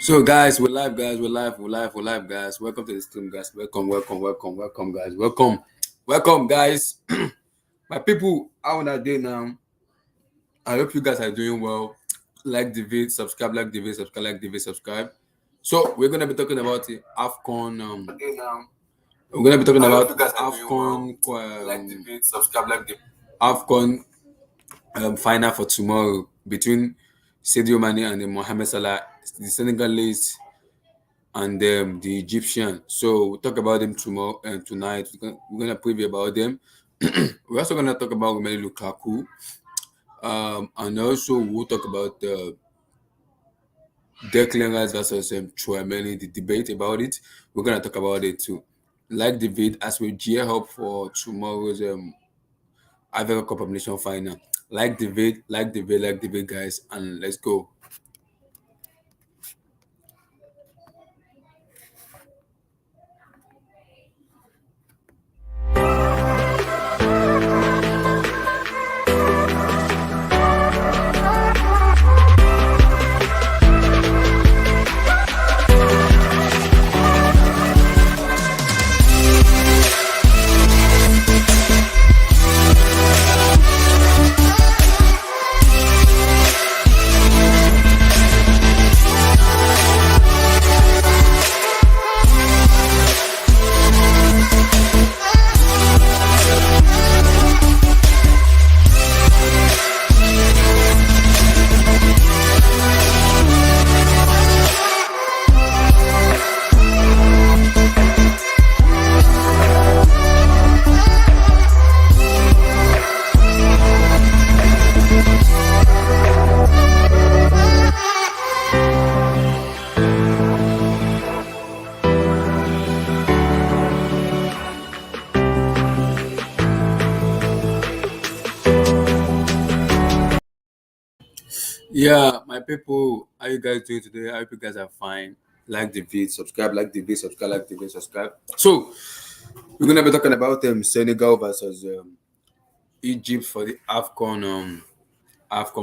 So guys, we're live, guys. We're live, guys. Welcome to the stream, guys. Welcome, guys. Welcome, guys. My people, how are they now? I hope you guys are doing well. Like the video, subscribe, like the video, subscribe, like the video, subscribe. So we're gonna be talking about the Afcon. We're gonna be talking about Afcon. Like the video, subscribe, like the Afcon final for tomorrow between Tchoamaeni and Mohamed Salah, the Senegalese and the Egyptian. So we'll talk about them tomorrow and tonight. We're gonna preview about them. We're also gonna talk about Romelu Lukaku, and also we'll talk about the Declan Rice versus Tchoamaeni, the debate about it. We're gonna talk about it too. Like the vid as we gear up for tomorrow's Africa Cup of Nations final. Like the vid, guys, and let's go. Yeah, my people, how you guys doing today? I hope you guys are fine. Like the video, subscribe, like the video, subscribe, like the video, subscribe. So we're gonna be talking about Senegal versus Egypt for the Afcon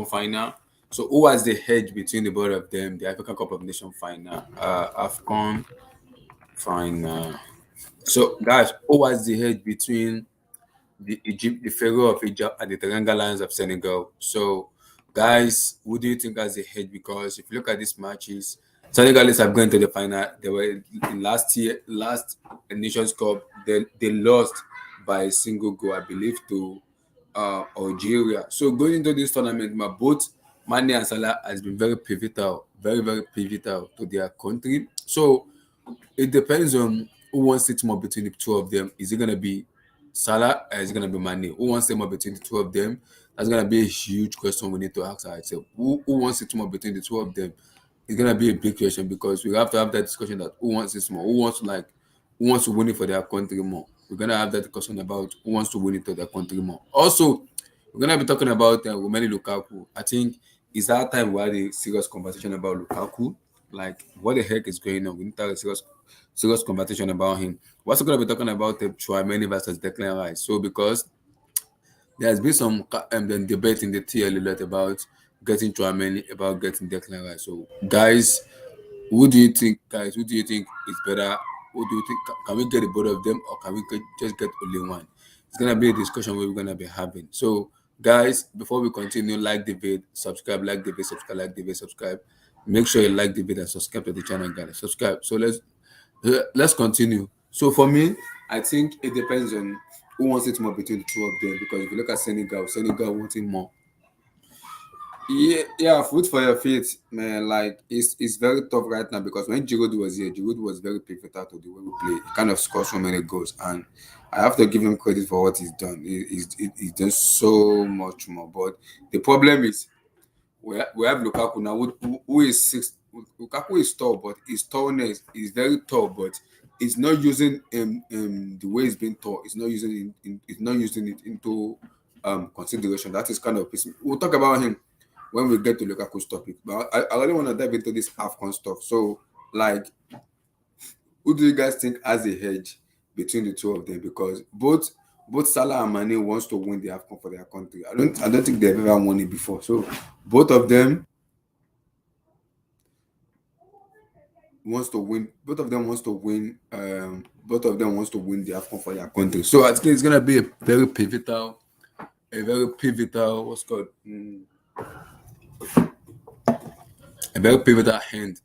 final. So who has the hedge between the both of them? The African Cup of Nations final, Afcon final. So guys, who has the hedge between the Pharaoh of Egypt and the Teranga Lions of Senegal? So guys, who do you think has the hedge? Because if you look at these matches, Senegalese have gone to the final. They were in last Nations Cup. They lost by a single goal, I believe, to Algeria. So going into this tournament, both Mane and Salah has been very pivotal, very pivotal to their country. So it depends on who wants it more between the two of them. Is it gonna be Salah or is it gonna be Mane? Who wants it more between the two of them? That's gonna be a huge question we need to ask ourselves. Who wants it more between the two of them? It's gonna be a big question because we have to have that discussion that who wants it more, who wants to win it for their country more. We're gonna have that discussion about who wants to win it for their country more. Also, we're gonna be talking about Romelu Lukaku. I think it's that time we had a serious conversation about Lukaku. Like, what the heck is going on? We need to have a serious conversation about him. We're also going to be talking about the Tchoamaeni versus Declan Rice. So, because there's been some debate in the TL a lot about getting Tchoamaeni, about getting Declan Rice. So, guys, who do you think is better? Who do you think can we get the both of them, or can we just get only one? It's gonna be a discussion we're gonna be having. So, guys, before we continue, like the video, subscribe, like the video, subscribe, like the video, subscribe. Make sure you like the video and subscribe to the channel, guys. Subscribe. So let's continue. So for me, I think it depends on who wants it more between the two of them. Because if you look at Senegal wanting more. Yeah, food for your feet, man. Like it's very tough right now because when Giroud was here, Giroud was very pivotal to the way we play. He kind of scored so many goals, and I have to give him credit for what he's done. He's done so much more. But the problem is we have Lukaku now, who is six. Lukaku is tall, but his tallness is very tall, but it's not using the way he's been tall. It's not using it into consideration. That is kind of we'll talk about him when we get to Lukaku's topic. But I really want to dive into this Afcon stuff. So, like, who do you guys think has a hedge between the two of them? Because both Salah and Mane wants to win the Afcon for their country. I don't think they've ever won it before. So both of them wants to win. Both of them wants to win. Both of them wants to win the Afcon for their country. So I think it's gonna be a very pivotal. What's called a very pivotal hand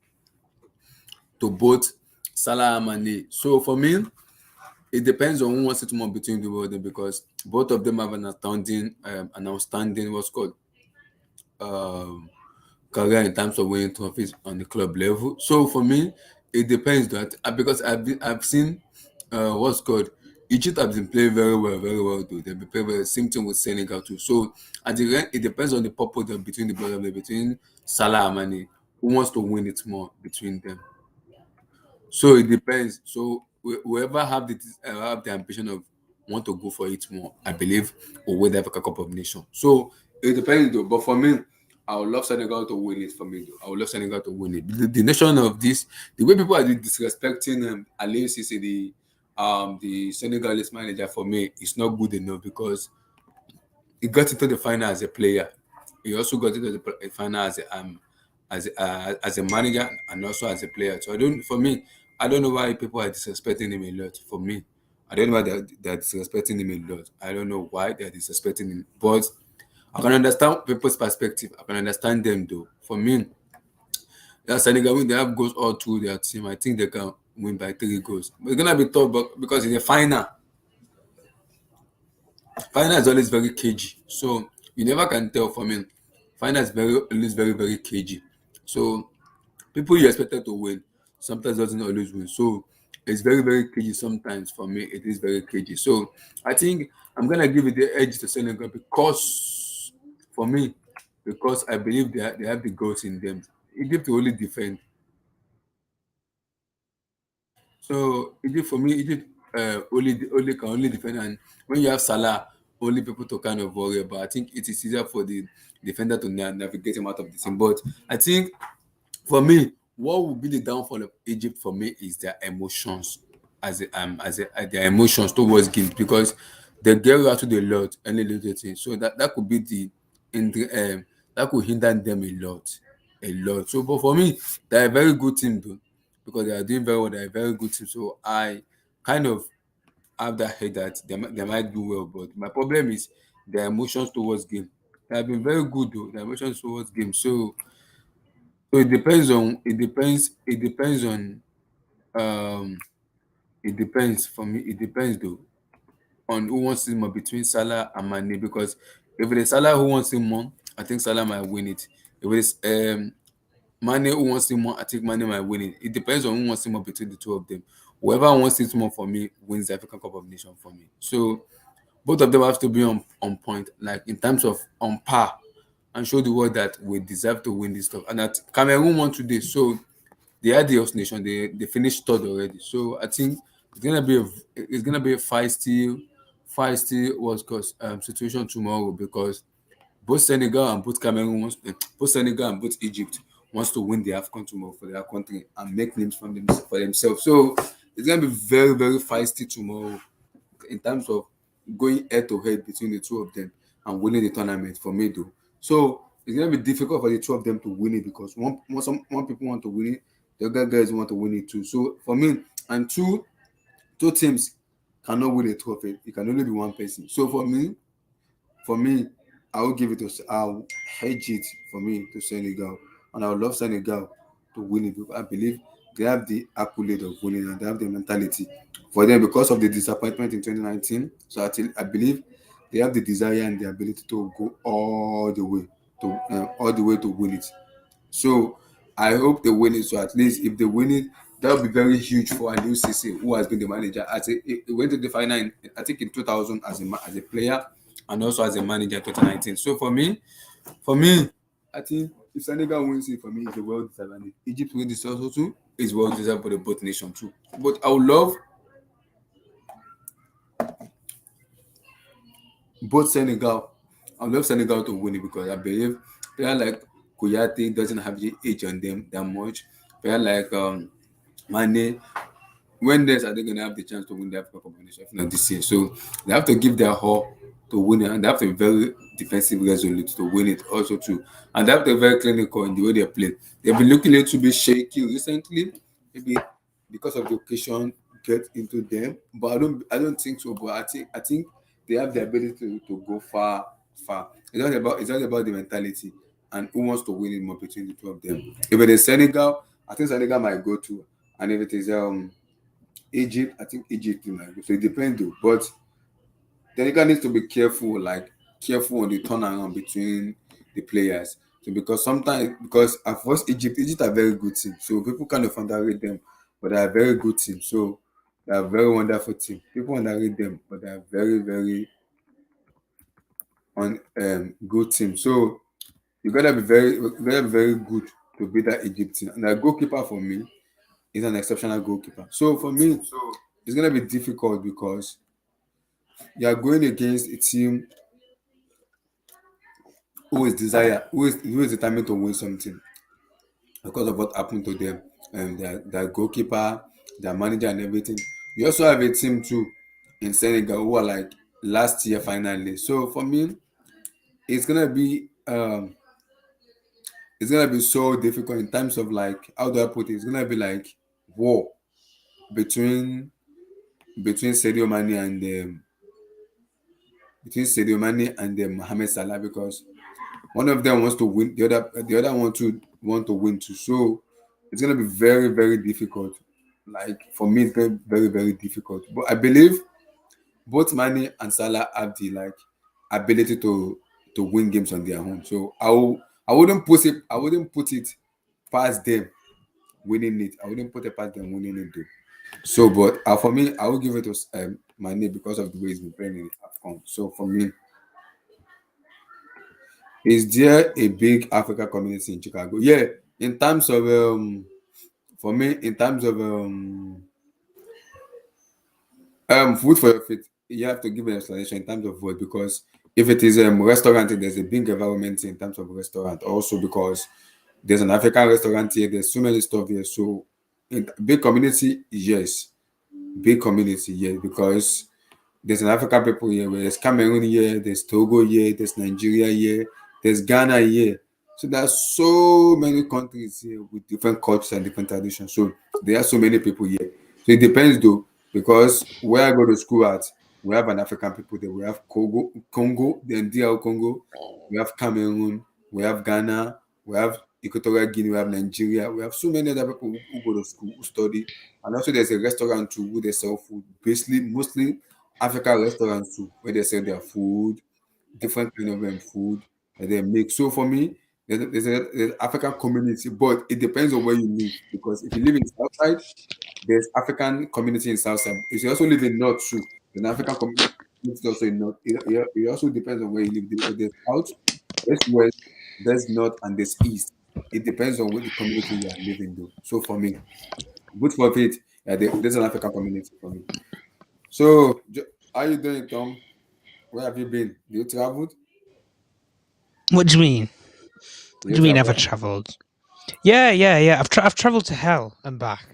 to both Salah and Mane. So for me, it depends on who wants it more between the both of them because both of them have an outstanding what's called um, career in terms of winning trophies on the club level. So for me, it depends that because I've seen what's called Egypt have been playing very well. Though they've been playing well. Same thing with Senegal too. So at the end, it depends on the purpose between the both of them, between Salah and Mane. Who wants to win it more between them? So it depends. So whoever have the ambition of want to go for it more, I believe, will win the Africa Cup of Nations. So it depends though. But for me, I would love Senegal to win it for me though. I would love Senegal to win it. The nation of this, the way people are disrespecting Ali Cisse, the Senegalese manager for me, is not good enough because he got into the final as a player. He also got into the final as a manager and also as a player. So I don't know why people are disrespecting him a lot. For me, I don't know why they're disrespecting him a lot. I don't know why they're disrespecting him, but I can understand people's perspective. I can understand them though. For me, yeah, Senegal when they have goals all through their team. I think they can win by 3 goals. But it's gonna be tough, but because in the final is always very cagey. So you never can tell for me. Final is very cagey. So people you expected to win sometimes doesn't always win. So it's very cagey sometimes for me. It is very cagey. So I think I'm gonna give it the edge to Senegal because for me, because I believe they have the goals in them. Egypt will only defend. So Egypt for me, Egypt only can only defend, and when you have Salah, only people to kind of worry about. I think it is easier for the defender to navigate him out of the team. But I think for me, what will be the downfall of Egypt for me is their emotions, their emotions towards games because they get rattled a lot any little thing. So that could be in the that could hinder them a lot. So, but for me, they're a very good team though because they are doing very well. They're a very good team. So I kind of have that head that they might do well, but my problem is their emotions towards game. They have been very good though. Their emotions towards game. So um it depends for me. It depends though on who wants it more between Salah and Mane because if it is Salah who wants it more, I think Salah might win it. If it is Mane who wants it more, I think Mane might win it. It depends on who wants it more between the two of them. Whoever wants it more for me wins the African Cup of Nations for me. So both of them have to be on point, like in terms of on par, and show the world that we deserve to win this stuff. And that Cameroon won today, so they are the host nation. They finished third already. So I think it's gonna be a feisty what's called situation tomorrow because both Senegal and both Egypt wants to win the Afcon tomorrow for their country and make names for themselves. So it's gonna be very feisty tomorrow in terms of going head to head between the two of them and winning the tournament for me though. So it's gonna be difficult for the two of them to win it because one people want to win it, the other guys want to win it too. So for me, and two teams cannot win a trophy. It can only be one person. So for me, I will give it to I'll hedge it for me to Senegal, and I would love Senegal to win it because I believe they have the accolade of winning and they have the mentality for them because of the disappointment in 2019. So I believe they have the desire and the ability to go all the way to win it. So I hope they win it. So at least if they win it, that will be very huge for Aliou Cisse, who has been the manager. He went to the final, I think in 2000 as a player and also as a manager in 2019. So for me, I think if Senegal wins it, for me, it's a well deserved. And if Egypt wins it also too, it's well deserved for the both nations too. But I would love both Senegal. I would love Senegal to win it because I believe player like Kouyaté doesn't have the age on them that much. Player like Mane, when next are they going to have the chance to win the African competition if not this year? So they have to give their all to win it, and they have to be very defensive resolute to win it also too. And they have to be very clinical in the way they play. They've been looking a little bit shaky recently, maybe because of the occasion get into them. But I don't think so. But I think they have the ability to go far, far. It's not about the mentality and who wants to win it more between the two of them. If it is Senegal, I think Senegal might go to, and if it is Egypt, I think Egypt might go. So it depends though. But Senegal needs to be careful, like careful on the turnaround between the players. So because at first Egypt are very good team. So people kind of underrate them, but they are a very good team. So they are a very wonderful team. People underrate them, but they are very, very good team. So you gotta be very good to beat that Egypt team. And the goalkeeper for me is an exceptional goalkeeper. So for me, it's gonna be difficult because you are going against a team who is determined to win something because of what happened to them, their goalkeeper, their manager, and everything. You also have a team too in Senegal who are like last year finally. So for me, it's gonna be um, it's gonna be so difficult in terms of like how do I put it? It's gonna be like war between Sadio Mane and Mohamed Salah because one of them wants to win, the other want to win too. So it's gonna be very, very difficult. Like for me, it's gonna be very, very difficult. But I believe both Mane and Salah have the like ability to win games on their own. So I wouldn't put it past them winning it. I wouldn't put it past them winning it though. So, but for me, I will give it to Mane because of the way he's been playing in the Afcon. So for me, is there a big Africa community in Chicago? Yeah, in terms of for me, in terms of food for your feet, you have to give an explanation in terms of what because if it is restaurant, there's a big environment in terms of restaurant. Also because there's an African restaurant here. There's so many stuff here. So, in big community, yes, big community, yes, because there's an African people here. There's Cameroon here. There's Togo here. There's Nigeria here. There's Ghana here. So there's so many countries here with different cultures and different traditions. So there are so many people here. So it depends though, because where I go to school at, we have an African people there. We have Congo, then DR Congo. We have Cameroon. We have Ghana. We have Equatorial Guinea. We have Nigeria. We have so many other people who go to school, who study. And also there's a restaurant too where they sell food. Basically, mostly African restaurants too, where they sell their food, different kind of food that they make. So for me, there's African community, but it depends on where you live. Because if you live in Southside, there's African community in Southside. If you also live in North too, there's an African community also in North. It also depends on where you live. There's South, there's West, there's North, and there's East. It depends on what the community you are living though. So for me, good for it. Yeah, there's an African community for me. So, how you doing, Tom? Where have you been? You traveled? What do you mean? What You do you mean? Ever traveled? travelled? Yeah. I've travelled to hell and back.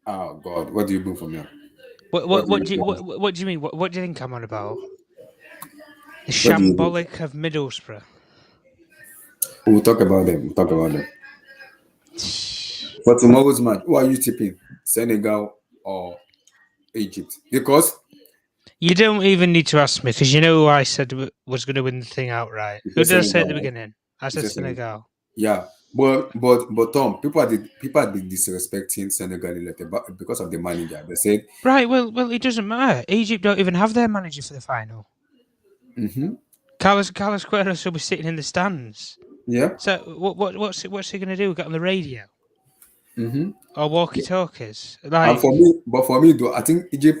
Oh God, what do you bring from here? What What what do what you do you want? what do you mean? What do you think I'm on about? The What do you do? shambolic of Middlesbrough. We'll talk about them. We'll talk about them. For tomorrow's match, who are you tipping? Senegal or Egypt? Because You don't even need to ask me because you know who I said was going to win the thing outright. you Who said did I say at Senegal, the right? beginning? I You said said Senegal. Senegal. Yeah, but Tom, people are disrespecting Senegal a lot because of the manager. They said, Right. Well, it doesn't matter. Egypt don't even have their manager for the final. mm-hmm, Carlos Queiroz will be sitting in the stands. yeah, So what's he going to do? Get on the radio mm-hmm. or walkie talkies? And Like for me though, I think they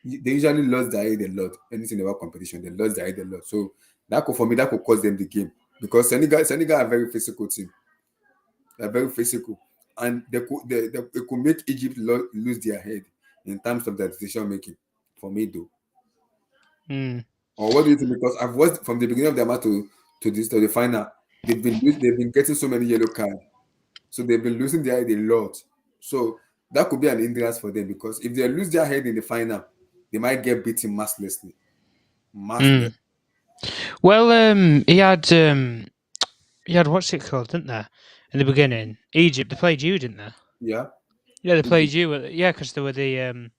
usually lost their head a lot. Anything about competition, they lost their head a lot. So that could cost them the game because Senegal are very physical team. They're very physical, and they could make Egypt lose their head in terms of their decision making. For me though, hmm. or what do you think? Because I've watched from the beginning of the match to the final. They've been getting so many yellow cards. So they've been losing their head a lot. So that could be an hindrance for them because if they lose their head in the final, they might get beaten mercilessly. Hmm. Merciless. Well, he had what's it called, didn't there? In the beginning, Egypt. They played you, didn't they? Yeah. Yeah, they played you. Yeah, because there were the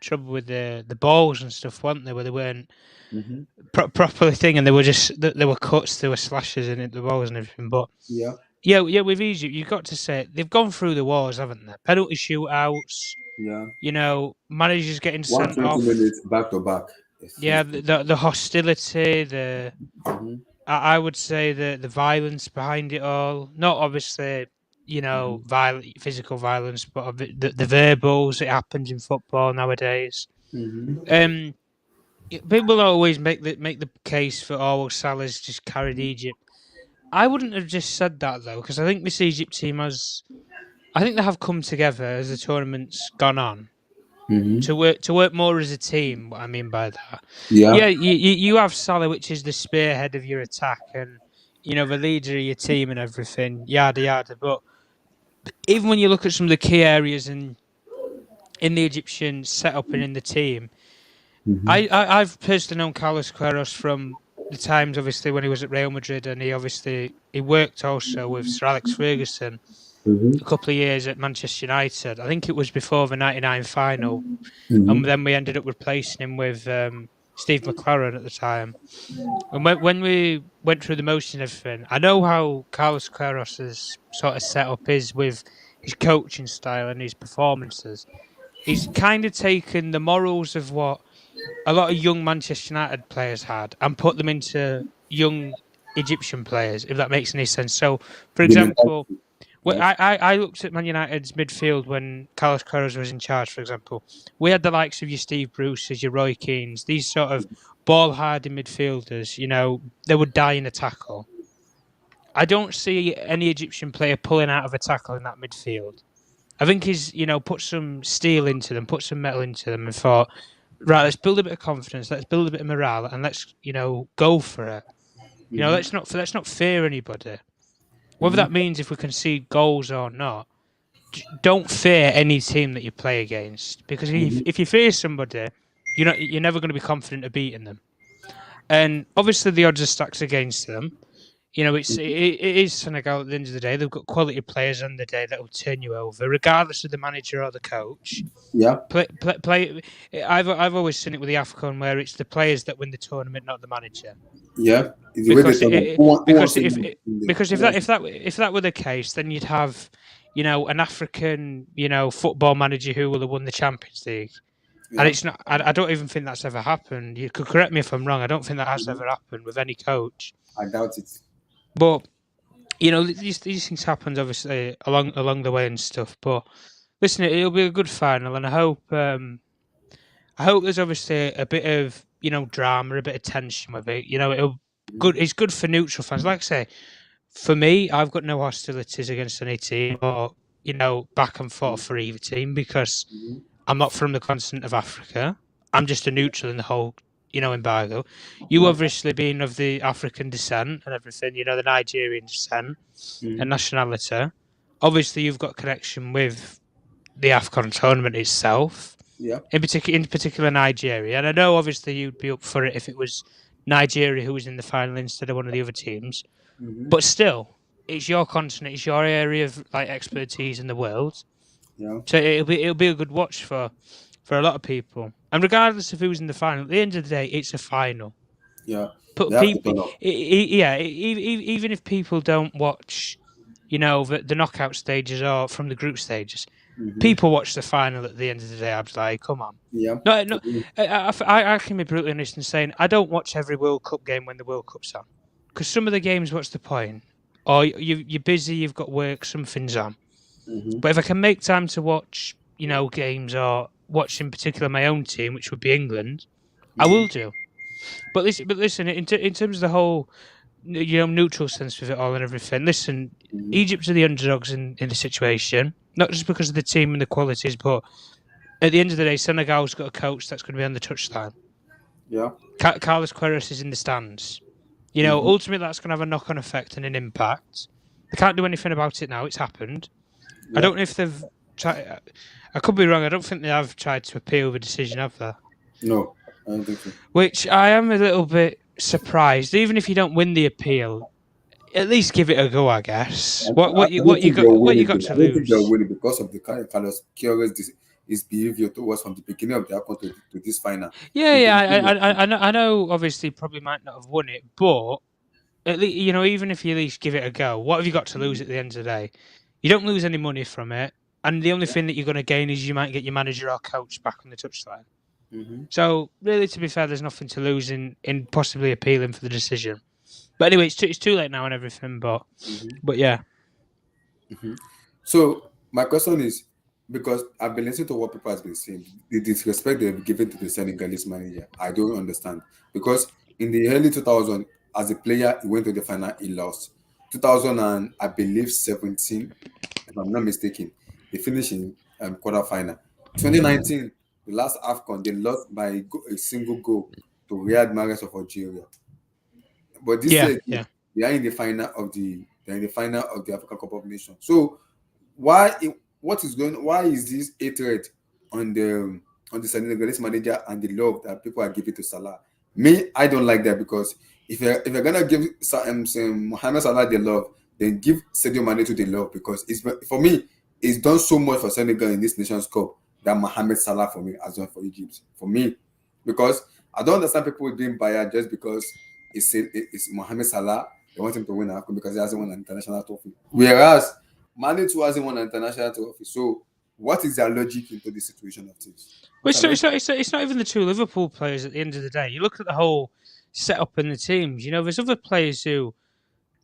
trouble with the balls and stuff, weren't they? Where they weren't Mm-hmm. properly thing, and they were just there were cuts, there were slashes in it, the balls and everything. But Yeah. yeah, with Egypt, you've got to say they've gone through the wars, haven't they? Penalty shootouts. Yeah. Managers getting sent 120 off. minutes back to back. Yeah, the hostility, Mm-hmm. I would say the violence behind it all. Not obviously, violent physical violence, but the verbals that happens in football nowadays. Mm-hmm. People always make the case for Salah's just carried Egypt. I wouldn't have just said that though, because I think this Egypt team I think they have come together as the tournament's gone on Mm-hmm. to work more as a team. What I mean by that, Yeah. yeah, you have Salah, which is the spearhead of your attack, and the leader of your team and everything, yada yada. But even when you look at some of the key areas in the Egyptian setup and in the team, Mm-hmm. I've personally known Carlos Queiroz from the times, obviously, when he was at Real Madrid, and he worked also with Sir Alex Ferguson Mm-hmm. a couple of years at Manchester United. I think it was before the '99 final, and Mm-hmm. then we ended up replacing him with Steve McLaren at the time. And when we went through the motion and everything, I know how Carlos Queiroz's sort of setup is with his coaching style and his performances. He's kind of taken the morals of what a lot of young Manchester United players had and put them into young Egyptian players, if that makes any sense. So, for The example, mentality, well, right? I looked at Man United's midfield when Carlos Queiroz was in charge, for example. We had the likes of your Steve Bruce's, your Roy Keanes, these sort of ball-hardy midfielders, they would die in a tackle. I don't see any Egyptian player pulling out of a tackle in that midfield. I think he's, put some steel into them, put some metal into them and thought, right, let's build a bit of confidence, let's build a bit of morale, and let's, go for it. Mm-hmm. Let's not fear anybody. Whether Mm-hmm. that means if we concede goals or not, don't fear any team that you play against, because Mm-hmm. if you fear somebody, you're never going to be confident of beating them. And obviously, the odds are stacked against them. It is Senegal at the end of the day. They've got quality players on the day that will turn you over, regardless of the manager or the coach. Yeah. Play. I've always seen it with the Afcon, where it's the players that win the tournament, not the manager. Yeah. It's the way they turn up. Who wants to win? Because if that were the case, then you'd have, an African, football manager who will have won the Champions League. Yeah. And it's not. I don't even think that's ever happened. You could correct me if I'm wrong. I don't think that has ever happened with any coach. I doubt it. But these things happen obviously along the way and stuff. But listen, it'll be a good final, and I hope there's obviously a bit of drama, a bit of tension with it. It's good for neutral fans. Like I say, for me, I've got no hostilities against any team or back and forth for either team because I'm not from the continent of Africa. I'm just a neutral in the whole embargo. You obviously being of the African descent and everything, the Nigerian descent and nationality. Obviously, you've got connection with the Afcon tournament itself. Yeah. In particular, Nigeria. And I know, obviously, you'd be up for it if it was Nigeria who was in the final instead of one of the other teams. But still, it's your continent, it's your area of expertise in the world. Yeah. So it'll be a good watch for a lot of people. And regardless of who's in the final, at the end of the day, it's a final. Yeah. But people, even if people don't watch, the knockout stages or from the group stages, people watch the final at the end of the day. I was like, come on. Yeah. No, I can be brutally honest in saying I don't watch every World Cup game when the World Cup's on. Because some of the games, what's the point? Or you're busy, you've got work, something's on. But if I can make time to watch, games or watch in particular my own team, which would be England, I will do. But listen, in terms of the whole, neutral sense of it all and everything, listen, Egypt are the underdogs in the situation, not just because of the team and the qualities, but at the end of the day, Senegal's got a coach that's going to be on the touchline. Yeah. Carlos Queiroz is in the stands. Ultimately, that's going to have a knock-on effect and an impact. They can't do anything about it now. It's happened. Yeah. I don't know if they've tried. I could be wrong. I don't think they have tried to appeal the decision, have they? No, I don't think so. Which I am a little bit surprised. Even if you don't win the appeal, at least give it a go, I guess. I What you don't what you think they'll got win what you it. got to I don't think they'll lose? win it because of the kind of Carlos Queiroz his behavior towards from the beginning of the Afcon to this final. Yeah, It's yeah, been too much. I know. Obviously, probably might not have won it, but at least even if you at least give it a go, what have you got to lose Mhm. at the end of the day? You don't lose any money from it, and the only Yeah. thing that you're going to gain is you might get your manager or coach back on the touchline. Hmm. So really, to be fair, there's nothing to lose in possibly appealing for the decision. But anyway, it's too late now and everything. Hmm. But yeah, Hmm. So my question is, because I've been listening to what people has been saying, the disrespect they've given to the Senegalese manager, I don't understand. Because in the early 2000, as a player, he went to the final, he lost. 2000 and I believe 17, if I'm not mistaken, they finished in quarter final. 2019, the last Afcon, they lost by a single goal to Riyad Mahrez of Algeria. But this yeah, year yeah. they are in the final of the African Cup of Nations. So why what is going why is this hatred on the Senegalese manager and the love that people are giving to Salah? Me, I don't like that because if you're gonna give Mohamed Salah the love, then give Sadio Mane to the love because it's for me it's done so much for Senegal in this Nations Cup that Mohamed Salah for me has done for Egypt. For me, because I don't understand people being biased just because it's Mohamed Salah. They want him to win Afcon because he hasn't won an international trophy. Whereas Mane too hasn't won an international trophy. So what is their logic into the situation of things? Well, What are they? it's not even the two Liverpool players at the end of the day. You look at the whole setup in the teams. There's other players who,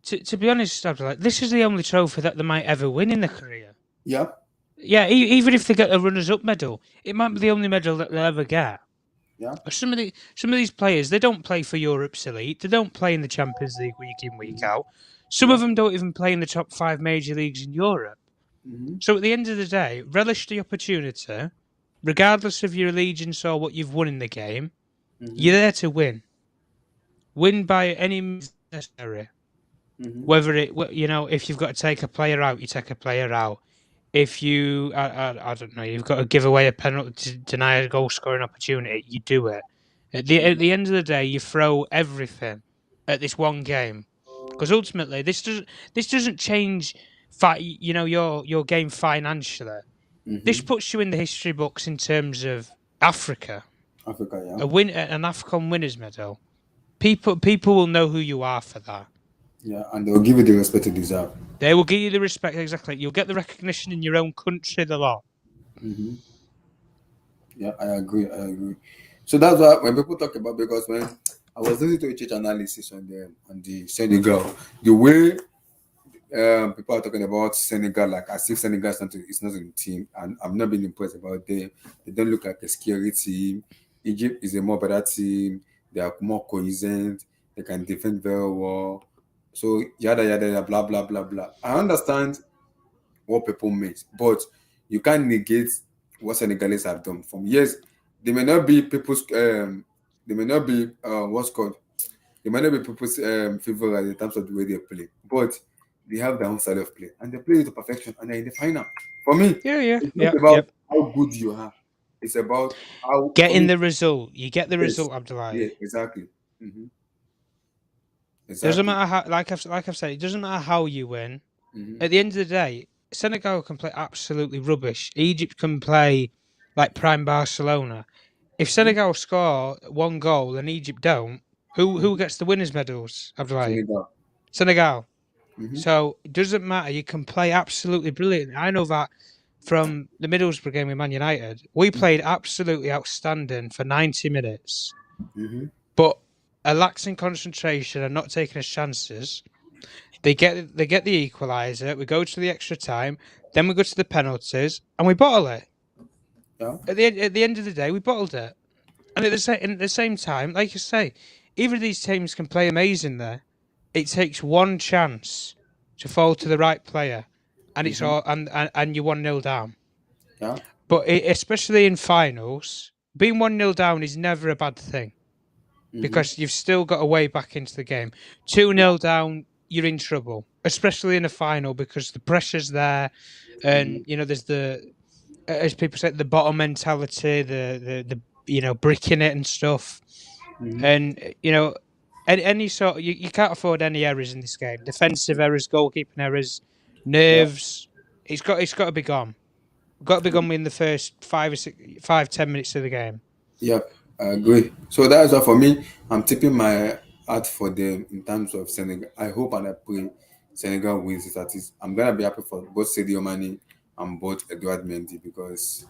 to be honest, like this is the only trophy that they might ever win in their career. Yeah. Yeah, even if they get a runners-up medal, it might be the only medal that they'll ever get. Yeah. Some of these players, they don't play for Europe's elite. They don't play in the Champions League week in week Mhm. out. Some of Yeah. them don't even play in the top 5 major leagues in Europe. Hmm. So at the end of the day, relish the opportunity, regardless of your allegiance or what you've won in the game. Hmm. You're there to win. Win by any means necessary. Hmm. Whether if you've got to take a player out, you take a player out. If you, I don't know, you've got to give away a penalty to deny a goal scoring opportunity, you do it. At the end of the day, you throw everything at this one game because ultimately this doesn't change, your game financially. This Hmm. puts you in the history books in terms of Africa, Africa. Yeah. an Afcon winners medal. People will know who you are for that. Yeah. And they'll give you the respect you deserve. They will give you the respect exactly. You'll get the recognition in your own country, the lot. Hmm. Yeah. I agree. I agree. So that's why when people talk about because when I was listening to a church analysis on the Senegal, the way people are talking about Senegal like as if Senegal is not in the team, and I'm not being impressed about them. They don't look like a scary team. Egypt is a more better team. They are more cohesive. They can defend very well. So yada yada yada blah blah blah blah. I understand what people mean, but you can't negate what Senegalese have done. From years, they may not be people's they may not be what's called they might not be people's favorite in terms of the way they play, but they have their own style of play and they play it to perfection and they're in the final. For me, Yeah, yeah, it's not yeah, about yep. how good you are. It's about how for Getting me, the result. You get the yes, result, yeah, Abdullahi. exactly. Hmm. Doesn't Exactly. matter how, like I've said, it doesn't matter how you win. Hmm. At the end of the day, Senegal can play absolutely rubbish. Egypt can play like prime Barcelona. If Hmm. Senegal score one goal and Egypt don't, who gets the winners' medals, Abdullahi? Senegal. Senegal. Hmm. So it doesn't matter. You can play absolutely brilliant. I know that from the Middlesbrough game with Man United. We played absolutely outstanding for 90 minutes, Hmm. but a lax in concentration and not taking his chances. They get the equaliser. We go to the extra time. Then we go to the penalties and we bottle it. Yeah. At the end of the day, we bottled it. And at the same time, like you say, even if these teams can play amazing there, it takes one chance to fall to the right player, and it's Hmm. all and you're 1-0 down. Yeah. But especially in finals, being 1-0 down is never a bad thing Hmm. because you've still got a way back into the game. 2-0 down, you're in trouble, especially in a final because the pressure's there, Hmm. and there's as people say, the bottom mentality, the bricking it and stuff, Hmm. and any sort, you can't afford any errors in this game. Defensive errors, goalkeeping errors, Yeah. nerves. It's got to be gone. Got to be gone within the first 5, 10 minutes of the game. Yep, I agree. So that's why for me, I'm tipping my hat for them in terms of Senegal. I hope and I pray Senegal wins it. At least I'm gonna be happy for both Tchoamaeni and both Edouard Mendy because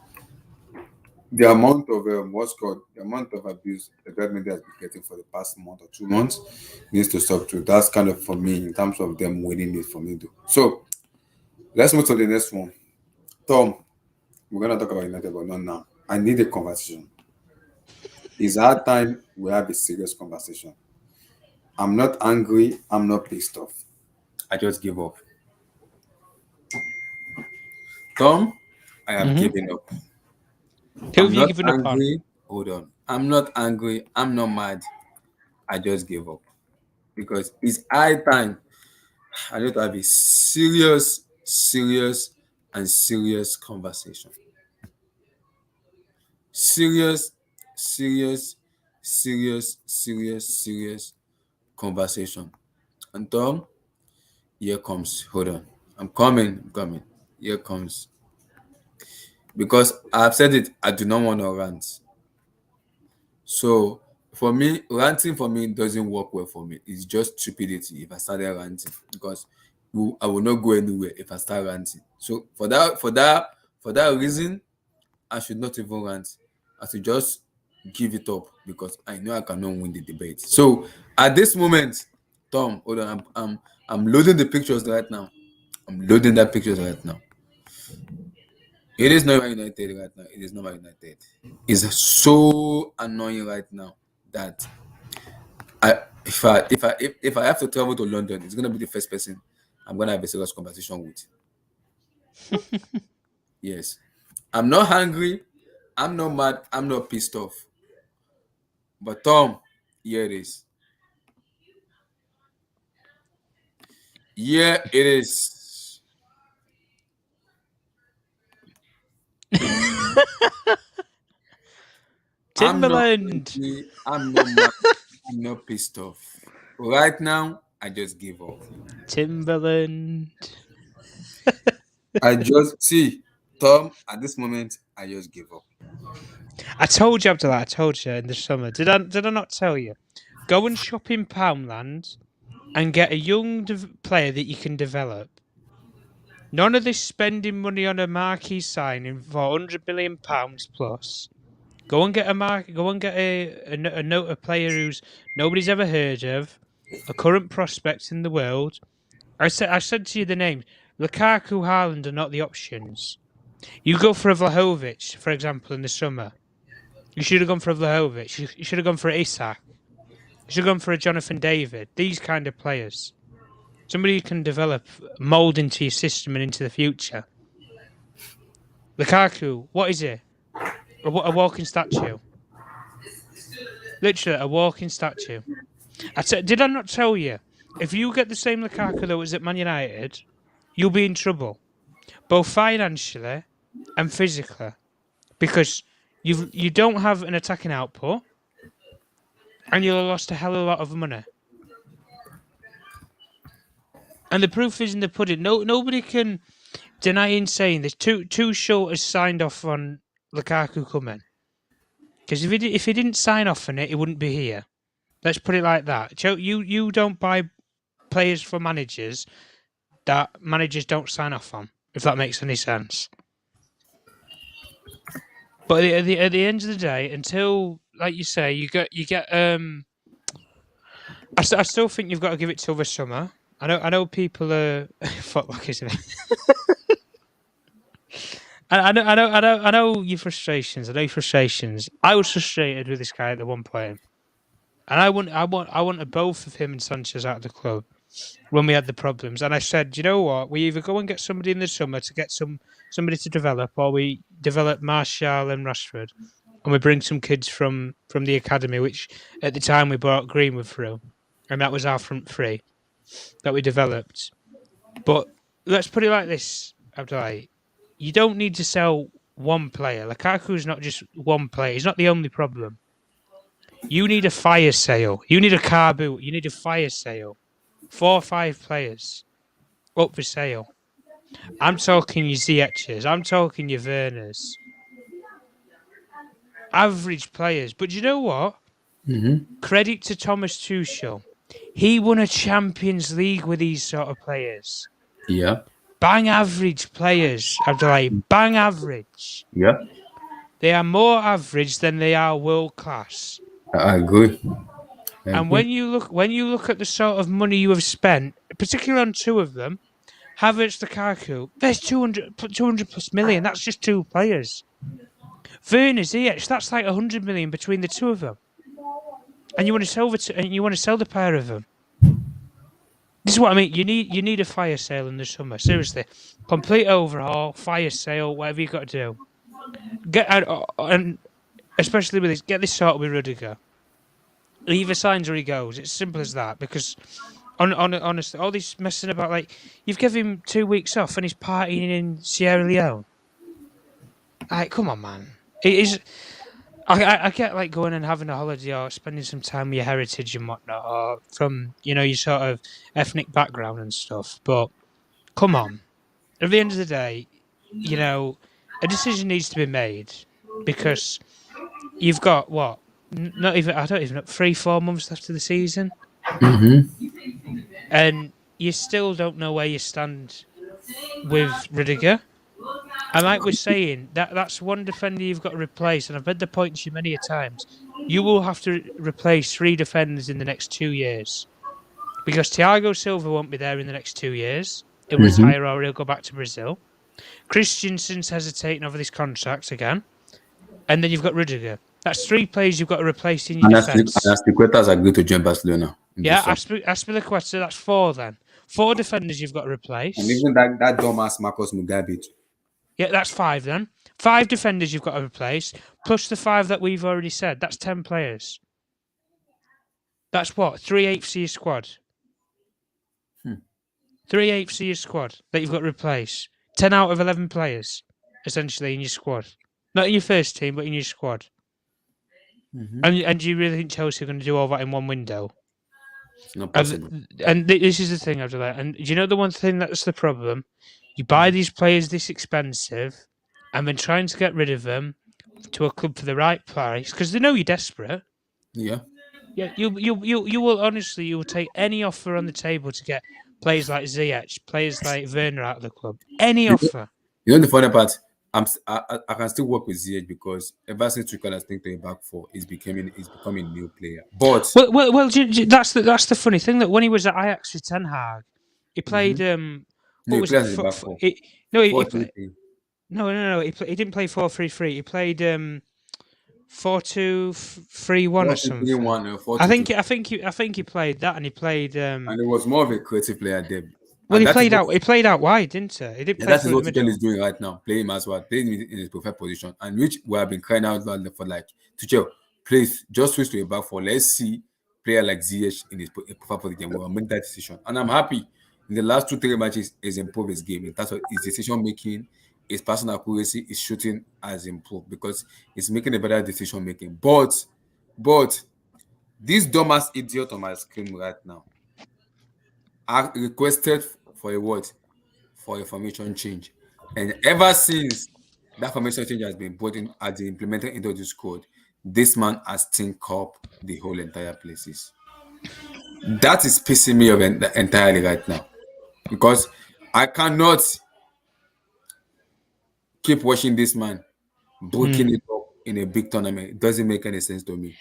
the amount of what's called the amount of abuse Edouard Mendy has been getting for the past month or 2 months needs to stop too. That's kind of for me in terms of them winning it for me too. So let's move to the next one. Tom, we're gonna talk about United, but not now. I need a conversation. It's our time we have a serious conversation. I'm not angry. I'm not pissed off. I just give up. Tom, I have Mm-hmm. given up. Who I'm have you not given up on? angry. Hold on. I'm not angry. I'm not mad. I just give up. Because it's high time. I need to have a serious conversation. Serious, serious, serious conversation. And Tom, here comes. Hold on. I'm coming. I'm coming. Here comes. Because I've said it, I do not want to rant. So for me, ranting for me doesn't work well for me. It's just stupidity if I started ranting because I will not go anywhere if I start ranting. So for that reason, I should not even rant. I should just give it up because I know I cannot win the debate. So at this moment, Tom, hold on, I'm loading the pictures right now. I'm loading that pictures right now. It is not Man United right now. It is not Man United. It's so annoying right now that if I have to travel to London, it's gonna be the first person I'm gonna have a serious conversation with. Yes. I'm not hungry, I'm not mad, I'm not pissed off. But Tom, here it is. Here it is. I'm not Timberland. angry, I'm not mad, I'm not pissed off. Right now, I just give up. Timberland. I just see Tom at this moment, I just give up. I told you after that. I told you in the summer. Did I not tell you? Go and shop in Poundland and get a young player that you can develop. None of this spending money on a marquee signing for £100 million plus. Go and get Go and get a player who's nobody's ever heard of, a current prospect in the world. I said to you the names. Lukaku, Haaland are not the options. You go for a Vlahovic, for example, in the summer. You should have gone for a Vlahovic. You should have gone for Isak. You should have gone for a Jonathan David. These kind of players. Somebody you can develop, mould into your system and into the future. Lukaku, what is he? A walking statue. Literally, a walking statue. Did I not tell you? If you get the same Lukaku that was at Man United, you'll be in trouble. Both financially and physically. Because you don't have an attacking output and you'll have lost a hell of a lot of money. And the proof is in the pudding. Nobody can deny in saying this. Too short has signed off on Lukaku coming. Because if he didn't sign off on it, he wouldn't be here. Let's put it like that. You don't buy players for managers that managers don't sign off on, if that makes any sense. But at the end of the day, until, like you say, you get I still think you've got to give it till the summer. I know people are fuck, isn't it? I know your frustrations. I know your frustrations. I was frustrated with this guy at the one point, and I wanted both of him and Sanchez out of the club when we had the problems. And I said, you know what? We either go and get somebody in the summer to get somebody to develop, or we develop Martial and Rashford, and we bring some kids from the academy, which at the time we brought Greenwood through, and that was our front three that we developed. But let's put it like this, Abdullah. You don't need to sell one player. Lukaku's not just one player. He's not the only problem. You need a fire sale. You need a car boot. You need a fire sale. 4 or 5 players up for sale. I'm talking your Ziyech's. I'm talking your Werners. Average players. But you know what? Credit to Thomas Tuchel. He won a Champions League with these sort of players. Yeah. Bang average players, Abdullah. Bang average. Yeah. They are more average than they are world class. I agree. And when you look at the sort of money you have spent, particularly on 2 of them, Havertz, Lukaku, there's 200 plus million. That's just 2 players. Werner, Ziyech, that's like 100 million between the 2 of them. And you want to sell the pair of them. This is what I mean. You need a fire sale in the summer. Seriously, complete overhaul, fire sale, whatever you got to do. And especially with this, get this sorted with Rudiger. He either signs or he goes. It's simple as that. Because honestly, all this messing about, like, you've given him 2 weeks off and he's partying in Sierra Leone. Like, come on, man. It is. I get like going and having a holiday or spending some time with your heritage and whatnot, or from your sort of ethnic background and stuff. But come on, at the end of the day, a decision needs to be made because you've got what? Not even, I don't even know, 3-4 months left of the season, and you still don't know where you stand with Rudiger. And like we're saying, that's one defender you've got to replace. And I've made the point to you many a times. You will have to replace 3 defenders in the next 2 years. Because Thiago Silva won't be there in the next 2 years. He'll retire or he'll go back to Brazil. Christensen's hesitating over this contract again. And then you've got Rudiger. That's 3 players you've got to replace in your defence. And Aspilicueta's agreed to join Barcelona. Yeah, Aspilicueta, that's 4 then. 4 defenders you've got to replace. And even that dumbass Marcos Mugabe. Yeah, that's 5 then. 5 defenders you've got to replace, plus the 5 that we've already said. That's 10 players. That's what? 3/8 of your squad. 3/8 of your squad that you've got to replace. 10 out of 11 players, essentially, in your squad. Not in your first team, but in your squad. And do you really think Chelsea are going to do all that in one window? It's not possible. And this is the thing, Abdullah. And do you know the one thing that's the problem? You buy these players this expensive, and then trying to get rid of them to a club for the right price because they know you're desperate. Yeah. Yeah. You will honestly, you will take any offer on the table to get players like Ziyech, players like Werner out of the club. Any offer. You know the funny part? I can still work with Ziyech because ever since Tuchel has taken a back 4, he's becoming a new player. But well, that's the funny thing that when he was at Ajax with Ten Hag, he played no, was he it? back 4. He didn't play 4-3-3. He played 4-2-3-1 or something. 4-2-3-1, I think he played that, and he played. And he was more of a creative player there. Well, he played out wide, didn't he? He didn't play that's through what the middle. Tuchel is doing right now, playing him as well, playing him in his preferred position, and which we have been crying out loud for, like, Tuchel, please just switch to a back 4. Let's see player like Ziyech in his preferred position. We'll make that decision, and I'm happy. In the last 2-3 matches, he's improved his game. In terms of his decision making, his passing accuracy, his shooting has improved because he's making a better decision making. But this dumbass idiot on my screen right now, I requested for a what? For a formation change. And ever since that formation change has been implemented into the squad, this man has stink up the whole entire places. That is pissing me off entirely right now. Because I cannot keep watching this man breaking it up in a big tournament. It doesn't make any sense to me.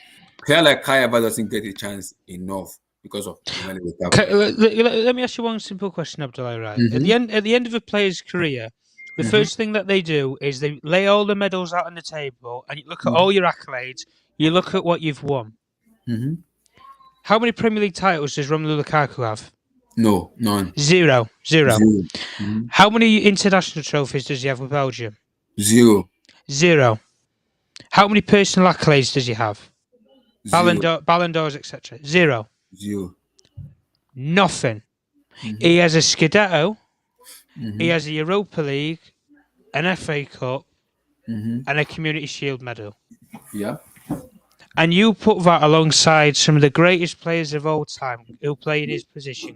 Player like Kai Havertz doesn't get a chance enough because of let me ask you one simple question, Abdullah. Right, at the end of a player's career, the first thing that they do is they lay all the medals out on the table, and you look at all your accolades. You look at what you've won. How many Premier League titles does Romelu Lukaku have? No, none. Zero. How many international trophies does he have with Belgium? Zero. How many personal accolades does he have? Ballon d'Ors, etc. Zero. Nothing. He has a Scudetto. He has a Europa League, an FA Cup, and a Community Shield medal. Yeah. And you put that alongside some of the greatest players of all time who play in his position,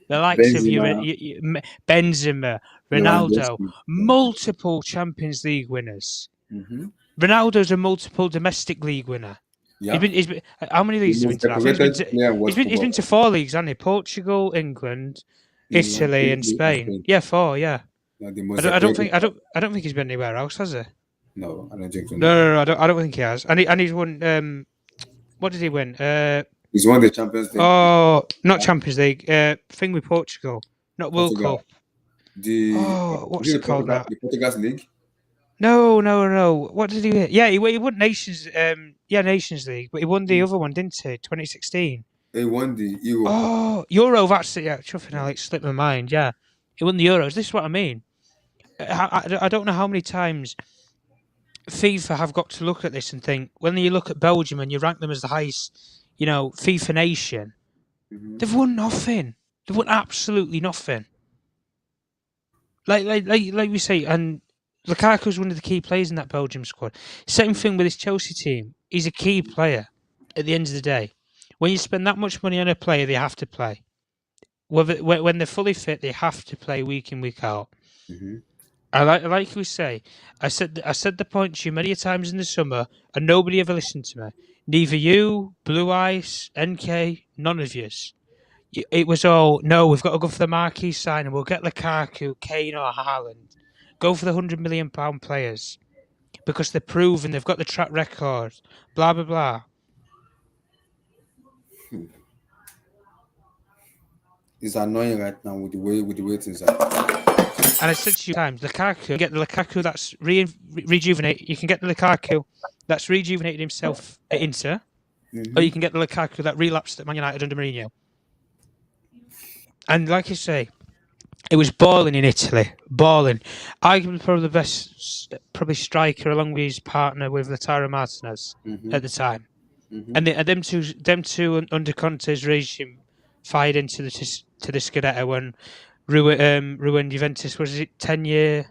the likes of Benzema, Benzema, Ronaldo, Lewandowski. multiple Champions League winners. Mm-hmm. Ronaldo's a multiple domestic league winner. Yeah, He's been how many the leagues has he been most to now? I think decorated player in world he's been football. to 4 leagues, hasn't he? Portugal, England, England, Italy, and Italy, and Spain. Spain. Yeah, 4. Yeah, Yeah, the most decorated. I don't think he's been anywhere else, has he? No, I don't think so. No, No. no, I don't think he has. And he's won. What did he win? He's won the Champions League. Oh, not Champions League. Thing with Portugal, not World Portugal. Cup. The Oh, what's it called now? The Portugal's League. No. What did he win? Yeah, he won Nations. Nations League, but he won the other one, didn't he? 2016. He won the Euro. Oh, Euro. That's it. Yeah, chuffing Alex slipped my mind. Yeah, he won the Euros. This is what I mean. I don't know how many times FIFA have got to look at this and think, when you look at Belgium and you rank them as the highest, FIFA nation, Mm-hmm. they've won nothing. They've won absolutely nothing. Like we say, and Lukaku's one of the key players in that Belgium squad. Same thing with this Chelsea team. He's a key player at the end of the day. When you spend that much money on a player, they have to play. When they're fully fit, they have to play week in, week out. Mm-hmm. I like you say. I said the point to you many times in the summer, and nobody ever listened to me. Neither you, Blue Ice, NK, none of yous. It was all, no, we've got to go for the marquee sign and we'll get Lukaku, Kane or Haaland. Go for the £100 million players because they're proven, they've got the track record, blah, blah, blah. It's annoying right now with the way things are. And I said to you times, Lukaku, you get the Lukaku that's rejuvenated. You can get the Lukaku that's rejuvenated himself at Inter, or you can get the Lukaku that relapsed at Man United under Mourinho. And like you say, it was balling in Italy, balling. Arguably probably the best, striker along with his partner with Lautaro Martinez at the time. And them two under Conte's regime fired into the Scudetto when ruined Juventus. Was it 10-year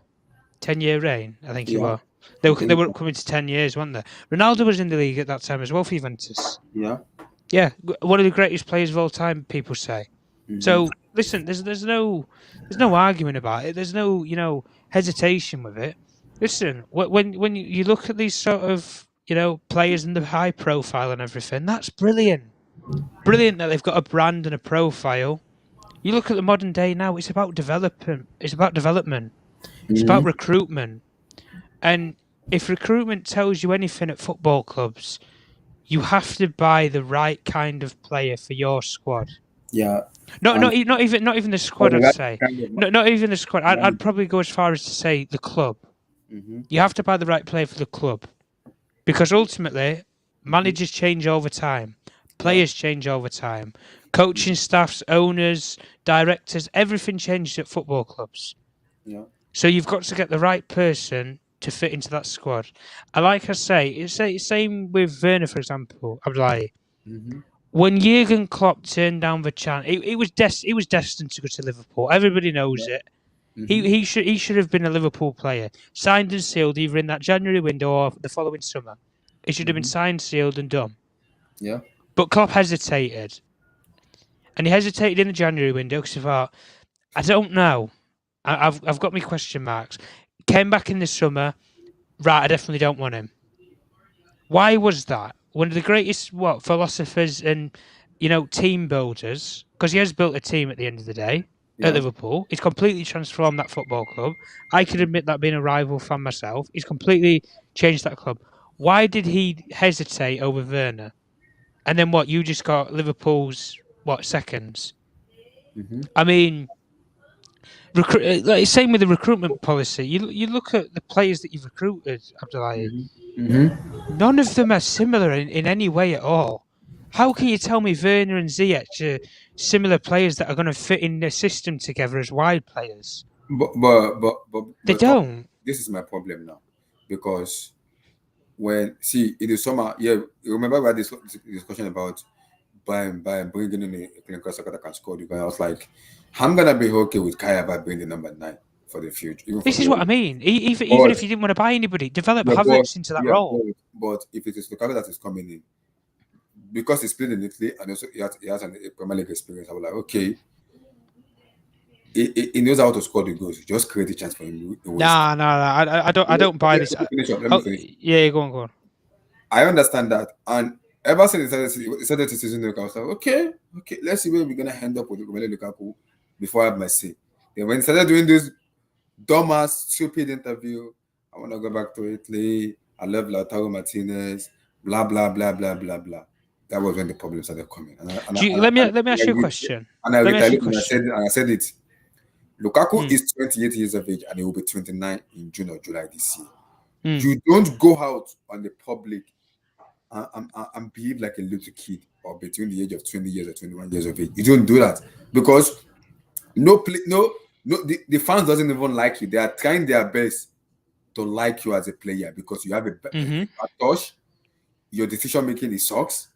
reign? I think it was. They were coming to 10 years, weren't they? Ronaldo was in the league at that time as well for Juventus. Yeah, one of the greatest players of all time, people say. So listen, there's no argument about it. There's no hesitation with it. Listen, when you look at these sort of players in the high profile and everything, that's brilliant. Brilliant that they've got a brand and a profile. You look at the modern day now; it's about development. It's about development. It's about recruitment. And if recruitment tells you anything at football clubs, you have to buy the right kind of player for your squad. Yeah. Not even the squad. I'd say not even the squad. I'd probably go as far as to say the club. You have to buy the right player for the club, because ultimately managers change over time, players change over time, coaching staffs, owners, directors, everything changes at football clubs. Yeah. So you've got to get the right person to fit into that squad. And like I say, it's the same with Werner, for example. Abdullahi. When Jurgen Klopp turned down the chance, he was destined to go to Liverpool. Everybody knows it. He should have been a Liverpool player, signed and sealed either in that January window or the following summer. It should have been signed, sealed, and done. Yeah. But Klopp hesitated, and he hesitated in the January window because he thought, I don't know. I've got my question marks. Came back in the summer. Right, I definitely don't want him. Why was that? One of the greatest philosophers and team builders, because he has built a team at the end of the day at Liverpool. He's completely transformed that football club. I can admit that being a rival fan myself. He's completely changed that club. Why did he hesitate over Werner? And then what? You just got Liverpool's seconds? I mean, same with the recruitment policy. You look at the players that you've recruited, Abdullahi. None of them are similar in any way at all. How can you tell me Werner and Ziyech are similar players that are going to fit in the system together as wide players? But They don't. This is my problem now, because in the summer, you remember we had this discussion about bringing in a clinical striker that can score. I was like, I'm gonna be okay with Kaya by being the number 9 for the future. This is what I mean. Even if you didn't want to buy anybody, develop Havertz into that role. But if it is Lukaku that is coming in, because he's played in Italy and also he has a Premier League experience, I was like, okay, he knows how to score the goals. Just create a chance for him. Nah. I don't buy this. Let me finish. Yeah, go on. I understand that, and ever since he started the season, I was like, okay, let's see where we're gonna end up with Romelu Lukaku before I have my say. Then when he started doing this dumbass, stupid interview, I want to go back to Italy. I love Lautaro Martinez. Blah blah blah blah blah blah. That was when the problem started coming. Let me ask you a question. And I retaliated and I said it. Lukaku is 28 years of age and he will be 29 in June or July this year. You don't go out on the public and behave like a little kid or between the age of 20 years or 21 years of age. You don't do that because the fans doesn't even like you. They are trying their best to like you as a player because you have a bad touch. Your decision making is sucks.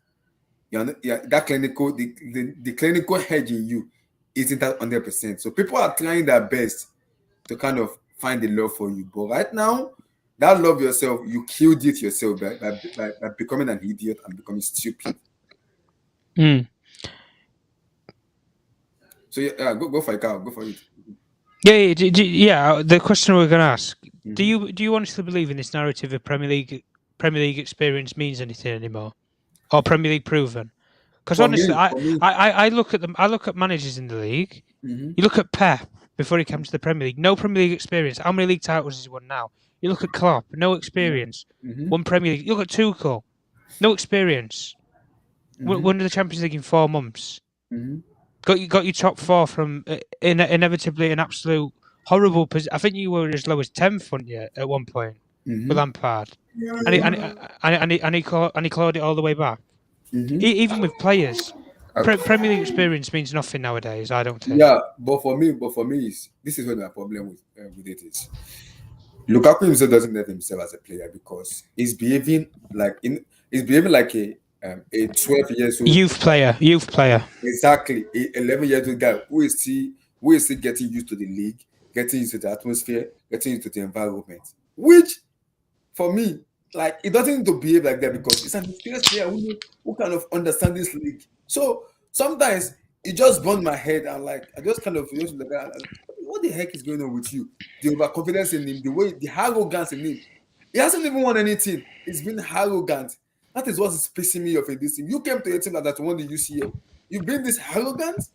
That clinical, the clinical edge in you isn't that 100%. So people are trying their best to kind of find the love for you. But right now, that love yourself, you killed it yourself by becoming an idiot and becoming stupid. So yeah, go for it, Carl. Go for it. Yeah. The question we're going to ask: Do you honestly believe in this narrative of Premier League experience means anything anymore, or Premier League proven? Because honestly, I look at them. I look at managers in the league. You look at Pep before he came to the Premier League. No Premier League experience. How many league titles has he won now? You look at Klopp. No experience. One Premier League. You look at Tuchel. No experience. Won the Champions League in 4 months. Got you top 4 from inevitably an absolute horrible position. I think you were as low as 10th, weren't you, at one point with Lampard, and he clawed it all the way back. Even with players, Premier League experience means nothing nowadays. I don't think. Yeah, but for me, this is where my problem with it is. Lukaku himself doesn't know himself as a player because he's behaving like a 12 years old youth player. Exactly, a 11 years old guy who is still getting used to the league, getting used to the atmosphere, getting used to the environment. Which, for me, like it doesn't need to behave like that because it's an experienced player who kind of understand this league. So sometimes it just burned my head and like I just kind of what the heck is going on with you? The overconfidence in him, the arrogance in him. He hasn't even won anything. He's been arrogant. That is what is pissing me off in this team. You came to a team that won the UCL. You've been this arrogant.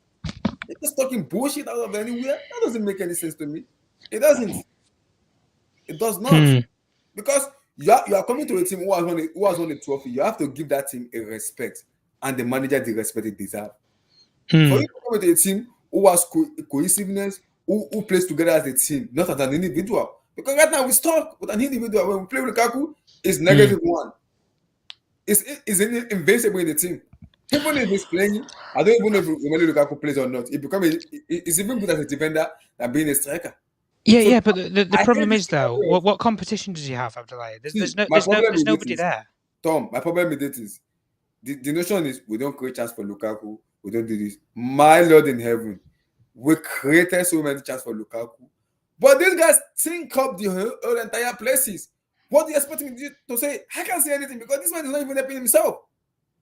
You're just talking bullshit out of anywhere. That doesn't make any sense to me. It doesn't. It does not. Because you are coming to a team who has won a trophy. You have to give that team a respect and the manager the respect they deserve. For you to come to a team who has cohesiveness, who plays together as a team, not as an individual. Because right now we stuck with an individual. When we play with Lukaku, it's -1. It's invincible in the team. Even if he's playing, I don't even know if Romelu Lukaku plays or not. It's even good as a defender than being a striker. Yeah, but the problem is though, what competition does he have, Abdullahi? There's nobody there. Tom, my problem with it is the notion is we don't create chance for Lukaku, we don't do this. My Lord in heaven, we created so many chances for Lukaku, but these guys think up the whole entire places. What do you expect me to say? I can't say anything because this man is not even helping himself.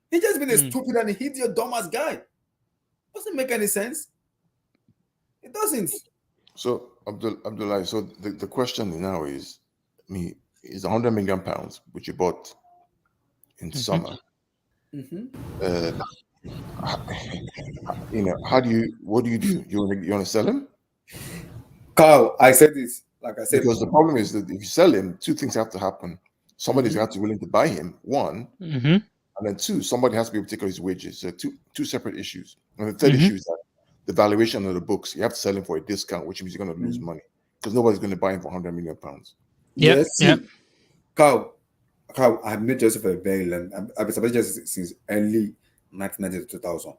He's just been a stupid and a idiot, dumbass guy. Doesn't make any sense. It doesn't. So, Abdullah, so the question now is, is 100 million pounds, which you bought in summer. What do you do? You want to sell him? Carl, I said this. Like I said, because the problem is that if you sell him, 2 things have to happen. Somebody's got to be willing to buy him, 1, and then 2, somebody has to be able to take out his wages. So two separate issues. And the third issue is that the valuation of the books, you have to sell him for a discount, which means you're going to lose money because nobody's going to buy him for 100 million pounds. Yeah. Carl, I've known Joseph for a very long time. I've been supporting Joseph since early 1990 to 2000.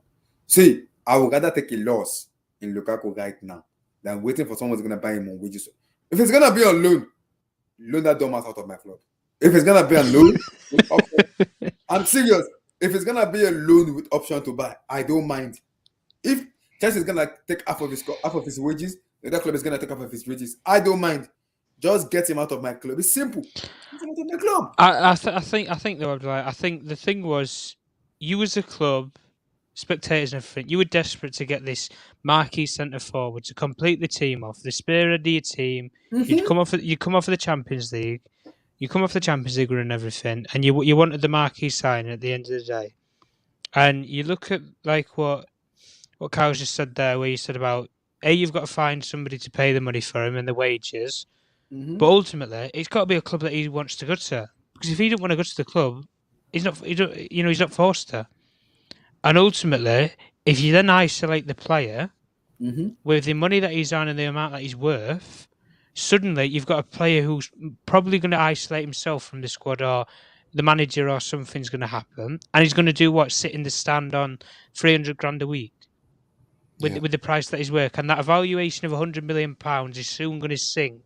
See, I would rather take a loss in Lukaku right now than waiting for someone who's going to buy him on wages. If it's going to be on loan that dumbass out of my club. If it's going to be on loan, with option, I'm serious. If it's going to be a loan with option to buy, I don't mind. If Chelsea is going to take half of his wages, the other club is going to take half of his wages, I don't mind. Just get him out of my club. It's simple. Get him out of my club. I think though, Abdullah, I think the thing was you as a club, spectators and everything, you were desperate to get this marquee centre forward to complete the team off, the spear of your team. You'd come off of the Champions League. You come off the Champions League and everything, and you wanted the marquee signing at the end of the day. And you look at like what Kyle just said there, where you said about you've got to find somebody to pay the money for him and the wages. But ultimately, it's got to be a club that he wants to go to. Because if he didn't want to go to the club, he's not forced to. And ultimately, if you then isolate the player with the money that he's on and the amount that he's worth, suddenly you've got a player who's probably going to isolate himself from the squad, or the manager, or something's going to happen, and he's going to do what? Sit in the stand on 300 grand a week with the price that he's worth, and that evaluation of £100 million is soon going to sink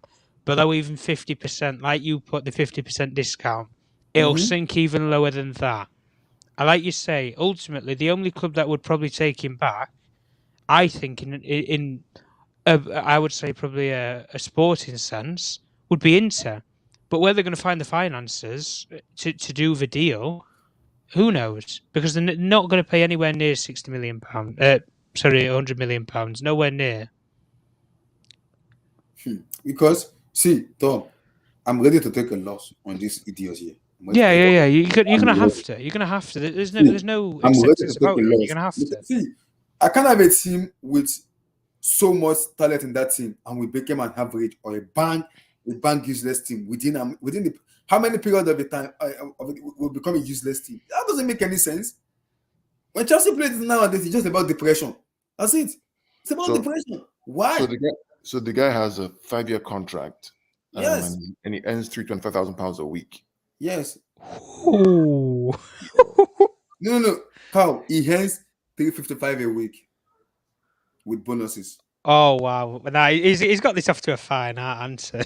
below even 50%. Like you put the 50% discount, it'll sink even lower than that. And like you say, ultimately, the only club that would probably take him back, I think, I would say probably a sporting sense, would be Inter. But where they're going to find the finances to do the deal, who knows? Because they're not going to pay anywhere near £60 million. £100 million. Nowhere near. Because, see, Tom, I'm ready to take a loss on these idiots here. Yeah. You're gonna have to. You're gonna have to. There's no acceptance about it. You're gonna have to. See, I can't have a team with so much talent in that team, and we became an average or a bang useless team within the how many period of the time will become a useless team. That doesn't make any sense. When Chelsea plays nowadays, it's just about depression. That's it. It's about depression. Why? So the guy has a 5-year contract. Yes. And he earns £325,000 a week. Yes. Ooh. No. How? He earns $355 a week with bonuses. Oh wow! Now he's got this off to a fine answer.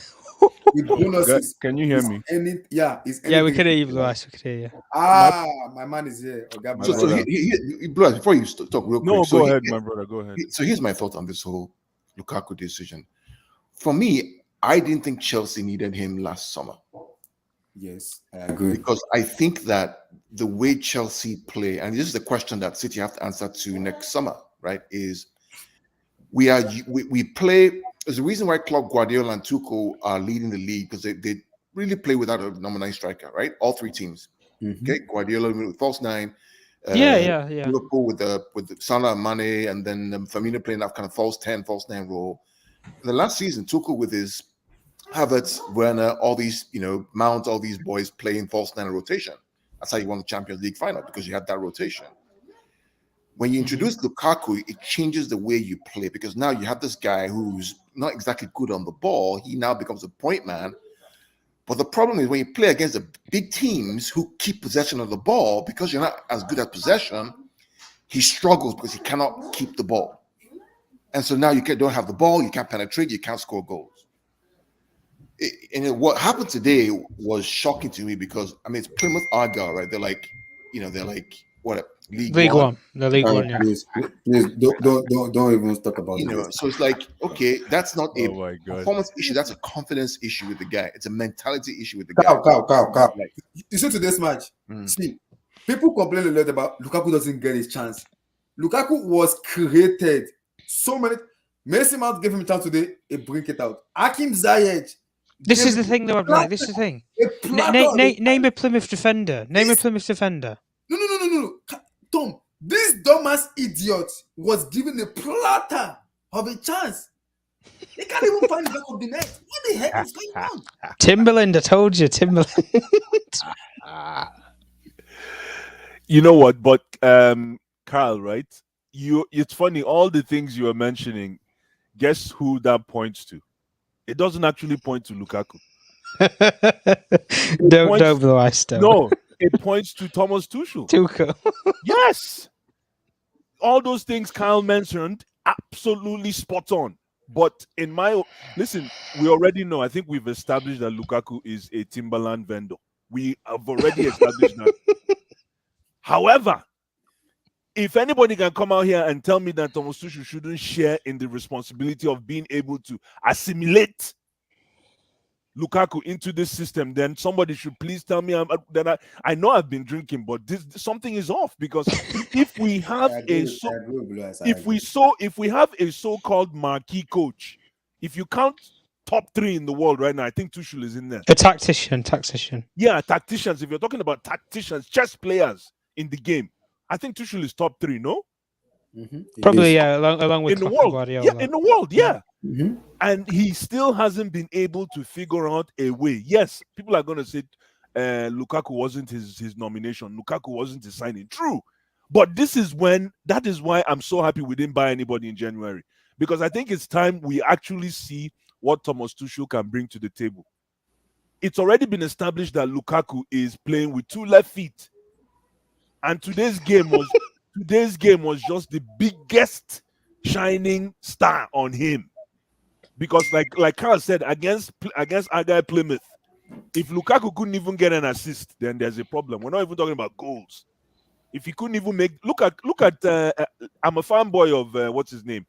With bonuses. Can you hear me? Yeah, we can hear you, Blue Eyes. We can hear you. My man is here. Blue Eyes, before you talk real quick. No, go ahead, my brother. Go ahead. So here's my thought on this whole Lukaku decision. For me, I didn't think Chelsea needed him last summer. Yes, I agree. Because I think that the way Chelsea play, and this is the question that City have to answer to next summer, right? Is we play. There's a reason why Klopp, Guardiola, and Tuchel are leading the league, because they really play without a number 9 striker, right? All 3 teams. Okay, Guardiola with false 9. Yeah. Liverpool with the Salah and Mane, and then Firmino playing that kind of false 10, false 9 role. In the last season, Tuchel with his Havertz, Werner, all these, Mount, all these boys playing false 9 rotation. That's how you won the Champions League final, because you had that rotation. When you introduce Lukaku, it changes the way you play, because now you have this guy who's not exactly good on the ball. He now becomes a point man. But the problem is when you play against the big teams who keep possession of the ball, because you're not as good at possession, he struggles because he cannot keep the ball. And so now you don't have the ball, you can't penetrate, you can't score goals. What happened today was shocking to me, because it's Plymouth Argyle, right? They're like, what, League One. The League One, yeah. Please, don't even talk about it. So it's like, okay, that's not a performance issue. That's a confidence issue with the guy. It's a mentality issue with the guy. Cow. You see today's match. See, people complain a lot about Lukaku doesn't get his chance. Lukaku was created. So many. Mason Mount gave him a chance today. He bring it out. Hakim Ziyech. This is the thing, though. This is the thing. Name a Plymouth defender. Name a Plymouth defender. No. Tom, this dumbass idiot was given a platter of a chance. He can't even find the back of the net. What the heck is going on? Timberland, I told you, Timberland. You know what? But Carl, right? It's funny, all the things you are mentioning, guess who that points to? It doesn't actually point to Lukaku. Don't blow ice down. No, it points to Thomas Tuchel. Yes. All those things Kyle mentioned, absolutely spot on. But listen, we already know, I think we've established that Lukaku is a Timberland vendor. We have already established that. However, if anybody can come out here and tell me that Thomas Tuchel shouldn't share in the responsibility of being able to assimilate Lukaku into this system, then somebody should please tell me that I know I've been drinking, but something is off, because if we have if we have a so-called marquee coach, if you count top 3 in the world right now, I think Tuchel is in there. A tactician. Yeah, tacticians. If you're talking about tacticians, chess players in the game, I think Tuchel is top 3. No, probably along with in the Klopp and world. Guardiola. Yeah, in the world. Yeah. And he still hasn't been able to figure out a way. Yes, people are going to say Lukaku wasn't his nomination. Lukaku wasn't his signing. True. But that is why I'm so happy we didn't buy anybody in January. Because I think it's time we actually see what Thomas Tuchel can bring to the table. It's already been established that Lukaku is playing with 2 left feet. And today's game was just the biggest shining star on him. Because like Carl said, against our guy Plymouth, if Lukaku couldn't even get an assist, then there's a problem. We're not even talking about goals. If he couldn't even look at I'm a fanboy of what's his name,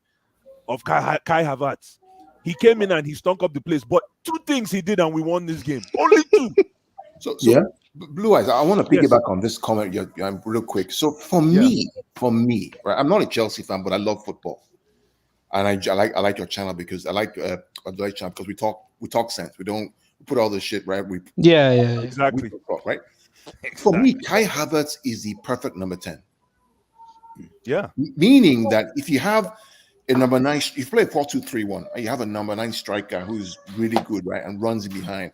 of Kai Havertz. He came in and he stunk up the place. But 2 things he did and we won this game. Only 2. So yeah. Blue Eyes, I want to piggyback on this comment real quick. So for me, right, I'm not a Chelsea fan, but I love football. And I like your channel because I like channel because we talk sense. We don't put all this shit, right? Exactly. Right. For me, Kai Havertz is the perfect number 10. Yeah. Meaning that if you have a number 9, if you play 4-2-3-1, and you have a number 9 striker who's really good, right, and runs behind,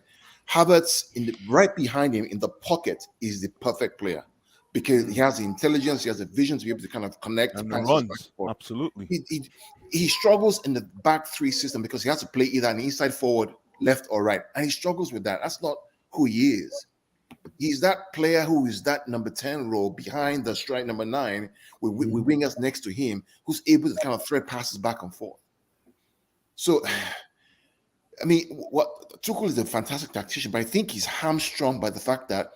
Havertz right behind him in the pocket is the perfect player because he has the intelligence, he has the vision to be able to kind of connect and runs. Absolutely. He struggles in the back 3 system because he has to play either an inside forward, left or right, and he struggles with that. That's not who he is. He's that player who is that number 10 role behind the strike number 9 with wingers next to him, who's able to kind of thread passes back and forth. So, I mean, what Tuchel is a fantastic tactician, but I think he's hamstrung by the fact that,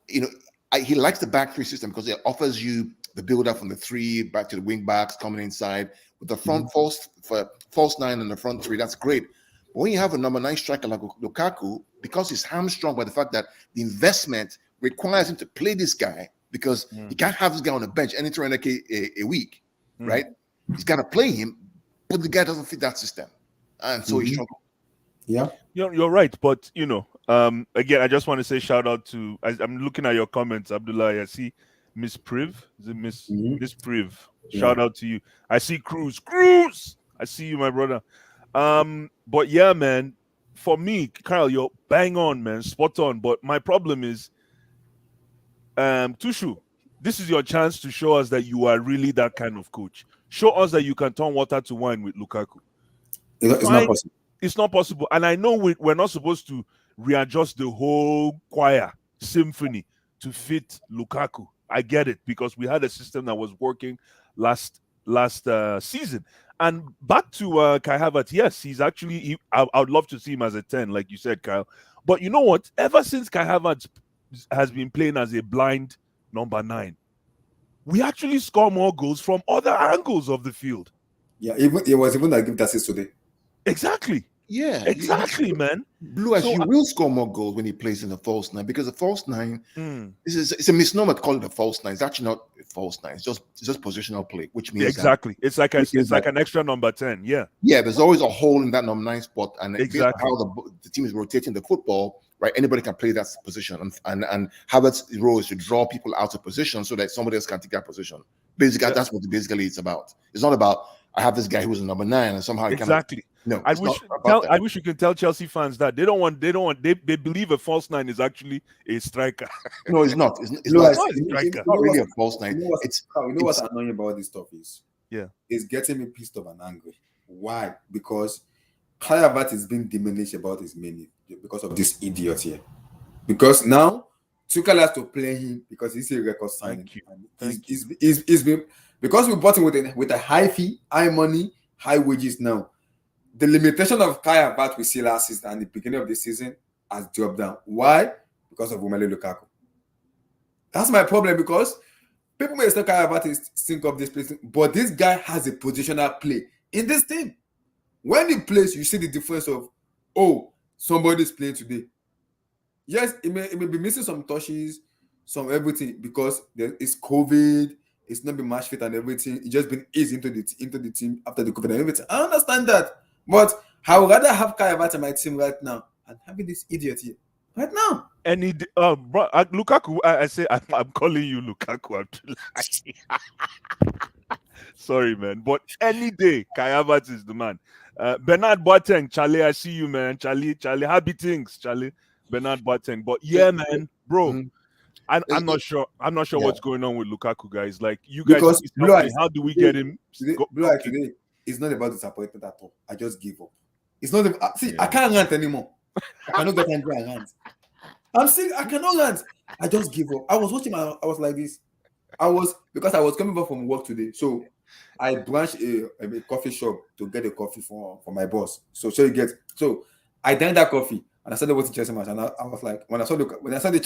he likes the back 3 system because it offers you the build up from the 3 back to the wing backs coming inside with the front false 9 and the front 3. That's great. But when you have a number 9 striker like Lukaku, because he's hamstrung by the fact that the investment requires him to play this guy because he can't have this guy on the bench any 200K a week, right? He's got to play him, but the guy doesn't fit that system. And so he struggles. Yeah. You're right. But, again, I just want to say shout out to, I'm looking at your comments, Abdullah. I see Miss Priv. Is it Miss Priv? Shout out to you. I see Cruz. I see you, my brother. But yeah, man, for me, Kyle, you're bang on, man, spot on. But my problem is, Tuchel, this is your chance to show us that you are really that kind of coach. Show us that you can turn water to wine with Lukaku. It's not possible. It's not possible. And I know we're not supposed to readjust the whole choir symphony to fit Lukaku. I get it, because we had a system that was working last season. And back to Kai Havertz, yes, he's actually, I would love to see him as a 10, like you said, Kyle. But you know what? Ever since Kai Havertz has been playing as a blind number 9, we actually score more goals from other angles of the field. Yeah, it was even like give assist today. Exactly. Yeah, exactly, man. Blue Eyes, you will score more goals when he plays in the false 9, because the false 9 it's a misnomer to call it a false 9. It's actually not a false 9. It's just positional play, which means exactly. It's like an extra number 10. Yeah. Yeah, there's always a hole in that number 9 spot, and exactly how the team is rotating the football, right? Anybody can play that position, and Havertz's role is to draw people out of position so that somebody else can take that position. Basically, that's what basically it's about. It's not about I have this guy who's a number 9 and somehow exactly. No, I wish you could tell Chelsea fans that they believe a false 9 is actually a striker. No, it's not. It's not really a false 9. You know what's annoying about this stuff is? Yeah. It's getting me pissed off and angry. Why? Because Kai Havertz is being diminished about his meaning because of this idiot here. Because now Tuchel has to play him because he's a record signing. He's been, because we bought him with a high fee, high money, high wages now. The limitation of Kai Havertz we see last season and the beginning of the season has dropped down. Why? Because of Romelu Lukaku. That's my problem, because people may say Kai Havertz is think of this place, but this guy has a positional play in this team. When he plays, you see the difference of, somebody's playing today. Yes, it may be missing some touches, some everything because there is COVID. It's not been match fit and everything. It's just been eased into the team after the COVID and everything. I understand that, but I would rather have Kai Havertz in my team right now and having this idiot here right now. Lukaku, I say I'm calling you Lukaku. Sorry, man, but any day, Kai Havertz is the man. Bernard Boateng, Charlie, I see you, man. Charlie, happy things, Charlie. Bernard Boateng, but yeah, man, bro. I'm not sure. I'm not sure what's going on with Lukaku, guys. Like you guys, Because tell me, how do we get him? Today, it's not about disappointment at all. I just give up. It's not. I can't rant anymore. I cannot get angry and rant. I'm saying I cannot rant. I just give up. I was watching. I was like this. Because I was coming back from work today, so I branched a coffee shop to get a coffee for my boss. So I drank that coffee and I started watching Chelsea match, and I was like, when I saw the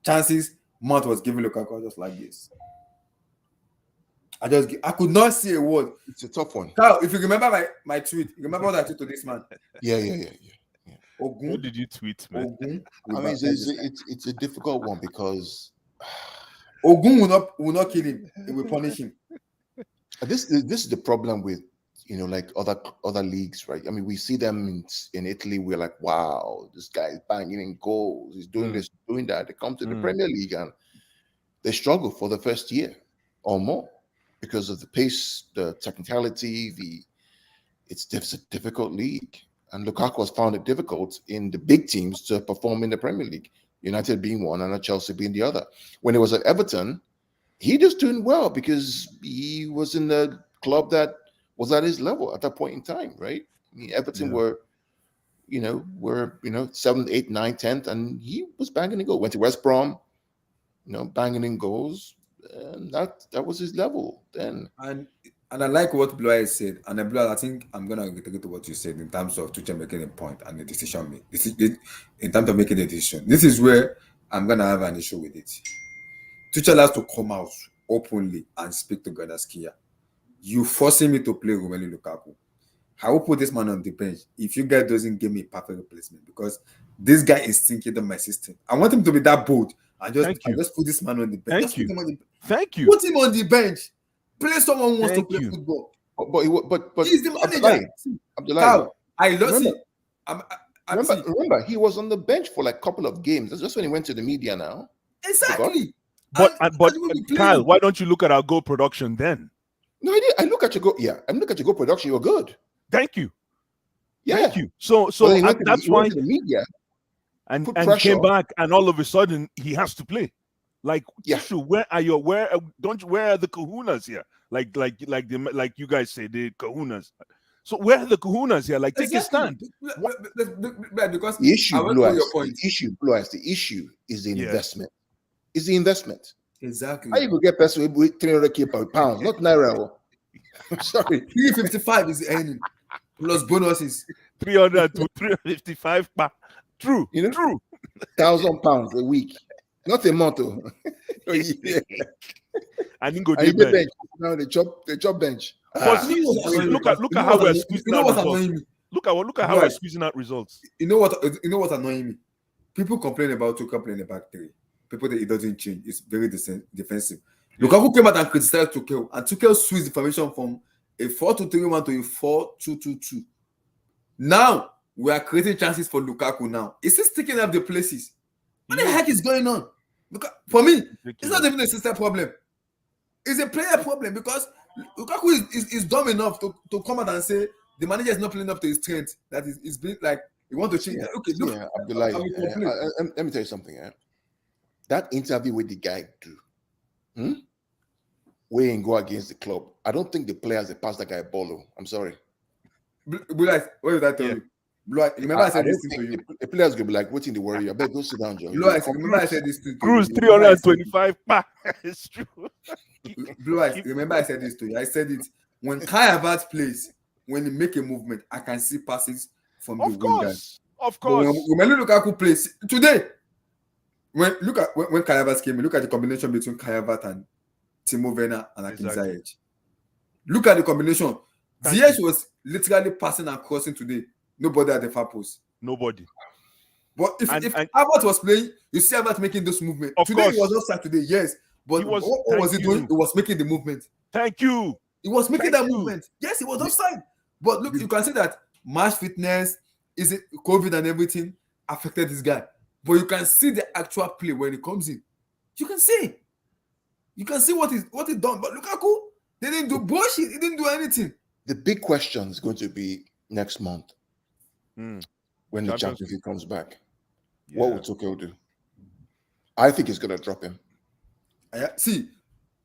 chances, Mount was giving Lukaku, I was just like this. I could not see a word. It's a tough one. Carl, if you remember my tweet, you remember what I tweeted to this man? Yeah. Ogun, what did you tweet, man? I mean, it's a difficult one because Ogun will not kill him. It will punish him. This is the problem with like other leagues, right? I mean, we see them in Italy. We're like, wow, this guy is banging in goals. He's doing this, doing that. They come to the Premier League and they struggle for the first year or more because of the pace, the technicality. It's a difficult league, and Lukaku has found it difficult in the big teams to perform in the Premier League. United being one and Chelsea being the other. When he was at Everton, he just doing well because he was in the club that was at his level at that point in time, right? I mean, Everton were 7th, 8th, 9th, 10th, and he was banging in goals. Went to West Brom, banging in goals, and that was his level then. And I like what Blue Eyes said. And Blue, I think I'm gonna get to what you said in terms of Tuchel making a point and the decision made. In terms of making a decision, this is where I'm gonna have an issue with it. Tuchel has to come out openly and speak to Granaskia. You forcing me to play Romelu Lukaku. I will put this man on the bench if you guys doesn't give me a perfect replacement, because this guy is thinking of my system. I want him to be that bold and just put this man on the bench. Thank you. Put him on the bench. Play someone who wants to play football. But he's the manager. Abdullahi, I lost it. Remember, he was on the bench for like a couple of games. That's just when he went to the media now. Exactly. But Kyle, why don't you look at our goal production then? No, I did. I look at your goal. Yeah, I look at your goal production. You're good. Thank you. Yeah. Thank you. So that's why the media and came back, and all of a sudden he has to play. Like, where are the kahunas here? Like you guys say, the kahunas. So where are the kahunas here? Like, take a stand. Because the issue is the investment. It's the investment. Exactly. How you go get person with 300k pounds, not naira? I'm sorry. 355 is the earning plus bonuses. 300 to 355. True. True. £1,000 a week, not a month. I didn't go to bench. Now they chop bench. Look at how we're squeezing out results. Look at how we're squeezing out results. You know what annoying me? People complain about Tuchel playing the back three. People that it doesn't change. It's very defensive. Lukaku came out and criticized Tuchel, and Tuchel switched the formation from a 4-2-3-1 to a 4-2-2-2. Now we are creating chances for Lukaku. Now is he sticking up the places? What the heck is going on? For me, it's not even a system problem. It's a player problem, because Lukaku is dumb enough to come out and say the manager is not playing up to his strength. That is being like you want to change. Okay, look, Abdullahi, let me tell you something. That interview with the guy we ain't go against the club. I don't think the players pass that guy a ball. I'm sorry. What did I tell you? Remember I said this thing to you. The players gonna be like, "What's in the worry? I better go sit down, John." Remember I said this to you. Cruz 325. It's true. Blue Eyes, remember I said this to you. I said it when Kai Havertz plays, when he make a movement, I can see passes from the wingers. Of course. When Lukaku plays today, when Kai Havertz came in, look at the combination between Kai Havertz and Timo Werner and Hakim Ziyech. Look at the combination. Ziyech was literally passing and crossing today. Nobody at the far post. Nobody. But if And Albert was playing, you see Albert making those movements. Of Today course. he was offside today, yes. But what was he doing? He was making the movement. Thank you. He was making that movement. Yes, he was offside. But look, you can see that match fitness, is it COVID and everything affected this guy. But you can see the actual play when he comes in. You can see. You can see what he done. But Lukaku, they didn't do bullshit. He didn't do anything. The big question is going to be next month when the Champions League comes back. Yeah. What will Tuchel do? I think he's going to drop him. See,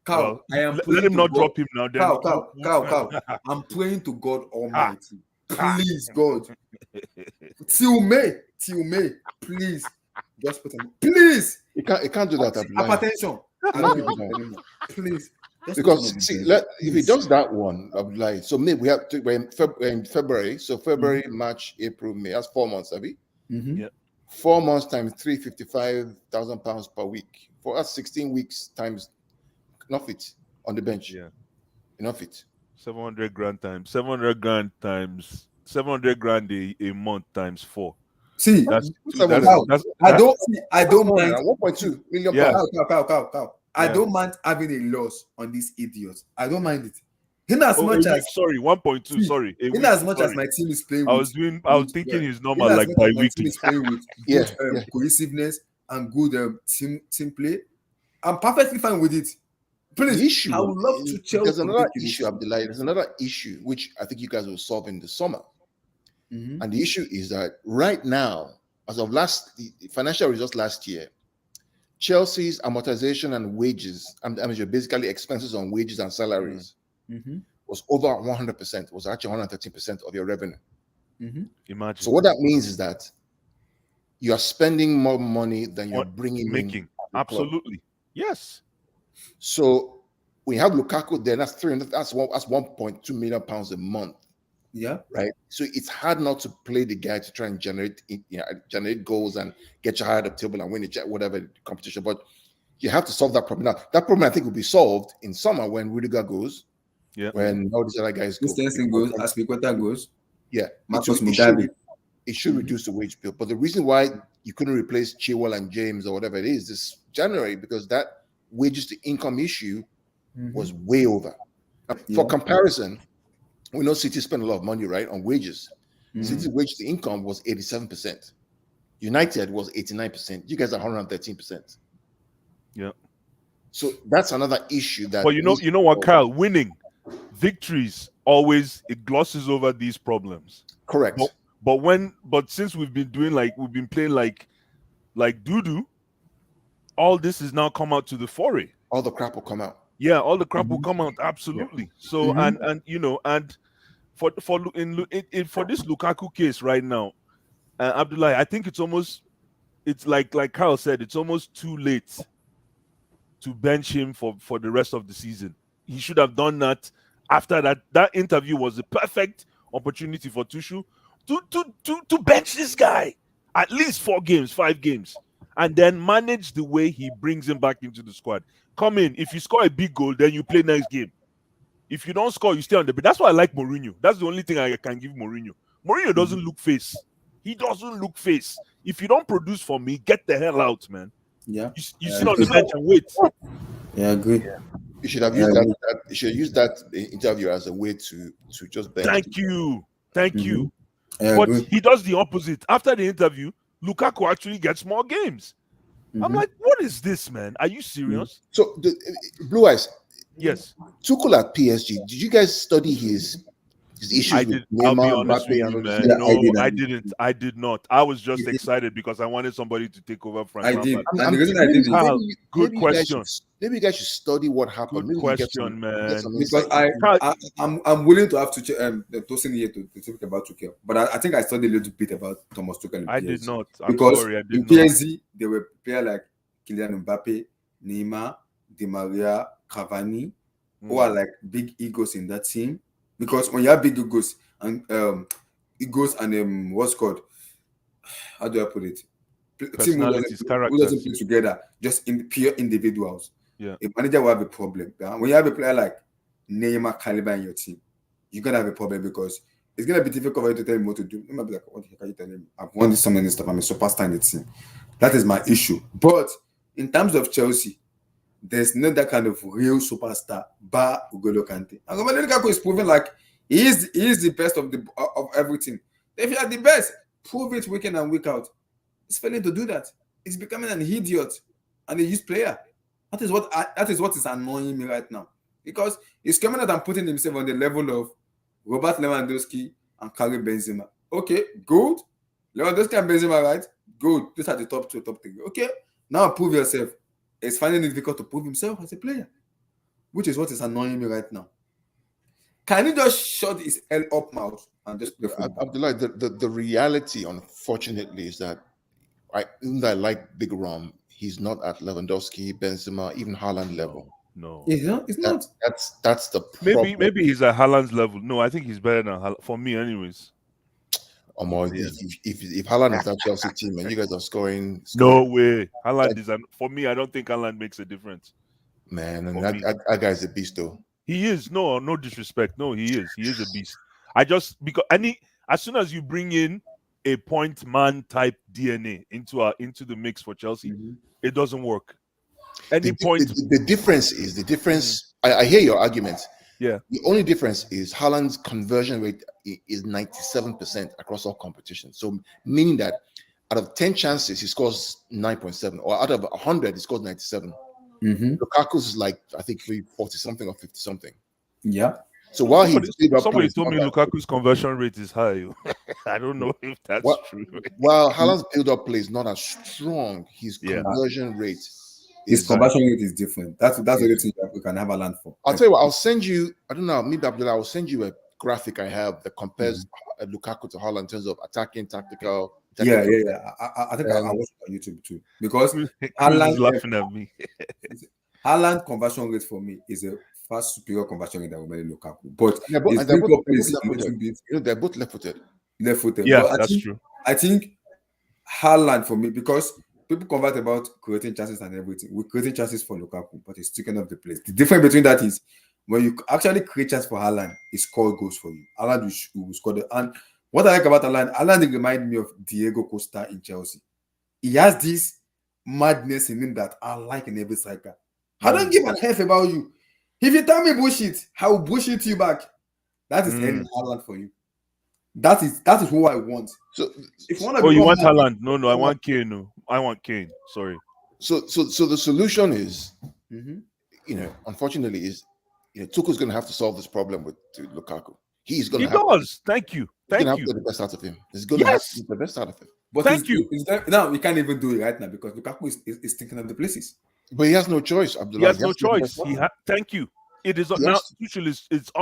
Carl, I am let him not drop him now. Carl, I'm praying to God Almighty. Please, God. Till May, please. Just put him. Please. He can't do that. Hypertension. I don't give it anymore. Please. Because if he does that one, Abdullahi, so maybe we have to in February. So February, March, April, May. That's 4 months, have we? Yeah. 4 months times £355,000 per week. For us, 16 weeks times enough it on the bench. Yeah. Enough it. 700 grand times 700 grand times 700 grand a month times 4. See, that's I don't mind 1.2 million pounds. Cow. I don't mind having a loss on these idiots. I don't mind it. In as much as 1.2. Sorry. In as much as my team is playing, I was thinking it's normal, like bi-weekly. Playing with good cohesiveness and good team play. I'm perfectly fine with it. Please, I would love to tell. There's another issue, Abdullahi. There's another issue which I think you guys will solve in the summer. And the issue is that right now, as of the financial results last year, Chelsea's amortization and wages, basically expenses on wages and salaries, was over 100%. Was actually 113% of your revenue. Imagine. So what that means is that you are spending more money than you're making. Absolutely. Yes. So we have Lukaku there. That's 300. That's 1.2 million pounds a month. Yeah. Right. So it's hard not to play the guy to try and generate goals and get you higher up the table and win whatever competition. But you have to solve that problem. Now, that problem I think will be solved in summer when Rudiger goes. Yeah. When all these other guys go. Christensen goes, Aspilicueta goes. Yeah. Marcus Mugabe. It should reduce the wage bill. But the reason why you couldn't replace Chilwell and James or whatever it is this January, because that wages to income issue was way over. For comparison, we know City spent a lot of money, right, on wages. City's wage to income was 87%. United was 89%. You guys are 113%. Yeah. So that's another issue that. But you know what, Kyle? Winning victories always it glosses over these problems. Correct. But since we've been playing like doo-doo, all this is now come out to the foray. All the crap will come out. Yeah, all the crap will come out, absolutely. So and for this Lukaku case right now, Abdullahi, I think it's like Carl said, it's almost too late to bench him for the rest of the season. He should have done that after that. That interview was the perfect opportunity for Tuchel to bench this guy at least 4 games, 5 games, and then manage the way he brings him back into the squad. Come in. If you score a big goal, then you play next game. If you don't score, you stay on the bench. That's why I like Mourinho. That's the only thing I can give Mourinho. Mourinho doesn't look face. He doesn't look face. If you don't produce for me, get the hell out, man. Yeah. You sit on the bench and wait. Yeah, I agree. Yeah. You should have used that. You should use that interview as a way to just bench. Thank you. But he does the opposite. After the interview, Lukaku actually gets more games. I'm like, what is this, man? Are you serious? So, Blue Eyes. Yes. Tuchel at PSG. Did you guys study his issues with Neymar, Mbappe? I did not. I was just excited because I wanted somebody to take over from. I did. And the reason I did is good question. Maybe you guys should study what happened. Good question, man. Because I'm willing to have Tosin here to talk about Tuchel, but I think I studied a little bit about Thomas Tuchel. I did not. Because in PSG there were players like Kylian Mbappe, Neymar, Di Maria, Cavani, who are like big egos in that team. Because when you have big egos and what's called, how do I put it? Team who doesn't play together, just in pure individuals. Yeah. A manager will have a problem. When you have a player like Neymar caliber in your team, you're gonna have a problem because it's gonna be difficult for you to tell him what to do. You might be like, what the heck are you telling me? I've won this so many stuff. I'm a superstar in the team. That is my issue. But in terms of Chelsea, there's no that kind of real superstar bar N'Golo Kante. And Romelu Lukaku is proving like he is the best of everything. If you are the best, prove it week in and week out. He's failing to do that. He's becoming an idiot and a youth player. That is what is annoying me right now. Because he's coming out and putting himself on the level of Robert Lewandowski and Karim Benzema. Okay, good. Lewandowski and Benzema, right? Good. These are the top 2, top 3. Okay, now prove yourself. He's finding it difficult to prove himself as a player, which is what is annoying me right now. Can he just shut his L up mouth and just play football? Abdullah, the reality, unfortunately, is that I like Big Rom. He's not at Lewandowski, Benzema, even Haaland level. No, It's not. That's the problem. Maybe he's at Haaland's level. No, I think he's better than Haaland, for me, anyways. If Haaland is that Chelsea team and you guys are scoring no way. Haaland is for me. I don't think Haaland makes a difference. Man, and that guy's a beast, though. He is. No disrespect. No, he is. He is a beast. Because as soon as you bring in a point man type DNA into the mix for Chelsea, it doesn't work. The difference. I hear your argument. Yeah. The only difference is Haaland's conversion rate is 97% across all competitions. So meaning that out of 10 chances, he scores 9.7, or out of 100, he scores 97. Lukaku's is like, I think 40 something or 50 something. Yeah. So while somebody told me Lukaku's conversion rate is high. I don't know if that's true. While Haaland's build-up play is not as strong, his conversion rate. His conversion rate is different. That's the only thing that we can have a land for. I'll tell you what, I'll send you, I don't know, maybe Abdullah, I'll send you a graphic I have that compares Lukaku to Haaland in terms of attacking, tactical. Yeah. I think I'll watch it on YouTube too. Because Haaland laughing at me. Haaland conversion rate for me is a far superior conversion rate than Romelu Lukaku. But they're both left-footed. Left-footed. Yeah, but that's true. I think Haaland for me, because people convert about creating chances and everything. We're creating chances for Lukaku, but he's taking up the place. The difference between that is when you actually create chances for Haaland, he score goals for you. Haaland will score the. And what I like about Haaland reminds me of Diego Costa in Chelsea. He has this madness in him that I like in every striker. I don't give a F about you. If you tell me bullshit, I will bullshit you back. That is any Haaland for you. That is who I want. So if you want Haaland? No, I want Kane. No, I want Kane. Sorry. So the solution is, unfortunately, is Tuchel's going to have to solve this problem with Lukaku. He does. Thank you. He's going to have to get the best out of him. He's going to have to get the best out of him. But thank you. Now we can't even do it right now because Lukaku is thinking of the places. But he has no choice, Abdullah. He has no choice. Thank you. It is now. Tuchel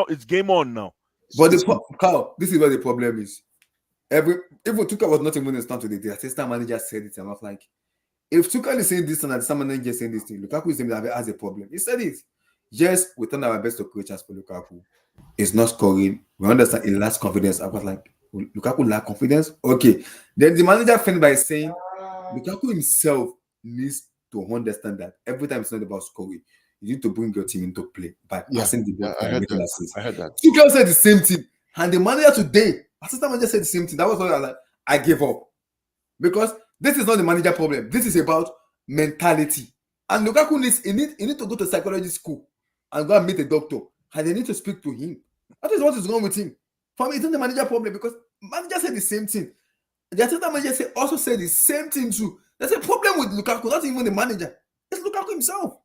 it's game on now. But Carl, this is where the problem is. Even Tuchel was not even in stand today. The assistant manager said it, and I was like, if Tuchel is saying this and the assistant manager is saying this thing, Lukaku is saying that has a problem. He said it. Yes, we turn our best to create chance for Lukaku. He's not scoring. We understand he lacks confidence. I was like, Lukaku lack confidence? Okay. Then the manager finished by saying Lukaku himself needs to understand that every time it's not about scoring, you need to bring your team into play by passing the ball. I heard that. Tuchel said the same thing. And the manager today, assistant manager said the same thing. That was why I was like, I gave up. Because this is not the manager problem. This is about mentality. And Lukaku needs to go to psychology school and go and meet a doctor. And they need to speak to him. That is what is wrong with him. For me, it's not the manager problem because manager said the same thing. The assistant manager also said the same thing too. There's a problem with Lukaku, not even the manager. It's Lukaku himself.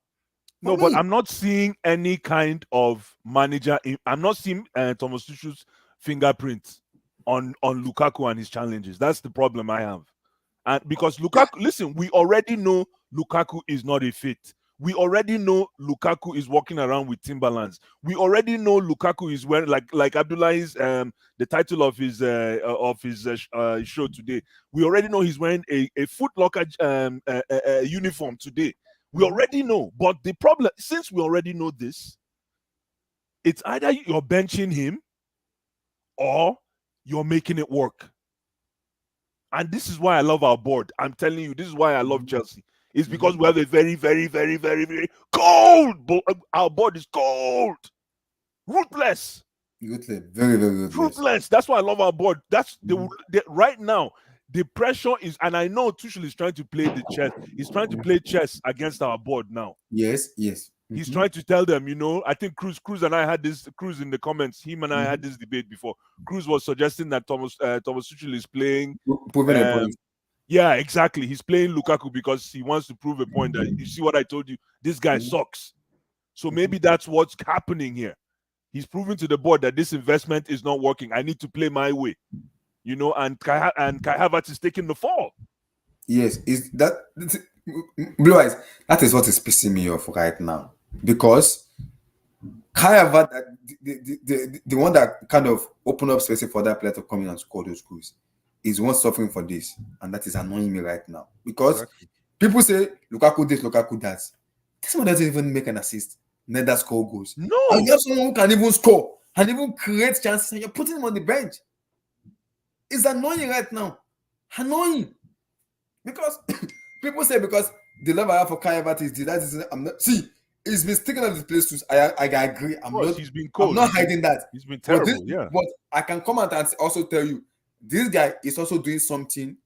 No, but I'm not seeing any kind of manager. I'm not seeing Thomas Tuchel's fingerprint on Lukaku and his challenges. That's the problem I have. And because Lukaku, listen, we already know Lukaku is not a fit. We already know Lukaku is walking around with Timberlands. We already know Lukaku is wearing like Abdullah's the title of his show today. We already know he's wearing a Foot Locker uniform today. We already know, but the problem, since we already know this, it's either you're benching him or you're making it work. And this is why I love our board. I'm telling you, this is why I love Chelsea. It's because we have a very, very, very, very, very cold board. Our board is cold, ruthless. Good play. Very, very good. Fruitless. That's why I love our board. That's right now. The pressure is, and I know Tuchel is trying to play the chess. He's trying to play chess against our board now. Yes. He's trying to tell them, I think Cruz and I had this. Cruz in the comments. Him and I had this debate before. Cruz was suggesting that Thomas Tuchel is playing. Proving a point. Yeah, exactly. He's playing Lukaku because he wants to prove a point that, you see what I told you, this guy sucks. So maybe that's what's happening here. He's proving to the board that this investment is not working. I need to play my way, and Kai Havertz is taking the fall. Yes, is that Blue Eyes? That is what is pissing me off right now, because Kai Havertz, the one that kind of opened up space for that player to come in and score those goals, is one suffering for this, and that is annoying me right now, because people say Lukaku this, Lukaku that. This one doesn't even make an assist, neither score goals. No, and you have someone who can even score and even create chances, and you're putting him on the bench. It's annoying right now. Annoying. Because people say because the love I have for Kai Havertz is that is I'm not see, he's been sticking on the place too. I agree. He's been cold. I'm not hiding that. He's been terrible, but I can come out and also tell you this guy is also doing something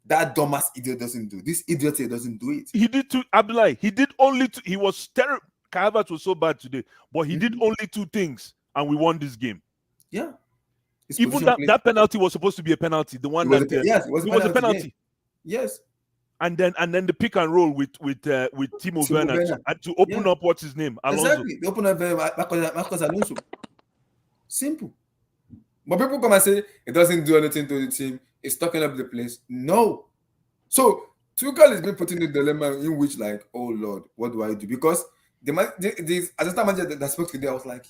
that dumbass idiot doesn't do. This idiot here doesn't do it. He did two, Abdullahi. He did only two. He was terrible. Kai Havertz was so bad today, but he did only two things, and we won this game. Yeah. Even that penalty was supposed to be a penalty. The one it was a penalty. Yes. And then the pick and roll with Timo Werner to open up what's his name? Alonso. Exactly. They open up Marcos Alonso. Simple. But people come and say it doesn't do anything to the team. It's talking up the place. No. So Tuchel has been putting the dilemma in which, like, oh Lord, what do I do? Because the assistant manager that spoke today, I was like,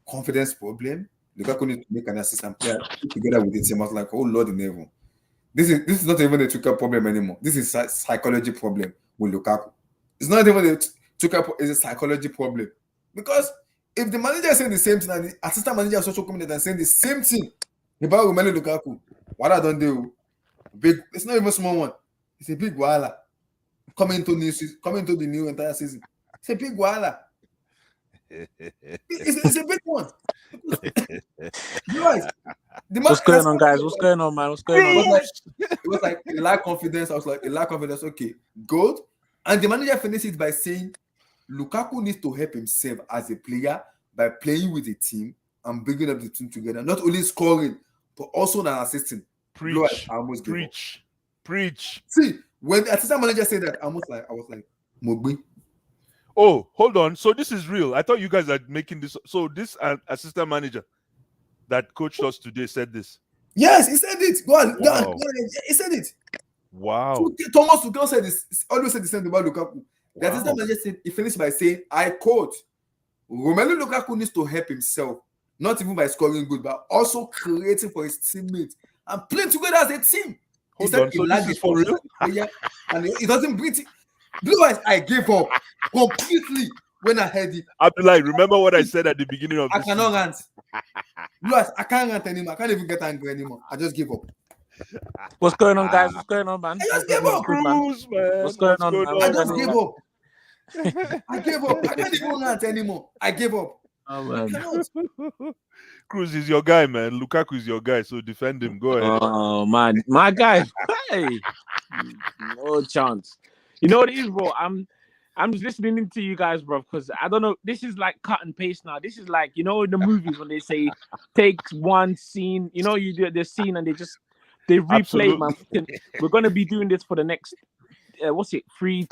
confidence problem. Lukaku need to make an assistant player together with the team. I was like, oh Lord in heaven. This is not even a Tuchel problem anymore. This is a psychology problem with Lukaku. It's not even a Tuchel, it's a psychology problem. Because if the manager is saying the same thing and the assistant manager is also coming in and saying the same thing about Romelu Lukaku, what I don't do, big. It's not even a small one. It's a big wala. Coming into the new entire season. It's a big wala. It's a big one. Guys, what's going on, guys? What's going on, man? What's going on? It was like a lack of confidence. I was like, a lack of confidence. Okay, good. And the manager finished it by saying, Lukaku needs to help himself as a player by playing with the team and bringing up the team together. Not only scoring, but also not assisting. Preach. See, when the assistant manager said that, I was like, Mogbi. Oh, hold on. So this is real. I thought you guys are making this. So this assistant manager that coached us today said this. Yes, he said it. Go on. He said it. Wow. So, Thomas Tuchel said this. Always said the same about Lukaku. The assistant manager said he finished by saying, I quote, Romelu Lukaku needs to help himself, not even by scoring good, but also creating for his teammates and playing together as a team. Hold on. So this is for real? And he doesn't breathe it. Blue Eyes, I gave up completely when I heard it. Abdullahi, remember what I said at the beginning of this? I cannot rant. Blue Eyes, I can't rant anymore. I can't even get angry anymore. I just give up. What's going on, guys? What's going on, man? I just gave up. Cruz, man. What's going on? I just gave up. I gave up. I can't even rant anymore. I gave up. Oh, man. Cruz is your guy, man. Lukaku is your guy, so defend him. Go ahead. Oh, man. My guy. Hey. No chance. You know what it is, bro? I'm just listening to you guys, bro, because I don't know. This is like cut and paste now. This is like, in the movies when they say take one scene, you do the scene and they replay, man. We're going to be doing this for the next, 3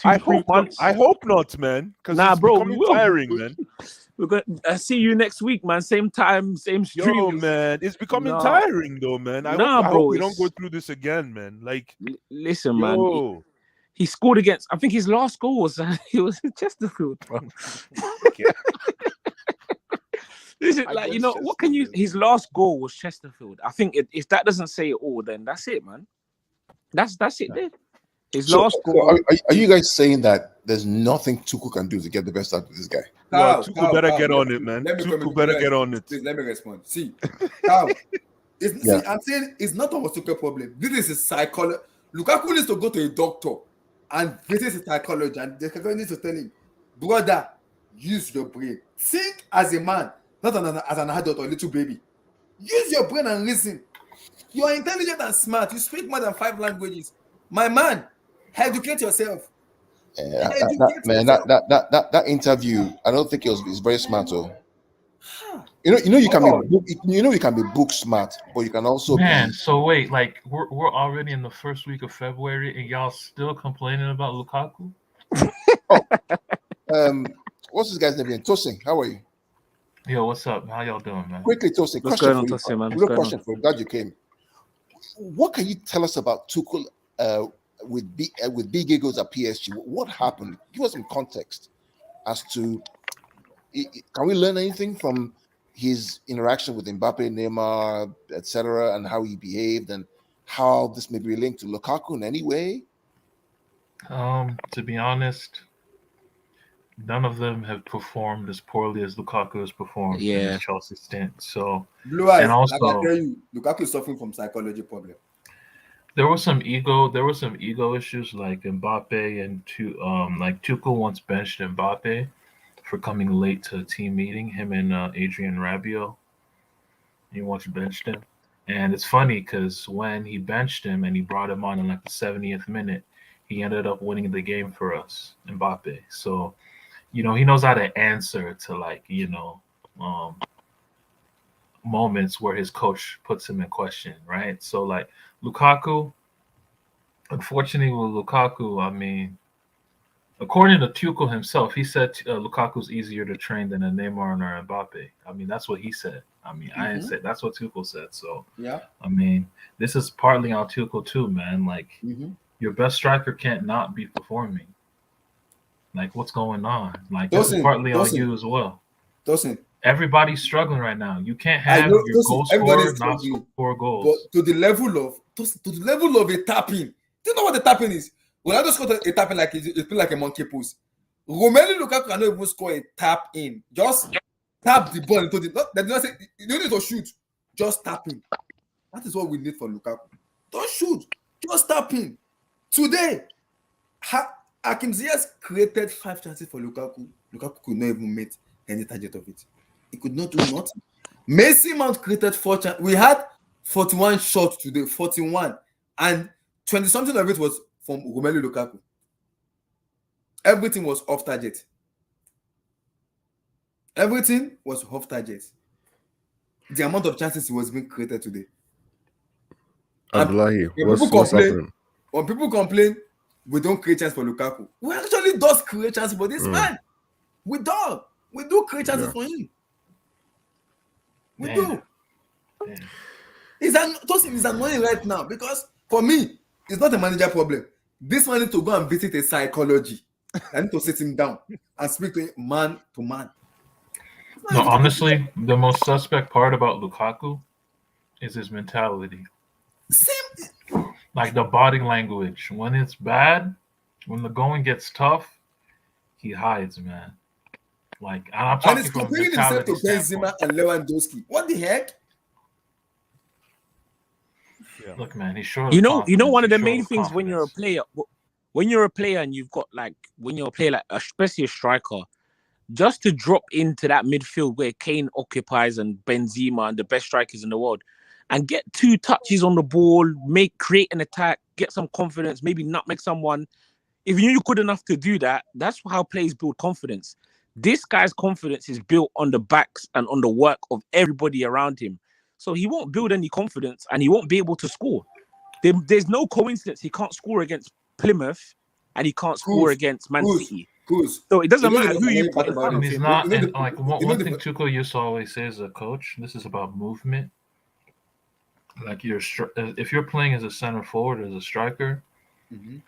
months? I hope not, man. Because bro, becoming tiring, man. We're going to see you next week, man. Same time, same stream. Yo, man. It's becoming tiring, though, man. I hope we don't go through this again, man. Like, listen, man. He scored against, I think his last goal was Chesterfield, bro. Listen, like, what can you, his last goal was Chesterfield. I think if that doesn't say it all, then that's it, man. That's it there. His last goal. Are you guys saying that there's nothing Tuchel can do to get the best out of this guy? Tuchel better get on it, man. Tuchel better get on it. Let me respond. See, I'm saying it's not a Tuchel problem. This is a psychology. Lukaku needs to go to a doctor. And this is a psychology, and the psychologist needs to tell him, brother, use your brain. Think as a man. not as an adult or a little baby. Use your brain and listen. You are intelligent and smart. You speak more than 5 languages. My man, educate yourself. That interview, I don't think it's very smart. Though. You know, you can you can be book smart, but you can also be. So wait, like we're already in the first week of February, and y'all still complaining about Lukaku? What's this guy's name again? Tosin, how are you? Yo, what's up? How y'all doing, man? Quickly, Tosin, What's going on, Tosin, man? Question for you. Glad you came. What can you tell us about Tuchel with big egos at PSG? What happened? Give us some context as to. Can we learn anything from his interaction with Mbappe, Neymar, etc., and how he behaved, and how this may be linked to Lukaku in any way? To be honest, none of them have performed as poorly as Lukaku has performed in his Chelsea stint. So, Blue eyes, and also, like I tell you, Lukaku is suffering from psychology problem. There were some ego issues like Mbappe and Tuchel once benched Mbappe for coming late to a team meeting. Him and Adrian Rabiot, he once benched him, and it's funny because when he benched him and he brought him on in like the 70th minute, he ended up winning the game for us, Mbappe. So, he knows how to answer to moments where his coach puts him in question, right? So like Lukaku, unfortunately with Lukaku, I mean, according to Tuchel himself, he said Lukaku's easier to train than a Neymar or a Mbappe. I mean, that's what he said. I mean, I didn't say that's what Tuchel said. So yeah, I mean, this is partly on Tuchel too, man. Like your best striker can't not be performing. Like what's going on? Like this is partly on you as well. Everybody's struggling right now. You can't have your goal scorer not score goals. But to the level of a tapping. Do you know what the tapping is? Ronaldo scored a tapping like it's been like a monkey pose. Romelu Lukaku cannot even score a tap in. Just tap the ball into the. They do not say you don't need to shoot. Just tap in. That is what we need for Lukaku. Don't shoot. Just tap in. Today, Hakim Ziyech created 5 chances for Lukaku. Lukaku could not even meet any target of it. He could not do nothing. Mason Mount created 4 chances. We had 41 shots today, 41, and 20 something of it was from Romelu Lukaku. Everything was off target. Everything was off target. The amount of chances was being created today. Abdullahi, what's happening? When people complain, we don't create chances for Lukaku. We actually does create chances for this man. We do create chances for him. We do. Tosin is annoying right now because for me, it's not a manager problem. This man needs to go and visit a psychology. I need to sit him down and speak to him man to man. No, honestly, the most suspect part about Lukaku is his mentality. Same. Like the body language. When it's bad, when the going gets tough, he hides, man. Like, I'm talking and he's from comparing himself to Benzema standpoint. and Lewandowski. What the heck? Yeah. Look, man, he's short. You know, one of the main things when you're a player, and you've got when you're a player like especially a striker, just to drop into that midfield where Kane occupies and Benzema and the best strikers in the world, and get 2 touches on the ball, create an attack, get some confidence, maybe nutmeg someone. If you're good enough to do that, that's how players build confidence. This guy's confidence is built on the backs and on the work of everybody around him. So he won't build any confidence and he won't be able to score. There's no coincidence he can't score against Plymouth and he can't score against Man City. So it doesn't matter who you put in front of He's him. not, and like one thing Tuchel used to always say as a coach, this is about movement. Like if you're playing as a center forward, as a striker,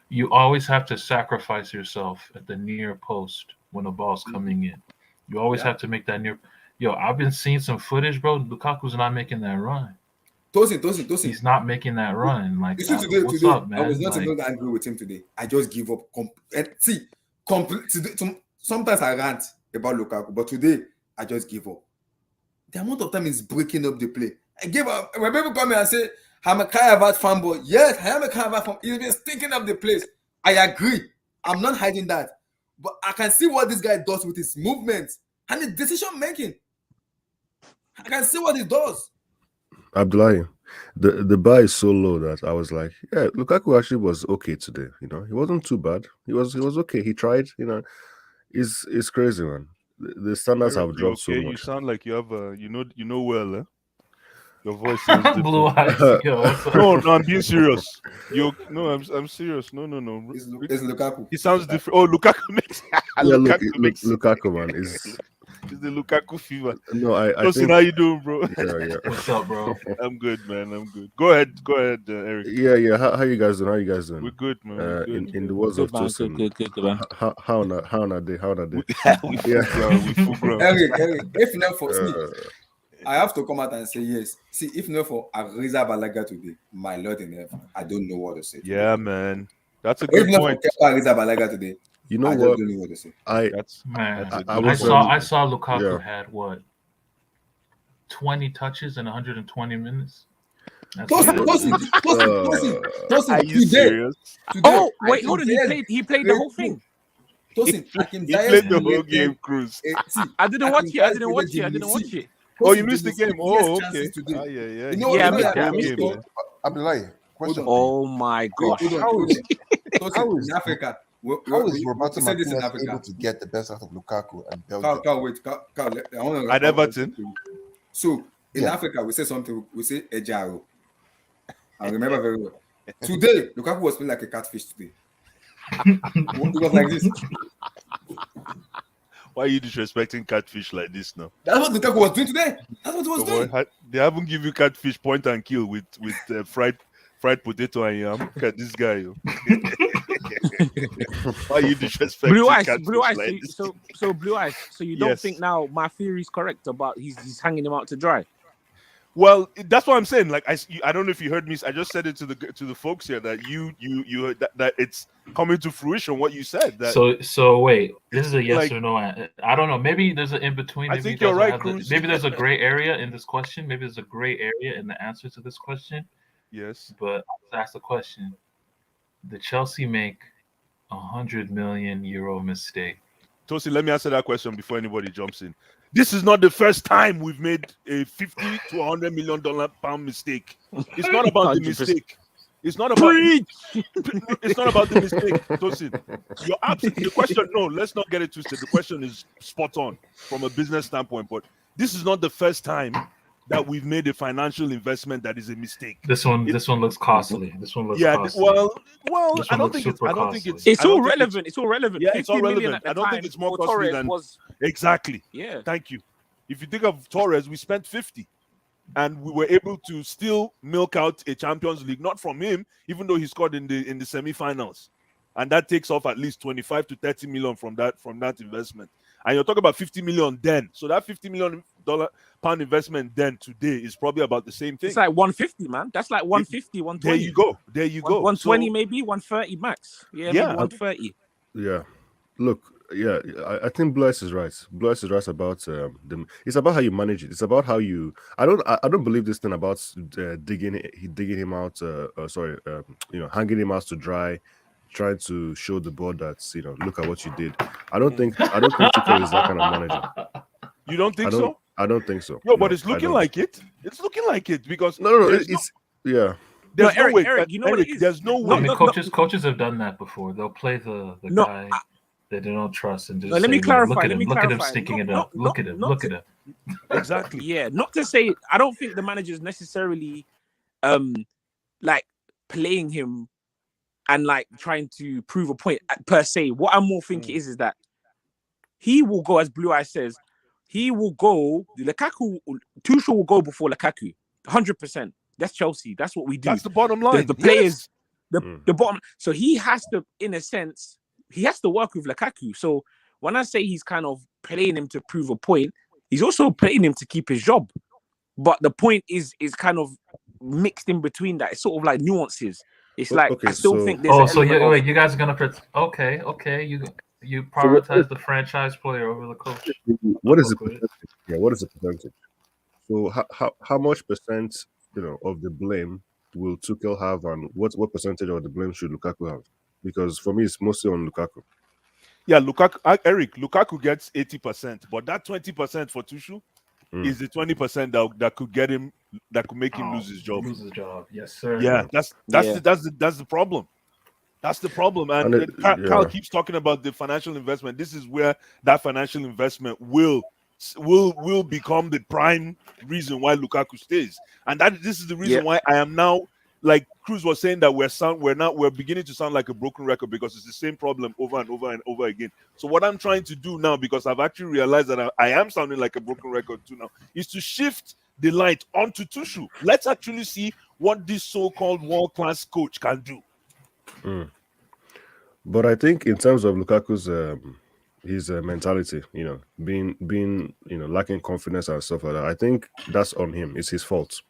you always have to sacrifice yourself at the near post when the ball's coming in. You always have to make that near. Yo, I've been seeing some footage, bro. Lukaku's not making that run. Tosin. He's not making that run. Like, what's today, up, man? I was not even angry with him today. I just give up. Sometimes I rant about Lukaku, but today I just give up. The amount of time is breaking up the play. I give up. When people come here and say, I'm a Kai Havertz fanboy. Yes, I am a Kai Havertz fanboy. He's been stinking up the place. I agree. I'm not hiding that. But I can see what this guy does with his movements and his decision making. I can see what he does. Abdullahi, the bar is so low that I was like, yeah, Lukaku actually was okay today. You know, he wasn't too bad. He was okay. He tried. You know, it's crazy, man. The standards Eric, have you dropped so okay? You much. sound like you have a, you know well, eh? Your voice sounds different. Blue eyes. Yo, what's up? No, I'm being serious. I'm serious. No. It's Lukaku. He sounds different. Oh, Lukaku makes Yeah, Lukaku Lukaku, man, is it's the Lukaku fever. no. I Justin, think how you doing, bro? yeah. What's up, bro? I'm good, man. I'm good. Go ahead, Eric. Yeah. How you guys doing? How you guys doing? We're good, man. We're good. In the words Good of man, Tosin, good man. how on they? We full ground. Eric, if not for Uh, I have to come out and say yes. See, if not for Ariza Balaga today, my Lord in heaven, I don't know what to say. Yeah, man. That's a If good not point. for Ariza Balaga today, you know I what? just don't know what to say. That's Man, that's a I good was, point. I saw Lukaku yeah. had what 20 touches in 120 minutes. That's Tosin, Are you today. serious? Oh, wait, hold on. He played the whole thing. Tosin, He played the whole game, Cruz. I didn't watch it. Oh, you missed the game. Oh, okay. Today. Ah, yeah. You know Yeah, I what? missed it, I Whole missed game, it. man. Abdullahi, question. Oh my gosh. Hold on. How Tosin, is- in Africa, How is Roberto we said this in Martinez able Africa. to get the best out of Lukaku and Belgium? Carl, I want to. At Everton? So in Yeah. Africa, we say something. We say Ejaro. I remember very well. Today, Lukaku was playing like a catfish today. It was like this. Why are you disrespecting catfish like this now? That's what Lukaku was doing today. That's what he was doing. They haven't given you catfish point and kill with fried potato and yam. Look at this guy. Yo. Why are you disrespecting Blue eyes, catfish like this? so blue eyes. So you don't Yes. think now my theory is correct about he's hanging him out to dry? Well, that's what I'm saying. Like I don't know if you heard me. I just said it to the folks here that you that it's coming to fruition. What you said. That So wait, this is a yes like- or no. I don't know. Maybe there's an in between. I Maybe think you guys you're will right, have Cruz. maybe there's a gray area in this question. Maybe there's a gray area in the answer to this question. yes. But I'll ask the question: did Chelsea make €100 million mistake? Tosi, let me answer that question before anybody jumps in. This is not the first time we've made a $50 to $100 million pound mistake. It's not about the 100%. mistake. It's not about it's not about the mistake, Tosin. You're absolutely the question. No, let's not get it twisted. The question is spot on from a business standpoint, but this is not the first time that we've made a financial investment that is a mistake. This one looks costly. This one looks Yeah, costly. well, This I one don't looks think it's. super I don't think costly. it's. It's I don't all think relevant. It's all relevant. Yeah, it's all 50 million relevant. at I the don't think time it's more for costly Torres than was exactly. yeah. Thank you. If you think of Torres, we spent 50, and we were able to still milk out a Champions League, not from him, even though he scored in the semi-finals, and that takes off at least 25 to 30 million from that investment. And you're talking about 50 million then, so that $50 million pound investment then today is probably about the same thing. It's like 150, man. That's like 150, 120. There you go. 120 So, maybe, 130 max. Yeah, Yeah. maybe 130. Yeah. Look, yeah, I think Blaise is right. Blaise is right about it's about how you manage it. It's about how you. I don't believe this thing about digging him out. Hanging him out to dry, trying to show the board that look at what you did. I don't think Tuchel is that kind of manager. you don't think so? I don't think so. No, but No, it's I looking don't. like it. It's looking like it because No. there's It's yeah. there's No, no way. Eric, you know what it is? There's no No, I way. mean, coaches have done that before. They'll play the No, guy that they don't trust and just No, let me say, clarify, Look at let him. me Look at him clarify. sticking it No, up. Look at him. not Look to- at him. Exactly. Yeah, not to say I don't think the manager's necessarily like playing him and like trying to prove a point per se. What I'm more thinking is that he will go, as Blue Eye says, he will go. Tuchel will go before Lukaku, 100%. That's Chelsea. That's what we do. That's the bottom line. The players, Yes. the bottom. So he has to, in a sense, he has to work with Lukaku. So when I say he's kind of playing him to prove a point, he's also playing him to keep his job. But the point is kind of mixed in between that. It's sort of like nuances. It's like Okay, I still so- think there's. Wait, you guys are gonna okay. You prioritize the franchise player over the coach. What is the Okay. percentage? Yeah, what is the percentage? So how much percent of the blame will Tuchel have, and what percentage of the blame should Lukaku have? Because for me, it's mostly on Lukaku. Yeah, Lukaku gets 80%, but that 20% for Tuchel, is the 20% that could get him, that could make him lose his job. Lose his job, yes, sir. Yeah, that's the problem. That's the problem. And Carl keeps talking about the financial investment. This is where that financial investment will become the prime reason why Lukaku stays. And this is the reason why I am now, like Cruz was saying, that we're beginning to sound like a broken record, because it's the same problem over and over and over again. So what I'm trying to do now, because I've actually realized that I am sounding like a broken record too now, is to shift the light onto Tuchel. Let's actually see what this so-called world-class coach can do. But I think in terms of Lukaku's his mentality, being lacking confidence and stuff like that, I think that's on him. It's his fault.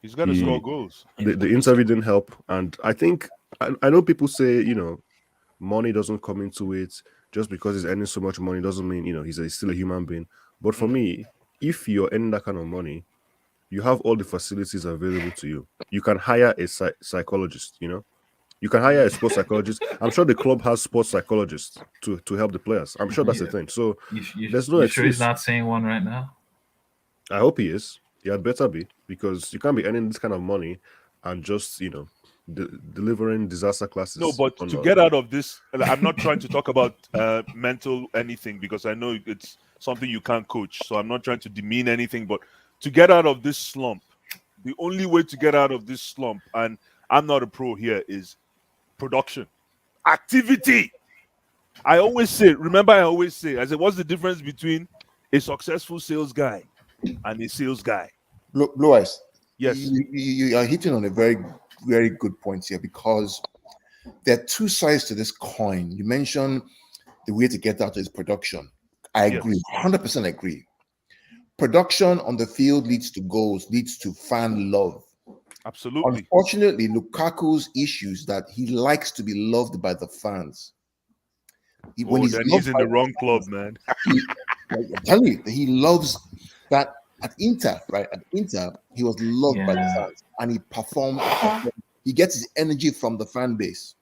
He's got to score goals. The interview didn't help, and I think I know people say money doesn't come into it. Just because he's earning so much money doesn't mean he's still a human being. But for me, if you're earning that kind of money, you have all the facilities available to you. You can hire a psychologist. You can hire a sports psychologist. I'm sure the club has sports psychologists to help the players. I'm sure that's the thing. So there's no excuse. Sure he's not saying one right now? I hope he is. He had better be, because you can't be earning this kind of money and just delivering disaster classes. No, but to get out of this, I'm not trying to talk about mental anything, because I know it's something you can't coach. So I'm not trying to demean anything, but to get out of this slump, the only way to get out of this slump, and I'm not a pro here, is production, activity. I always say, I said, what's the difference between a successful sales guy and a sales guy? Blue Eyes. Yes. You are hitting on a very, very good point here, because there are two sides to this coin. You mentioned the way to get out is production. I agree, 100% agree. Production on the field leads to goals, leads to fan love. Absolutely. Unfortunately, Lukaku's issues that he likes to be loved by the fans. He's in the wrong club, man. I'm telling you, he loves that. At Inter, right? At Inter, he was loved by the fans, and he performed. He gets his energy from the fan base.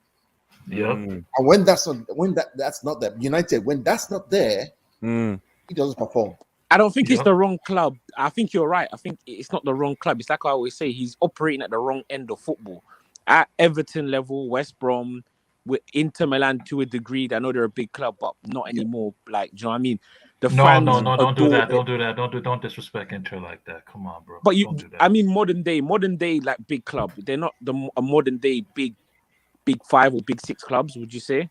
Yeah. And when that's not there, United, when that's not there, he doesn't perform. I don't think it's the wrong club. I think you're right. I think it's not the wrong club. It's like I always say, he's operating at the wrong end of football. At Everton level, West Brom, with Inter Milan to a degree. I know they're a big club, but not anymore. Like, do you know what I mean? No, don't do that. Don't do that. Don't disrespect Inter like that. Come on, bro. But don't do that. I mean, modern day, like big club. They're not a modern day big 5 or big 6 clubs. Would you say?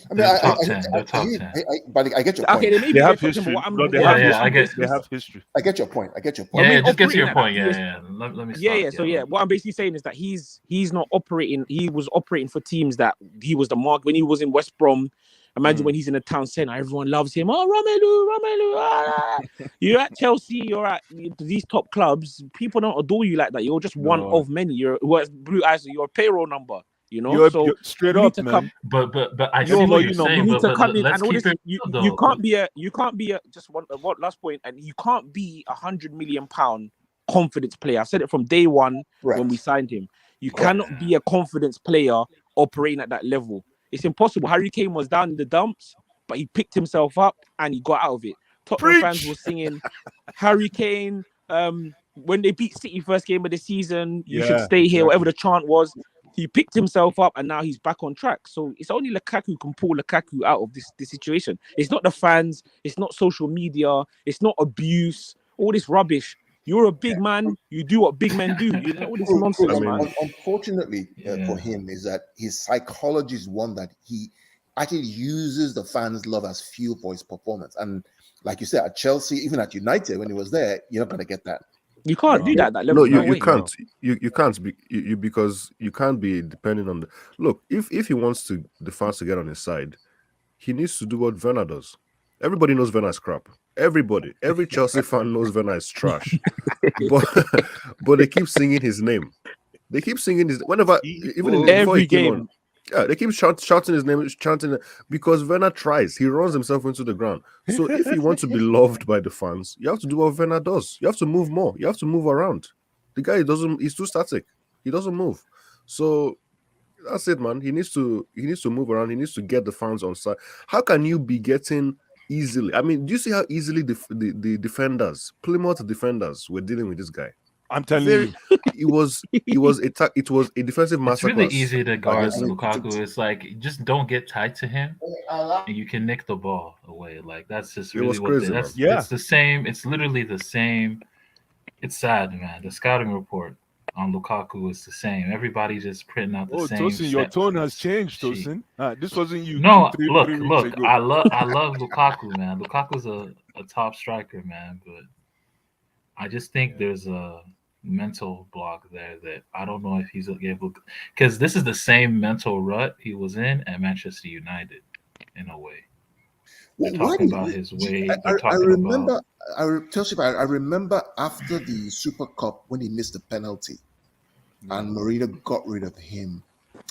I mean, They're top 10. They're top 10. But I get your point. Okay, they have history. They have history. I get your point. Yeah, just get to your point. Yeah. Let me stop. So what I'm basically saying is that he's not operating. He was operating for teams that he was the mark when he was in West Brom. Imagine when he's in the town centre, everyone loves him. Oh, Romelu. You're at Chelsea, you're at these top clubs. People don't adore you like that. You're just one of many. You're Blue Eyes. You're a payroll number. You're straight up, man. But I see what you're saying. You need to come in let's and keep it. You can't be a just one last point, and you can't be £100 million confidence player. I've said it from day one when we signed him. You cannot be a confidence player operating at that level. It's impossible. Harry Kane was down in the dumps, but he picked himself up and he got out of it. Tottenham fans were singing Harry Kane. When they beat City first game of the season, you should stay here, whatever the chant was. He picked himself up and now he's back on track. So it's only Lukaku who can pull Lukaku out of this situation. It's not the fans. It's not social media. It's not abuse. All this rubbish. You're a big man. You do what big men do. You know all this nonsense, man. Unfortunately for him is that his psychology is one that he actually uses the fans' love as fuel for his performance. And like you said, at Chelsea, even at United, when he was there, you're not going to get that. You can't do that at that level. No, you can't. You can't be because you can't be depending on the look. If he wants the fans to get on his side, he needs to do what Werner does. Everybody knows Werner is crap. Every Chelsea fan knows Werner is trash. but they keep singing his name. They keep singing his whenever, even in every game. They keep shouting his name, because Werner tries. He runs himself into the ground. So if you want to be loved by the fans, you have to do what Werner does. You have to move more. You have to move around. The guy he's too static. He doesn't move. So that's it, man. He needs to move around. He needs to get the fans on side. How can you be getting easily. I mean, do you see how easily the defenders, Plymouth defenders, were dealing with this guy? I'm telling you. It was a defensive It's really masterclass. easy to guard against him. Lukaku. It's like just don't get tied to him, and you can nick the ball away. Like that's just It really was what crazy, that's. man. It's the same. It's literally the same. It's sad, man. The scouting report on Lukaku is the same. Everybody just printing out the Oh, same. Tosin, your stat tone has changed, sheet. Tosin. This wasn't you. No, 3 look. weeks ago. I love Lukaku, man. Lukaku's a top striker, man. But I just think there's a mental block there that I don't know if he's able, because this is the same mental rut he was in at Manchester United, in a way. They're talking about his way. I remember. I remember after the Super Cup when he missed the penalty, and Mourinho got rid of him.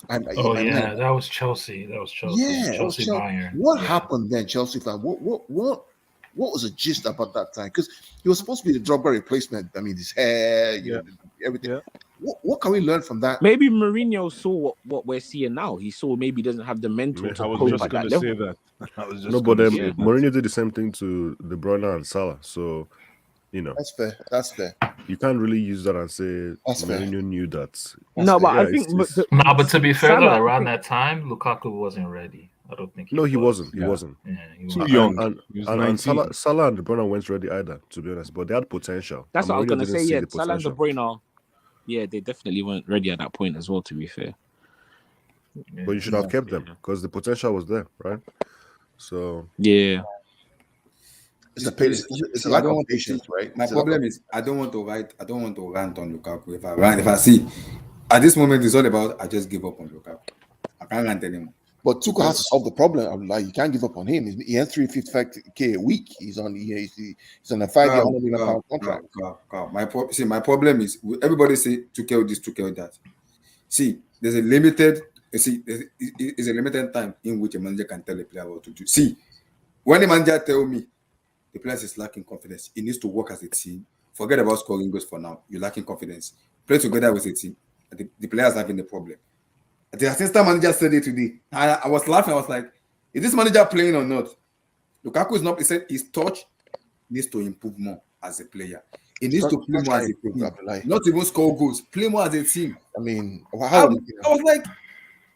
That was Chelsea. That was Chelsea. Yeah, Chelsea Bayern. What happened then, Chelsea fan? What was the gist about that time? Because he was supposed to be the Drogba replacement. I mean, his hair, everything. Yeah. What can we learn from that? Maybe Mourinho saw what we're seeing now. He saw maybe he doesn't have the mental to I was cope just at going that to level. say that. I was just No, but gonna say that. Mourinho did the same thing to De Bruyne and Salah. So, That's fair. you can't really use that and say That's fair. Mourinho knew that. No, but Yeah, I think No, but to be fair, Salah, though, around that time, Lukaku wasn't ready. I don't think. He wasn't. He Yeah. wasn't. Yeah, he Too wasn't. young. And He was and 19. Salah and De Bruyne weren't ready either, to be honest. But they had potential. that's And what I was Mourinho going to didn't say. see Yeah, the Salah and De potential. Bruyne, they definitely weren't ready at that point as well. To be fair, But you should have kept them because the potential was there, right? So yeah. It's a lack of patience, right? My problem is I don't want to rant on Lukaku. If I see at this moment it's all about I just give up on Lukaku. I can't rant anymore. But Tuchel has to solve the problem. I'm like, you can't give up on him. He has 355k a week. He's on a 5-year, £100 million contract. My problem is everybody say Tuchel this, Tuchel that. See, there's a limited time in which a manager can tell a player what to do. See, when a manager tell me the player is lacking confidence, he needs to work as a team. Forget about scoring goals for now. You're lacking confidence. Play together with a team. The players having a problem. The assistant manager said it today. I was laughing. I was like, is this manager playing or not? Lukaku is not. He said his touch needs to improve more as a player. He needs to play more as a team. Not even score goals. Play more as a team. I mean, I was like,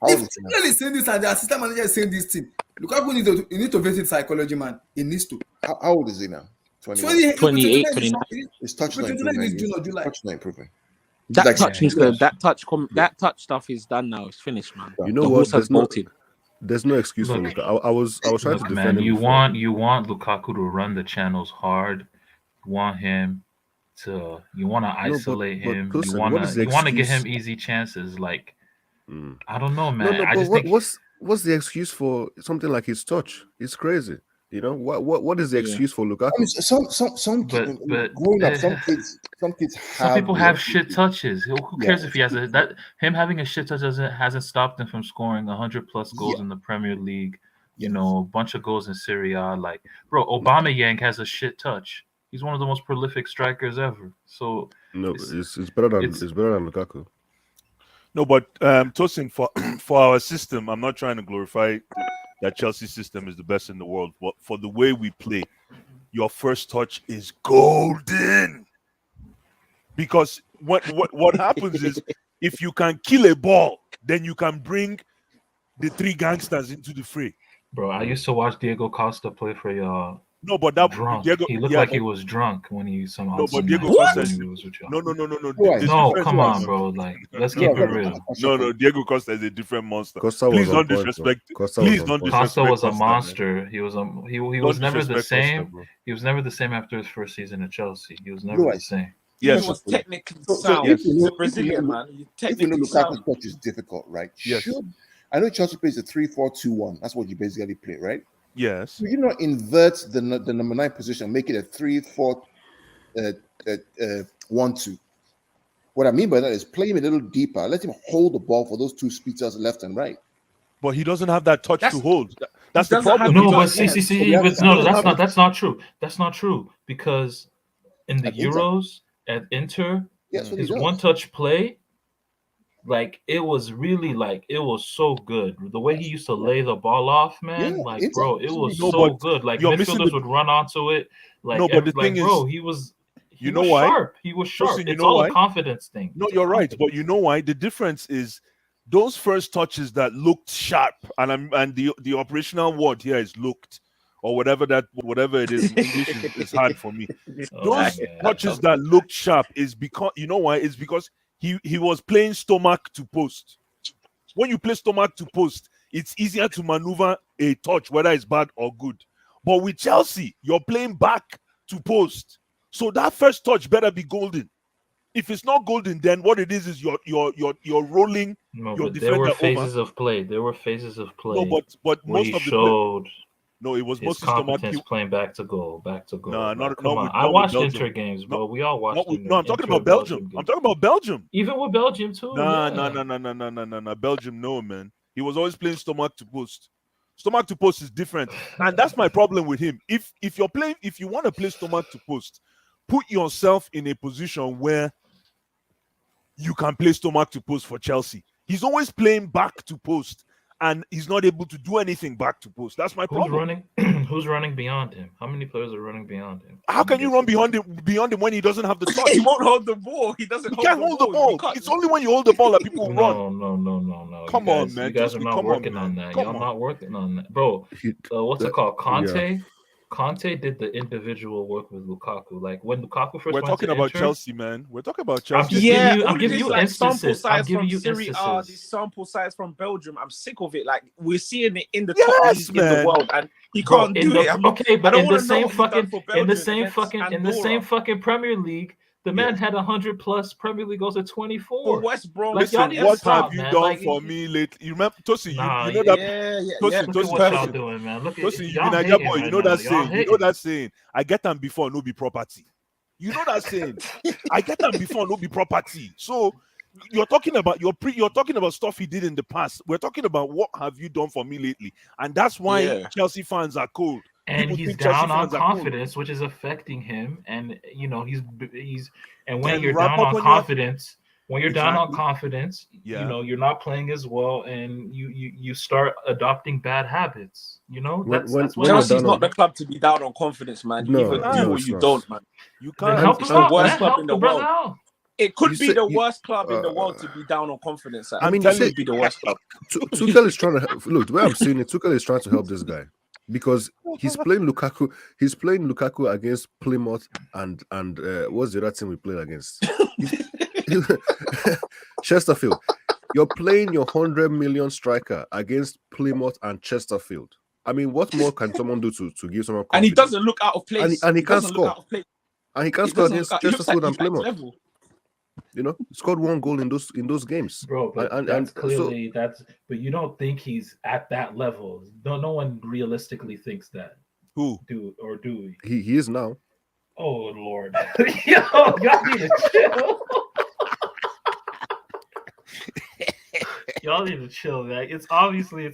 if Tuchel is saying this and the assistant manager is saying this thing, Lukaku needs to visit psychology, man. He needs to. How old is he now? 28, 29. His touch not improving. Touch not improving. That touch stuff is done now. It's finished, man. you know The what? horse has bolted. There's no excuse for Lukaku. I was trying to defend Man, him. you before. want Lukaku to run the channels hard. You want him to. You want to isolate him. listen, you want to give him easy chances. Like I don't know, man. No, I but just think what's the excuse for something like his touch? It's crazy. You know what is the excuse for Lukaku? I mean, some kids, growing up, some kids some people have shit touches. Who cares if he has him having a shit touch hasn't stopped him from scoring 100+ goals in the Premier League. You know, a bunch of goals in Serie A. Like, bro, Aubameyang has a shit touch. He's one of the most prolific strikers ever. So no, it's better than Lukaku. No, but Tosin, for our system, I'm not trying to glorify that Chelsea system is the best in the world. But for the way we play, your first touch is golden. Because what happens is if you can kill a ball, then you can bring the three gangsters into the fray. Bro, I used to watch Diego Costa play for y'all. No, but that drunk. Diego, he looked like he was drunk when he somehow. No, but Diego Costa. No. No, come on, bro. Like, let's keep it real. No. Diego Costa is a different monster. Costa Please don't disrespect. Please don't disrespect. Costa was a monster. He was never the same. Costa, he was never the same after his first season at Chelsea. He was never the same. Yes. He was technically sound. He's a Brazilian, man. If you know Lukaku's touch is difficult, right? Yes. I know Chelsea plays a 3-4-2-1. That's what you basically play, right? Yes. So you know, invert the number 9 position, make it a 3-4-1-2. What I mean by that is play him a little deeper. Let him hold the ball for those two speedsters left and right. But he doesn't have that touch to hold. That's the problem. No, but that's not true. That's not true because in the Euros at Inter, his one-touch play Like it was really like it was so good. The way he used to lay the ball off, man. Yeah, Like, it's bro, it was No, so but good. Like you're missing midfielders the. would run onto it. No, but the thing Like, bro, is, he was you know was why? sharp. He was sharp. Tosin, you It's know all why? a confidence thing. No, It's a you're right, but confidence you know why? The difference is those first touches that looked sharp, and the operational word here is looked, or whatever it is. English is hard for me. Oh, Those man. touches that looked sharp is because you know why? It's because he was playing stomach to post. When you play stomach to post, it's easier to maneuver a touch, whether it's bad or good. But with Chelsea, you're playing back to post, so that first touch better be golden. If it's not golden, then what it is you're rolling No, your but there were defender over. phases of play. There were phases of play No, but where most he of the play, showed no, it was his mostly stomach. competence playing back to goal, back to goal. Nah, Like, not come on. I not with watched Belgium. Inter games, No, bro. We all watched no, I'm talking Inter about Belgium. games. I'm talking about Belgium. Even with Belgium too. Nah, yeah. nah. Belgium, no, man. He was always playing stomach to post. Stomach to post is different, and that's my problem with him. If you want to play stomach to post, put yourself in a position where you can play stomach to post for Chelsea. He's always playing back to post, and he's not able to do anything back to post. That's my Who's problem. running? Who's running beyond him? How many players are running beyond him? How can you run beyond him when he doesn't have the touch? He won't hold the ball. He doesn't. He can't hold the ball. It's only when you hold the ball that people will run. No. Come you on, guys, man. You guys Just are not come on, working man. on that. Come Y'all on. not working on that, bro. What's it called? Conte. Yeah. Conte did the individual work with Lukaku. Like when Lukaku first We're went talking to about Inter, Chelsea, man. We're talking about I'm Chelsea. just Yeah, I'm all giving of you this like sample instances. I'm size giving from you Serie A, instances. this sample size from Belgium. I'm sick of it. Like we're seeing it in the Yes, top league in man. the world, and he Bro, can't in do the it. I mean, okay, I but don't in the want to know same what he's done fucking for in the Belgium same against fucking in the Andorra. same fucking Premier League, the man Yeah. had 100+ Premier League goals at For 24. West Brom. Like, y'all Listen, need to what stop, have you man. done Like, for me lately? You remember, Tosin? nah, You know that. Yeah. Tosin, look at what y'all doing, man. Look at Tosin, you be y'all Naija hating boy. You right know now. that Y'all saying. You know hating. that saying. I get them before, no be property. You know that saying. I get them before, no be property. So you're talking about you're talking about stuff he did in the past. We're talking about what have you done for me lately, and that's why Yeah. Chelsea fans are cold. And People he's think Chelsea down on fans are cold. confidence, which is affecting him. And you know he's and when Then you're ramp down up on when you have confidence, when you're down on exactly. confidence, Yeah. you know you're not playing as well, and you start adopting bad habits. You know that's When what you're Chelsea's down not on the club to be down on confidence, man. You no, either do no, or it's you not. don't, man. You then can't. help It's him the out, worst man. club Help in the the brother world. out. It could You be say the you, worst club in the world to be down on confidence. I mean, you Telling say you, be the worst club. Tuchel is trying to look. The way I'm seeing it, Tuchel is trying to help this guy because he's playing Lukaku. He's playing Lukaku against Plymouth and what's the other team we played against? Chesterfield. You're playing your 100 million striker against Plymouth and Chesterfield. I mean, what more can someone do to give someone confidence? And he doesn't look out of place. And he can't doesn't look score. out of place. And he can't He score doesn't against look out. He looks like Chesterfield and he's next Plymouth. level. You know, he scored one goal in those games. Bro, but And that's so clearly but you don't think he's at that level. No one realistically thinks that. Who? Do we? he is now. Oh Lord. Yo, y'all need to chill. Y'all need to chill, man. It's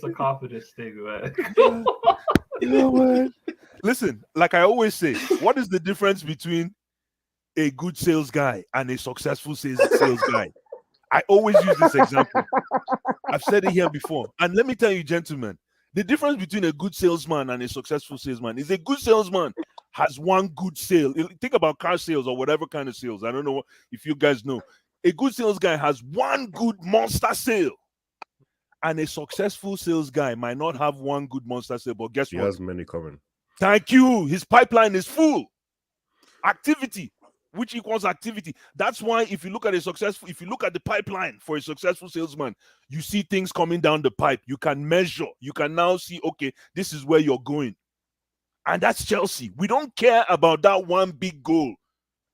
a confidence thing, man. You know what? Listen, like I always say, what is the difference between a good sales guy and a successful sales guy? I always use this example. I've said it here before. And let me tell you, gentlemen, the difference between a good salesman and a successful salesman is a good salesman has one good sale. Think about car sales or whatever kind of sales. I don't know if you guys know. A good sales guy has one good monster sale. And a successful sales guy might not have one good monster sale, but guess He what? has many coming. Thank you. His pipeline is full. Activity, which equals activity. That's why if you look at the pipeline for a successful salesman, you see things coming down the pipe. You can measure. You can now see, okay, this is where you're going. And that's Chelsea. We don't care about that one big goal.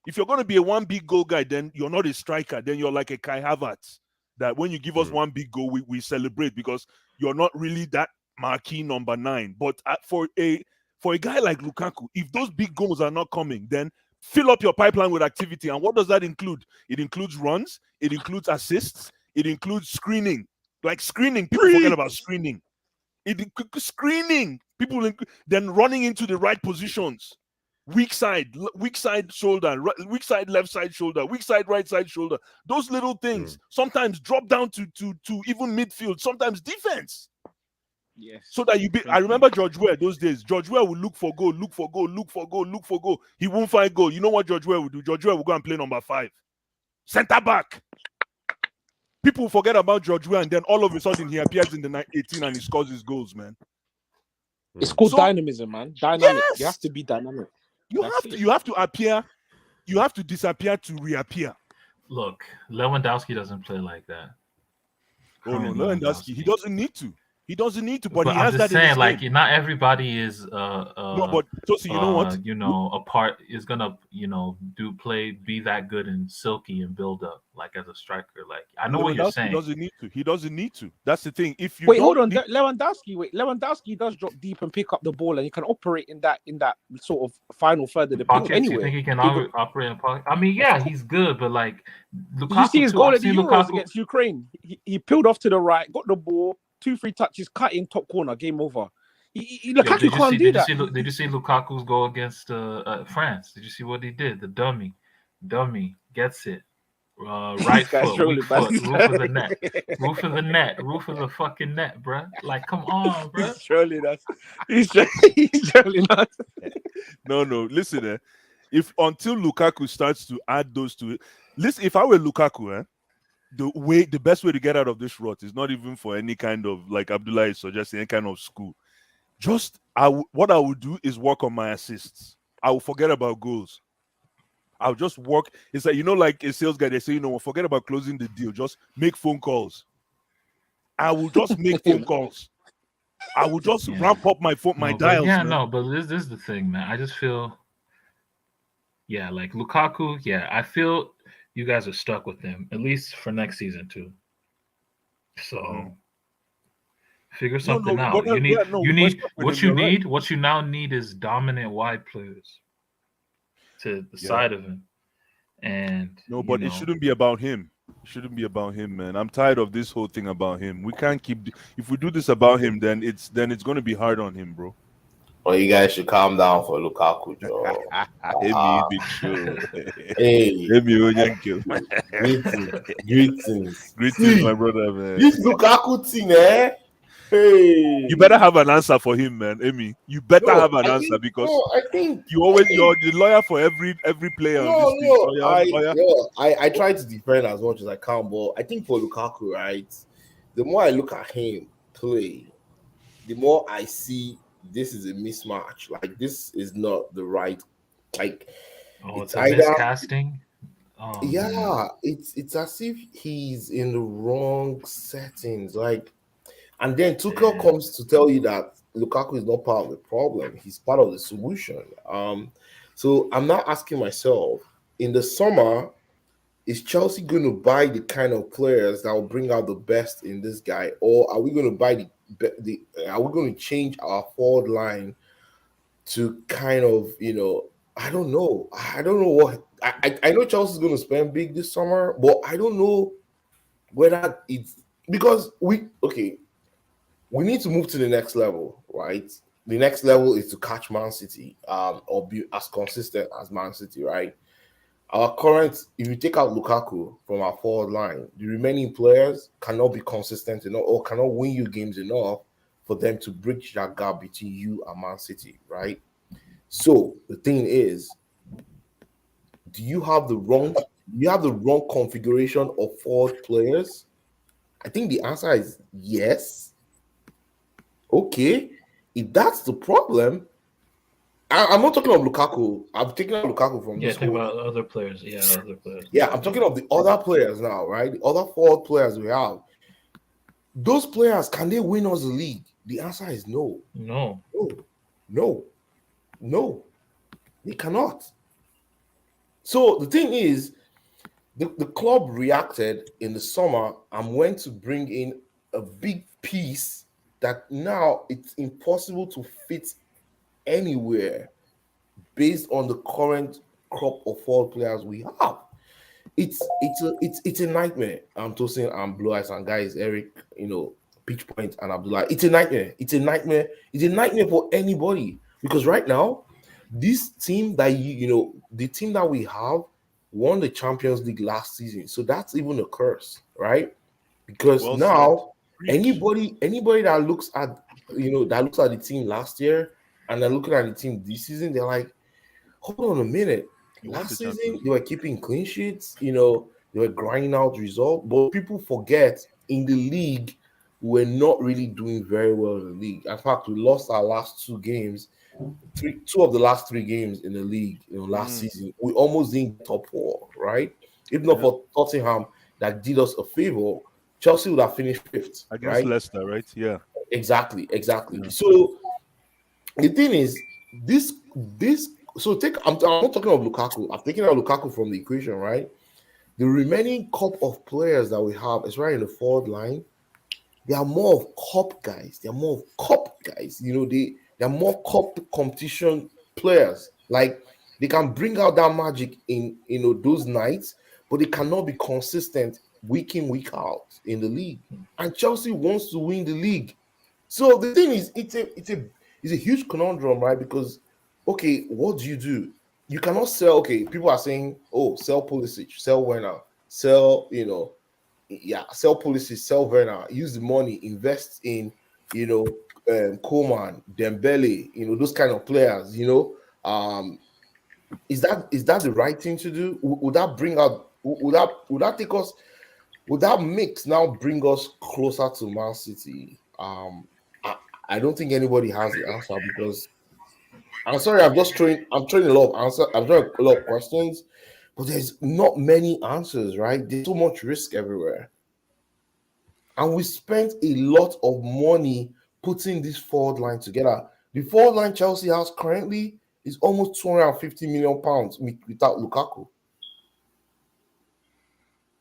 If you're going to be a one big goal guy, then you're not a striker. Then you're like a Kai Havertz. That when you give us one big goal, we celebrate because you're not really that marquee number 9. But for a guy like Lukaku, if those big goals are not coming, then fill up your pipeline with activity. And what does that include? It includes runs. It includes assists. It includes screening. Like screening, people forget about screening. Screening. People then running into the right positions. weak side shoulder, weak side left side shoulder, weak side right side shoulder. Those little things sometimes drop down to even midfield, sometimes defense. Yes. So that I remember George Weah those days. George Weah would look for goal. He won't find goal. You know what George Weah would do? George Weah would go and play number 5. Center back. People forget about George Weah, and then all of a sudden he appears in the 18 and he scores his goals, man. It's called dynamism, man. Dynamic. Yes! You have to be dynamic. You have to appear. You have to disappear to reappear. Look, Lewandowski doesn't play like that. Oh no, Lewandowski. He doesn't need to. He doesn't need to, but he I'm has just that saying, in his like, game. not everybody is No, but Tosi, you know what? a part is gonna, be that good and silky and build up like as a striker. Like, I know what you're saying. He doesn't need to. That's the thing. If you hold on, Lewandowski does drop deep and pick up the ball, and he can operate in that sort of final third of the pitch. Anyway, you think he can operate in pocket? I mean, yeah, he's good, but like, Lukaku, did you see his goal at the Euros Lukaku against Ukraine? He peeled off to the right, got the ball. 2-3 touches, cut in top corner, game over. Lukaku can't do that. Did you see Lukaku's goal against France? Did you see what he did? The dummy gets it. Right foot, weak foot, roof of the net, roof of the fucking net, bruh. Like, come on, bruh. He's trolling us. He's trolling us. No. Listen, if until Lukaku starts to add those to it. Listen, if I were Lukaku, the best way to get out of this rut is not even for any kind of, like Abdullah is suggesting, any kind of school. Just what I would do is work on my assists. I will forget about goals. I'll just work. It's like, like a sales guy, they say, forget about closing the deal. Just make phone calls. I will just make phone calls. I will just ramp up my dials. But this is the thing, man. I just feel, like Lukaku, I feel you guys are stuck with him, at least for next season too. So figure something out. What you now need is dominant wide players to the side of him. And it shouldn't be about him. It shouldn't be about him, man. I'm tired of this whole thing about him. We can't if we do this about him, then it's going to be hard on him, bro. Well, you guys should calm down for Lukaku, Joe. Greetings, my brother, man. This Lukaku thing, eh? Hey, you better have an answer for him, man. Amy, you better have an answer because I think you're the lawyer for every player. I try to defend as much as I can, but I think for Lukaku, right, the more I look at him play, the more I see this is a mismatch. Like, this is not the right. Like, it's either miscasting. It's as if he's in the wrong settings. Like, and then Tuchel comes to tell you that Lukaku is not part of the problem; he's part of the solution. So I'm now asking myself, in the summer, is Chelsea going to buy the kind of players that will bring out the best in this guy, or are we going to buy are we going to change our forward line to kind of, I don't know what I know Chelsea's going to spend big this summer, but I don't know whether it's because we need to move to the next level, right? The next level is to catch Man City, or be as consistent as Man City, right? Our current, if you take out Lukaku from our forward line, the remaining players cannot be consistent enough or cannot win you games enough for them to bridge that gap between you and Man City, right? So the thing is, do you have the wrong configuration of forward players? I think the answer is yes. Okay, if that's the problem, I'm not talking of Lukaku. I'm taking out Lukaku from this. Think about other players. Other players. Yeah, I'm talking of the other players now, right? The other forward players we have. Those players, can they win us the league? The answer is no. No. They cannot. So the thing is, the club reacted in the summer and went to bring in a big piece that now it's impossible to fit anywhere based on the current crop of forward players we have. It's a nightmare. I'm toasting and Blue Eyes and guys, Eric, Pitch Point and Abdullah. It's a nightmare. It's a nightmare for anybody because right now this team that the team that we have won the Champions League last season. So that's even a curse, right? Because Well now said. Preach. anybody that looks at the team last year and they're looking at the team this season, they're like, hold on a minute. You won the Last Champions season League. they were keeping clean sheets, they were grinding out results, but people forget in the league we're not really doing very well in the league. In fact, we lost our last two games, two of the last three games in the league, last season. We almost didn't get top four, right? If not for Tottenham that did us a favor, Chelsea would have finished fifth, Against right? Leicester, right? Yeah. Exactly. Yeah. So the thing is, this. So I'm not talking of Lukaku. I'm taking out Lukaku from the equation, right? The remaining cup of players that we have is right in the forward line. They are more of cup guys. They're more cup competition players. Like they can bring out that magic in those nights, but they cannot be consistent week in, week out in the league. And Chelsea wants to win the league. So the thing is, it's a huge conundrum, right? Because okay, what do? You cannot sell. Okay, people are saying, oh, sell Pulisic, sell Werner, sell sell Pulisic, sell Werner, use the money, invest in Koeman, Dembele, those kind of players. Is that the right thing to do? Would that bring out? Would that take us? Would that mix now bring us closer to Man City? I don't think anybody has the answer because I'm sorry, I'm throwing a lot of answers. I'm throwing a lot of questions, but there's not many answers, right? There's so much risk everywhere. And we spent a lot of money putting this forward line together. The forward line Chelsea has currently is almost £250 million without Lukaku.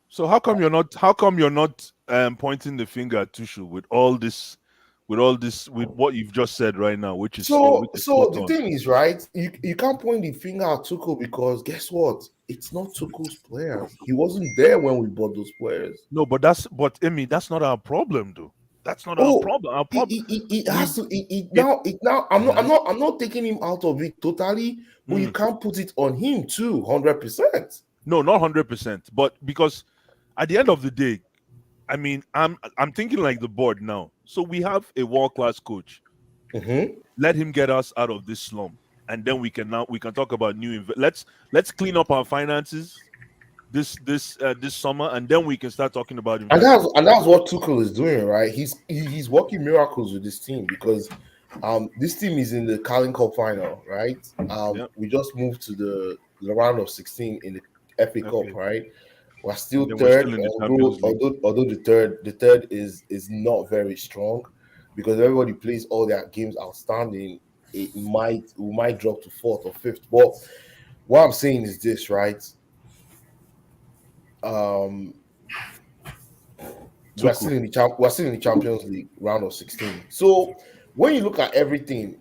So how come you're not pointing the finger at Tuchel with what you've just said right now, which is so spot the on. thing is, right, you can't point the finger at Tuchel because guess what? It's not Tuchel's players. He wasn't there when we bought those players. No, but Amy, that's not our problem, though. That's not our problem. Our problem. It has to. Now. I'm not taking him out of it totally, but you can't put it on him too, 100%. No, not 100%, but because at the end of the day, I mean, I'm thinking like the board now. So we have a world-class coach. Let him get us out of this slump, and then we can talk about let's clean up our finances this summer, and then we can start talking about investment. And that's what Tuchel is doing, right? He's working miracles with this team because this team is in the Carling Cup final, right? We just moved to the round of 16 in the FA Cup, right? We're still third, although the third is not very strong because everybody plays all their games outstanding. We might drop to fourth or fifth. But what I'm saying is this, right? We're still in the Champions League round of 16. So when you look at everything,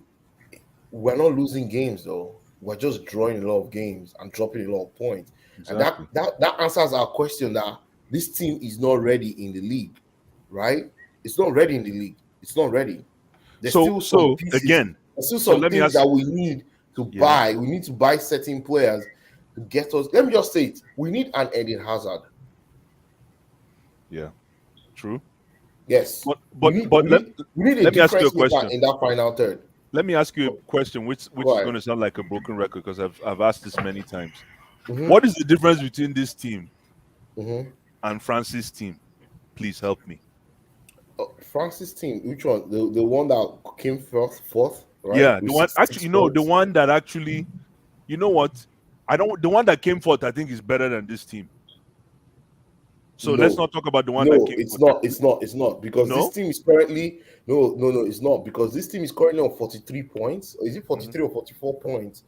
we're not losing games though. We're just drawing a lot of games and dropping a lot of points. Exactly. And that answers our question that this team is not ready in the league, right? It's not ready in the league. It's not ready. There's still some pieces. There's still some things that we need to buy. We need to buy certain players to get us. Let me just say it. We need an Eden Hazard. Yeah, true. Yes. But let me ask you a question in that final third. Let me ask you a question, which is going to sound like a broken record because I've asked this many times. What is the difference between this team and Francis' team? Please help me. Francis' team, which one? The one that came fourth, right? Yeah, the one actually, the one that actually, you know what? The one that came fourth, I think, is better than this team. So let's not talk about the one that came fourth. It's not because this team is currently it's not because this team is currently on 43 points. Is it 43 or 44 points?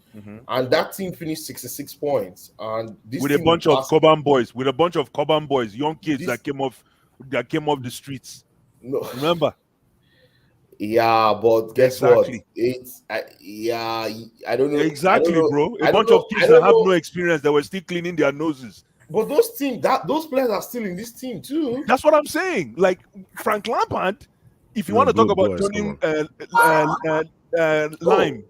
And that team finished 66 points. And this with a bunch of Cobham boys, young kids that came off the streets. No, remember? Yeah, but guess what? I don't know. Exactly, bro. A bunch of kids that have no experience that were still cleaning their noses. But those players are still in this team too. That's what I'm saying. Like Frank Lampard, if you want to talk about turning lime,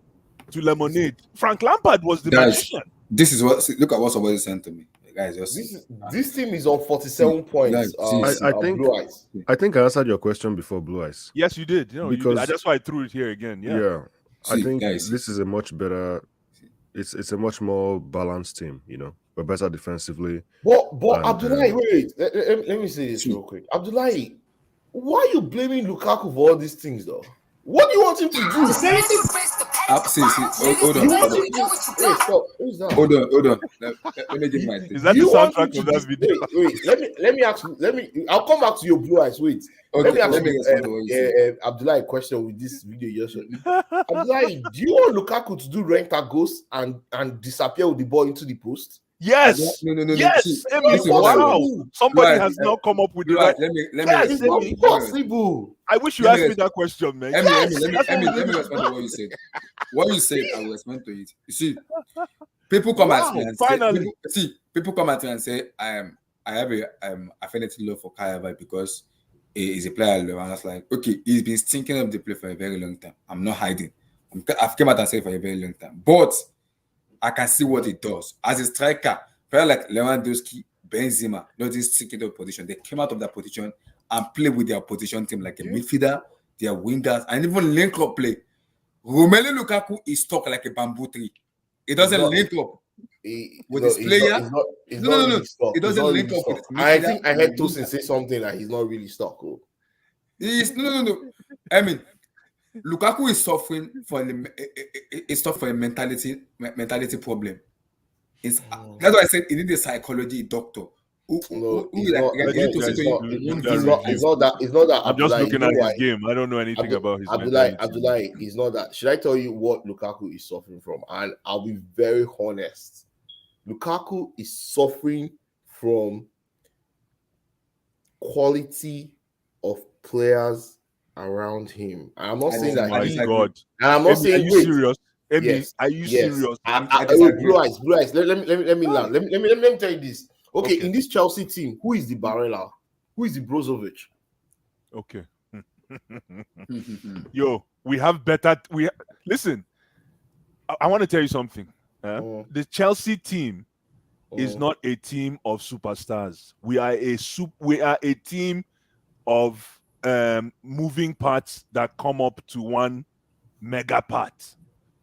to lemonade. Frank Lampard was the Guys, magician. this is what. Look at what somebody sent to me, guys. Just This team is on 47 points. I think Blue Eyes. I think I answered your question before, Blue Eyes. Yes, you did. You Because- did. That's why I threw it here again. Yeah. Yeah, I See, think guys. this is a much better. It's a much more balanced team. We're better defensively. But And, Abdullahi, wait. Let me say this real quick. Abdullahi, why are you blaming Lukaku for all these things, though? What do you want him to do? Hold on. You want him to wait, stop. Who's that? Hold on. Let me give my thing. Is that the You want him soundtrack to of that do- video? Wait. Let me ask you. I'll come back to your Blue Eyes. Wait. Okay, Let me ask let me respond to what you said. you, Abdullahi, a question with this video you just showed. Abdullahi, do you want Lukaku to do rent a ghost and disappear with the ball into the post? Yes. No. Yes. See, Emi, this is what I wow. want. Somebody Right, has now come up with the Right, right. let Yes, me It's not Emi. possible. I wish you Let asked me me that question, man. Let Yes. me respond to what you said. What you said, I will respond to it. You see, people come at me and finally. say, people come at me and say, I have a affinity love for Kayaba because he's a player I love. And I was like, okay, he's been stinking up the play for a very long time. I'm not hiding. I've come out and said for a very long time, but I can see what he does as a striker. Player like Lewandowski, Benzema, not this stinking up position. They came out of that position and play with their opposition team like a midfielder, their wingers, and even link up play. Romelu Lukaku is stuck like a bamboo tree. He doesn't link up with his player. He's not really stuck. He doesn't He's not link really up with his stuck. I midfielder. think I heard Tosin say something like he's not really stuck. Oh. He's no. I mean, Lukaku is suffering for a mentality problem. That's why I said he needs a psychology doctor. It's not that. I'm just Abdullahi, looking you at know his why? game. I don't know anything about his Abdullahi, mentality. he's not that. Should I tell you what Lukaku is suffering from? And I'll be very honest. Lukaku is suffering from quality of players around him. And I'm not saying that. My God. And I'm not Emi, saying. are you serious? Emi, Yes, are you yes. serious? Blue eyes. Let me land. Let me tell you this. Okay, in this Chelsea team, who is the Barella? Who is the Brozovic? Okay. Yo, we have better. Listen. I want to tell you something. The Chelsea team is not a team of superstars. We are a team of moving parts that come up to one mega part.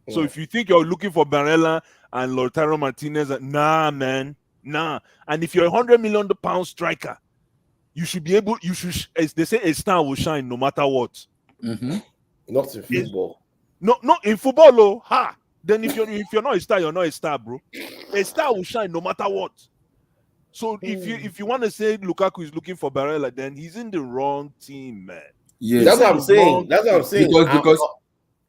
So if you think you're looking for Barella and Lautaro Martinez, nah, man, nah. And if you're £100 million striker, you should be able. You should. As they say, a star will shine no matter what. Mm-hmm. Not in football. No, in football, oh, ha. Then if you're not a star, you're not a star, bro. A star will shine no matter what. So if you want to say Lukaku is looking for Barella, then he's in the wrong team, man. Yes. That's what I'm saying. Because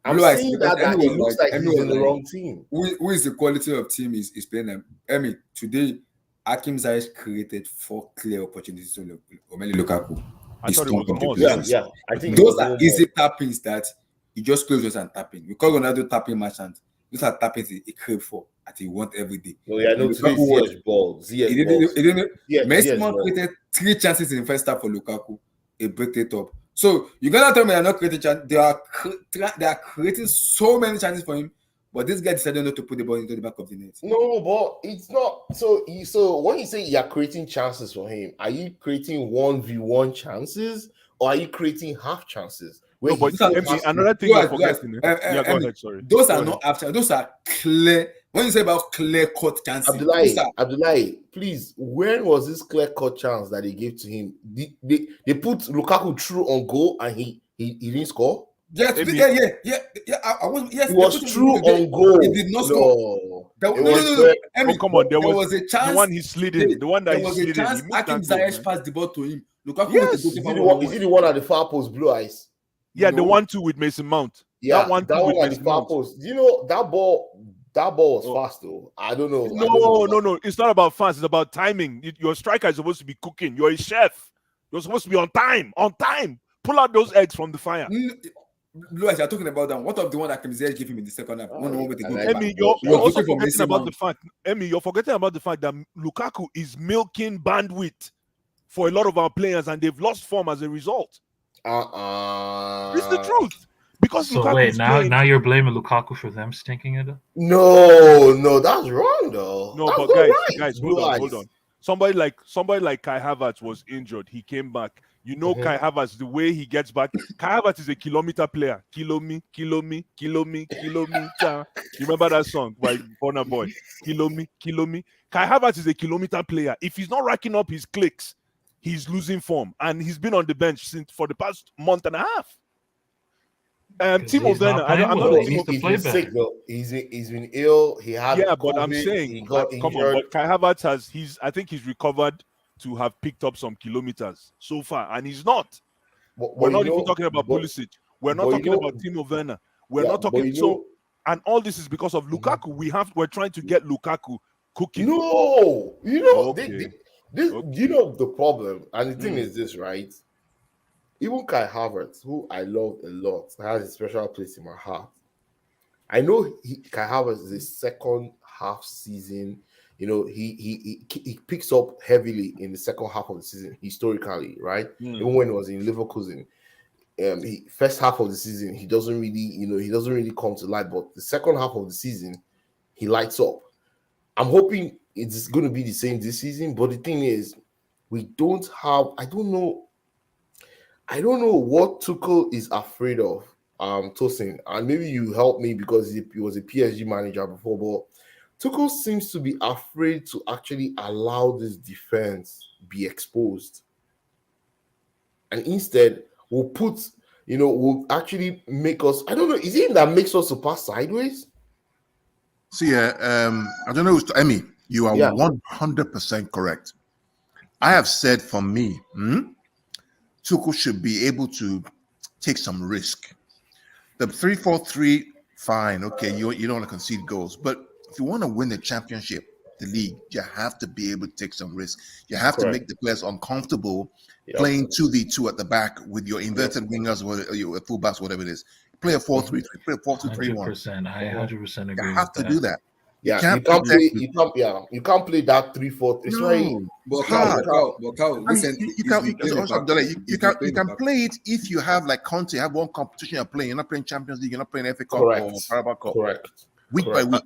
I'm saying that it looks like he's in the wrong team. Who is the quality of team is playing them? I mean, today, Hakim Ziyech created 4 clear opportunities to Romelu Lukaku. I thought it was yeah. I think those are easy tappings that you just close yours and tapping. We call Ronaldo tapping merchant. Those are tappings he crave for that he want every day. No, yeah, no, Ziyech balls. Messi created 3 chances in the first half for Lukaku. He break it up. So you cannot tell me they're not creating chances. They are creating so many chances for him, but this guy decided not to put the ball into the back of the net. No, but it's not. So when you say you're creating chances for him, are you creating 1v1 chances or are you creating half chances? No, but another thing you're forgetting. Go ahead. Sorry. Those are not half chances. Those are clear. When you say about clear-cut chances, Abdullahi, please, when was this clear-cut chance that they gave to him? They put Lukaku through on goal and he didn't score? Yes, yeah. He was through on goal. He did not score. No. Come on, there was a chance. The one he's sliding. The one that he's sliding. There was a chance Hakim Ziyech passed the ball to him. Lukaku is it the one at the far post, Blue Eyes? Yeah, the 1-2 with Mason Mount. Yeah, that one at the far post. You know, that ball was fast though. I don't know. No. It's not about fast. It's about timing. Your striker is supposed to be cooking. You're a chef. You're supposed to be on time. Pull out those eggs from the fire. Blue Eyes, you're talking about that. What of the one that Hakim Ziyech gave him in the second half? Emmy, you're also forgetting about the fact. Emmy, you're forgetting about the fact that Lukaku is milking bandwidth for a lot of our players, and they've lost form as a result. It's the truth. Because So Lukaku wait, is now playing. you're blaming Lukaku for them stinking it up? No, that's wrong though. No, That's but not guys, right. hold Blue on, eyes. hold on. Somebody like Kai Havertz was injured. He came back. You know, Kai Havertz, the way he gets back. Kai Havertz is a kilometer player. Kilometer. You remember that song by Burna Boy? Kilometer. Kai Havertz is a kilometer player. If he's not racking up his clicks, he's losing form, and he's been on the bench for the past month and a half. Timo he's not Werner, playing I'm not well. a He Timo. needs to He's play been sick better. though. He's been ill. He had Yeah, COVID. but I'm saying, he got come on, injured. but Kai Havertz I think he's recovered to have picked up some kilometers so far, and he's not. We're not even talking about Pulisic. We're not talking about Timo Werner. We're not talking and all this is because of Lukaku. We're trying to get Lukaku cooking. No, Okay. You know the problem, and the thing is this, right? Even Kai Havertz, who I love a lot, has a special place in my heart. I know Kai Havertz is a second half season. You know, he picks up heavily in the second half of the season historically, right? Even when he was in Leverkusen, first half of the season he doesn't really come to light, but the second half of the season he lights up. I'm hoping it's going to be the same this season, but the thing is, we don't have. I don't know what Tuchel is afraid of. Tosin, and maybe you help me because he was a PSG manager before, but Tuchel seems to be afraid to actually allow this defense be exposed, and instead will actually make us. I don't know. Is it him that makes us to pass sideways? See, I don't know. Emmy, you are 100% correct. I have said for me, Tuchel should be able to take some risk. The 3-4-3, fine, okay, you don't want to concede goals, but if you want to win the championship, the league, you have to be able to take some risk. You have to make the players uncomfortable playing 2v2 at the back with your inverted wingers or your fullbacks, whatever it is. Play a 4-3-3, play a 4-2-3-1. 100%. I 100% agree. You have to do that. You can't play that 3-4-3. No, But Carl, listen, you can play it if you have like Conte, have one competition you're playing. You're not playing Champions League, you're not playing FA Cup or Carabao Cup. Correct. Week by week.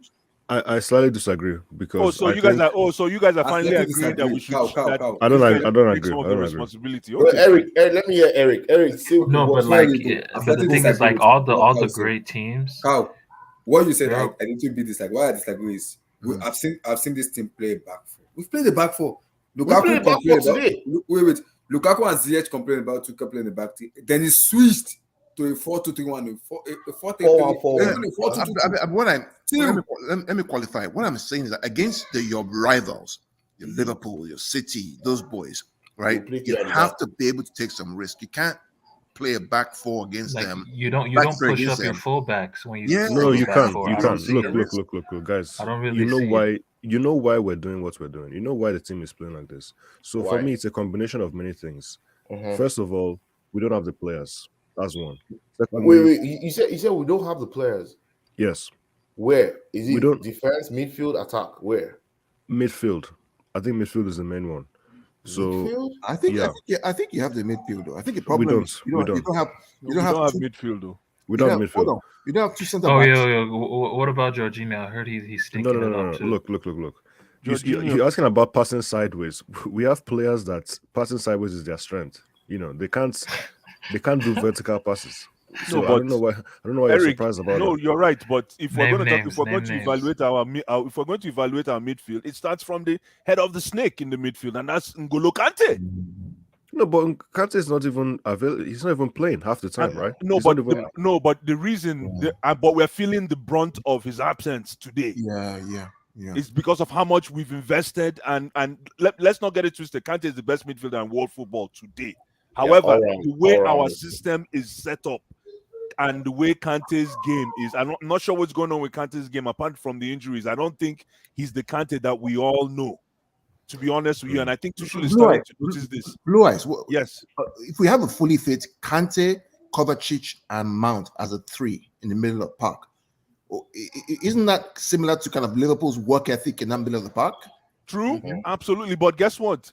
I slightly disagree because you guys are finally agreeing that we should. I don't agree. Some of the responsibility. Okay. Eric, let me hear Eric. No, but like, but the thing is, like, all the great teams. Carl, what you said, I need to be this. Like, why I disagree is I've seen this team play back four. We've played the back four. Lukaku complained about. Wait. Lukaku and Ziyech complained about Tuchel playing the back three. Then he switched to a 4-2-3-1, a 4-3-3. Let me qualify. What I'm saying is that against your rivals, your Liverpool, your City, those boys, right? You have to be able to take some risk. You can't play a back four against them. You don't push up your fullbacks when you. No, you can't. You can't. Look, guys. I don't really. You know why we're doing what we're doing. You know why the team is playing like this. So for me, it's a combination of many things. First of all, we don't have the players. That's one. Secondly, wait. You said we don't have the players. Yes. Where is it? Defense, midfield, attack. Where? Midfield. I think midfield is the main one. So midfield? I think you have the midfield though. I think the problem we don't have midfield though. We don't have midfield. You don't have two center backs. Yeah. What about Jorginho? I heard he's stinking it up too. Look. You're asking about passing sideways. We have players that passing sideways is their strength. You know, they can't do vertical passes. So I don't know why Eric, you're surprised about that. No, you're right. But if we're going to evaluate our midfield, it starts from the head of the snake in the midfield, and that's N'Golo Kante. No, but Kante is not even available. He's not even playing half the time, right? But the reason, but we're feeling the brunt of his absence today. Yeah. It's because of how much we've invested, and let's not get it twisted. Kante is the best midfielder in world football today. However, the way our system is set up and the way Kante's game is, I'm not sure what's going on with Kante's game apart from the injuries. I don't think he's the Kante that we all know, to be honest with you. And I think Tuchel is starting to notice this. Blue Eyes. Yes. If we have a fully fit Kante, Kovacic, and Mount as a three in the middle of the park, isn't that similar to kind of Liverpool's work ethic in that middle of the park? True, absolutely. But guess what?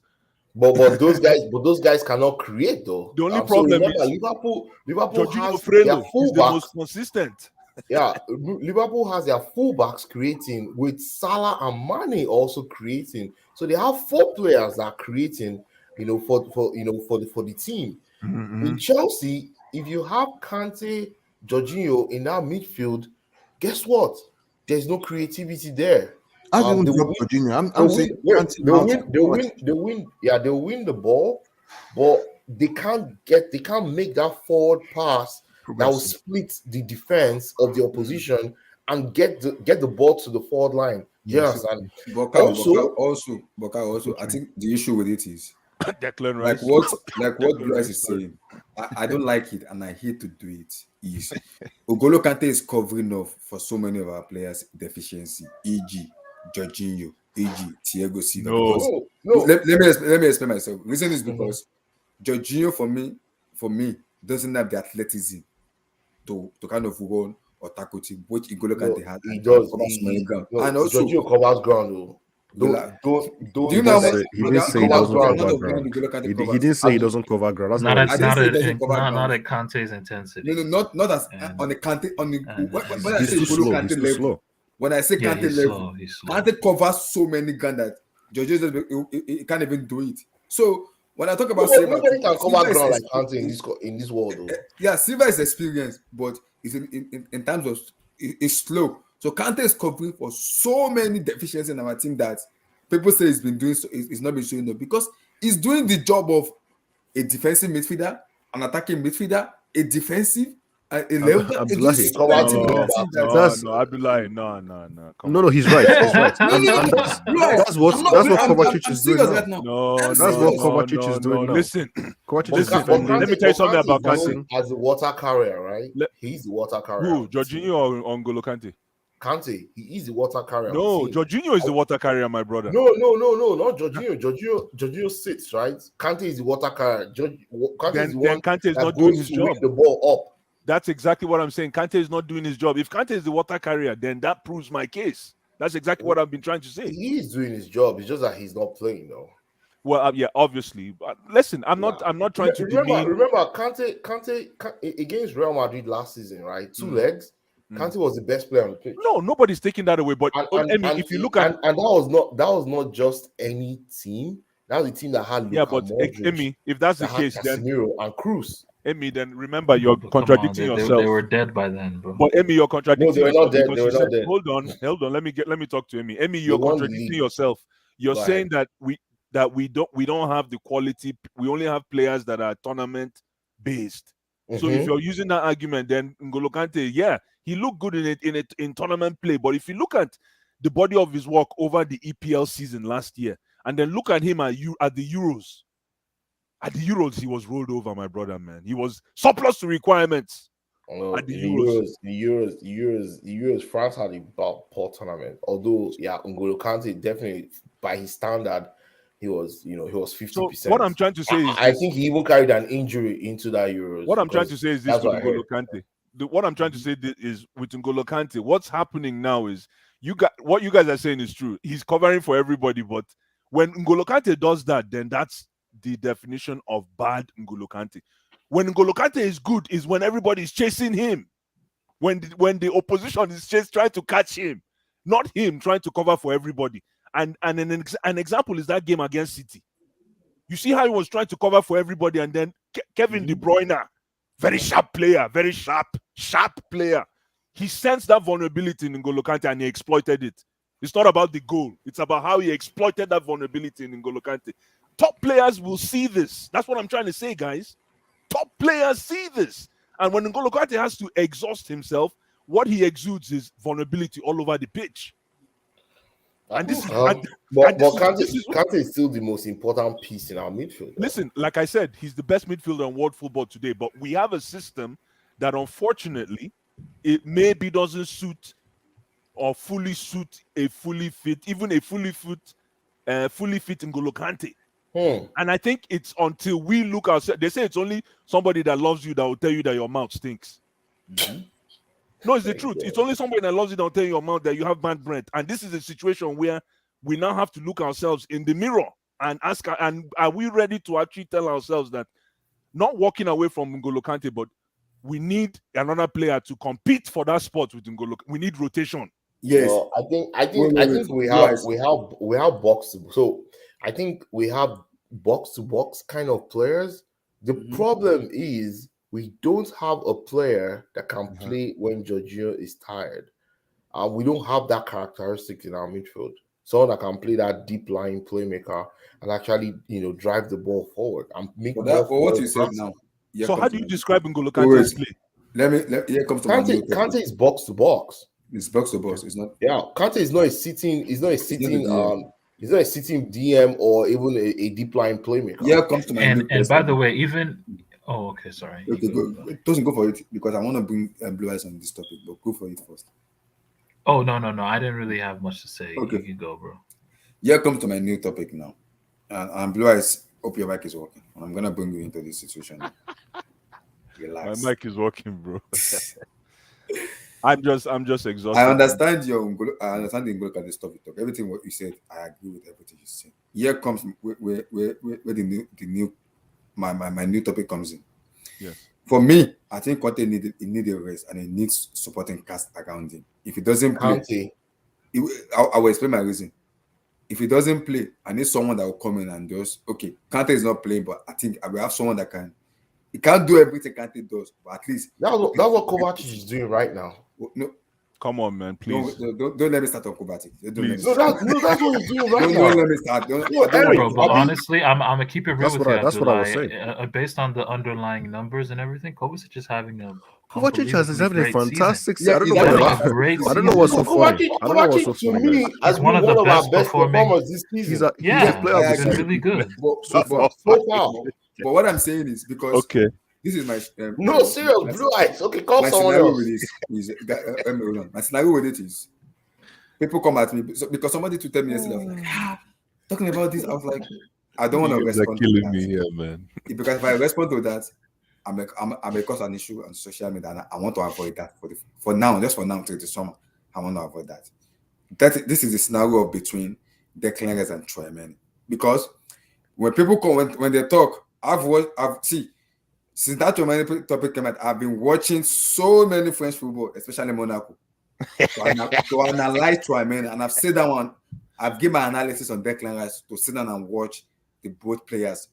But those guys cannot create though. The only So problem remember, is Liverpool Jorginho has their Frelo is the fullbacks. most consistent. Yeah, Liverpool has their fullbacks creating with Salah and Mane also creating. So they have 4 players that are creating, for the team. In Chelsea, if you have Kante, Jorginho in that midfield, guess what? There's no creativity there. I've even dropped Jorginho. I'm saying they'll win the ball, but they can't make that forward pass that will split the defense of the opposition and get the ball to the forward line. Yes, and also, I think the issue with it is Declan Rice. like what Bryce is saying. I don't like it, and I hate to do it. Is N'Golo Kante is covering up for so many of our players' deficiency, e.g., Jorginho, e.g., Thiago Silva. No. Let me explain myself. Reason is because Jorginho for me doesn't have the athleticism to kind of run or tackle team, which N'Golo Kante has. He does. And also, Jorginho covers ground though. He didn't say he doesn't cover ground. He didn't say he doesn't cover ground. That's Not not at Kante's intensity. not as on the Kante when I say too slow. Kante level. When I say Kante level, Kante covers so many guns that Jorginho he can't even do it. So when I talk about Silva, nobody can cover ground like Kante in this world though. Yeah, Silva is experienced, but it's in terms of it's slow. So Kante is covering for so many deficiencies in our team that people say he's been doing so. It's not been showing up because he's doing the job of a defensive midfielder, an attacking midfielder, a defensive, a level. Abdullahi. Abdullahi. No. No, he's right. He's right. That's what Kovacic is doing now. That's what Kovacic is doing now. Listen, Kovacic is defending. Let me tell you something about Kante. As a water carrier, right? He's the water carrier. Who? Jorginho or N'Golo Kante? Kante, he is the water carrier. No, Jorginho is the water carrier, my brother. No, not Jorginho. Jorginho sits, right? Kante is the water carrier. Kante is not doing his job. The ball up. That's exactly what I'm saying. Kante is not doing his job. If Kante is the water carrier, then that proves my case. That's exactly what I've been trying to say. He is doing his job. It's just that he's not playing, though. Well, yeah, obviously. But listen, I'm not trying to demean. Remember, Kante against Real Madrid last season, right? 2 legs. Kante was the best player on the pitch. No, nobody's taking that away. But if you look at that was not just any team. That was the team that had Luka Modric, if that's the case, then Casemiro and Cruz. Then remember you're contradicting yourself. They were dead by then, bro. But you're contradicting yourself. They were not dead. Hold on. Let me talk to Emi. You're contradicting yourself. You're saying that we don't have the quality. We only have players that are tournament based. So if you're using that argument, then N'Golo Kante, he looked good in tournament play. But if you look at the body of his work over the EPL season last year, and then look at him at the Euros. At the Euros, he was rolled over, my brother, man. He was surplus to requirements. At the Euros, France had a poor tournament. Although, N'Golo Kante definitely, by his standard, he was 50%. So what I'm trying to say is, I think he even carried an injury into that Euros. What I'm trying to say is this with N'Golo Kante. What I'm trying to say is with N'Golo Kante, what's happening now is what you guys are saying is true. He's covering for everybody, but when N'Golo Kante does that, then that's the definition of bad N'Golo Kante. When N'Golo Kante is good is when everybody is chasing him. When the opposition is trying to catch him, not him trying to cover for everybody. And an example is that game against City. You see how he was trying to cover for everybody, and then Kevin De Bruyne, very sharp player, very sharp player. He sensed that vulnerability in N'Golo Kante and he exploited it. It's not about the goal. It's about how he exploited that vulnerability in N'Golo Kante. Top players will see this. That's what I'm trying to say, guys. Top players see this. And when N'Golo Kante has to exhaust himself, what he exudes is vulnerability all over the pitch. And this Kante is still the most important piece in our midfield. Listen, like I said, he's the best midfielder in world football today, but we have a system that unfortunately it maybe doesn't suit or fully suit a fully fit N'Golo Kante. And I think it's until we look ourselves. They say it's only somebody that loves you that will tell you that your mouth stinks. No, it's the truth. It's only somebody that loves you that will tell your mouth that you have bad breath. And this is a situation where we now have to look ourselves in the mirror and ask, and are we ready to actually tell ourselves that not walking away from N'Golo Kante, but we need another player to compete for that spot with N'Golo. We need rotation. Yes. Well, I think Wait. we have box. So I think we have box to box kind of players. The problem is we don't have a player that can play when Jorginho is tired. We don't have that characteristic in our midfield. Someone that can play that deep line playmaker and actually, drive the ball forward and make For more what you forward said passes. now. So how do you describe N'Golo Kante's play? Here comes to my new topic. Kante is box to box. It's box to box. It's not. Yeah, Kante is not a sitting. He's not a sitting. He's not a sitting DM or even a deep line playmaker. Here comes to my new And by the way, even okay, sorry. Okay, go. Doesn't go for it because I want to bring Blue Eyes on this topic, but go for it first. Oh no! I didn't really have much to say. Okay. You can go, bro. Here comes to my new topic now, and Blue Eyes, hope your mic is working. I'm gonna bring you into this situation now. Relax. My mic is working, bro. I'm just exhausted. I understand the N'Golo Kante topic. Everything what you said, I agree with everything you said. Here comes where the new my new topic comes in. Yes. For me, I think Conte needed a rest and he needs supporting cast around him. If he doesn't play, I will explain my reason. If he doesn't play, I need someone that will come in and just Kante is not playing, but I think I will have someone that can. He can't do everything Kante does, but at least that's what Kovacic is doing right now. No, come on, man, please. Don't let me start on Kovacic. That's what he's doing right now. Don't let me start. Bro, honestly, I'm gonna keep it real with you. That's what I was saying. Based on the underlying numbers and everything, Kovacic is having a Kovacic is having a fantastic season. I don't know what's so funny. Kovacic to me has been one of the best performers this season. He's been really good. But what I'm saying is because this is my serious Blue Eyes. Okay, call someone else. My scenario with it is people come at me because somebody to tell me yesterday, talking about this, I was like, I don't want to respond. You're killing me here, man. Because if I respond to that, I'm cause an issue on social media, and I want to avoid that for now, just for now till the summer. I want to avoid that. This is the scenario between Declan Rice and Tchoamaeni. Because when people come when they talk, since that Tchoamaeni topic came out, I've been watching so many French football, especially Monaco, to analyze Tchoamaeni, and I've said that one. I've given my analysis on Declan Rice to sit down and watch the both players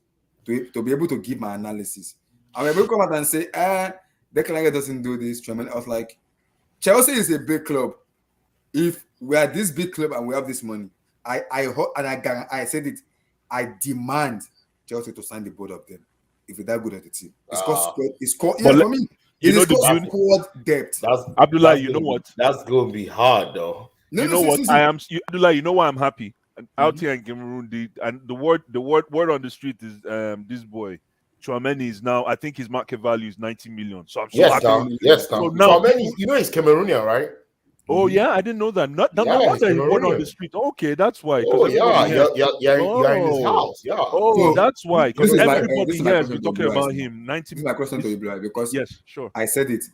to be able to give my analysis. And when people come out and say, Declan Rice doesn't do this, Tchoamaeni, I was like, Chelsea is a big club. If we are this big club and we have this money, I said it, I demand Chelsea to sign the both of them. If it's that good at the team, it's called for me. It is called squad depth. Abdullah, you know what? That's gonna be hard though. You know what? Abdullah, you know why I'm happy. Out here in Cameroon, the word on the street is this boy Tchoamaeni is now. I think his market value is 90 million. So I'm so happy. So now, Tchoamaeni, you know he's Cameroonian, right? Oh yeah, I didn't know that. Not word on the street. Okay, that's why. Oh yeah, you're in his house. Yeah. Oh, that's why. Because everybody here has been talking about him. 90. This is my question to you, Blue, because yes, sure. I said it.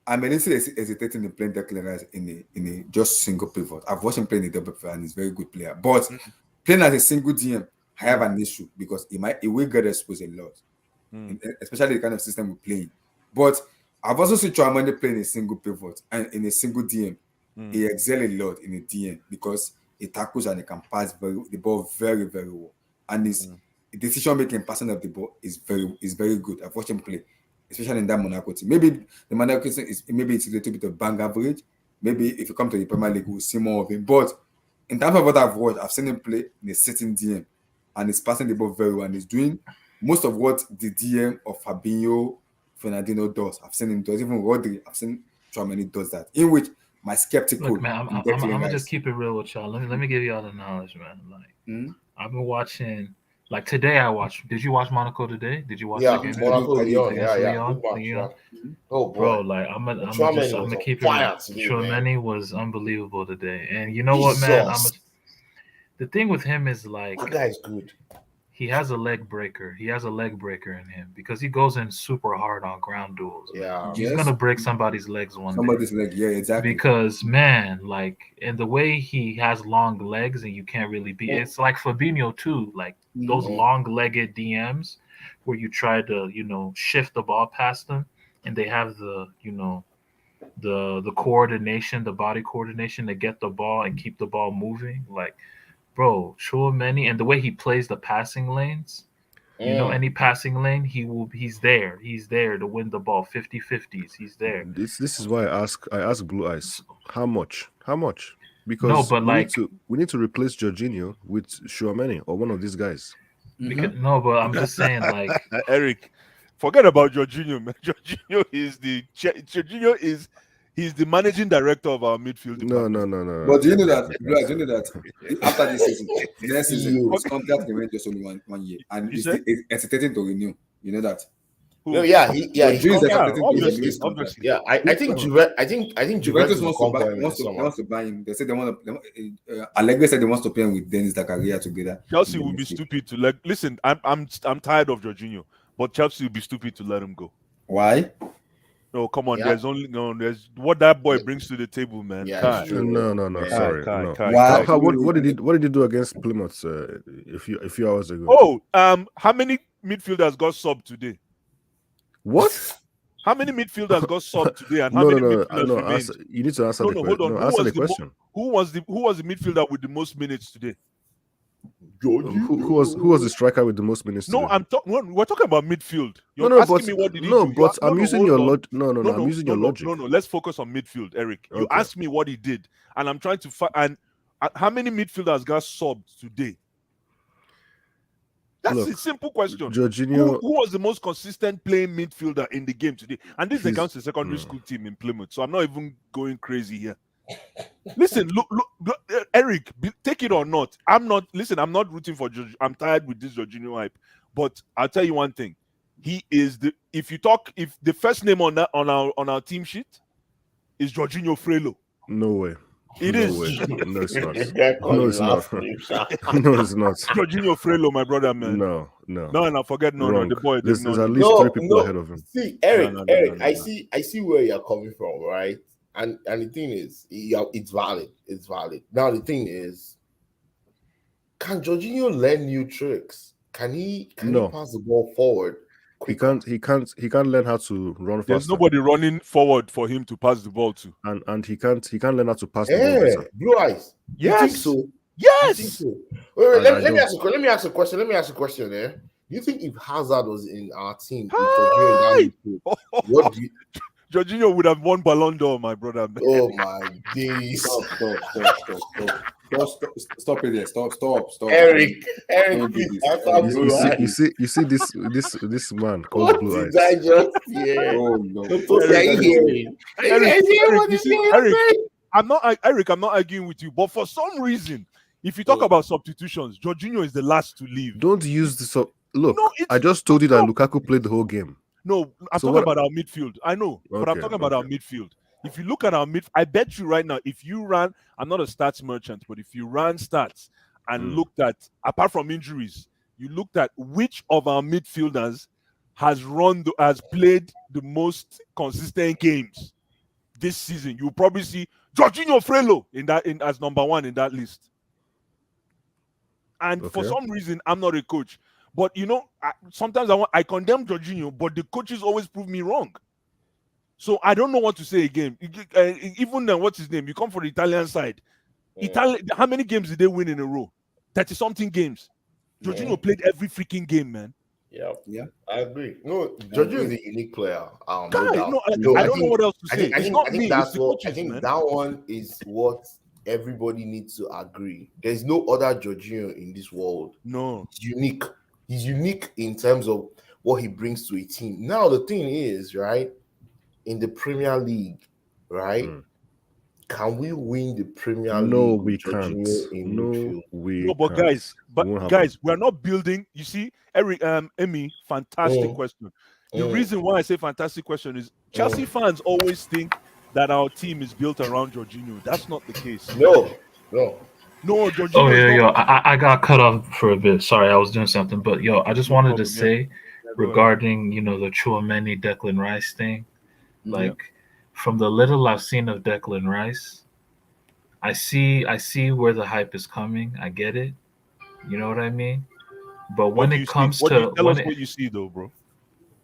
I'm a little hesitating in playing Declan Rice in a just single pivot. I've watched him play in a double pivot and he's a very good player. But playing as a single DM, I have an issue because he will get exposed a lot, especially the kind of system we play. But I've also seen Tchoamaeni playing a single pivot and in a single DM. He excels a lot in a DM because he tackles and he can pass the ball very, very well. And his decision making, passing of the ball is very good. I've watched him play, especially in that Monaco team. Maybe the Monaco team it's a little bit of bang average. Maybe if you come to the Premier League, we'll see more of him. But in terms of what I've watched, I've seen him play in a sitting DM, and he's passing the ball very well. And he's doing most of what the DM of Fabinho, Fernandinho does. I've seen him do. Even Rodri, I've seen Tchoamaeni does that. In which my skeptical. Look, man, I'm gonna just keep it real with y'all. Let me give y'all the knowledge, man. Like, I've been watching. Like today, I watched. Did you watch Monaco today? Did you watch that game? Monaco, Lyon. Oh, bro! Like I'm gonna keep it. Tchoamaeni was unbelievable today, and you know what, man? The thing with him is like that guy's good. he has a leg breaker. He has a leg breaker in him because he goes in super hard on ground duels. Yeah. He's Yes. gonna break somebody's legs one day. Somebody's leg. Yeah, exactly. Because man, like, and the way he has long legs and you can't really be. It's like Fabinho too. Like those long-legged DMs where you try to shift the ball past them, and they have the the coordination, the body coordination to get the ball and keep the ball moving. Like, bro, Tchoamaeni, and the way he plays the passing lanes. Any passing lane, he's there. He's there to win the ball 50-50s. He's there. This is why I ask Blue Eyes, how much? Because No, but we need to replace Jorginho with Tchoamaeni or one of these guys. Because, no, but I'm just saying, like, Eric, forget about Jorginho, man. Jorginho he's the managing director of our midfield. No. But do you know that? After this season, next season, his contract remains just only one year, and it's hesitating to renew. You know that? No, yeah, he's obviously. Yeah, I think Juventus wants to buy him. They said they want to. Allegri said they want to play him with Dennis Zakaria together. Chelsea will be stupid to let. Listen, I'm tired of Jorginho, but Chelsea will be stupid to let him go. Why? No, come on. There's what that boy brings to the table, man. Yeah, No. Sorry. No. Why? What did he do against Plymouth a few hours ago? Oh, how many midfielders got subbed today? What? How many midfielders got subbed today? And how many midfielders remained? You need to answer the question. Hold on. Answer the question. Who was the midfielder with the most minutes today? Who was the striker with the most minutes? No, today? we're talking about midfield. You're asking me what did he do? But I'm using your logic. I'm using your logic. No, let's focus on midfield, Eric. You asked me what he did, and I'm trying to find. And how many midfielders got subbed today? That's a simple question. Jorginho, who was the most consistent playing midfielder in the game today? And this accounts the secondary school team in Plymouth, so I'm not even going crazy here. Listen, look, Eric, take it or not. I'm not rooting for Jorginho. I'm tired with this Jorginho hype. But I'll tell you one thing. He is if the first name on our team sheet is Jorginho Frelo. No way. It is. No, it's not. No, it's not. No, it's not. Jorginho Frelo, my brother, man. No. Forget no. The boy. There's at least 3 people ahead of him. See, Eric, I see where you're coming from, right? And the thing is, it's valid. It's valid. Now the thing is, can Jorginho learn new tricks? Can he pass the ball forward? He can't learn how to run faster. There's nobody running forward for him to pass the ball to. And he can't learn how to pass the ball better. Blue Eyes. Yes. You think so? Yes. You think so? Wait, let me ask a question there. Do you think if Hazard was in our team, what do you... Jorginho would have won Ballon d'Or, my brother. Man. Oh my days! Stop it there! Stop! Eric, you see this man called Blue Eyes. Oh no! I'm not arguing with you, but for some reason, if you talk about substitutions, Jorginho is the last to leave. Don't use this up. Look, I just told you that Lukaku played the whole game. No, I'm talking about our midfield. I know, but I'm talking about our midfield. If you look at our midfield, I bet you right now, if you ran, I'm not a stats merchant, but if you ran stats and looked at, apart from injuries, you looked at which of our midfielders has played the most consistent games this season, you'll probably see Jorginho Frelo as number one in that list. And for some reason, I'm not a coach. But, sometimes I condemn Jorginho, but the coaches always prove me wrong. So I don't know what to say again. Even what's his name? You come from the Italian side. How many games did they win in a row? 30-something games. Jorginho played every freaking game, man. Yeah, I agree. No, Jorginho is a unique player. I don't know what else to say. I think that one is what everybody needs to agree. There's no other Jorginho in this world. No. He's unique. He's unique in terms of what he brings to a team. Now, the thing is, right, in the Premier League, right, can we win the Premier League? No, we can't. No, but guys, we're not building. You see, Eric, Emmy, fantastic question. The reason why I say fantastic question is Chelsea fans always think that our team is built around Jorginho. That's not the case. No. No, Oh Jorginho is yeah, not. I got cut off for a bit. Sorry, I was doing something. But I just No wanted to problem. Yeah. say Go ahead. regarding the Tchoamaeni Declan Rice thing. Like from the little I've seen of Declan Rice, I see where the hype is coming. I get it. You know what I mean? But What when do it you see? comes What do you to tell us? What you see though, bro?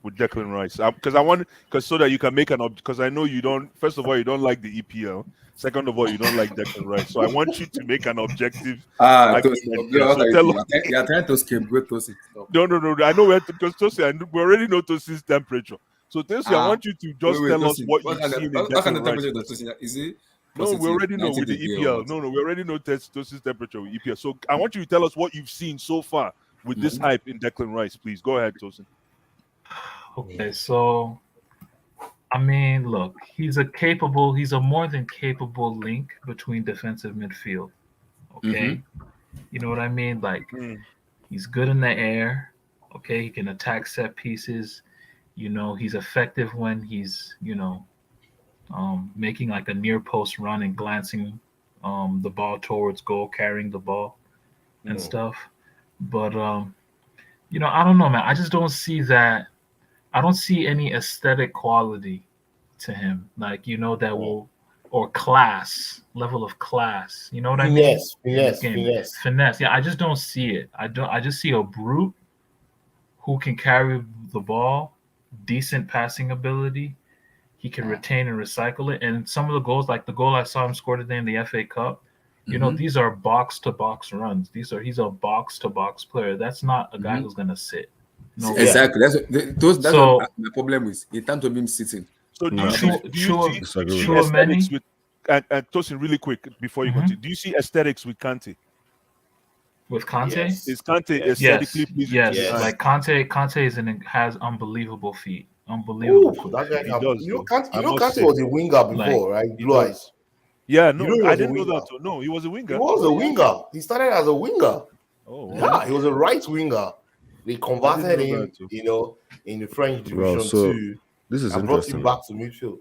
With Declan Rice, because so that you can make because I know you don't. First of all, you don't like the EPL. Second of all, you don't like Declan Rice. So I want you to make an objective Tosi, argument here. what So are you tell doing? us. You're trying to scapegoat Tosi. Stop. No. I know where because Tosi, we already know Tosi's temperature. So Tosi, I want you to just Wait, tell us Tosi. what you've seen in What kind Declan of Rice. temperature does Tosi? Is it No, we positive already know 90 with the degree or EPL. what? No, we already know Tosi's temperature with EPL. So I want you to tell us what you've seen so far with this hype in Declan Rice. Please go ahead, Tosin. Okay, so I mean, look, he's a more than capable link between defensive midfield. Okay, you know what I mean? Like he's good in the air. Okay, he can attack set pieces. He's effective when he's making like a near post run and glancing the ball towards goal, carrying the ball and stuff. But I don't know, man. I just don't see that. I don't see any aesthetic quality to him, like that will or level of class. You know what I mean? Finesse. Yeah, I just don't see it. I just see a brute who can carry the ball, decent passing ability. He can retain and recycle it. And some of the goals, like the goal I saw him score today in the FA Cup, these are box to box runs. He's a box to box player. That's not a guy who's gonna sit. No, exactly. That's what my problem is. In terms of him sitting. So do you see aesthetics with and Tosin, really quick before you continue? Do you see aesthetics with Kante? With Kante? Yes. Is Kante aesthetically pleasing? Yes. Like Kante has unbelievable feet. Unbelievable. That guy He does. Kante was a winger before, right? Blue eyes. Yeah, no, I didn't know that. No, he was a winger. He was a winger. He started as a winger. Oh, wow. Yeah, he was a right winger. They converted him, in the French division too. This is and brought interesting. him back to midfield.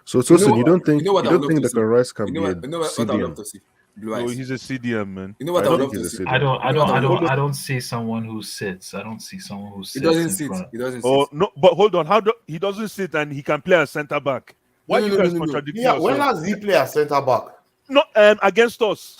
So Tosin, you don't think Declan Rice can be a what I would love to see? Blue No, eyes. he's a CDM, man. You know what I would love to see? I don't see someone who sits. I don't see someone who sits. He doesn't sit. He doesn't sit. Oh no, but hold on. He doesn't sit and he can play as centre back? Why you guys contradicting yourself? When has he played as centre back? No, against us.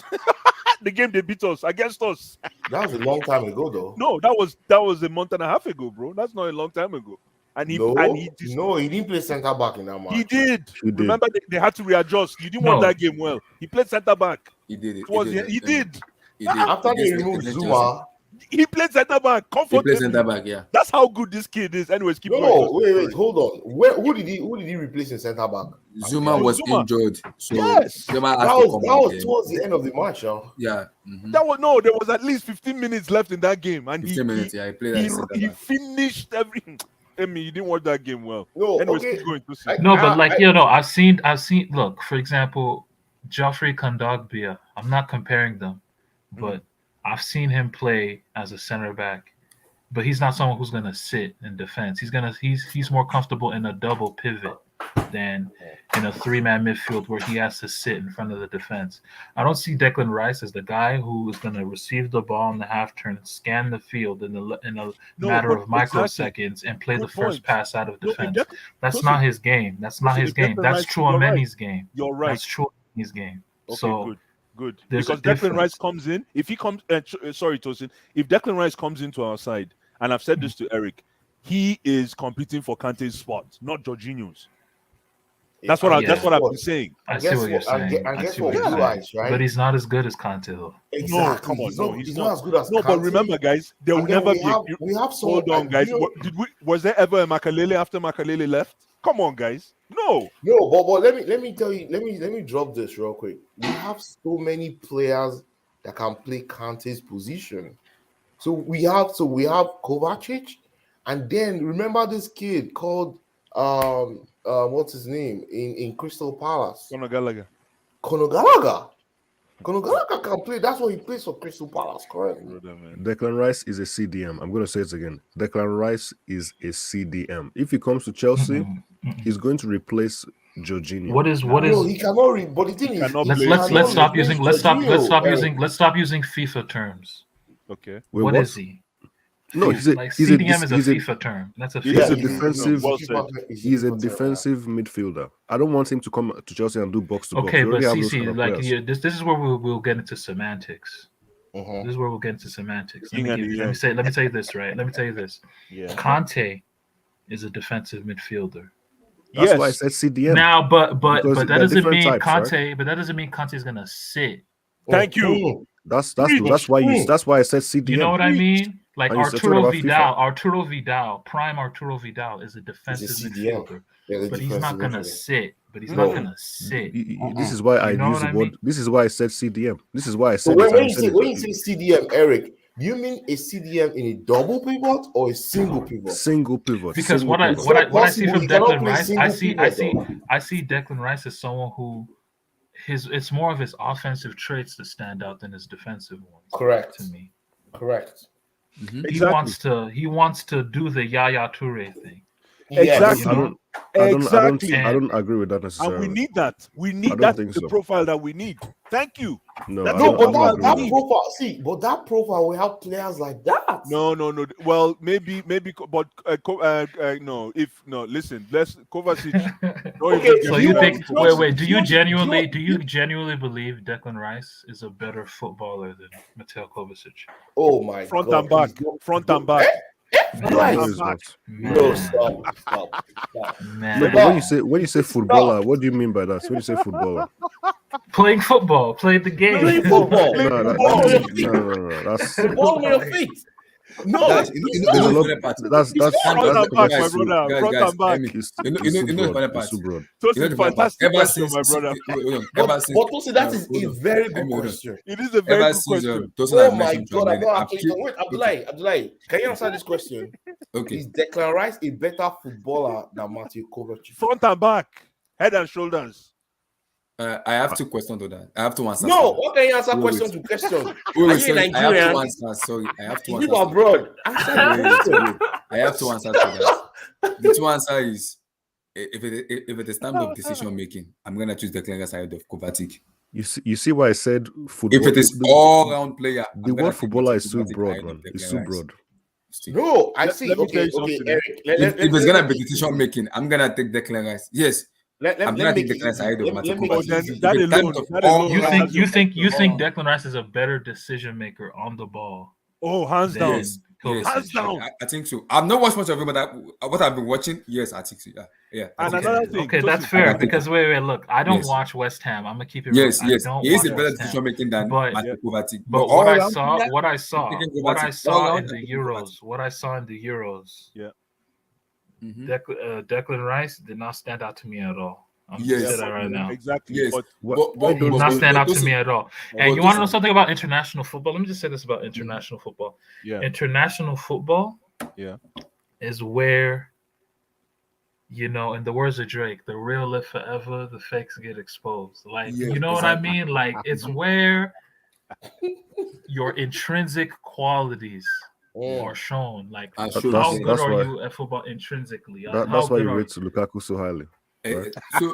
The game they beat us against us. That was a long time ago, though. No, that was a month and a half ago, bro. That's not a long time ago. And he didn't play centre back in that match. He did. Remember, they had to readjust. You didn't want that game well. He played centre back. He did it. He did. After they removed Zuma, he played centre back. He played centre back. Yeah. That's how good this kid is. Anyways, keep going. Wait, hold on. Who did he replace in centre back? Zuma was injured. So yes, Zuma that was towards the end of the match, Yeah. There was at least 15 minutes left in that game, and he played. He finished everything. I mean, you didn't watch that game well. No, anyways, keep going to see. I've seen. Look, for example, Geoffrey Kondogbia. I'm not comparing them, but I've seen him play as a center back. But he's not someone who's gonna sit in defense. He's more comfortable in a double pivot than in a three-man midfield where he has to sit in front of the defense. I don't see Declan Rice as the guy who is going to receive the ball in the half turn, scan the field in a matter of microseconds, and play the first pass out of defense. That's not his game. That's not his game. That's Tchoamaeni's game. You're right. That's Tchoamaeni's game. Okay, so good. Because Declan Rice comes in. If he comes, sorry, Tosin. If Declan Rice comes into our side, and I've said this to Eric, he is competing for Kante's spot, not Jorginho's. That's what I've been saying. I see what you're saying. Right? But he's not as good as Kante, though. Exactly. No, come on, he's not as good as No, Kante. but remember, guys, there will never be. We have someone. Hold on, guys. Was there ever a Makalele after Makalele left? Come on, guys. No, but let me tell you. Let me drop this real quick. We have so many players that can play Kante's position. So we have Kovacic, and then remember this kid called what's his name in Crystal Palace? Conor Gallagher. Conor Gallagher can play. That's what he plays for Crystal Palace, correct? Declan Rice is a CDM. I'm going to say it again. Declan Rice is a CDM. If he comes to Chelsea, he's going to replace Jorginho. What is No, he cannot read. But the thing is, cannot he play. let's cannot stop replace using Jorginho, let's stop using FIFA terms. Okay. Wait, What is he? No, he's a Like he's a CDM is a he's a FIFA term. That's a He's he's FIFA a a- term. defensive. well said. He's a defensive midfielder. I don't want him to come to Chelsea and do box to box. Okay, We but already have those CC, kind of like players. this is where we'll get into semantics. Uh-huh. This is where we'll get into semantics. Yin and the yang. Let me tell you this, right? Let me tell you this. Yeah. Conte is a defensive midfielder. That's Yes. why I said CDM. Now, but Because that they're doesn't different mean types, Conte. But that doesn't mean Conte is gonna sit. Thank you. That's why I said CDM. You know what I mean? Like And you're talking Arturo about Vidal, FIFA. prime Arturo Vidal is a defensive CDM. midfielder, Yeah, but he's not gonna sit. This This is why I You know use what the I word. mean? This is why I said CDM. This is why I So said when it. you say CDM, Eric, do you mean a CDM in a double pivot or a single pivot? Single pivot. Because single what I pivot. see from You cannot Declan play Rice, single pivot, I see Declan Rice as someone who it's more of his offensive traits that stand out than his defensive ones. Correct. To me. Correct. Exactly. He wants to do the Yaya Toure thing. Exactly. I don't agree with that And necessarily. we need that. We I need don't that. think The so. profile that we need. Thank you. No, That's I No, don't- but I don't that, agree that with profile, but that profile will have players like that. No. Well, maybe, but no. Listen. Let's Kovacic. don't Okay, even So get you me think? started. Wait. Do you you- genuinely believe Declan Rice is a better footballer than Mateo Kovacic? Oh my Front God! and back. please don't- Front and back. Right. No, it's not. No, stop. Man. No, but when you say footballer, what do you mean by that? When you say footballer, Playing football, playing the game. Play football. no, that's The ball on your feet. No, Guys, there's a lot. That's Front and back, my brother. Guys, Front and back. It's You know too the broad. funny It's part. too broad. That's You know a the funny part. fantastic Ever question, since, my brother. but Tosi, that is a very good hold on. question. It is a very Ever good since question. Tosin Oh had my mentioned God! I'm Tchoamaeni, not I've actually. keep- Wait, Abdullahi, can you answer this question? Okay. Is Declan Rice a better footballer than Matthew Kovacic? Front and back. Head and shoulders. I have two questions to that. I have two answers. No, to what can you answer Wait, question to question? that. Are Wait, you sorry, I have Nigerian? two answers. Sorry, I have two Is answers. it abroad? Answer the question. Wait. I have two answers to that. The two answer is if it is time of decision making, I'm gonna choose the clearer side of Kovacic. You see why I said football. If it is all round player, the word footballer is too broad, man. It's too broad. No, I Let- see. let me tell Okay, you something. Eric. If it's gonna be decision making, I'm gonna take Declan Rice. Yes, I'm gonna take Declan Rice ahead of Matthew Oh, then Kovacic. that If it's time alone- of that all alone- You round- think all- Declan Rice is a better decision maker on the ball? Oh, hands down. Yes, yes, Hands down. I think so. I've not watched much of it, but what I've been watching, yes, I think so. Yeah. I And think another so. thing. Okay, that's Tosin, fair. Because wait, look, I don't Yes. watch West Ham. I'm gonna keep it Yes, real. yes, I don't he is watch a better West Ham. decision making than But- Matthew Kovacic. But all what I round saw, player, what I saw taking in Kovacic. All round, the taking Euros, what I saw in the Euros, Mhm. Declan Rice did not stand out to me at all. I'm Yes. gonna say that right now. Exactly. Yes. But He did not stand out to listen, me at all. but And you want to know listen, something about international football? Let me just say this about international football. yeah. International football Yeah. is where, in the words of Drake, the real live forever, the fakes get exposed. Like, Yeah, you know what I mean? Like, it's where your intrinsic qualities are shown. Like, I how should That's- say. good that's are why- you at football intrinsically? That's How why good you are rate Lukaku so highly. So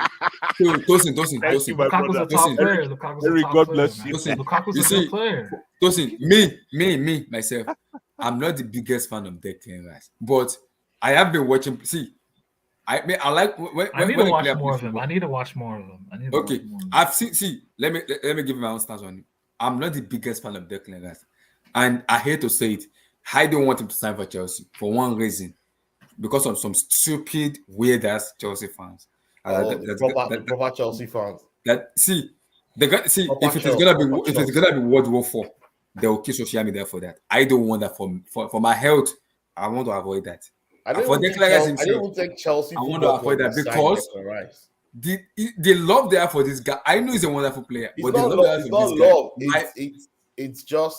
Tosin. Thank you, my Lukaku's brother. a top Listen, player. Lukaku's a Eric, top God player, bless man. you. Listen, Lukaku's you a see, good player. Tosin, me, myself, I'm not the biggest fan of Declan Rice, but I have been watching. See, I like when I need when to a watch player more plays of him. football. I need to watch more of him. Okay, I've seen. See, let me give you my own stance on it. I'm not the biggest fan of Declan Rice, and I hate to say it. I don't want him to sign for Chelsea for one reason, because of some stupid, weird ass Chelsea fans. the proper Chelsea fans. If it is gonna be World War IV, they will kill social media for that. I don't want that for my health. I want to avoid that. I For don't Declan Rice even himself, take Chelsea. I want to avoid that because the love they have for this guy. I know he's a wonderful player, It's but the not love love. they have It's for not this guy love.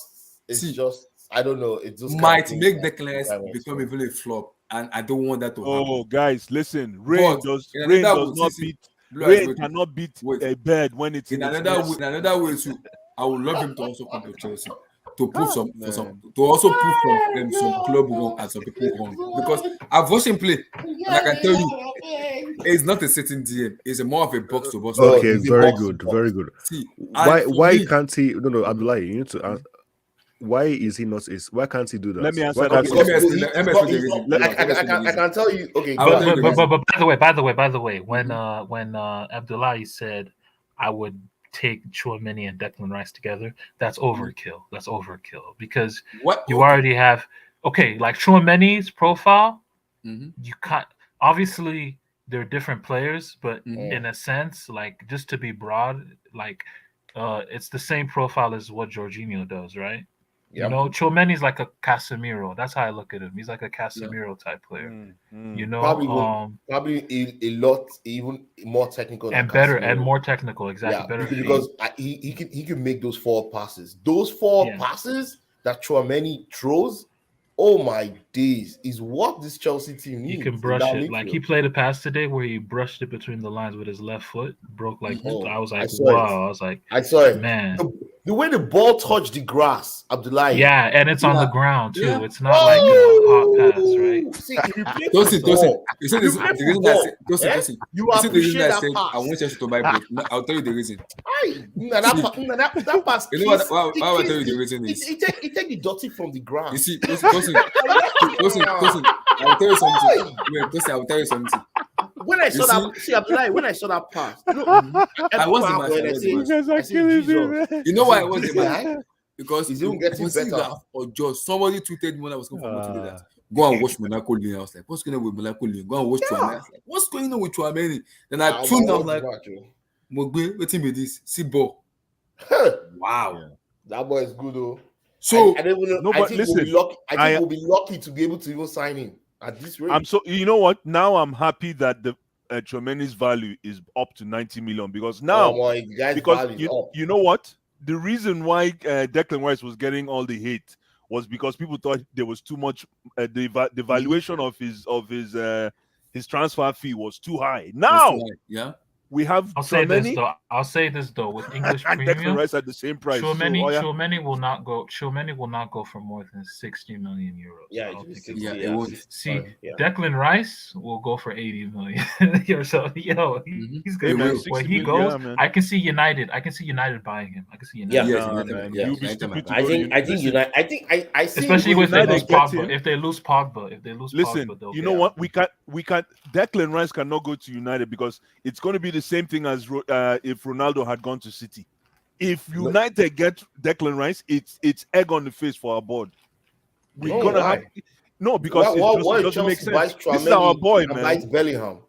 It's just. I don't know. It just might make Declan Rice become even a flop, and I don't want that to happen. Oh, guys, listen. Rain But does in not another way, beat. Blue Rain Eyes, cannot beat wait. a bed when it's In its another nest. way too, I would love him to also come to Chelsea to prove to also prove some club wrong and some people wrong. Because I've watched him play, and I can tell you, it's not a sitting DM. It's more of a box to box. Okay, He's a very box to good, box. very good. See, Why can't he? No, Abdullahi, you need to. Why is he not? Why can't he do that? Let me answer Why that can't question. I can tell you. Okay, But by the way, when Abdullahi said I would take Tchoamaeni and Declan Rice together, that's overkill. That's overkill because you already have like Tchoameni's profile. You can't obviously they're different players, but in a sense, like just to be broad, like it's the same profile as what Jorginho does, right? Yep. You know, Tchoameni's like a Casemiro. That's how I look at him. He's like a Casemiro type player. You know, probably a lot even more technical and better Casemiro. And more technical. Exactly, better because he can make those forward passes. Those forward passes that Tchoamaeni throws. Oh my days! Is what this Chelsea team needs. He can brush it. Like he played a pass today where he brushed it between the lines with his left foot, broke like I was like, wow! I was like, I saw it, man. The way the ball touched the grass, Abdullahi. Yeah, and it's on the ground too. Yeah. It's not like a hot pass, right? See, if you play football, you appreciate that pass. I want you to buy both. I'll tell you the reason. That pass. You know what? I'll tell you the reason is. It take the dirty from the ground. You see, Tosin, I'll tell you something. I'll tell you something. When I saw that pass, I was the You know why I was the man? Because it's even getting better. Or just somebody tweeted me when I was going for today that go and watch Monaco League. I was like, what's going on with Monaco League? Go and watch Tchoamaeni. I was like, what's going on with Tchoamaeni? Then I tuned out like, Mogbe, what's with this? See ball. Wow. That boy is good though. So I think we'll be lucky to be able to even sign him at this rate. You know what? Now I'm happy that the Tchoameni's value is up to 90 million because now you know what? The reason why Declan Rice was getting all the hate was because people thought there was too much. The valuation of his transfer fee was too high. Now, we have. I'll say this though. With English and premium, Declan Rice at the same price. Tchoameni will not go. Tchoameni will not go for more than 60 million euros. It won't. See, Declan Rice will go for 80 million. He's good. Where he goes, I can see United. I can see United buying him. I can see United. I think United. I see. Especially if they lose Pogba. If they lose Pogba. Listen, you know what? We can't. Declan Rice cannot go to United because it's going to be the same thing as if Ronaldo had gone to City. If United get Declan Rice, it's egg on the face for our board. We're gonna have because it doesn't make sense. This is our boy, man. Buys Bellingham.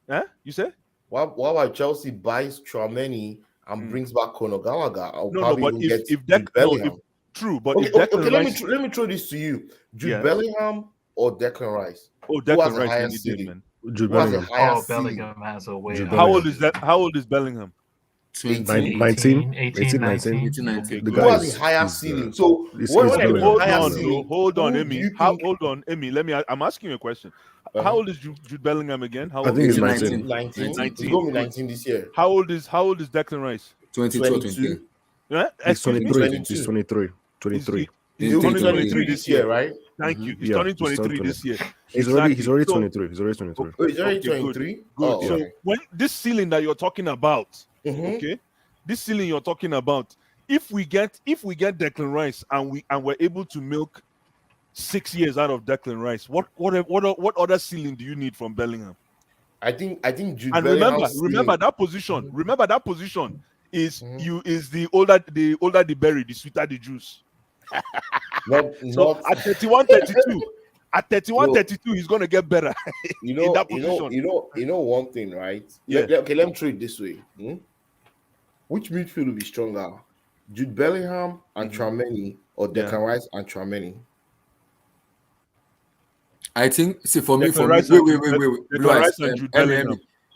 Huh? You say? Why Chelsea buys Tchoameni and brings back Conor Gallagher? True, but let me throw this to you: Jude Bellingham or Declan Rice? Oh, Declan Rice, man. Jude Bellingham. Bellingham has a way. How old is that? How old is Bellingham? 19. Who has a higher ceiling? So hold on, Emi. I'm asking you a question. How old is Jude Bellingham again? I think he's 19. 19. He's going to be 19 this year. How old is Declan Rice? 22. Yeah? He's 23. He's 23. He's turning 23 this year, right? Thank you. He's turning 23 this year. He's already 23. He's already 23. Oh, he's already 23. Good. So when this ceiling that you're talking about, okay, this ceiling you're talking about, if we get Declan Rice and we're able to milk 6 years out of Declan Rice, what other ceiling do you need from Bellingham? I think Jude and remember that position. Remember that position is the older the berry, the sweeter the juice. At 31, 32, he's gonna get better. In that position. You know one thing, right? Let me throw it this way. Which midfield will be stronger? Jude Bellingham and Tchoameni or Declan Rice and Tchoameni? I think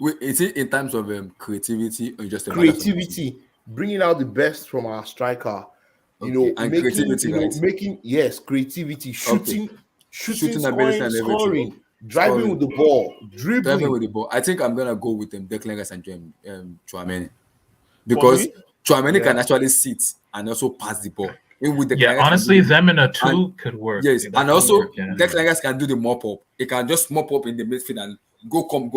wait. Is it in terms of creativity or just creativity? Bringing out the best from our striker. And creativity, creativity, shooting, scoring, driving with the ball, dribbling with the ball. I think I'm gonna go with Declan Rice and Tchoameni because Tchoameni can actually sit and also pass the ball. with Declan Yeah, Rice can honestly, do it. them in a two And could work. yes, That and could also work, yeah. Declan Rice can do the mop up. He can just mop up in the midfield and go come.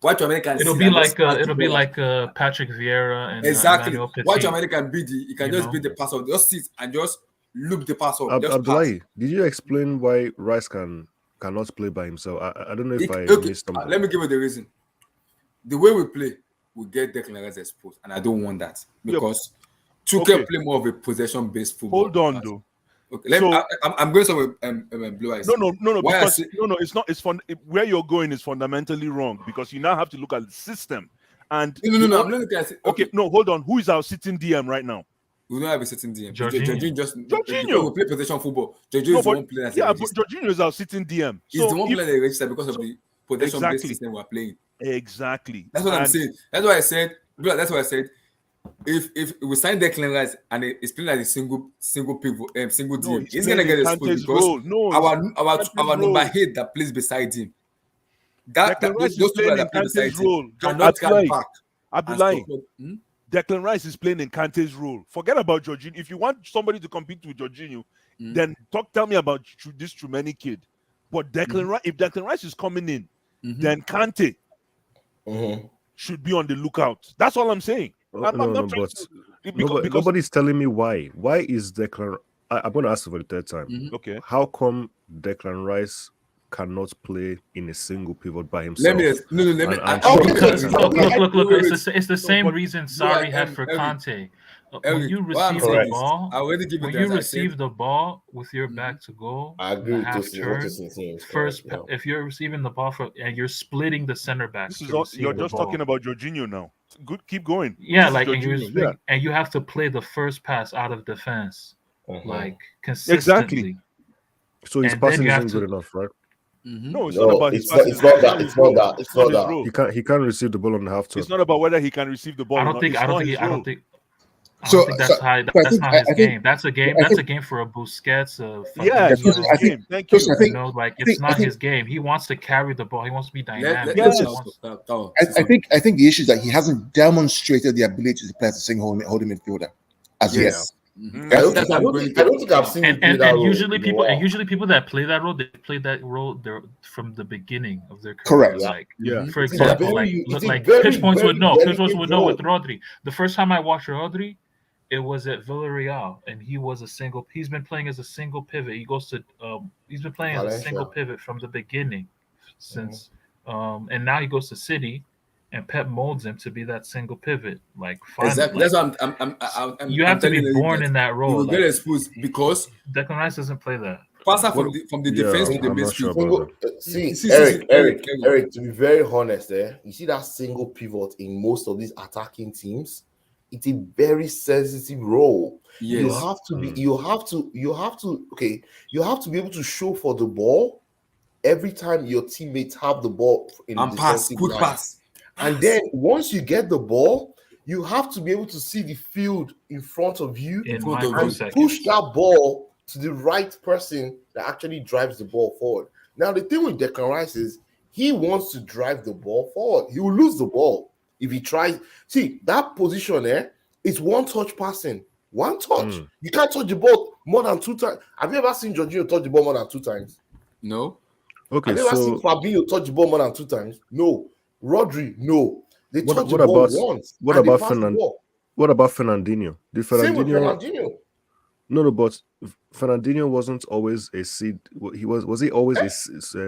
Why Tchoamaeni can It'll sit be and just like pass the it'll be ball. like Patrick Vieira and Exactly. Emmanuel Why Petit. Tchoamaeni can he can You just know? beat the pass off, just sit and just loop the pass off, just pass. Abdullahi, did you explain why Rice cannot play by himself? I don't know if I Okay, missed something. let me give you the reason. The way we play, we get Declan Rice exposed, and I don't want that because Tuchel play more of a possession-based football. Hold on, though. Okay, I'm going somewhere. Blue eyes. No, Why because it's not. It's where you're going is fundamentally wrong because you now have to look at the system. And no. I'm not looking at it. Okay, no, hold on. Who is our sitting DM right now? We don't have a sitting DM. Jorginho. Because we play possession football. Jorginho is the one playing as a but register. Jorginho is our sitting DM. He's the one playing as a register because of the possession-based system we're playing. Exactly. That's what I'm saying. That's why I said. If we sign Declan Rice and it's playing as a single pivot, single DM, he's gonna get exposed because our number 8 that plays beside him. Declan Rice is playing in Kante's role. Cannot track back. Abdullahi. Declan Rice is playing in Kante's role. Forget about Jorginho. If you want somebody to compete with Jorginho, then tell me about this Tchoamaeni kid. But if Declan Rice is coming in, then Kante should be on the lookout. That's all I'm saying. Nobody's telling me why. Why is Declan? I'm going to ask for the third time. Okay. How come Declan Rice cannot play in a single pivot by himself? Look. It's the same reason Sarri had for Kante. When you receive the ball, the ball with your back to goal, I agree with first, if you're receiving the ball and you're splitting the center backs, you're just talking about Jorginho now. Good, keep going. Yeah, and you have to play the first pass out of defense, like consistently. Exactly. So his passing isn't good enough, right? No, it's not about his passing. It's not that. He can't receive the ball on the half turn. It's not about whether he can receive the ball. I don't think that's not his game. That's a game. That's a game for a Busquets. It's not his game. Thank you. It's not his game. He wants to carry the ball. He wants to be dynamic. I think the issue is that he hasn't demonstrated the ability to play as a single holding midfielder as yet. I don't think I've seen and usually people that play that role, they play that role from the beginning of their Correct. career. For example, Pitch Points would know with Rodri. The first time I watched Rodri, it was at Villarreal, and he's been playing as a single pivot. He's been playing as a single pivot from the beginning since and now he goes to City. And Pep molds him to be that single pivot. Exactly. That's what I'm you have to be born in that role. You will get exposed because Declan Rice doesn't play that. Passer from the defense to the midfield. Eric, to be very honest, you see that single pivot in most of these attacking teams. It's a very sensitive role. Yes. You have to be able to show for the ball every time your teammates have the ball in and pass, quick pass. And then once you get the ball, you have to be able to see the field in front of you and push that ball to the right person that actually drives the ball forward. Now, the thing with Declan Rice is he wants to drive the ball forward. He will lose the ball if he tries. See, that position there is one-touch passing. One touch. You can't touch the ball more than 2 times. Have you ever seen Jorginho touch the ball more than 2 times? No. Okay, have you ever seen Fabinho touch the ball more than 2 times? No. Rodri, no. They touch the ball once. What about Fernandinho? Did Fernandinho? Same with Fernandinho. No, but Fernandinho wasn't always a seed. Was he always a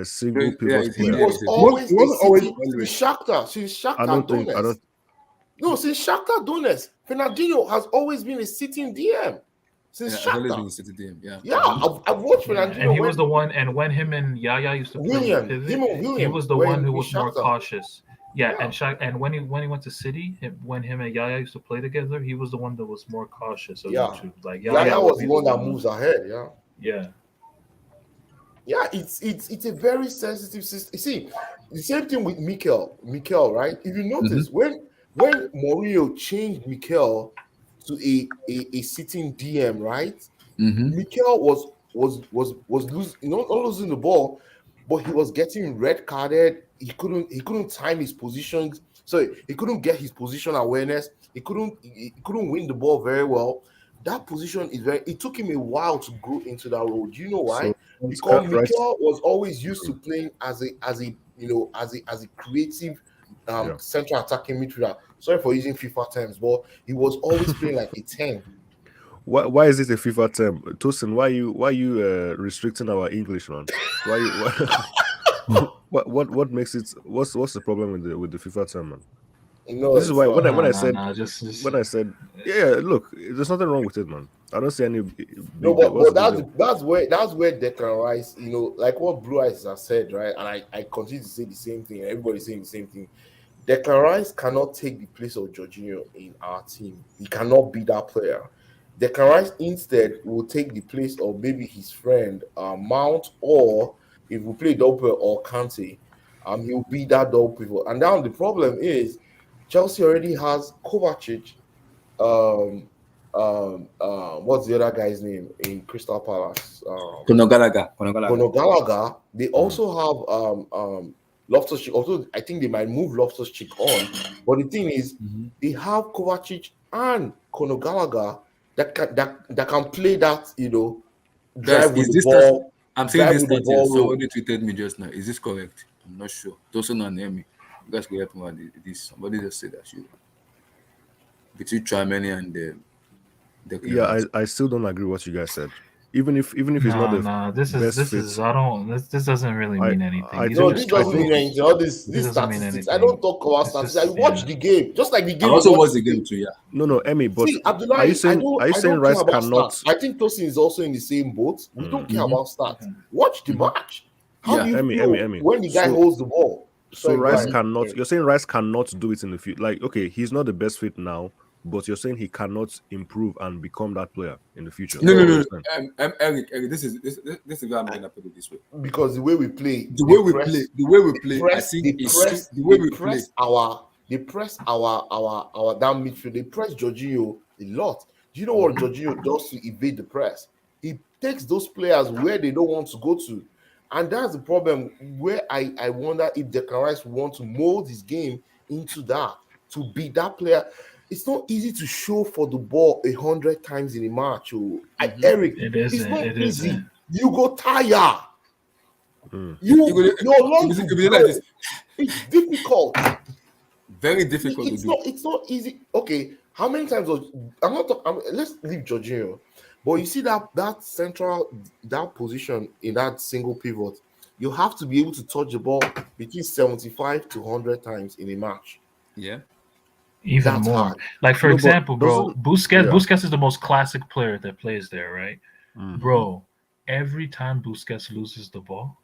single pivot player? He was always since Shakhtar. Since Shakhtar Donetsk. No, since Shakhtar Donetsk, Fernandinho has always been a sitting DM. Since Shakhtar. I've watched Fernandinho. And he was the one. And when him and Yaya used to play pivot, he was the one who was more cautious. And when he went to City, when him and Yaya used to play together, he was the one that was more cautious of the two. Yaya was the one that moves ahead. It's a very sensitive system. You see, the same thing with Mikel, right? If you notice, when Mourinho changed Mikel to a sitting DM, right? Mikel was losing, not losing the ball, but he was getting red carded. He couldn't time his positions, so he couldn't get his position awareness. He couldn't win the ball very well. that position is very. It took him a while to grow into that role. Do you know why? So Because right. Mikel was always used to playing as a creative central attacking midfielder. Sorry for using FIFA terms, but he was always playing like a 10. Why is it a FIFA term? Tosin, why you restricting our English, man? What makes it what's the problem with the FIFA term, man? No, this is why when I said look, there's nothing wrong with it, man. I don't see any no, but that's where Declan Rice, like what Blue Eyes has said, right? And I continue to say the same thing, and everybody's saying the same thing. Declan Rice cannot take the place of Jorginho in our team. He cannot be that player. Declan Rice instead will take the place of maybe his friend Mount, or if we play double or Kante, he'll be that double pivot. And now the problem is Chelsea already has Kovacic. What's the other guy's name in Crystal Palace? Conor Gallagher. They also have Loftus-Cheek. Although I think they might move Loftus-Cheek on, but the thing is, they have Kovacic and Conor Gallagher that can play that, drive with the ball. I'm saying this that somebody tweeted me just now. Is this correct? I'm not sure. Those not near me. You guys can help me with this. Somebody just said that between Tchoamaeni and the I still don't agree with what you guys said. Even if it's not the this doesn't really mean anything. This doesn't mean anything. All this statistics. I don't talk about statistics. I watch the game, just like the game. I also watch the game too. Yeah. No, Emmy. But see, Abdullahi, are you saying Rice cannot? Stats. I think Tosin is also in the same boat. We don't care about stats. Watch the match. How do you feel when the guy holds the ball? So Rice cannot. You're saying Rice cannot do it in the future. Like, okay, he's not the best fit now, but you're saying he cannot improve and become that player in the future. No. Eric, this is why I'm gonna put it this way. Because the way we play, they press our down midfield. They press Jorginho a lot. Do you know what Jorginho does to evade the press? He takes those players where they don't want to go to. And that's the problem where I wonder if Declan Rice wants to mold his game into that, to be that player. It's not easy to show for the ball 100 times in a match. Eric, it's not easy. You go tired. It's difficult. Very difficult to do. It's not easy. Okay, how many times let's leave Jorginho. But you see that central, that position in that single pivot, you have to be able to touch the ball between 75 to 100 times in a match. Yeah. Even that's more. Hard. Like, for example, bro, Busquets is the most classic player that plays there, right? Bro, every time Busquets loses the ball,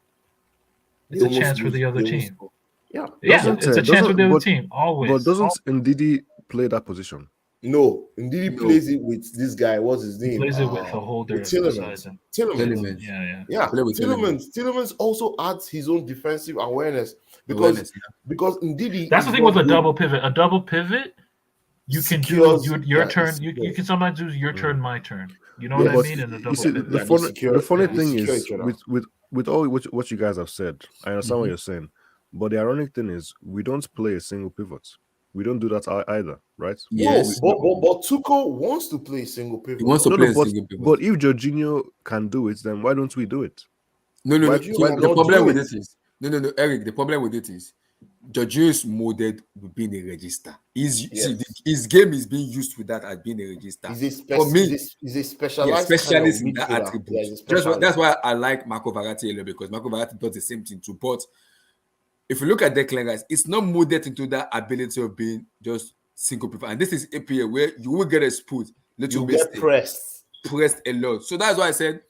it's a chance for the other team. Yeah, it's a chance for the other team, always. But doesn't Ndidi play that position? No, Ndidi plays it with this guy. What's his name? He plays it with a holder. Tielemans. Yeah. Tielemans also adds his own defensive awareness because Ndidi. That's the thing with a double pivot. A double pivot, you can do your turn. You can sometimes do your turn, my turn. You know what I mean? In a double pivot. The funny thing is with all what you guys have said, I understand what you're saying, but the ironic thing is we don't play a single pivot. We don't do that either, right? Yes, but Tuchel wants to play single pivot. He wants to play single pivot. But if Jorginho can do it, then why don't we do it? No. The problem with it is Eric. The problem with it is Jorginho is molded with being a register. His game is being used with that as being a register. He's a specialist in that attribute. That's why I like Marco Verratti a little, because Marco Verratti does the same thing too. But if you look at Declan Rice, it's not molded into that ability of being just single pivot. And this is APA where you will get exposed. You get pressed a lot. So that's why I said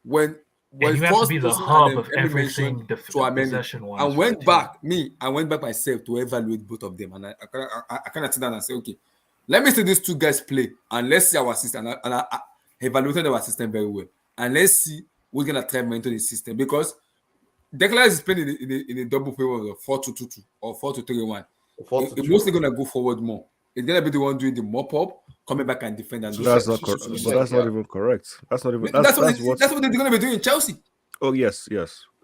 when you have to be the hub of everything possession-wise. I went back myself to evaluate both of them, and I kind of sit down and say, okay, let me see these two guys play, and let's see our system. And I evaluated our system very well, and let's see who's gonna try to maintain the system, because Declan Rice is playing in a double pivot of 4-2-2-2 or 4-2-3-1. It's mostly gonna go forward more. It's gonna be the one doing the mop up, coming back and defend. And that's not correct. But that's not even correct. That's not even. That's what they're gonna be doing in Chelsea. Oh yes.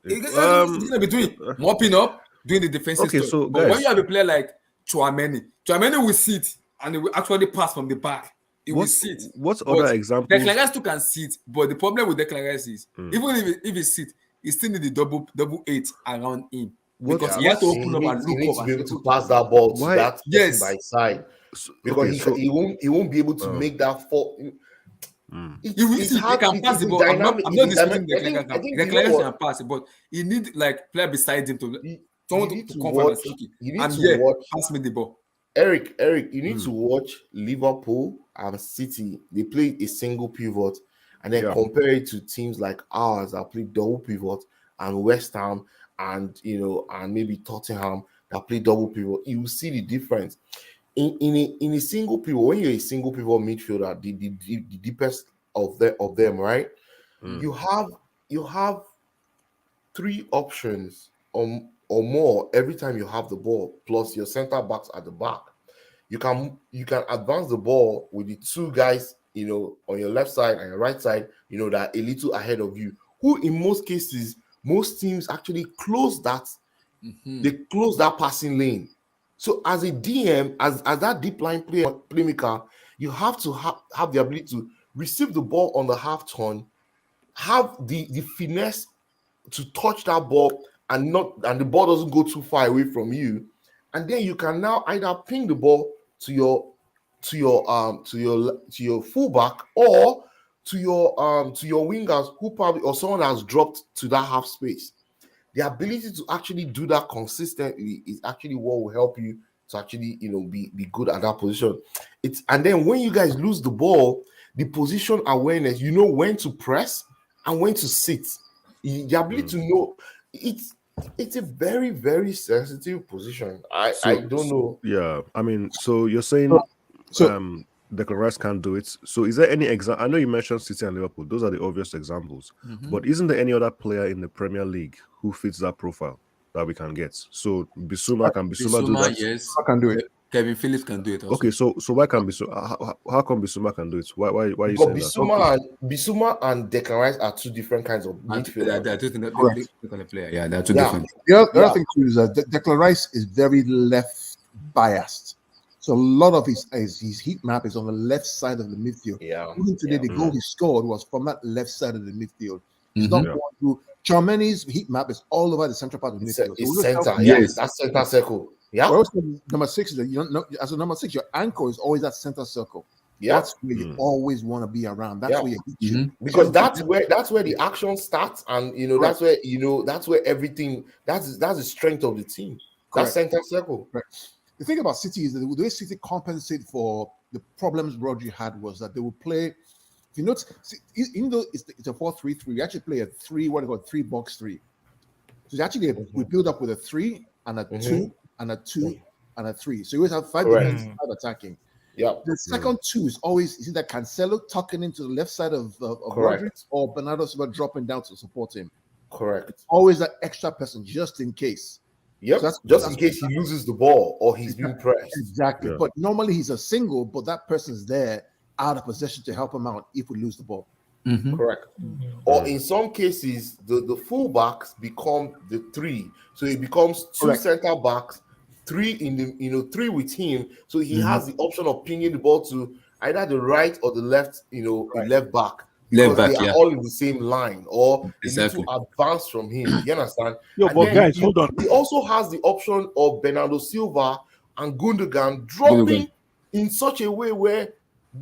It's gonna be doing mopping up, doing the defensive. Okay, stuff. so but when you have a player like Tchoamaeni will sit and he will actually pass from the back. he will sit. What's But other examples? Declan Rice too can sit, but the problem with Declan Rice is even if he sit, he still need the double eight around him because he has to open up and he look needs up to be and able to able pass that ball to Why- that person by his side because he won't be able to make that fall. It's hard. He can pass the ball. I'm not disputing Declan Rice can pass it, but he need like player beside him to someone to come and shoot it. And pass me the ball. Eric, you need to watch Liverpool and City. They play a single pivot, and then compare it to teams like ours that play double pivot, and West Ham, and and maybe Tottenham that play double pivot. You will see the difference. In a single pivot, when you're a single pivot midfielder, the deepest of them, right? You have three options or more every time you have the ball, plus your center backs at the back. You can advance the ball with the two guys, on your left side and your right side, that are a little ahead of you. Who in most cases, most teams actually close that. They close that passing lane. So as a DM, as that deep line playmaker, you have to have the ability to receive the ball on the half turn, have the finesse to touch that ball and the ball doesn't go too far away from you, and then you can now either ping the ball to your fullback or to your wingers who probably or someone has dropped to that half space. The ability to actually do that consistently is actually what will help you to actually be good at that position. And then when you guys lose the ball, the position awareness, when to press and when to sit. The ability to know it's a very, very sensitive position. I don't know. Yeah, I mean, so you're saying Declan Rice can't do it. So is there any example? I know you mentioned City and Liverpool. Those are the obvious examples. But isn't there any other player in the Premier League who fits that profile that we can get? So Bissouma do that? Yes, I can do it. Kevin Phillips can do it also. Okay, so why can Bissouma? How come Bissouma can do it? Why are you saying that? Bissouma and Declan Rice are two different kinds of midfielders. They are two different players. Yeah, they are two different. The other thing too is that Declan Rice is very left biased. So a lot of his heat map is on the left side of the midfield. Yeah. Even today, the goal he scored was from that left side of the midfield. He's not going through. Tchoamaeni's heat map is all over the central part of the midfield. It's center. Yes, that's center circle. Yeah. Number 6 is that as a number 6, your anchor is always that center circle. Yeah. That's where you always want to be around. That's where you because that's where the action starts, and that's where everything that's the strength of the team. That's center circle. Right. The thing about City is that the way City compensate for the problems Rodri had was that they would play. If you notice, even though it's a 4-3-3, we actually play a 3-box-3. So actually we build up with a 3 and a 2 and a 2 and a 3. So you always have 5 defense, 5 attacking. Yeah. The second 2 is always either Cancelo tucking into the left side of Rodri or Bernardo Silva dropping down to support him. Correct. Always that extra person just in case. Yep. So just in case he loses the ball or he's being pressed. Exactly. Yeah. But normally he's a single, but that person's there out of possession to help him out if we lose the ball. Correct. Or in some cases, the fullbacks become the 3. So it becomes 2 center backs, 3 in the 3 with him. So he has the option of pinging the ball to either the right or the left, the left back. Because they are all in the same line, or they need to advance from him. You understand? But guys, hold on. He also has the option of Bernardo Silva and Gundogan dropping in such a way where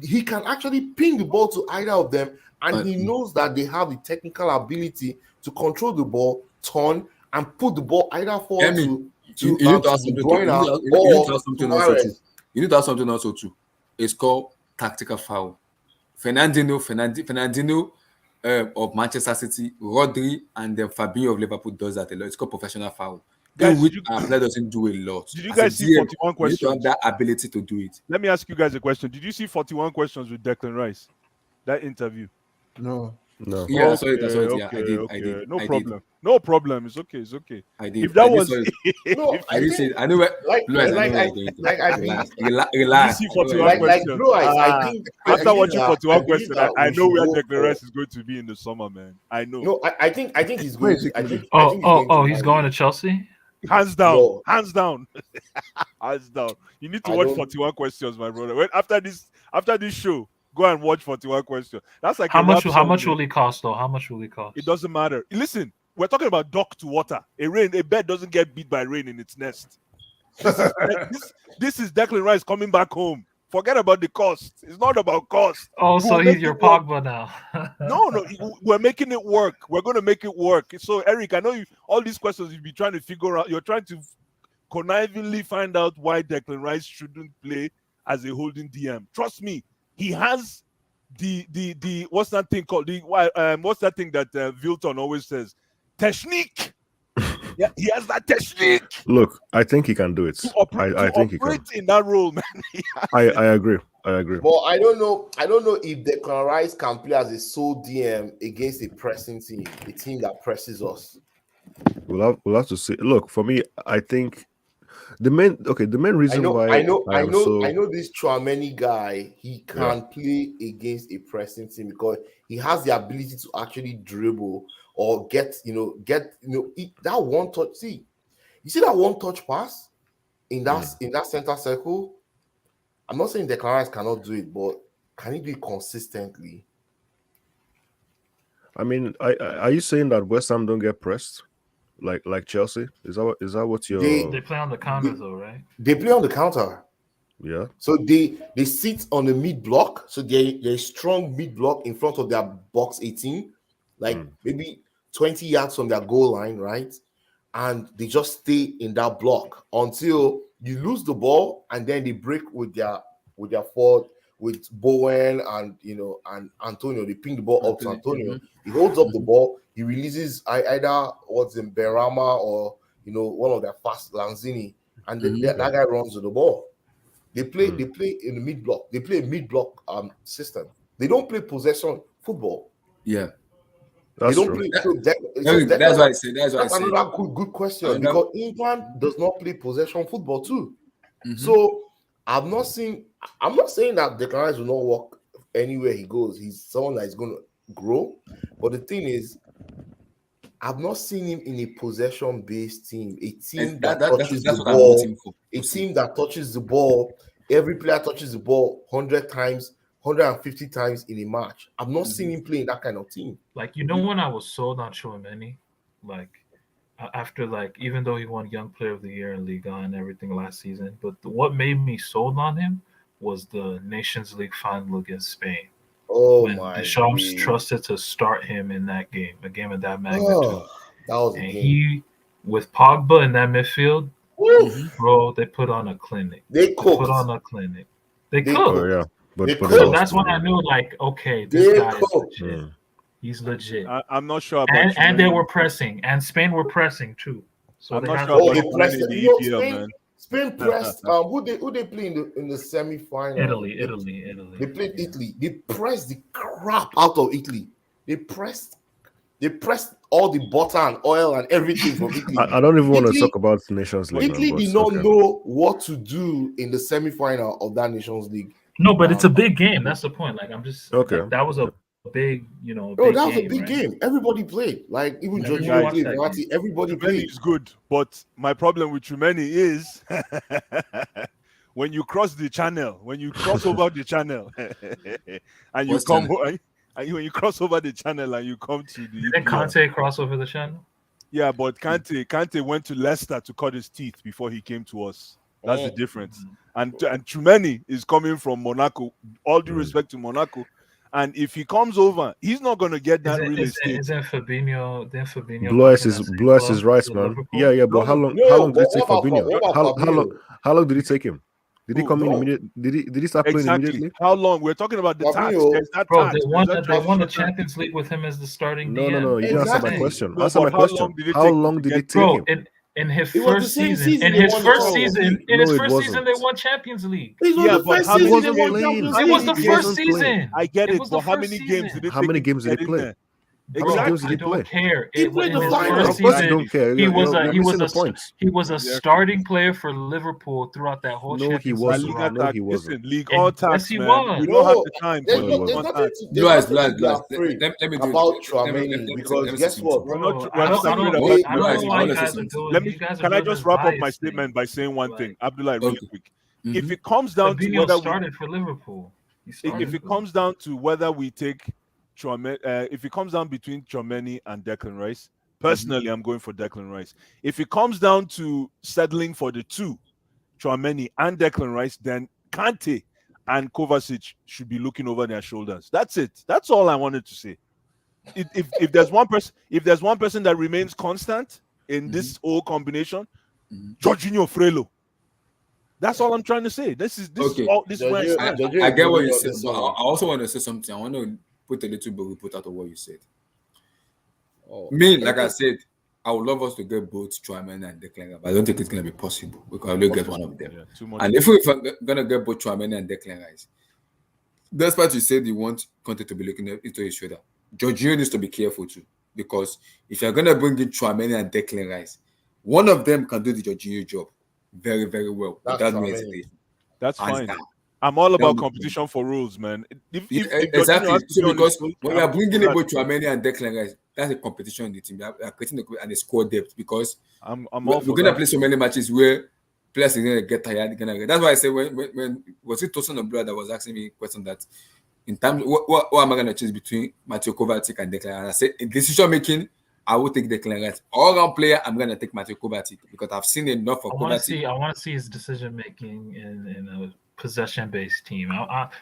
he can actually ping the ball to either of them, and he knows that they have the technical ability to control the ball, turn, and put the ball either forward to you need to have something also too. It's called tactical foul. Fernandinho of Manchester City, Rodri, and then Fabinho of Liverpool does that a lot. It's called professional foul. Guys, our player doesn't do a lot. Did you guys see 41 questions? You need to have that ability to do it. Let me ask you guys a question. Did you see 41 questions with Declan Rice? That interview? No. Yeah, I did. No problem. It's okay. I did. If that was I did say I know where relax. You see 41 questions. I think after watching 41 questions, I know where Declan Rice is going to be in the summer, man. I know. No, I think he's going to he's going to Chelsea? Hands down. Hands down. You need to watch 41 questions, my brother. After this show, Go and watch 41 Questions. That's like How a much? rap How song, much man. will it cost, though? How much will it cost? It doesn't matter. Listen, we're talking about duck to water. A bird doesn't get beat by rain in its nest. This is Declan Rice coming back home. Forget about the cost. It's not about cost. Oh, so We'll he's make your it work. Pogba now. No, we're making it work. We're going to make it work. So, Eric, I know all these questions you'll be trying to figure out. You're trying to connivingly find out why Declan Rice shouldn't play as a holding DM. Trust me, he has the what's that thing called? What's that thing that Vilton always says? Technique. Yeah, he has that technique. Look, I think he can do it. I think he can. Operate in that role, man. I agree. But I don't know if Declan Rice can play as a sole DM against a pressing team, a team that presses us. We'll have to see. Look, for me, I think the main reason I know this Tchoamaeni guy, he can play against a pressing team because he has the ability to actually dribble or get that one touch. See, you see that one touch pass in that center circle. I'm not saying Declan Rice cannot do it, but can he do it consistently? I mean, are you saying that West Ham don't get pressed like Chelsea? Is that what you're? They play on the counter though, right? They play on the counter. Yeah. So they sit on the mid block. So they're strong mid block in front of their box 18, like maybe 20 yards from their goal line, right? And they just stay in that block until you lose the ball, and then they break with their forward, with Bowen and Antonio. They ping the ball up to Antonio. He holds up the ball. He releases either what's in Berama or one of their fast Lanzini, and that guy runs with the ball. They play in the mid block. They play a mid block system. They don't play possession football. Yeah. That's they don't true. play. That's why I say. That's another good question because England does not play possession football too. So I'm not saying that Declan Rice will not work anywhere he goes. He's someone that is going to grow. But the thing is, I've not seen him in a possession-based team, a team that touches the ball, a team that touches the ball. Every player touches the ball 100 times, 150 times in a match. I've not seen him play in that kind of team. Like, when I was sold on Tchoamaeni, like, after, like, even though he won Young Player of the Year in Liga and everything last season, but what made me sold on him was the Nations League final against Spain. Oh, when my Deschamps God. trusted to start him in that game, a game of that magnitude. That was a and game. He, with Pogba in that midfield, bro, they put on a clinic. They cooked. Put on a clinic. They They cooked. Oh yeah. But So that's when I knew, like, okay, this guy is legit. He's legit. I'm not sure about and they were pressing, and Spain were pressing too. So I'm they not had sure to about pressed in the it. EPL, man. Spain pressed. Who they play in the semi-final? Italy. They played Italy. They pressed the crap out of Italy. They pressed all the butter and oil and everything from Italy. I don't even want to talk about the Nations League. Italy did not know what to do in the semi-final of that Nations League. No, but it's a big game. That's the point. Like, I'm just like, that was a big, that was a big game. Everybody played. Like, even Jorginho played. Verratti, everybody played. It's good, but my problem with Tchoamaeni is when you cross the channel, when you cross over the channel, and you come, and when you cross over the channel and you come to the. Didn't Kante cross over the channel? Yeah, but Kante went to Leicester to cut his teeth before he came to us. That's the difference. And Tchoamaeni is coming from Monaco. All due respect to Monaco. And if he comes over, he's not going to get that real estate. Isn't Fabinho? Blue is right, man. Yeah. But how long did it take Fabinho? How long did it take him? Did he come in immediately? Did he start playing immediately? How long? We're talking about the tax. Bro, they won the Champions League with him as the starting DM. No. You didn't answer my question. Answer my question. How long did it take him? In his first season, they won Champions League. Yeah, but how it was the first season. I get it, but how many games did it How many games did he play? Exactly. I don't care. He played the his final. first Of course you season, don't care. he was a starting player for Liverpool throughout that whole No, he Champions wasn't. League. No, he wasn't. League all tax, he man. was. We don't have the time. There's for nothing to be afraid about Tchoamaeni because guess what? We're not I don't know why you guys are doing. Can I just wrap up my statement by saying one thing, Abdullah, really quick? If it comes down to Fabinho whether started for Liverpool. if it comes down to whether we take Tchoamaeni, if it comes down between Tchoamaeni and Declan Rice, personally, I'm going for Declan Rice. If it comes down to settling for the two, Tchoamaeni and Declan Rice, then Kante and Kovacic should be looking over their shoulders. That's it. That's all I wanted to say. If there's one person that remains constant in this whole combination, Jorginho Frelo. That's all I'm trying to say. This is all this Jorginho- where I stand. Jorginho I is get what doing you all said, this but I now. also want to say something. I want to put a little bit we put out of what you said. Oh, Me, like I said, I would love us to get both Tchoamaeni and Declan Rice, but I don't think it's going to be possible. We can only get one of them. Yeah, too much. And if we're going to get both Tchoamaeni and Declan Rice, that's what you said you want Conte to be looking into his shoulder. Jorginho needs to be careful too, because if you're going to bring in Tchoamaeni and Declan Rice, one of them can do the Jorginho job very, very well That's without no Tchoamaeni. hesitation. That's Hands fine. down. I'm all about That would- competition for rules, man. If Exactly. Jorginho has to So be on because his toes, when we are bringing in both Tchoamaeni and Declan Rice, that's a competition in the team. We are creating a score depth because I'm we're all for going to that. play so many matches where players are going to get tired. That's why I say when was it Tosin Obra that was asking me a question that in terms what am I going to choose between Mateo Kovacic and Declan Rice? And I said in decision making, I will take Declan Rice. All round player, I'm going to take Mateo Kovacic because I've seen enough of I want to Kovacic. see. I want to see his decision making in a possession-based team.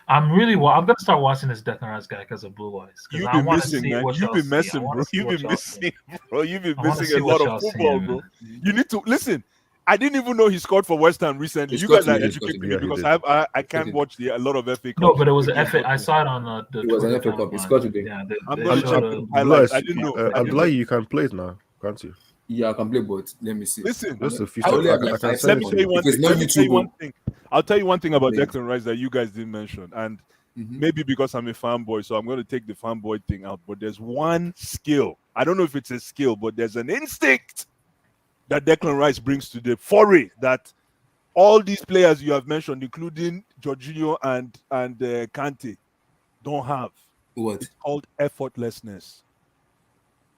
I'm really. I'm gonna start watching this Declan Rice guy because of Blue Eyes. You've I been want to missing, see man. what You've y'all been see. missing, I wanna bro. see You've what been y'all missing, see. bro. You've been I wanna missing see a what lot of y'all football, see, bro. man. You need to listen. I didn't even know he scored for West Ham recently. He You scored guys are today. educating Yeah, me he because did. I can't watch a lot of FA Cups. No, but it was an games, FA. I but saw it on the It was an Twitter FA Cup. He timeline. scored today. Yeah, I'm they gonna showed check a- the highlights. I Bless, didn't know. I didn't know. Abdullah, you can play it now, can't you? Yeah, I can play both. Let me see. Listen, Just a I feature. only have I like can 5 send let it me to tell you you. one If it's thing. not Let me tell you YouTube, one thing. I'll tell you one thing about Please. Declan Rice that you guys didn't mention, and maybe because I'm a fanboy, so I'm going to take the fanboy thing out. But there's one skill. I don't know if it's a skill, but there's an instinct that Declan Rice brings to the foray that all these players you have mentioned, including Jorginho and Kante, don't have. What? It's called effortlessness.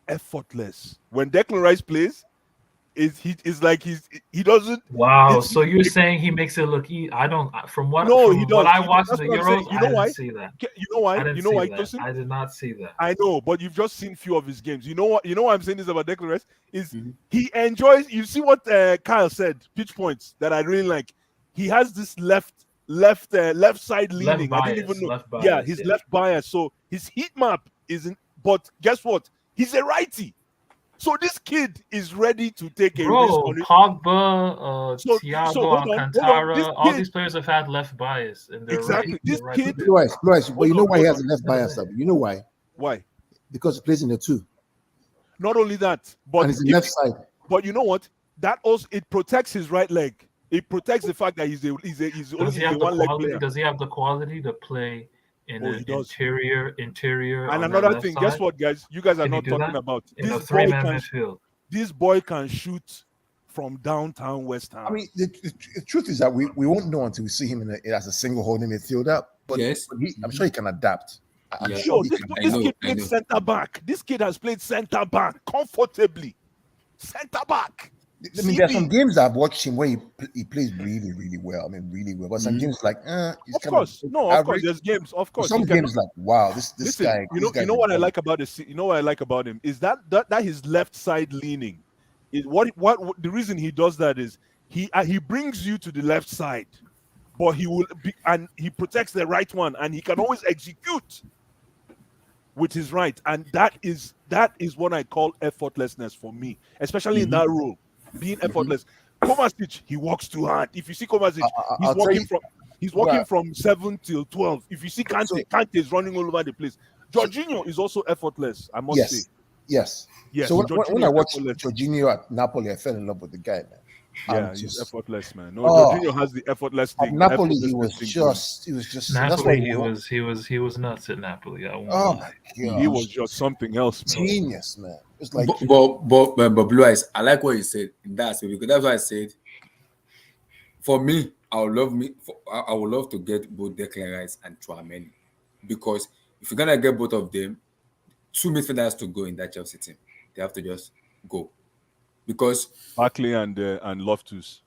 Effortless. When Declan Rice plays, is like he doesn't. Wow. it's- So you're saying he makes it look easy? I don't. From what No, from he what does. I watched in That's the what I'm saying. Euros, You I know didn't why? see that. You know why? I didn't You know see why, that. Tosin? I did not see that. I know, but you've just seen few of his games. You know what? You know why I'm saying this about Declan Rice is he enjoys. You see what Kyle said, pitch points that I really like. He has this left side leaning. I didn't even know. Left bias, Yeah, his left bias. So his heat map isn't. But guess what? He's a righty. So this kid is ready to take a risk Bro, on it. Pogba, So Thiago hold on. Alcantara, This all kid- these players have had left bias in their Exactly. right. This their right kid- foot. Blue Eyes, but you know why he has a Hold left bias? Though? You know why? Why? Because he plays in the two, Not only that, but and it's the left side. But you know what? That also it protects his right leg. It protects the fact that he's Does only he have a the one leg quality? player. Does he have the quality to play in Oh, an he does. interior? And on that another left thing, side? guess what, guys? You guys are Can he not do talking that? about In a this boy three-man can. midfield. This boy can shoot from downtown West Ham. I mean, the truth is that we won't know until we see him as a single holding midfielder. But, Yes. but I'm sure he can adapt. I'm Yeah. sure Yo, he this can. I kid know. played center back. This kid has played center back comfortably. Center back. I mean, there's some games I've watched him where he plays really, really well. I mean, really well. But some games like, he's Of kind course, of no, of course. average. There's games, of course. Some he cannot- games like, wow, this Listen, guy. you know what I like about this. You know what I like about him is that his left side leaning. Is what the reason he does that is he brings you to the left side, but he will be, and he protects the right one, and he can always execute with his right, and that is what I call effortlessness for me, especially in that role, being effortless. Kovacic, he walks too hard. If you see Kovacic, I'll tell you- he's walking Right. from 7 till 12. If you see Kante, Kante is running all over the place. Jorginho is also effortless, I must say. Yes. Yes, So when Jorginho I is watched effortless. Jorginho at Napoli, I fell in love with the guy, man. Yeah, I'm he's just- effortless, man. No, Oh. Jorginho has the effortless At thing. Napoli, he effortlessness was thing going. just. That's why Napoli, he was nuts at Napoli. I won't Oh lie. my He god, was just something else, man. genius, man. It's like But Blue Eyes, I like what you said in that aspect because that's why I said. For me, I would love to get both Declan Rice and Tchoamaeni because if you're gonna get both of them, two midfielders to go in that Chelsea team. They have to just go because Barkley and Loftus.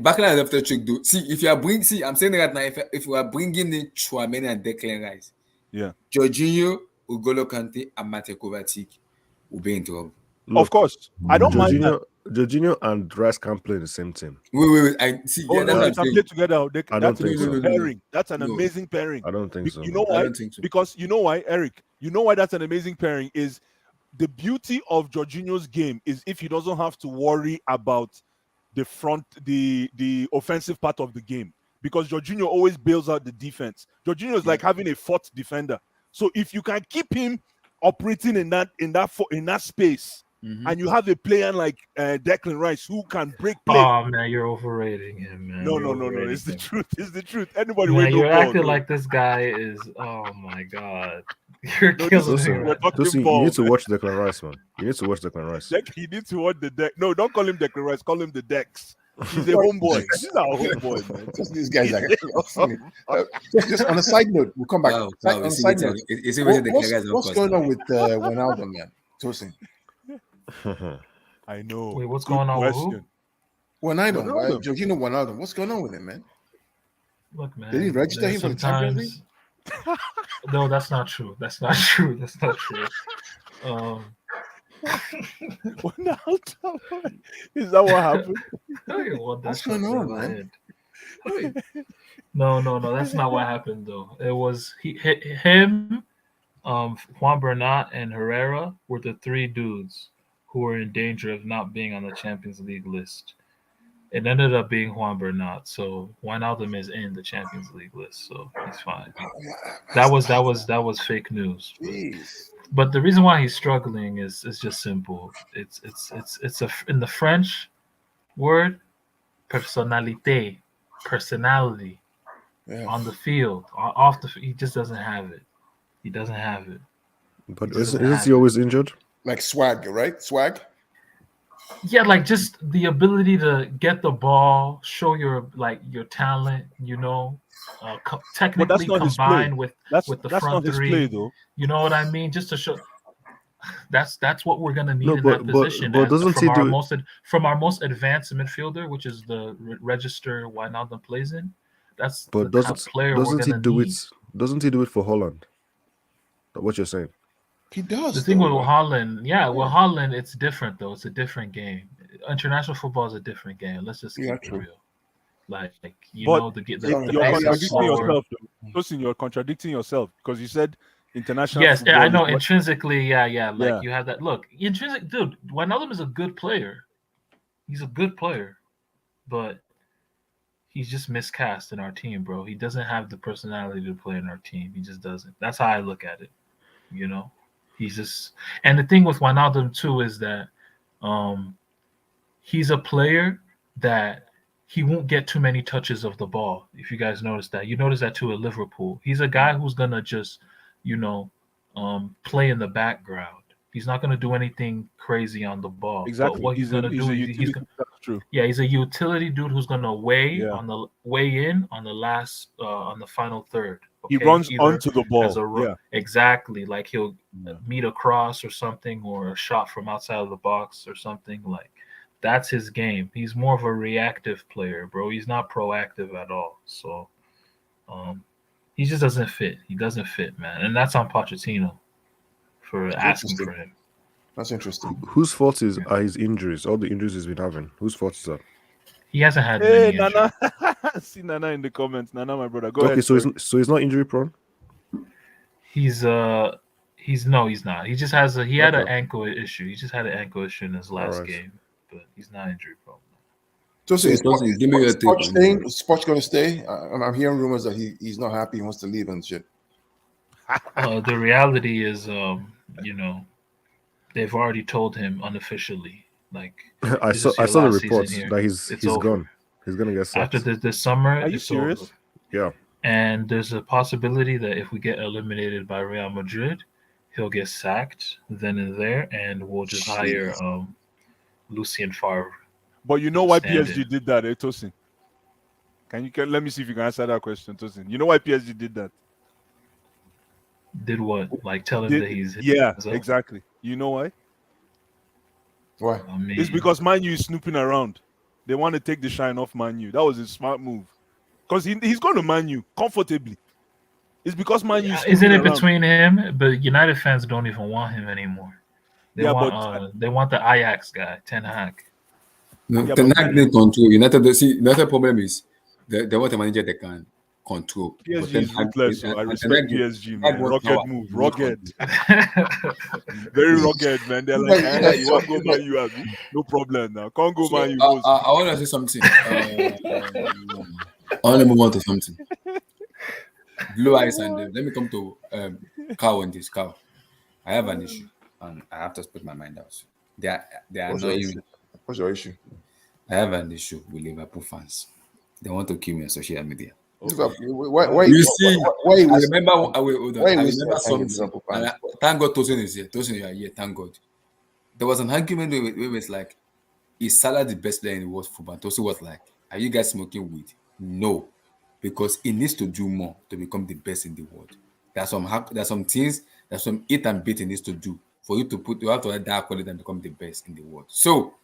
Backing at left trick, do see if you are bringing. See, I'm saying right now, if you are bringing in Tchoamaeni and Declan Rice, Yeah. Jorginho, Ugolo Kante, and Matej Kovacic will be in trouble. Of course, I don't mind that. Jorginho and Rice can't play in the same team. Wait. I see. Oh Yeah, no, that's they what I'm can saying. play together. I don't That's a think good so. pairing. That's an No. amazing pairing. I don't think so. You know I why? don't think so. Because you know why, Eric? You know why that's an amazing pairing is the beauty of Jorginho's game is if he doesn't have to worry about the offensive part of the game, because Jorginho always bails out the defense. Jorginho is like having a fourth defender. So if you can keep him operating in that space, and you have a player like Declan Rice who can break play. Oh man, you're overrating him, man. No. Overrating It's the him. truth. It's the truth. Anybody Man, will know you're ball. acting No. like this guy is. Oh my god, you're No, killing this me. is- right we're now. talking Listen, you ball, need to man. watch Declan Rice, man. You need to watch Declan Rice. You need to watch the deck. No, don't call him Declan Rice. Call him the Dex. He's a homeboy. He's our homeboy, man. Just these guys are just on a side note, we'll come back. Wow. On a side note, what's going on with Wijnaldum, man? Tosin. I know. Wait, what's Good going on with who? question. Wijnaldum, right? Wijnaldum. Jorginho Wijnaldum. What's going on with him, man? Look, man. Did he register him for the Champions League? No, that's not true. That's not true. That's not true. Wijnaldum. Is that what happened? What's going on, man? No. That's not what happened though. It was him, Juan Bernat, and Herrera were the three dudes who were in danger of not being on the Champions League list. It ended up being Juan Bernat, so Wijnaldum is in the Champions League list, so he's fine. That was fake news. But the reason why he's struggling is just simple. It's in the French word, personnalité, personality. Yeah. On the field, off the he just doesn't have it. He doesn't have it. But isn't he always injured? Like swag, right? Swag. Yeah, like just the ability to get the ball, show your talent, technically combined with the front three. Play, though. You know what I mean? Just to show. That's what we're gonna need but that position. But doesn't he do it? From our most advanced midfielder, which is the register Wijnaldum plays in? That's but the kind of player doesn't he do need. it? Doesn't he do it for Holland? What you're saying? He does. The thing with Holland, with Holland, it's different though. It's a different game. International football is a different game. Let's just keep it real. You're contradicting yourself. Listen, you're contradicting yourself because you said international. Yes, I know. Intrinsically, Like you have that. Look, intrinsic, dude. Wijnaldum is a good player. He's a good player, but he's just miscast in our team, bro. He doesn't have the personality to play in our team. He just doesn't. That's how I look at it. He's just. And the thing with Wijnaldum too is that, he's a player that he won't get too many touches of the ball. If you guys notice that, you notice that too at Liverpool. He's a guy who's gonna just, play in the background. He's not gonna do anything crazy on the ball. Exactly. But what he's gonna do, that's true. Yeah, he's a utility dude who's gonna weigh in on the last on the final third. Okay? He runs onto the ball. Exactly. Like he'll meet a cross or something, or a shot from outside of the box or something. Like that's his game. He's more of a reactive player, bro. He's not proactive at all. So he just doesn't fit. He doesn't fit, man. And that's on Pochettino for asking for him. That's interesting. Whose fault are his injuries? All the injuries he's been having. Whose fault is that? He hasn't had many Nana. See Nana in the comments. Nana, my brother. Go ahead. So he's not injury prone? He's not. He just has he had an ankle issue. He just had an ankle issue in his last game, but he's not injury prone. So give me your take. Sport's going to stay. I'm hearing rumors that he's not happy. He wants to leave and shit. The reality is, they've already told him unofficially. Like I saw the reports that he's gone. He's gonna get sacked after this summer. Are you serious? Over. Yeah. And there's a possibility that if we get eliminated by Real Madrid, he'll get sacked then and there, and we'll just hire Lucien Favre. But you know why PSG did that, Tosin? Let me see if you can answer that question, Tosin. You know why PSG did that? Did what? Like tell him that he's exactly. You know why? Why? It's because Man U is snooping around. They want to take the shine off Man U. That was a smart move. Because he's going to Man U comfortably. It's because Man U is Isn't it around. between him? But United fans don't even want him anymore. They want the Ajax guy, Ten Hag. No, Yeah, Ten but Hag need control. United problem is they want a manager they can control. But PSG Ten is Hag, ruthless, so I and Ten respect Hag, PSG, Ten Hag man. wants Rocket power, move, he wants rugged. control. Very rugged, man. They're like, you want to go Man U, Abi? No problem now. Can't go So Man U. I want to say something. I want to move on to something. Blue eyes and let me come to cow on this cow. I have an issue and I have to speak my mind out. They are What's your annoying issue? me. What's your issue? I have an issue with Liverpool fans. They want to kill me on social media. Why You see, why I waste remember. Hold on. why I wasting remember your time with something. Liverpool And fans? thank God Tosin is here. Tosin, you are here. Thank God. There was an argument where it's like, is Salah the best player in the world football? Tosin was like, are you guys smoking weed? No, because he needs to do more to become the best in the world. There's some things, there's some eat and beat he needs to do for you have to have that quality and become the best in the world. So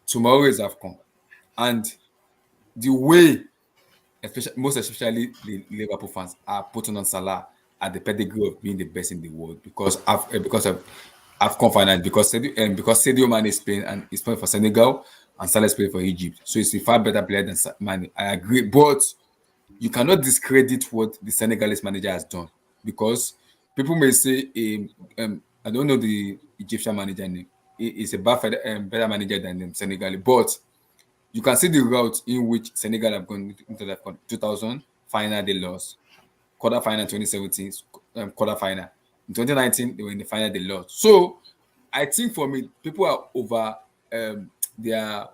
tomorrow is Afcon, and the way, most especially the Liverpool fans, are putting on Salah at the pedigree of being the best in the world because of Afcon final, because Sadio Mane is playing and he's playing for Senegal and Salah is playing for Egypt, so he's a far better player than Mane. I agree, but you cannot discredit what the Senegalese manager has done, because people may say, I don't know the Egyptian manager name. He's a better manager than the Senegalese, but you can see the route in which Senegal have gone into that 2000 final they lost, quarter final 2017, quarter final in 2019 they were in the final they lost. So I think for me, people are they are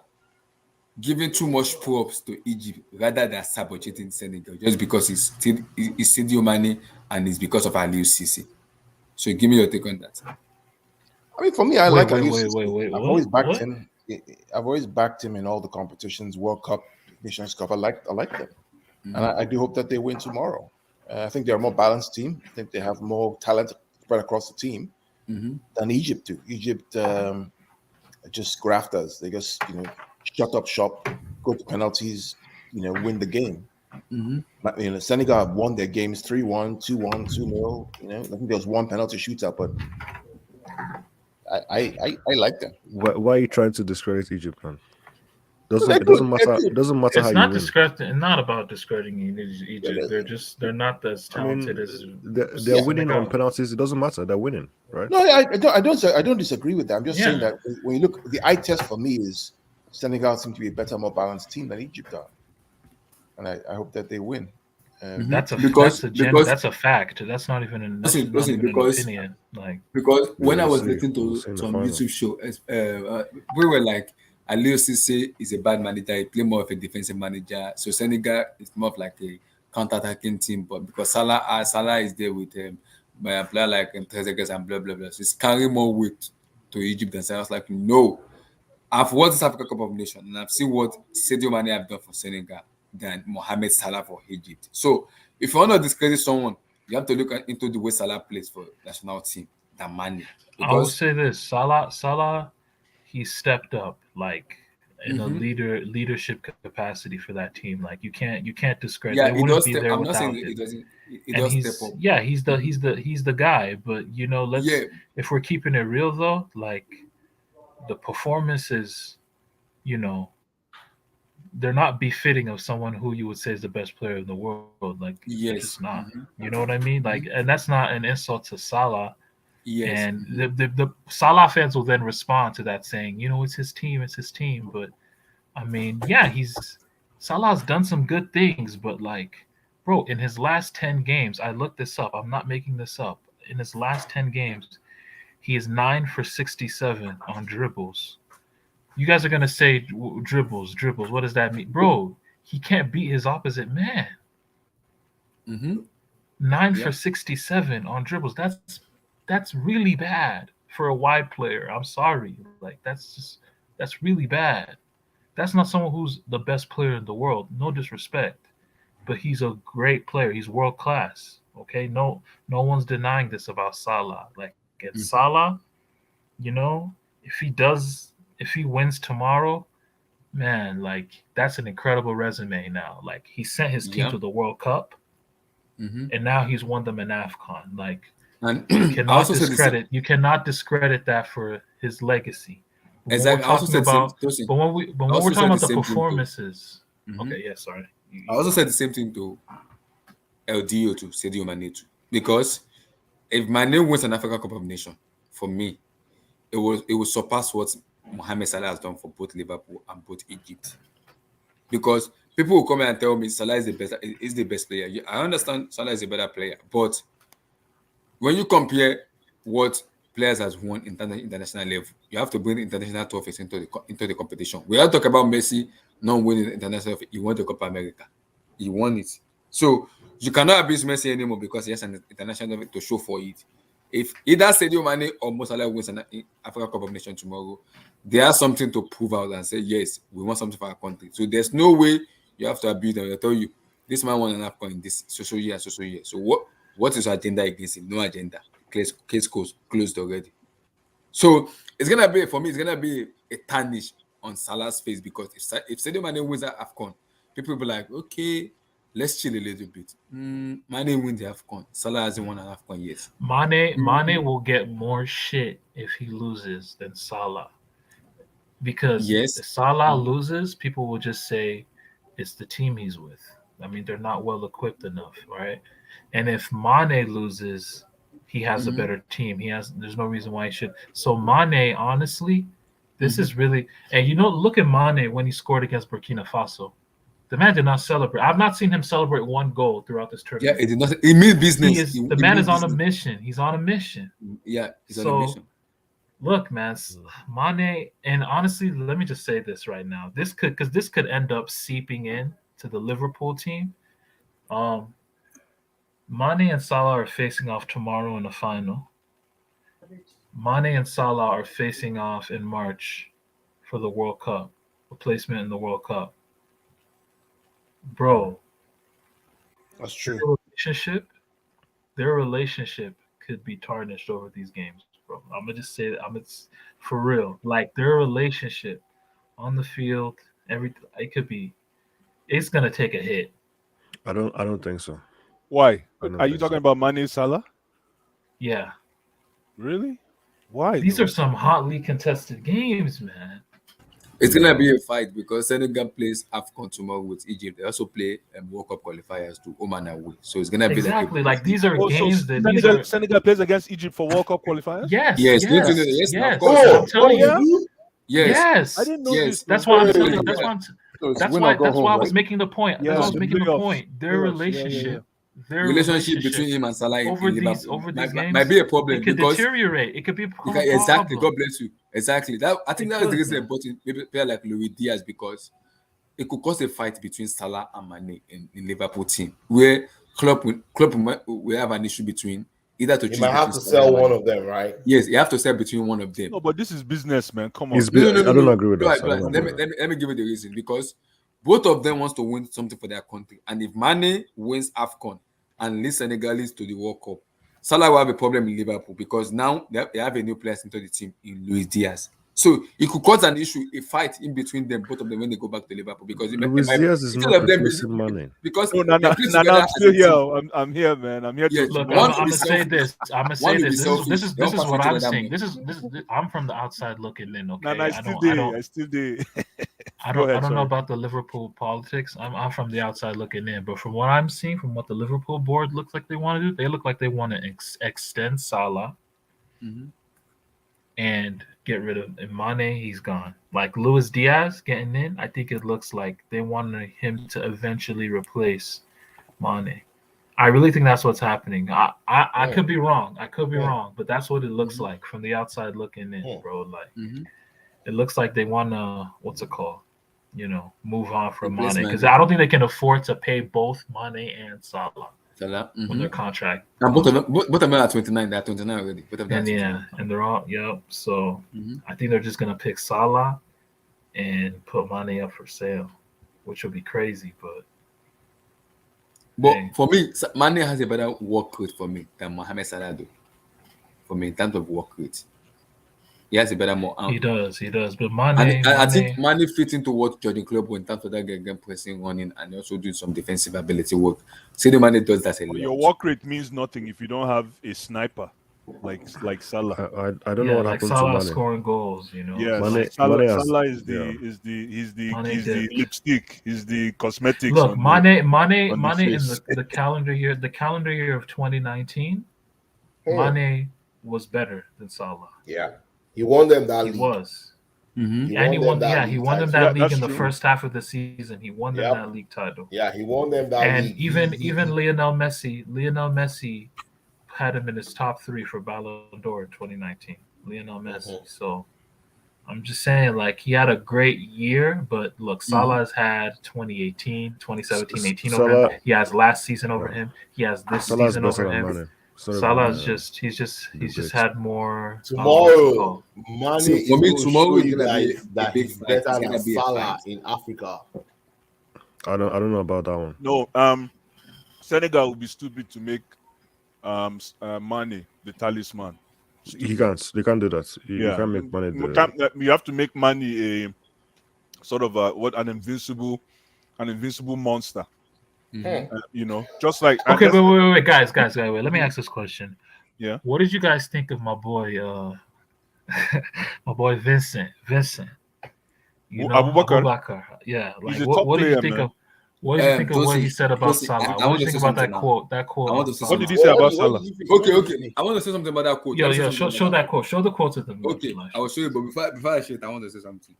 giving too much props to Egypt rather than sabotaging Senegal just because it's Sadio Mane and it's because of Aliou Cisse. So give me your take on that. I mean, for me, I like Aliou Cisse. Wait. I've always backed him. I've always backed him in all the competitions, World Cup, Nations Cup. I like them, and I do hope that they win tomorrow. I think they're a more balanced team. I think they have more talent spread across the team than Egypt do. Egypt just grafters. They just shut up shop, go to penalties, win the game. But, Senegal have won their games 3-1, 2-1, 2-0. I think there was one penalty shootout, but I like them. Why are you trying to discredit Egypt, man? It doesn't matter. It doesn't matter It's how not you win. discrediting. Not about discrediting Egypt. They're not as talented as they're winning on penalties. It doesn't matter. They're winning, right? No, I don't disagree with that. I'm just saying that when you look, the eye test for me is Senegal seem to be a better, more balanced team than Egypt are, and I hope that they win. That's a fact. That's not even an opinion. Because when I was listening to some YouTube show, we were like, Aliou Cisse is a bad manager. He play more of a defensive manager. So Senegal is more of like a counter-attacking team. But because Salah is there with by a player like Trezeguet and blah blah blah, so it's carrying more weight to Egypt than Senegal. I was like, no. I've watched this Africa Cup of Nations and I've seen what Sadio Mane have done for Senegal than Mohamed Salah for Egypt. So if you want to discredit someone, you have to look into the way Salah plays for national team than Mane. I will say this: Salah, he stepped up like in a leadership capacity for that team. Like you can't discredit. Yeah, they wouldn't be there without him. It does step up. Yeah, he's the guy. But if we're keeping it real though, like the performances, they're not befitting of someone who you would say is the best player in the world. Like, they're just not. You know what I mean? Like, and that's not an insult to Salah. Yes. And the Salah fans will then respond to that saying, it's his team. But I mean, yeah, Salah's done some good things, but like, bro, in his last 10 games, I looked this up. I'm not making this up. In his last 10 games, he is 9 for 67 on dribbles. You guys are gonna say dribbles. What does that mean, bro? He can't beat his opposite man. 9 for 67 on dribbles. That's really bad for a wide player. I'm sorry, like that's really bad. That's not someone who's the best player in the world. No disrespect, but he's a great player. He's world class. Okay, no one's denying this about Salah. Like, Salah, if he wins tomorrow, man, like that's an incredible resume now. Like he sent his team Yeah. to the World Cup, Mm-hmm. and now he's won them an Afcon. Like And you I cannot also said the same. discredit that for his legacy. When we're Exactly. I also talking said the same. about, Tosin, but I when we're also talking said the about the same thing too. performances, Mhm. okay, yeah, sorry, I also said the same thing to LDO to Sadio Mane too. Because if Mane wins an African Cup of Nations, for me, it will surpass what Mohamed Salah has done for both Liverpool and both Egypt. Because people will come and tell me Salah is the best player. I understand Salah is a better player, but when you compare what players has won international level, you have to bring international trophies into the competition. We are talking about Messi not winning international. He won the Copa America. He won it. So you cannot abuse Messi anymore because he has an international level to show for it. If either Sadio Mane or Mo Salah wins an African Cup of Nations tomorrow, they have something to prove out and say, yes, we want something for our country. So there's no way you have to abuse them. They'll tell you, this man won an Afcon in this so year, so year. So what is your agenda against him? No agenda. Case closed already. So it's gonna be for me. It's gonna be a tarnish on Salah's face because if Sadio Mane wins that Afcon, people will be like, okay, let's chill a little bit. Mane wins the Afcon. Salah hasn't won an Afcon yet. Mane will get more shit if he loses than Salah. Because Yes. if Salah loses, people will just say it's the team he's with. I mean, they're not well equipped enough, right? And if Mane loses, he has a better team. There's no reason why he should. So Mane, honestly, this is really, and look at Mane when he scored against Burkina Faso. The man did not celebrate. I've not seen him celebrate one goal throughout this Yeah, tournament. it did not. It means business. The man is on a mission. He's on a mission. Yeah, he's on a mission. Look, man, Mane, and honestly, let me just say this right now. This could end up seeping in to the Liverpool team. Mane and Salah are facing off tomorrow in the final. Mane and Salah are facing off in March for the World Cup, replacement in the World Cup. Bro, That's true. Their relationship could be tarnished over these games, bro. I'm gonna just say that. For real. Like their relationship on the field, it's gonna take a hit. I don't think so. Why? I don't Are you think talking so. about Mane Salah? Yeah. Really? Why? These though? are some hotly contested games, man. It's gonna be a fight because Senegal plays Afcon tomorrow with Egypt. They also play World Cup qualifiers to Oman away. So it's gonna be Exactly. like These are Oh, so games that these are. Senegal plays against Egypt for World Cup qualifiers? Yes. yes, Yes. yes, of course. Oh, I'm telling they you. do? Yes, Yes. I didn't know yes. this. That's why I'm Hey. telling you. That's why I'm. So it's That's win why. or go That's home, why I was right? making the point. Yeah, That's why I was the making the playoffs. point. Their Playoffs, yeah, relationship. Their Relationship between him and Salah over in these Liverpool games might be a problem it could because deteriorate. It could become a exactly. problem. God bless you. Exactly. That I think It that is the could, reason man. important maybe a player like Luis Diaz because it could cause a fight between Salah and Mane in Liverpool team where Klopp will have an issue between either to You choose might have between to Salah sell and one Mane. of them, right? Yes, you have to sell between one of them. No, but this is business, man. Come He's on. been- I don't No. agree with that. I Right. don't agree with that. Let me give you the reason because both of them wants to win something for their country, and if Mane wins Afcon and leads Senegalese to the World Cup, Salah will have a problem in Liverpool because now they have a new player into the team in Luis Diaz. So it could cause an issue, a fight in between them, both of them when they go back to Liverpool because Luis Diaz is instead not of them replacing Mane. because No, they play no, together I'm as still a here. team. I'm here, man. I'm here Yes, to Look, one I'm will be gonna say selfish. this. I'm gonna One say will be this. selfish. This is They don't what pass each I'm other saying. more. This is I'm from the outside looking in. Okay, I still do. I still do. I Go ahead, don't know sorry. about the Liverpool politics. I'm from the outside looking in, but from what I'm seeing, from what the Liverpool board looks like they want to do, they look like they want to extend Salah and get rid of Mane. He's gone. Like Luis Diaz getting in, I think it looks like they wanted him to eventually replace Mane. I really think that's what's happening. I could be wrong. I could be wrong, but that's what it looks like from the outside looking in, bro. Like it looks like they want to what's it called? Move on from Mane because I don't think they can afford to pay both Mane and Salah when their contract. And both of them are 29. They're 29 already. Both of them And are 29. and they're all So I think they're just gonna pick Salah and put Mane up for sale, which would be crazy. But for me, Mane has a better work rate for me than Mohamed Salah do. For me, in terms of work rate, He has a better more. He does. But And I think Mane, Mane fits into what Jordan Klopp in terms of that game pressing, running, and also doing some defensive ability work. Sadio Mane does that a lot. Your work rate means nothing if you don't have a sniper like Salah. I don't know what like happened Salah to Mane. scoring goals. You know, Yes, Mane- Salah, Mane has- Salah is yeah. he's the Mane did. lipstick, he's the cosmetics. Look, on Mane the in face. the calendar year of 2019, Mane was better than Salah. Yeah, he won them that He league. was. Mm-hmm. And he won that he league won them title. that Yeah, league in that's the true. first half of the season. He won them Yep. that league title. Yeah, he won them that And league. even Lionel Messi had him in his top 3 for Ballon d'Or in 2019. Lionel Messi. So I'm just saying, like, he had a great year, but look, Salah's had 2018, 2017, 18 over Salah- him. He has last season over him. He has this Salah's season better over than him. Mane. Sorry Salah's about just he's just debate. had more Tomorrow, Mane See, is for me, going to tomorrow show is you gonna be guys a that big he's fight. better It's than gonna be a Salah fight. in Africa. I don't know about that one. No, Senegal will be stupid to make Mane the talisman. He can't. They can't do that. You can't make Mane You have to make Mane a sort of an invincible monster. You know, just like Okay, wait, guys, wait. Let me ask this question. Yeah. What did you guys think of my boy my boy Vincent? You know, Abubakar? Yeah, He's like a what top did you player, think man. of what did you think of what he Josie, said about Josie, Salah? I What want did to you say think about something that now. quote? That quote. I want on to say What did he Salah? say about What Salah? did you think? Okay. I want to say something about that quote. Yo, Let me say something show about that quote. Show the quote to them. Okay, I will show you, but before I show it, I want to say something.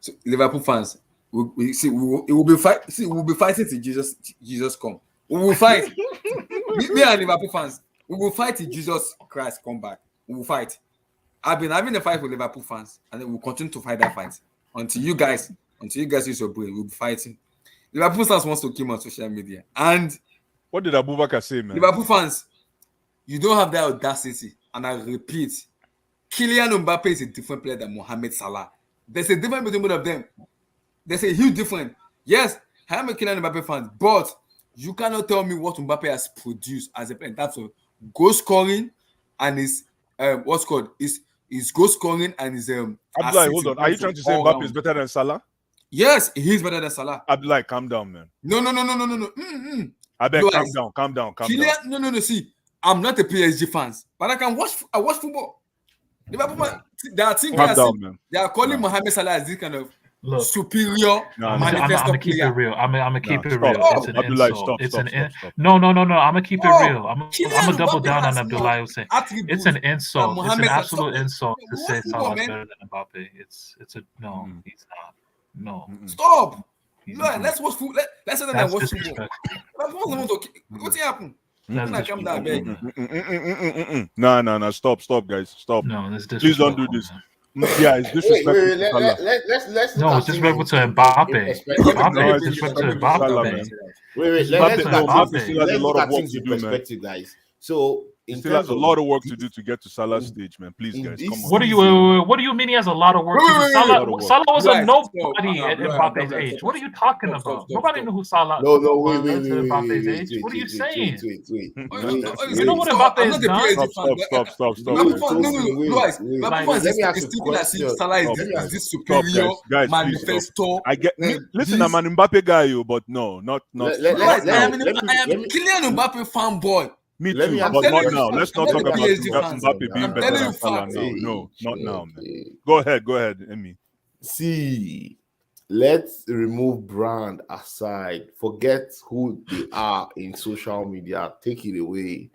So, Liverpool fans, we will be fighting till Jesus come. We will fight. me and Liverpool fans, we will fight till Jesus Christ come back. We will fight. I've been having a fight with Liverpool fans, and then we'll continue to fight that fight until you guys use your brain. We'll be fighting. Liverpool fans wants to kill me on social media, and What did Abubakar say, man? Liverpool fans, you don't have that audacity. And I repeat, Kylian Mbappe is a different player than Mohamed Salah. There's a difference between both of them. There's a huge difference. Yes, I am a Kylian Mbappe fan, but you cannot tell me what Mbappe has produced as a player in terms of goal scoring and his his goal scoring and his Abdullah, hold on. Are you trying to say Mbappe is better than Salah? Yes, he's better than Salah. Abdullah, calm down, man. No. I bet Blue calm eyes. down. Kylian, no. See, I'm not a PSG fan, but I watch football. Liverpool, there are things Calm down, man. they are calling Mohamed Salah as this kind of Look, superior I'm manifesto gonna keep it player. real. I'm gonna keep it stop. real. It's an Abdullah, insult. stop. No. I'm gonna keep it real. I'm Kylian gonna double Mbappe down on has Abdullah more Hussein. attributes It's an than insult. It's an Mohamed Salah. absolute insult to Watch say football, Salah's man. better than Mbappe. It's a no. He's not. No. Stop. He's Look, not. let's watch football. Let's say that I That's watch football. disrespectful. What's happened? That's When I come down, beg. disrespectful. No. Stop, guys. Stop. No, that's Please don't do disrespectful, this. man. Yeah, it's disrespectful. Wait, to Salah. let's No, look it's at disrespectful things to in Mbappe. perspective. Mbappe No, is it's disrespectful to disrespectful to Salah, Mbappe. man. Wait, Mbappe let's look at Mbappe. things. Still has a Let's lot look of at work things to in do, man. perspective, guys. So He in still has terms a of lot of work to do to get to Salah's stage, man. Please, in guys, this come on. What do you mean he has a lot of work to do? Wait. Salah was a Guys, nobody stop. at No, Mbappe's no, age. stop. What are you talking Stop, about? stop, Nobody stop. knew who Salah no, was wait, at Mbappe's age. What are you saying? I'm not a PSG fan. Stop, Liverpool guys. fan, no, guys. wait. Liverpool fans Let me ask is you a thinking as if question. Salah is Stop, this Stop, superior guys, please manifesto. I get. Like, Listen, I'm an Mbappe guy, but no, not. Guys, let I am me- Kylian Mbappe fanboy. Me let too, me ask but you not a now. question. Let's I'm not not talk a about PSG fan. Mbappe being I'm better telling than you Salah facts. now. No, not now, man. Okay. Go ahead, Emmy. See, let's remove brand aside. Forget who they are in social media. Take it away.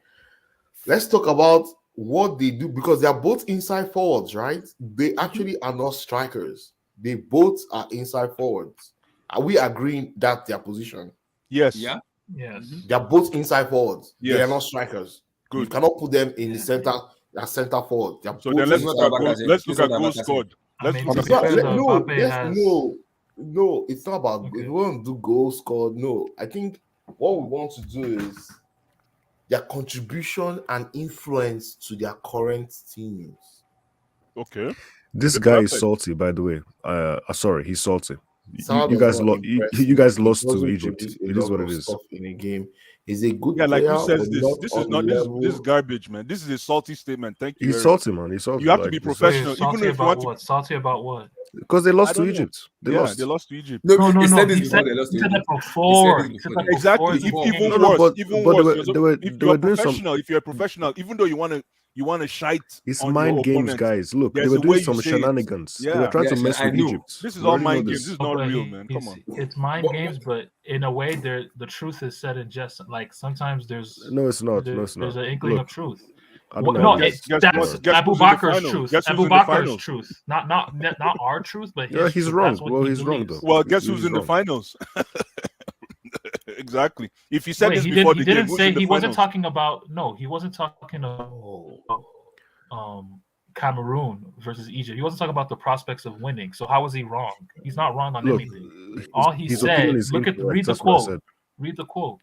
Let's talk about what they do because they are both inside forwards, right? They actually are not strikers. They both are inside forwards. Are we agreeing that their position? Yes. Yeah. Yes. They are both inside forwards. They Yes. are not strikers. You Good. cannot put them in the center. As center forward. They are So both then let's inside look at forwards. goals. Let's look This at is what goals I'm scored. I Let's mean, look to at be It's not, fair, though, no, Mbappe yes, has. no, it's not about Okay. we won't do goals scored. No, I think what we want to do is their contribution and influence to their current teams. Okay. This Okay, guy is perfect. salty, by the way. Sorry, he's salty. Salah You does guys not lost. impress You guys me. lost He to doesn't Egypt. produce a It is lot what of it is. stuff in a game. He's a good Yeah, like player, who says but this? not This is on not the this is level. garbage, man. This is a salty statement. Thank you He's very much. salty, man. He's salty. You have to like, be he's professional, Wait, even salty if you want about to. what? Salty about what? because they I lost to don't know. Egypt. They Yeah, lost. they lost to Egypt. No, No, he no, said no. this He before said they lost to that Egypt. before. He He said said that that Exactly. before the If even game. No, worse, but even but worse. they If were you're a doing some. professional, if you're a professional, even though you want to shite It's on your mind games, opponent, guys. Look, they there's were a doing way you some say it. shenanigans. They were Yeah, trying to Yes, mess I with know. Egypt. this is We all already know mind games. this. This is No, not but real, man. Come on. it's mind But- games, but in a way, the truth is said in jest. Like sometimes No, it's not. No, it's there's not. an inkling Look, of truth. I don't No, know. Guess that's what? Guess Abu who's in the Bakr's finals? truth. Guess who's Abu in the Bakr's finals? truth, not our truth, but Yeah, his he's truth. wrong. That's what Well, he he's wrong believes. though. Well, guess who's He's in the wrong. finals? Exactly. If he said Wait, this he before didn't. He the game, didn't who's say in the he wasn't finals? talking about. No, he wasn't talking about Cameroon versus Egypt. He wasn't talking about the prospects of winning. So how was he wrong? He's not wrong on Look, anything. All he his opinion said. is incorrect. Read the That's what I quote. said. Read the quote.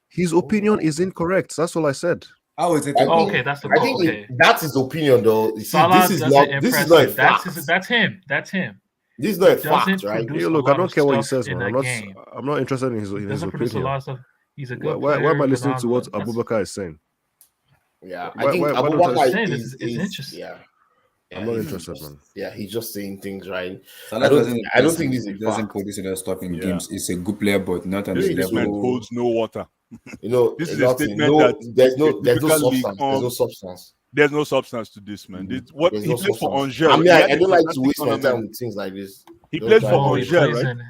His opinion is incorrect. That's all I said. How is it? I Oh, think okay, that's the I quote. think Okay, that's his opinion, though. You see, Salah this doesn't is impress not a you. That's fact. that's him. That's him. This is not He a fact, doesn't right? produce Hey, a look, I lot don't of care what he stuff says, in man. a game. I'm not interested in He his doesn't produce a opinion. lot of stuff. He's a good Why player. am I listening to what That's- Abubakar is saying? Yeah, Why- I think why don't Abubakar saying is it's interesting. yeah. I'm not he's interested, just- man. Yeah, he's just saying things right. Salah I don't doesn't think this is a doesn't fact. produce enough stuff in Yeah. games. He's a good player, but not on This the statement level. holds no water. You know, This is a nothing. statement No, that there's a no typical league substance. There's no substance. There's no substance to this, man. What There's he no plays for substance. Angers. I mean, He had I a don't like to fantastic waste my tournament. time with things like this. He Don't plays try for to- No, he Angers, plays right? in.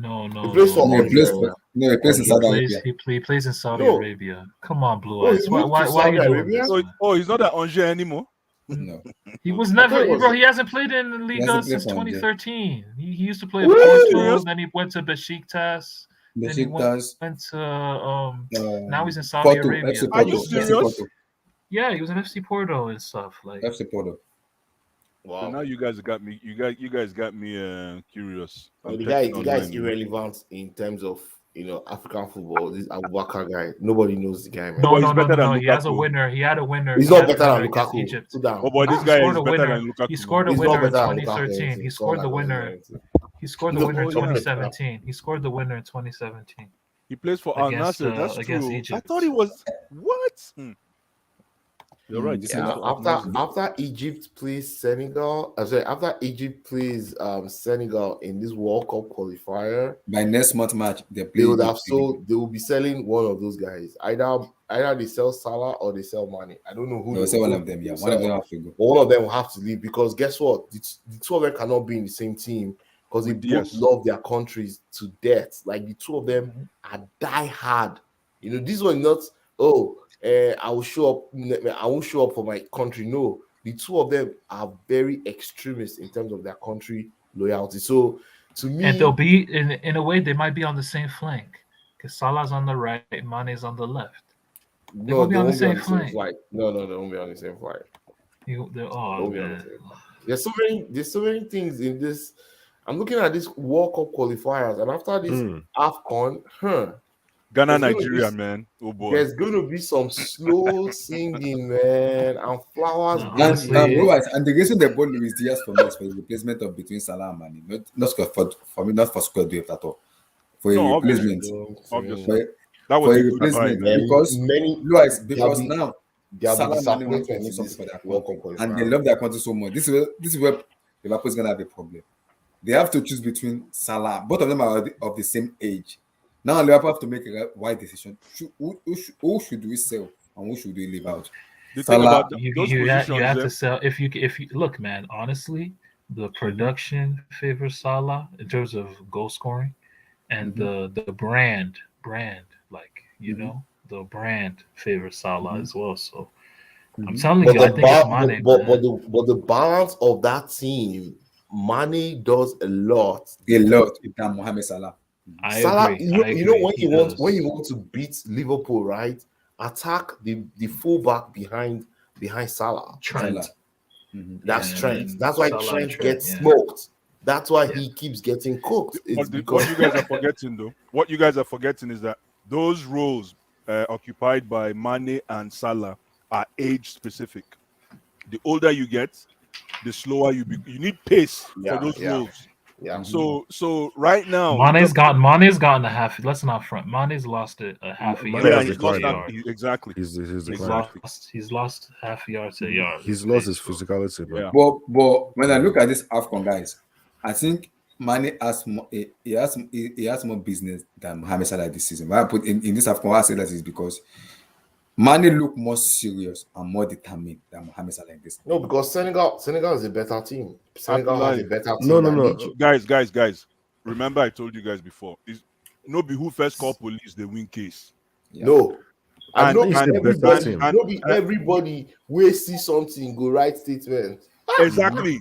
No. He plays for No, he plays Angers. he plays in He Saudi plays. Arabia. He plays in Saudi No. Arabia. Come on, Blue Oh, he Eyes. Why moved to are Saudi you doing Arabia? this? So, Man? oh, he's not at Angers anymore. No. He was I thought never, it was- bro. He hasn't played in Liga hasn't played since for Angers. 2013. He used to play What? Porto, Serious? then he went to Besiktas, then he Besiktas, went to now he's in Saudi Porto, Arabia. FC Are you Porto, FC serious? Porto, Yeah, he was in FC Porto and stuff. Like, FC Porto. So Wow. now you guys got me. You guys got me curious. Well, I'm the guy checking is online, man. irrelevant in terms of African football. This Abubakar guy, nobody knows the guy, man. but he's better than He has a Lukaku. winner. He had a winner. He's He not had a better than winner against Lukaku. Egypt. Sit down. Oh boy, this He guy scored is a better winner. than Lukaku. He scored a He's not winner in better than Lukaku. 2013. He It's scored not the like winner. anything. He scored the No, winner in oh, yeah. 2017. He scored the winner in 2017. He plays for Al Against, Nassr. That's against true. I Egypt. thought he was what? You're right. This He is plays Yeah, for Al Nassr. after Egypt plays Senegal, after Egypt plays Senegal in this World Cup qualifier, By next month match, they play. they will be selling one of those guys. Either they sell Salah or they sell Mane. I don't know who. They will sell one of them. Yeah, one of them have to go. But one of them will have to leave because guess what? The two of them cannot be in the same team because they With both DS. love their countries to death. Like the two of them are die hard. This one not. I will show up. I won't show up for my country. No, the two of them are very extremist in terms of their country loyalty. So to me, And they'll be in a way they might be on the same flank because Salah's on the right, Mane's on the left. no, won't be they on the won't be same on the same flight. flight. No, they won't be on the same flight. Oh They'll be on the man. same flight. There's so many things in this. I'm looking at this World Cup qualifiers, and after this Afcon, Ghana, There's gonna Nigeria, be- man. Oh boy. there's going to be some slow singing, man, and flowers. No, being honestly, laid. And the reason they bought Luis Diaz for me is for the replacement of between Salah and Mane. Not for me, not for squad depth at all. For a No, obviously. replacement. Obviously. For, That for was a a good buy, replacement. man. Because Many Luis, there'll because be- now there'll be Salah and Mane want to disappointment do in something this for their World country. Cup And they qualifier. love their country so much. This is where Liverpool is gonna have a problem. They have to choose between Salah. Both of them are of the same age. Now Liverpool have to make a wide decision. Who should we sell and who should we leave out? The thing Salah, about you those have positions, to sell if you look, man. Honestly, the production favors Salah in terms of goal scoring, and the brand, like the brand favors Salah as well. So I'm telling But you, I the, think it's ba- Mane. but, man. but the balance of that team, Mane does a lot. a lot than Mohamed Salah. I Salah, agree. you know when He when does. you want to beat Liverpool, right? Attack the fullback behind Salah. Trent. Salah. That's Yeah, Trent. man. That's why Salah and Trent Trent, gets yeah. smoked. That's why he keeps getting cooked. It's what because you guys are forgetting, though, what you guys are forgetting is that those roles occupied by Mane and Salah are age specific. The older you get, the slower you be. You need pace Yeah, for those yeah. roles. Yeah. So right now, Mane's gotten a half. Let's not front. Mane's lost a half a Mane yard. yeah, has he's lost declined that now. exactly. He's He's declined. lost half a yard to a yard. He's lost his physicality, man. Yeah. But when I look at this Afcon guys, I think Mane has more, he has more business than Mohamed Salah this season. Why I put in this Afcon, why I say that is because Mane look more serious and more determined than Mohamed Salah in this. No, because Senegal is a better team. Senegal has a better team. No. than Egypt. Guys. Remember, I told you guys before. Is no be who first call police, they win case. Yeah. No. And He's the better everybody, team. everybody will see something, go write statement. Exactly.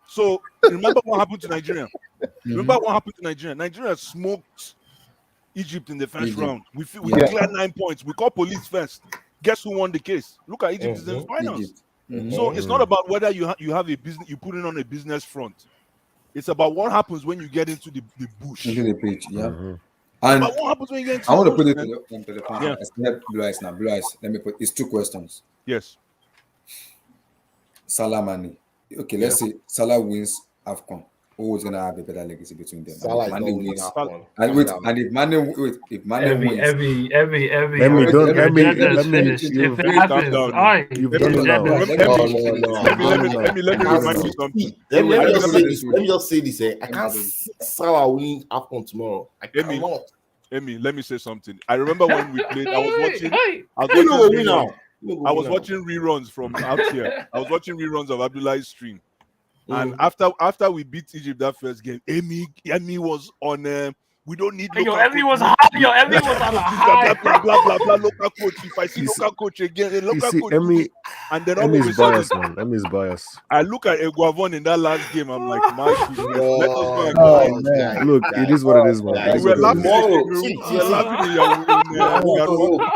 So remember what happened to Nigeria. Nigeria smoked Egypt in the first round. We declared 9 points. We call police first. Guess who won the case? Look at Egypt is in finals. So it's not about whether you have a business, you put it on a business front. It's about what happens when you get into the bush. Into the pitch, yeah. And And what happens when you get into I want to the put bush, it man? to the point. Except Blue Eyes now. Blue Eyes. Let me put it's 2 questions. Yes. Salah Mane. Okay, let's say Salah wins Afcon. Who is gonna have a better legacy between them? Salah is Mane not winning wins. Afcon. And wait, and if Mane wins, Every let me finished. you've If it happens, calm down. all right. You've If done it's it now. ended, Let me remind you something. Let me Let let me just say this. I can't see Salah winning Afcon tomorrow. I cannot. Amy, let me say something. I remember when we played. I was watching reruns from out here. I was watching reruns of Abdullah's stream. And after we beat Egypt that first game, Amy was on. We don't need. Emmy was hot. Emmy was on a high. Blah. Local coach. If I see local coach again, local coach. And then all of a Emmy's sudden, biased, man. Emmy's biased. I look at Eguavon in that last game. I'm like, my goodness, let us go and man. Look, it is what it is, man. It is we were what it laughing.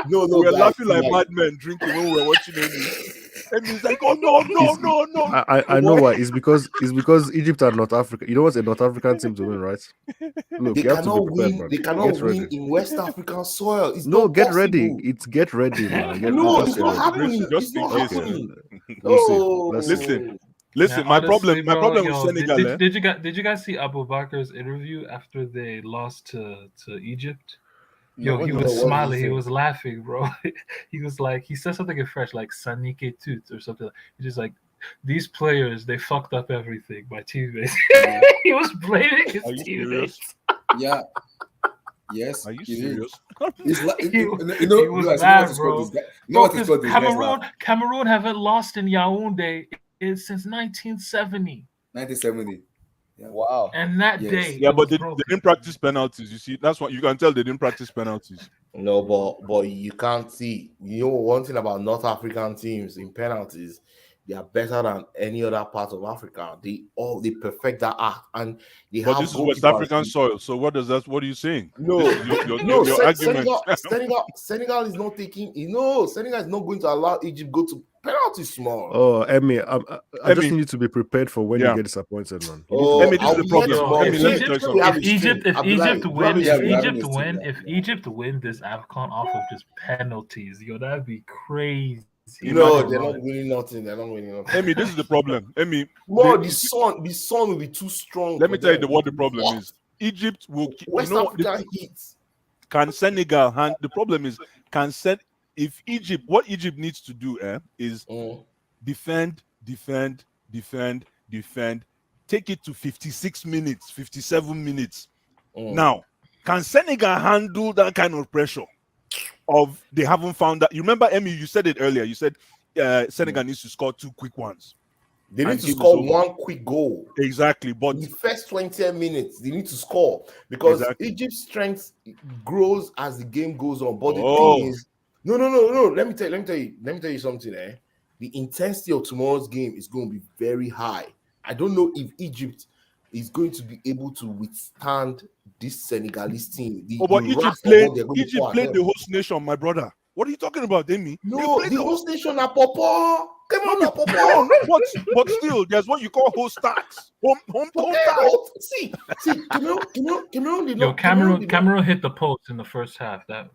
No, We were guys, laughing like madmen drinking when we were watching Amy. And he's like, oh no. I know why. It's because Egypt are North Africa. You know what's a North African team to win, right? Look, They you have to cannot be prepared, win. man. They cannot Get win ready. in West African soil. It's No, not get possible. ready. It's get ready, man. No, just it's get not ready. happening. Just It's not in case. happening. We'll see. Oh, Let's see. Listen, my problem with Senegal. Did you guys see Abu Bakr's interview after they lost to Egypt? Yo, he was smiling. He was laughing, bro. He was like, he said something in French, like "Sanike tut" or something. He's just like, these players, they fucked up everything. My teammates. He was blaming his teammates. yeah. Yes. Are you serious? It's like, He was mad, bro. Cameroon haven't lost in Yaoundé since 1970. 1970. Yeah. Wow. And that day, Yeah, but they didn't practice penalties. You see, that's what you can tell. They didn't practice penalties. No, but you can't see. You know one thing about North African teams in penalties, they are better than any other part of Africa. They perfect that art, and they But have. this is West African soil. So what are you saying? No, your argument. Senegal is not taking. Senegal is not going to allow Egypt go to penalty small. Oh, Emmy, I just need to be prepared for when you get disappointed, man. Emmy, this is the problem. If Egypt win this Afcon off of just penalties, that'd be crazy. No, they're not winning nothing. They're not winning nothing. Emmy, this is the problem. Emmy, the sun will be too strong. Let me tell you what the problem is. Egypt will. West Africa hits. Can Senegal hand? The problem is if Egypt, what Egypt needs to do is defend, take it to 56 minutes, 57 minutes. Now, can Senegal handle that kind of pressure? They haven't found that. You remember, Emmy, you said it earlier. You said Senegal needs to score 2 quick ones. They need to score 1 quick goal. Exactly. But in the first 20 minutes, they need to score because Egypt's strength grows as the game goes on. But the thing is, no. Let me tell you something. The intensity of tomorrow's game is going to be very high. I don't know if Egypt is going to be able to withstand this Senegalese team. But Egypt played the host nation, my brother. What are you talking about, Demi? No, the host nation are Papa. Come on, Papa. But still, there's what you call host tax. Home tax. See, Cameroon did not. Cameroon hit the post in the first half. But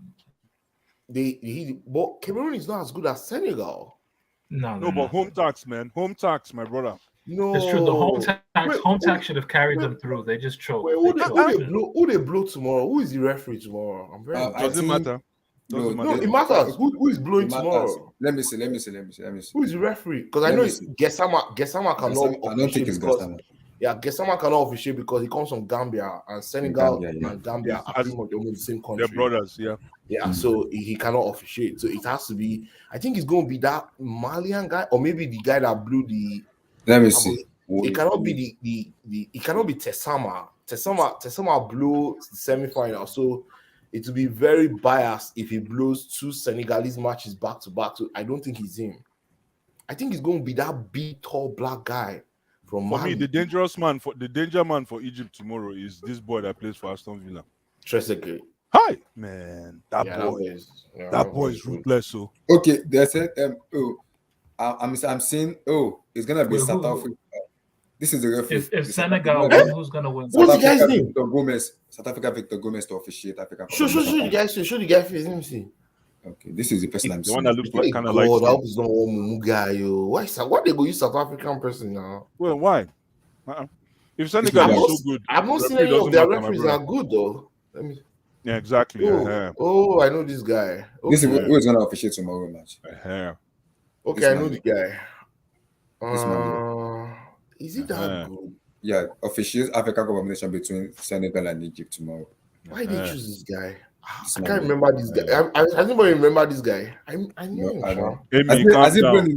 Cameroon is not as good as Senegal. No, but home tax, man. Home tax, my brother. No, It's true. The home tax wait, should have carried wait, them through. They just choked. wait, They choked. who they blow tomorrow? Who is the referee tomorrow? I'm very I interested. Doesn't think matter. no, Doesn't No, matter. it matters. Who is blowing it matters. tomorrow? Let me see. Who is the referee? Because I Let know me it's see. Gesama. Gesama cannot I don't think officiate it's because Gastama. Gesama cannot officiate because he comes from Gambia and Senegal Gambia, yeah. and Gambia Yes, are as- pretty much almost the same They're country. brothers, yeah. Yeah, so he cannot officiate. So it has to be. I think it's going to be that Malian guy, or maybe the guy that blew the. Let me see. It cannot be the. It cannot be Tessama. Tessama blew the semi-final, so it will be very biased if he blows 2 Senegalese matches back to back. So I don't think he's him. I think it's going to be that big, tall, black guy from For Mali. me, the danger man for Egypt tomorrow is this boy that plays for Aston Villa. Trezeguet. Hi, man, that That boy is ruthless. So Okay, they said I'm seeing it's gonna be Wait, South who- Africa. This is the referee. If The South Senegal Africa- win, who's gonna win? What's the guy's name? Victor Gomez. South Africa Victor Gomez to officiate African. Show the guy. Show the guy face. Let me see. Okay, this is the person I'm the one seeing. that looks Hey, like kind of God, I like. hope it's not one Mumu guy, yo. Why they go use South African person now? Well, why? If Senegal I'm is not, so good, I'm not seeing referee any of doesn't their matter, my referees brother. are good though. Let me. Yeah, exactly. Oh, I know this guy. This is Okay, who is gonna officiate tomorrow match. okay, this I know man. the guy. This man. Is it that good? Yeah, officiate African combination between Senegal and Egypt tomorrow. Why did they choose this guy? This I man. can't remember this guy. I anybody remember this guy? I know No, him. I don't. Amy, calm down.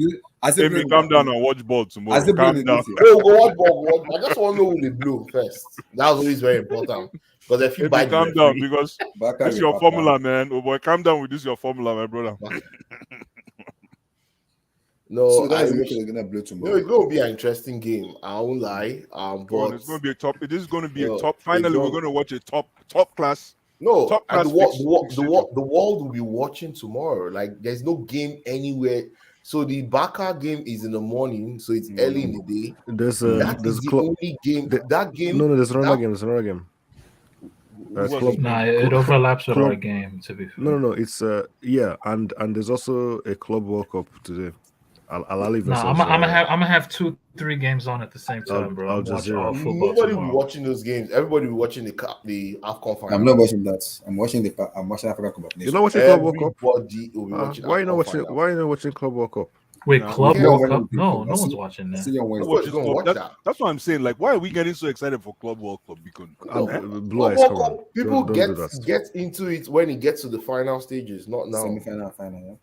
Amy, Calm down and watch ball tomorrow. Has it Calm been down. this Go watch ball. I just want to know who they blew first. That's always very important because if you buy Amy, the calm down referee, because Bakary this is your Papa. formula, man. Oh boy, calm down with this your formula, my brother. no, So that I is wish, what they're gonna blow no, tomorrow. it's going to be an interesting game. I won't lie. But It's going to be a top. This is going to be No, a top. it's Finally, we're not- going to watch a top class. no, Top and class the world will be watching tomorrow. Like there's no game anywhere. So the Barca game is in the morning, so it's early in the day. There's That there's is the only game. That game. no, there's another that- game. There's another game. What's Club- it? Nah, it overlaps with Club- our game. To be fair. No. It's yeah, and there's also a Club World Cup today. Al-Ali versus. Nah, I'm gonna have 2-3 games on at the same time, bro. Al I'm watching Jazeera. all football Nobody will be tomorrow. watching those games. Everybody will be watching the Afcon final. I'm not watching that. I'm watching African Cup of You're Nations. not watching Club World Cup. Everybody will be watching. Why are you not Afcon watching? final. Why are you not watching Club World Cup? Wait, Nah, Club yeah, World when Cup? we- No, I no see- one's watching I that. see you on Wednesday. Nobody's gonna watch that. That's what I'm saying. Like, why are we getting so excited for Club World Cup? Because Blue Eyes, come on. People Don't get do that. get into it when it gets to the final stages, not now. Semi-final, final. Yeah.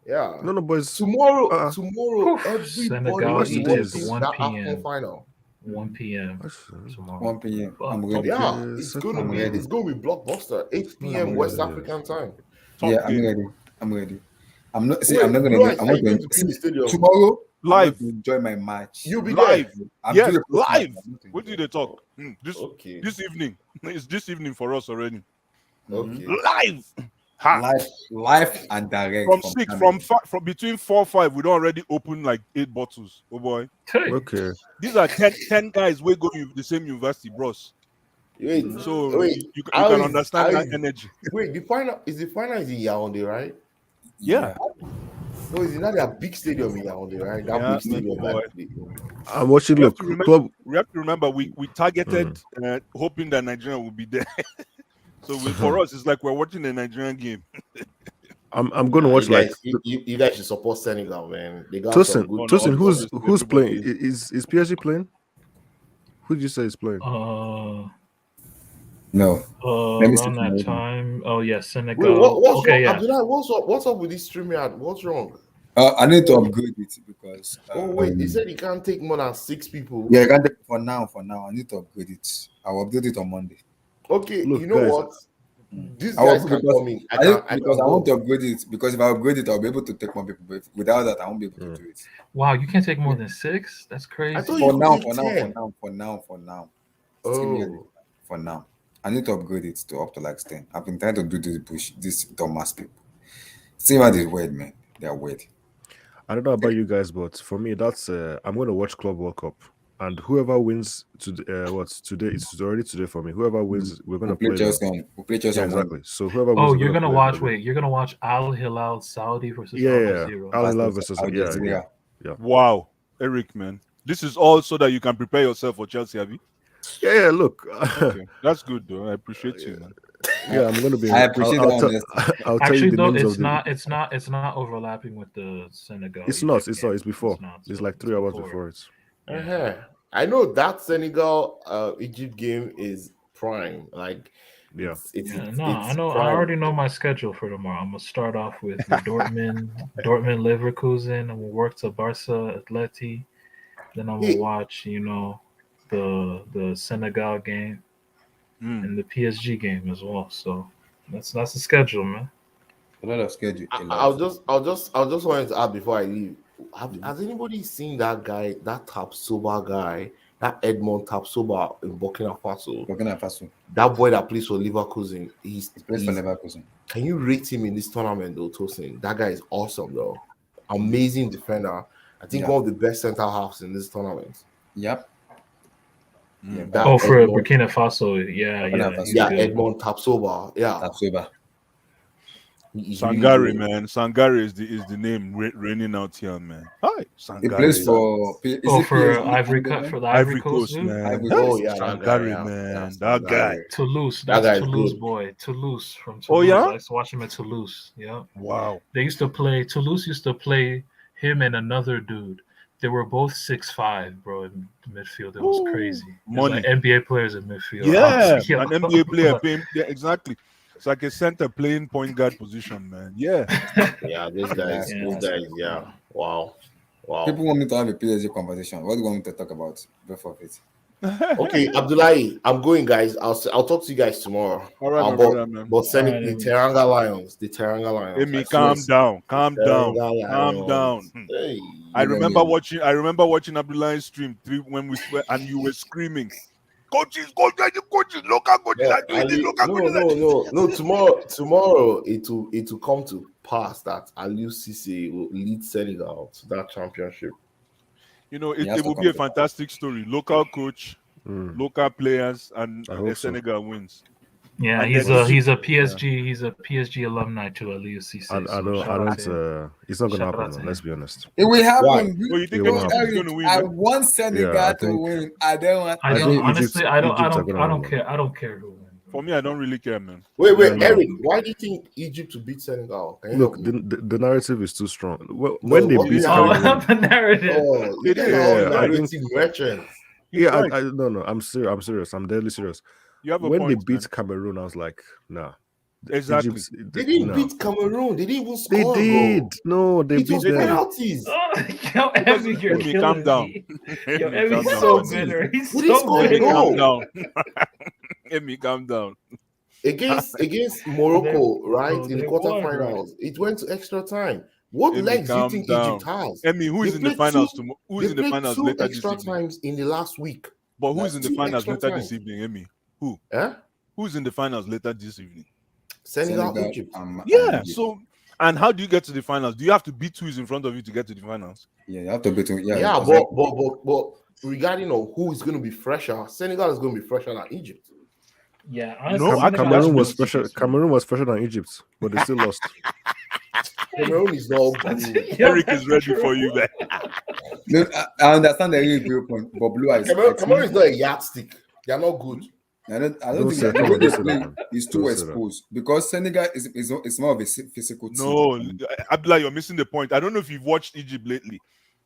Yeah. No, boys. Tomorrow, Uh-uh. everybody Senegal, is Egypt, watching 1 that p.m. Afcon final. 1 p.m. That's- tomorrow. 1 p.m. Fuck. I'm ready. Yeah, Okay, it's second gonna be ready. it's gonna be blockbuster. 8 p.m. I'm West ready. African time. Yeah, top I'm game. ready. I'm ready. I'm not. See, Wait, I'm not gonna. Blue I Eyes, are want you going to to be in the stadium? tomorrow. Live. I want to enjoy my match. You'll be Live. I'm Yes, doing a post-match. live. I'm not to What enjoy did they it. talk? This Okay. this evening. It's this evening for us already. Okay. Live. Ha. Live and direct From six, Cameroon. from between 4-5, we don't already open like 8 bottles. Oh boy. Hey, Okay. These are 10 guys we go to the same university, bros. Wait, So wait, you how can is- understand how that is- energy. wait. The final is in Yaoundé, right? Yeah. No, it's not that big stadium in Yaoundé, right? That Yeah, big stadium. boy. I'm watching. We have Look, to remember- Club. We have to remember we targeted hoping that Nigeria will be there. So for us, it's like we're watching a Nigerian game. I'm going to watch you like. guys, you guys should support Senegal, man. They got some good. Tosin, who's obviously, playing? everybody Is PSG playing? Who did you say is playing? No. Let me see around that tomorrow. time. Oh yeah, Senegal. Wait, what's okay, wrong? yeah. Abdullah, what's up with this StreamYard? What's wrong? I need to upgrade it because. Oh wait, he said he can't take more than 6 people. Yeah, I can't take for now. I need to upgrade it. I'll update it on Monday. Okay, Look, you know guys, what? These I will- guys can because come in. I can want to go. upgrade it because if I upgrade it, I'll be able to take more people. But without that, I won't be able to do it. Wow, you can't take more than 6. That's crazy. I thought For you now, could take 10. for now. Oh, For now, I need to upgrade it to up to like 10. I've been trying to do this Thomas people. See what is weird, man. They are weird. I don't know about you guys, but for me, that's I'm going to watch Club World Cup, and whoever wins today? It's already today for me. Whoever wins, we're going to We'll play. play Chelsea. We'll play Chelsea Yeah, on exactly. Monday. So whoever wins, Oh, we're you're gonna play watch. Monday. Wait, you're gonna watch Al Hilal Saudi versus Al Yeah, Jazeera. Al Hilal Versus versus Al Jazeera. Wow, Eric, man. This is all so that you can prepare yourself for Chelsea, Abby. Yeah, look. Okay, that's good though. I appreciate you, man. Yeah, I'm gonna be. I appreciate I'll, that honesty. I'll tell you Actually, the though, names it's of the. not. It's not overlapping with the Senegal. It's not. Egypt It's not. game. It's before. not, It's so like 3 hours before it. I know that Senegal Egypt game is prime. Like, Yeah. Yeah, it's I know. I prime. already know my schedule for tomorrow. I'm gonna start off with Dortmund, Leverkusen. I'm gonna work to Barca, Atleti. Then I'm gonna watch, the Senegal game and the PSG game as well. So that's the schedule, man. A lot of schedule. I'll just wanted to add before I leave. Has anybody seen that guy, that Tapsoba guy, that Edmond Tapsoba in Burkina Faso? That boy that plays for Leverkusen. He plays for Leverkusen. Can you rate him in this tournament, though, Tosin? That guy is awesome, though. Amazing defender. I think one of the best center halves in this tournament. Yep. Yeah, for Burkina Faso, yeah, Edmond Tapsoba, Tapsoba. Sangare, really man. Sangare is the name raining out here, man. Hi, Sangare. He plays for. For Ivory Coast, for the Ivory Coast, man. Sangare, man. That guy. Toulouse, that's Toulouse boy. Toulouse from Toulouse. Oh yeah, I used to watch him at Toulouse. Yeah. Wow. Toulouse used to play him and another dude. They were both 6'5", bro, in midfield. It was crazy. Money. Like NBA players in midfield. Yeah, an NBA player. Yeah, exactly. It's like a center playing point guard position, man. Yeah. Yeah, those guys. Yeah. Wow. People want me to have a PSG conversation. What do you want me to talk about before it? Okay, Abdullahi, I'm going, guys. I'll talk to you guys tomorrow. All right, man. But send it the Teranga Lions. Amy, calm down. Hey, I remember watching Abdullahi's stream when we were, and you were screaming, coaches, local coaches. No. Tomorrow it will come to pass that Aliou Cisse will lead Senegal to that championship. It will be a fantastic story. Local coach, local players, and Senegal wins. Yeah, And he's a PSG. Yeah. He's a PSG alumni to Aliou Cisse. I don't. It's not gonna happen. Man. Let's be honest. It will happen. Why? You think Egypt is going to win? I want Senegal to win. I don't want. I Egypt don't care. I don't care who wins. For me, I don't really care, man. Wait, Eric, why do you think Egypt will beat Senegal? Look, the narrative is too strong. When they beat the narrative. Narrative merchants. No, I'm serious. I'm deadly serious. You have a when point, they beat man. Cameroon, I was like, nah. Exactly. They didn't beat Cameroon. They didn't even score. They did. No, they It beat was them. penalties. Yo, Emmy, you're killing calm down. me. Yo, Emmy's so bitter. He's Who did so score the bitter. goal? Calm down. Amy, calm down. Against Morocco, right, in the they won, quarterfinals, it went to extra time. What Amy, legs do you calm think down. Egypt has? Emmy, who is They in the played finals? two- Who is in the They played finals two later this extra evening? times in the last week. But who is That's in the two finals extra later this times. evening, Emmy? Who? Eh? Who's in the finals later this evening? Senegal, Egypt. Yeah. So, and how do you get to the finals? Do you have to beat who is in front of you to get to the finals? Yeah, you have to beat. Yeah, but regarding who is going to be fresher, Senegal is going to be fresher than Egypt. Yeah, No, honestly, Cameroon was fresher. Cameroon was fresher than Egypt, but they still lost. Cameroon is not good. Eric is ready for you, man. No, I understand the real viewpoint, but Blue Eyes. Cameroon is not a yardstick. They are not good. I don't Don't think say that the that, way they don't say play that. is Don't too say that. exposed because Senegal is more of a physical team. No, Abdullah, you're missing the point. I don't know if you've watched Egypt lately.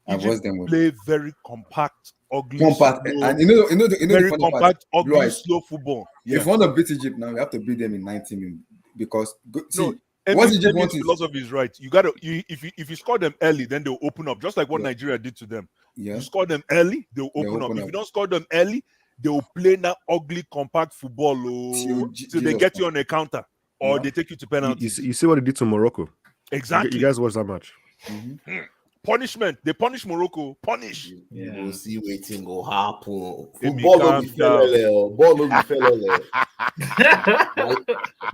I've watched them with play very compact, ugly, compact, slow, and you know the very funny part, compact, Blue ugly, Eyes, slow football. If you want to beat Egypt now, you have to beat them in 90 minutes because No, see, what Egypt Emmy's wants is philosophy is right. If you score them early, then they'll open up, just like what Nigeria did to them. You score them early, they'll open up. If you don't score them early, they will play that ugly, compact football till they get you on a counter or they take you to penalties. You see what they did to Morocco? Exactly. You guys watched that match? Punishment. They punish Morocco. Punish. You will see waiting go happen. Amy, Football no calm be felele. Ball no be felele.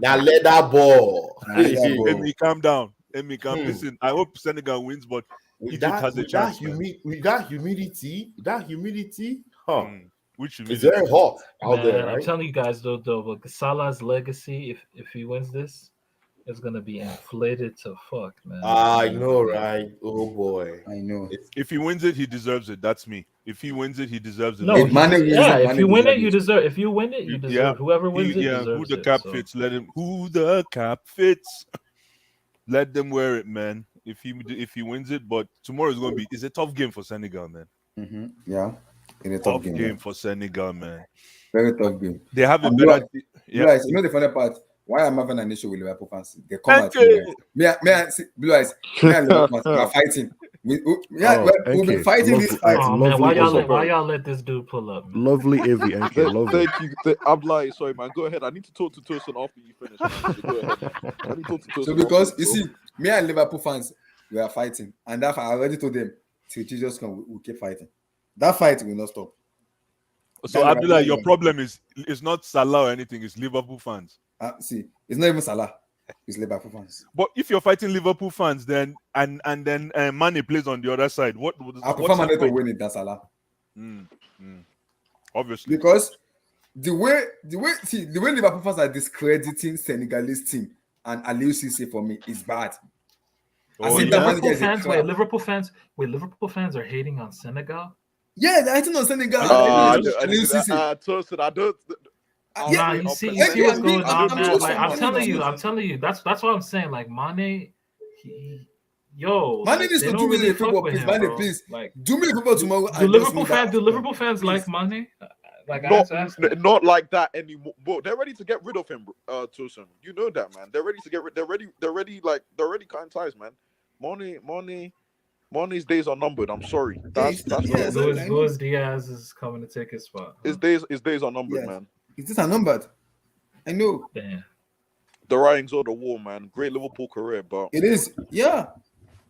Now let that ball. Amy, calm down. Amy, listen. I hope Senegal wins, but Egypt has a chance. With that humidity, Which it's very hot out there. I'm Right? telling you guys though, Salah's legacy, if he wins this, is gonna be inflated to fuck, man. I know, right? Oh boy. I know. If he wins it, he deserves it. That's me. If he wins it, he deserves it. No, If Mane wins yeah. it, If Mane you win it, deserves you it. deserve. If you win it, you deserve. Whoever wins it who deserves the it. cap so. fits, let him. Who the cap fits, let them wear it, man. If he wins it, but tomorrow is going to be. It's a tough game for Senegal, man. Yeah, in a Tough tough game. game for Senegal, man. Very tough game. They have a And better. Blue Eyes, you know the funny part? Why I'm having an issue with Liverpool fans? They come at me. Blue Eyes, me and Liverpool fans, we are fighting. We've been NK, fighting this fight. Oh man, why lovely y'all let this dude pull up? Man? Lovely AV NK, lovely. Thank you. I'm lying. Sorry, man. Go ahead. I need to talk to Tosin after you finish. Man. Go ahead. I need to talk to Tosin. So because you see, me and Liverpool fans, we are fighting, and that I already told them till Jesus come, we keep fighting. That fight will not stop. So Abdullah, your problem is not Salah or anything. It's Liverpool fans. See, it's not even Salah. It's Liverpool fans. But if you're fighting Liverpool fans, then and then Mane plays on the other side, I prefer Mane to win it than Salah. Obviously, because the way Liverpool fans are discrediting Senegalese team and Aliou Cisse for me is bad. Liverpool fans are hating on Senegal. Yeah, they're hating on Senegal. Tosin, I don't. You see what's going on, man. Like, I'm telling you. That's what I'm saying. Like Mane, Mane needs to do me a favor, please. Mane, please. Like, do me a favor tomorrow. Do Liverpool fans like Mane? Like, not like that anymore. But they're ready to get rid of him, Tosin. You know that, man. They're ready to get rid. They're ready cutting ties, man. Mane's days are numbered. I'm sorry. Luis Diaz is coming to take his spot. His days are numbered, man. Is this numbered? I know. Damn. The writings on the wall, man. Great Liverpool career, but it is, yeah.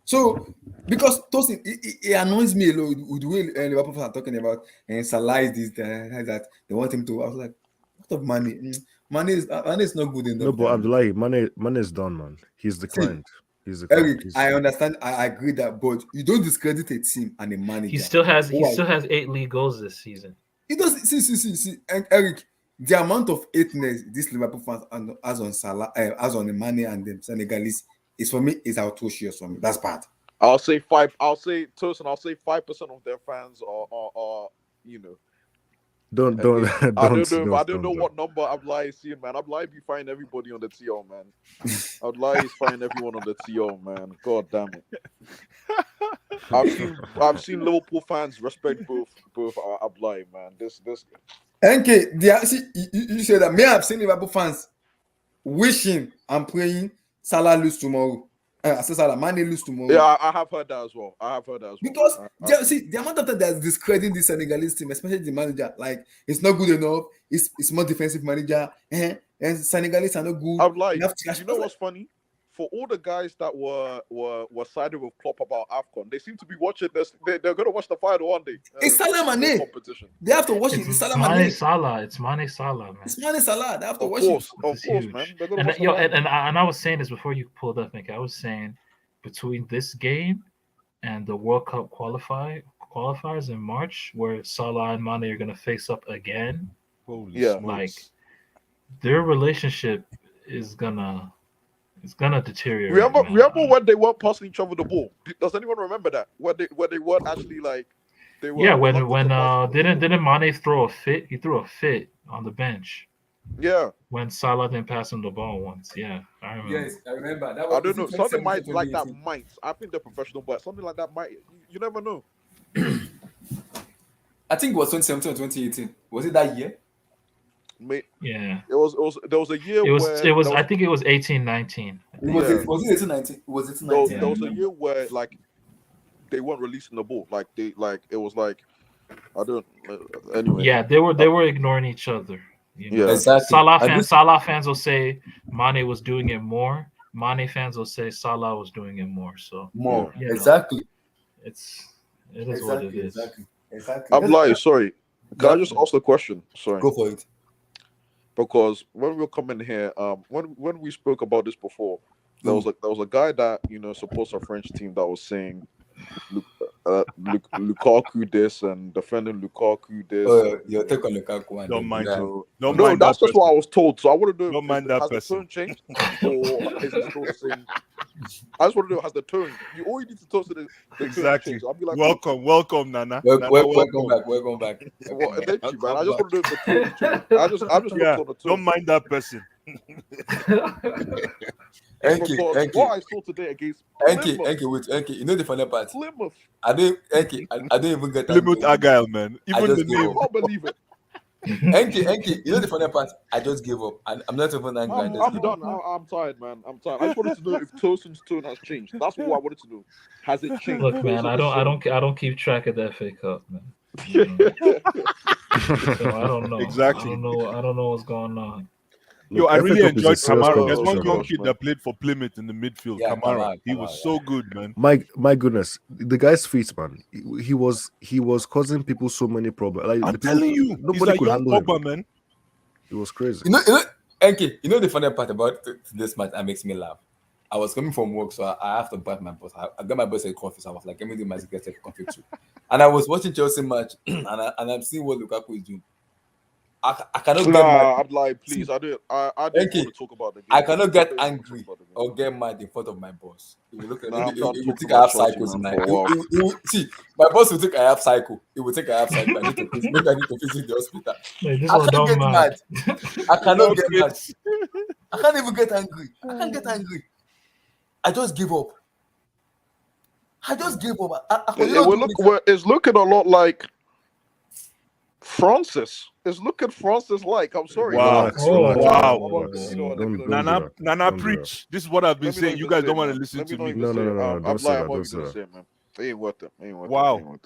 So because Tosin, it annoys me a lot with the way Liverpool fans are talking about and Salah is this that they want him to. I was like, what of Mane? Mane is not good enough. No, but Abdullahi, Mane is done, man. He's declined. Eric, I understand. I agree that, but you don't discredit a team and a manager. He still has 8 league goals this season. He does. See, and Eric, the amount of hateness this Liverpool fans has on Salah, has on the Mane and the Senegalese is for me is atrocious for me. That's bad. I'll say 5%. I'll say 5% of their fans are you know. Don't. I don't know what number Abdullahi is seeing, man. Abdullahi be finding everybody on the TL, man. Abdullahi is finding everyone on the TL, man. God damn it. I've seen Liverpool fans respect both Abdullahi, man. This. NK, you said that. Me, I've seen Liverpool fans wishing and praying Salah lose tomorrow. I said Salah, Mane lose tomorrow. Yeah, I have heard that as well. Because the amount of time that's discrediting the Senegalese team, especially the manager, like it's not good enough. It's more defensive manager, and Senegalese are not good. I'm like, you know what's funny? For all the guys that were sided with Klopp about Afcon, they seem to be watching this. They're going to watch the final one day. It's Salah Mane. Competition. They have to watch it. It's Salah Mane. It's Mane Salah, man. It's Mane Salah. They have to watch it. Of course, man. And I was saying this before you pulled up, Nick. I was saying between this game and the World Cup qualifiers in March, where Salah and Mane are going to face up again. Like their relationship is gonna. It's gonna deteriorate. Remember when they weren't passing each other the ball? Does anyone remember that? When they weren't actually like they were. Yeah, when didn't Mane throw a fit? He threw a fit on the bench. Yeah. When Salah didn't pass him the ball once. Yeah, I remember. Yes, I remember. That I don't know. Something might like that might. I think they're professional, but something like that might. You never know. I think it was 2017 or 2018. Was it that year? Yeah, there was a year. I think it was 18-19. Was it 18-19? Was it 19? There was a year where like they weren't releasing the ball. Like it was like I don't anyway. Yeah, they were ignoring each other. You know? Yeah, exactly. Salah fans will say Mane was doing it more. Mane fans will say Salah was doing it more. So more exactly. It is what it is. Exactly. I'm lying. Sorry. Can I just ask the question? Sorry. Go for it. Because when we were coming here, when we spoke about this before, there was a guy that supports our French team that was saying, look, Lukaku this and defending Lukaku this. Your take on Lukaku and Don't mind yeah. him. No, that's just what I was told. So I want to know, Don't mind that has person. the tone changed or is it still the same? I just want to know, has the tone? All you need to talk to the Exactly. tone changed. I'll be like, welcome, Nana. Welcome welcome. back. Welcome back. Well, eventually, man. I just want to know if the tone has changed. I just looked on the tone. Don't mind that person. Enki, what I saw today against Enki, you know the funny part? Plymouth. I don't even get Plymouth Argyle, man. Even the name. I can't believe it. Enki, you know the funny part? I just gave up. And I'm not even angry. I'm done. I'm tired, man. I'm tired. I just wanted to know if Tosin's tone has changed. That's what I wanted to know. Has it changed? Look, man, I don't keep track of the FA Cup, man. So I don't know. Exactly. I don't know what's going on. Yo, I really enjoyed Kamara. There's one young gosh, kid man. that played for Plymouth in the midfield. Yeah, Kamara. He Kamara, was so good, man. My goodness, the guy's feet, man. He was causing people so many problems. Like, I'm telling you, nobody he's could a handle young him. Pogba, man. It was crazy. You know, Enki, you know the funny part about this match that makes me laugh? I was coming from work, so I have to buy my boss. I got my boss a coffee, so I was like, let me do my secret coffee too. And I was watching Chelsea match, and I'm seeing what Lukaku is doing. I cannot get mad. I'm like, please, I don't want to talk about the game. I cannot get angry or get mad in front of my boss. He will look at I'm done he will talking think I have about cycles Chelsea, in man, my for a while. see, my boss will think I have cycle. He will think I have cycle. I need to visit the hospital. Like, this I one can't don't get mind. mad. I cannot get mad. I can't even get angry. I can't get angry. I just give up. I It's looking a lot like Francis. It's looking Francis like. I'm sorry. Wow. Relax. Nana, preach. This is what I've been saying. You guys don't want to listen to me. No, don't say that. I'm not Don't even say gonna that. say it, man. It ain't worth it. Wow.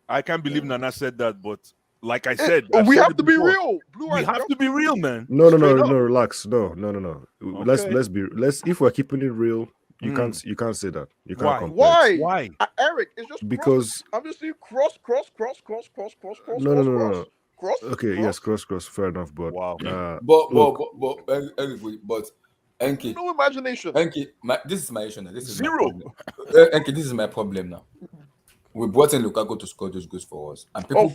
I can't believe Nana said that, but like I said, we have to be real. We have to be real, man. No, relax. No. Okay. Let's if we're keeping it real, you can't say that. You can't compare. Why? Eric, it's just because I'm just saying cross. No. Cross. Okay, yes, cross. Fair enough, but wow. But Enki, no imagination. Enki, this is my issue now. This is zero. Enki, this is my problem now. We brought in Lukaku to score those goals for us, and people.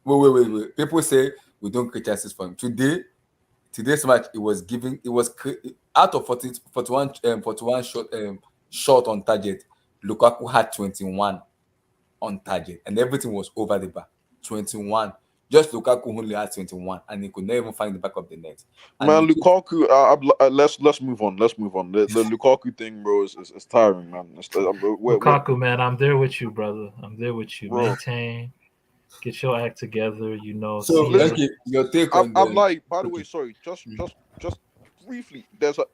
Wait. People say we don't create chances for him. Today's match, it was out of 41 shot on target. Lukaku had 21 on target, and everything was over the bar. 21. Just Lukaku only had 21, and he could not even find the back of the net. And man, Lukaku. Let's move on. The Lukaku thing, bro, is tiring, man. Lukaku, man, I'm there with you, brother. I'm there with you. Bro. Maintain. Get your act together, So, Enki, your take on I'm like, by the way, sorry, just briefly, there's a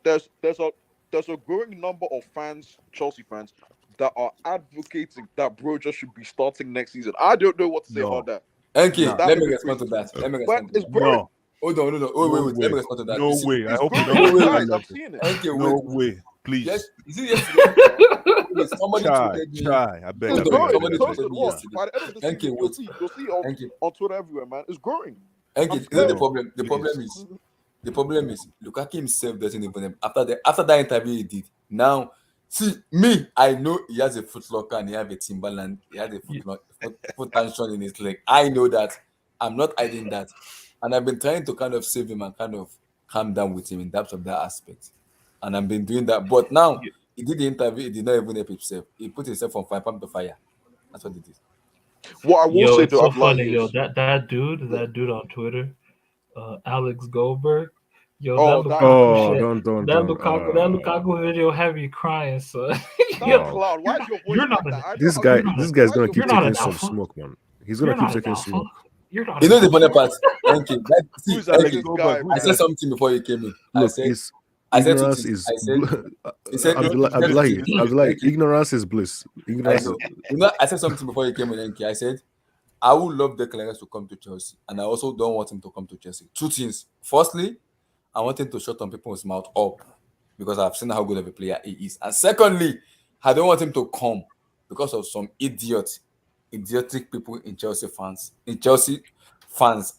growing number of fans, Chelsea fans, that are advocating that bro just should be starting next season. I don't know what to say about that. Enki, let me respond to that. Bro. Hold on. Wait. Let me respond to that. No way. I hope you Guys, don't. I'm seeing it. Enki, No way. Please. Yes, is it yesterday? Somebody tweeted me. Try. I beg. It's growing. Somebody It's tweeted growing. me yesterday. By the end of the Enki, season, wait. you'll see on Twitter everywhere, man. It's growing. Enki, you know the problem. The problem is Lukaku himself doesn't even after that interview he did. Now, see me, I know he has a footlocker and he has a Timberland. He has a foot tension in his leg. I know that. I'm not hiding that, and I've been trying to kind of save him and kind of calm down with him in terms of that aspect, and I've been doing that. But now he did the interview. He did not even help himself. He put himself on fire, pump to fire. That's what it is. What I will say it's to so Abdullah funny, is, that dude on Twitter, Alex Goldberg. don't. That Lukaku video had me crying, so Cloud, why is your voice You're not like an- that? This guy's gonna keep You're not taking an some alpha. smoke, man. He's gonna keep taking smoke. You're not. You know the funny part, Enki. Who's Alex Enki, Goldberg? I said something before you came in. Look, I said ignorance two is things. I said Abdullahi, ignorance is bliss. I know. I said something before you came in, Enki. I said I would love Declan Rice to come to Chelsea, and I also don't want him to come to Chelsea. Two things. Firstly, I want him to shut on people's mouth up because I've seen how good of a player he is. And secondly, I don't want him to come because of some idiotic people in Chelsea fans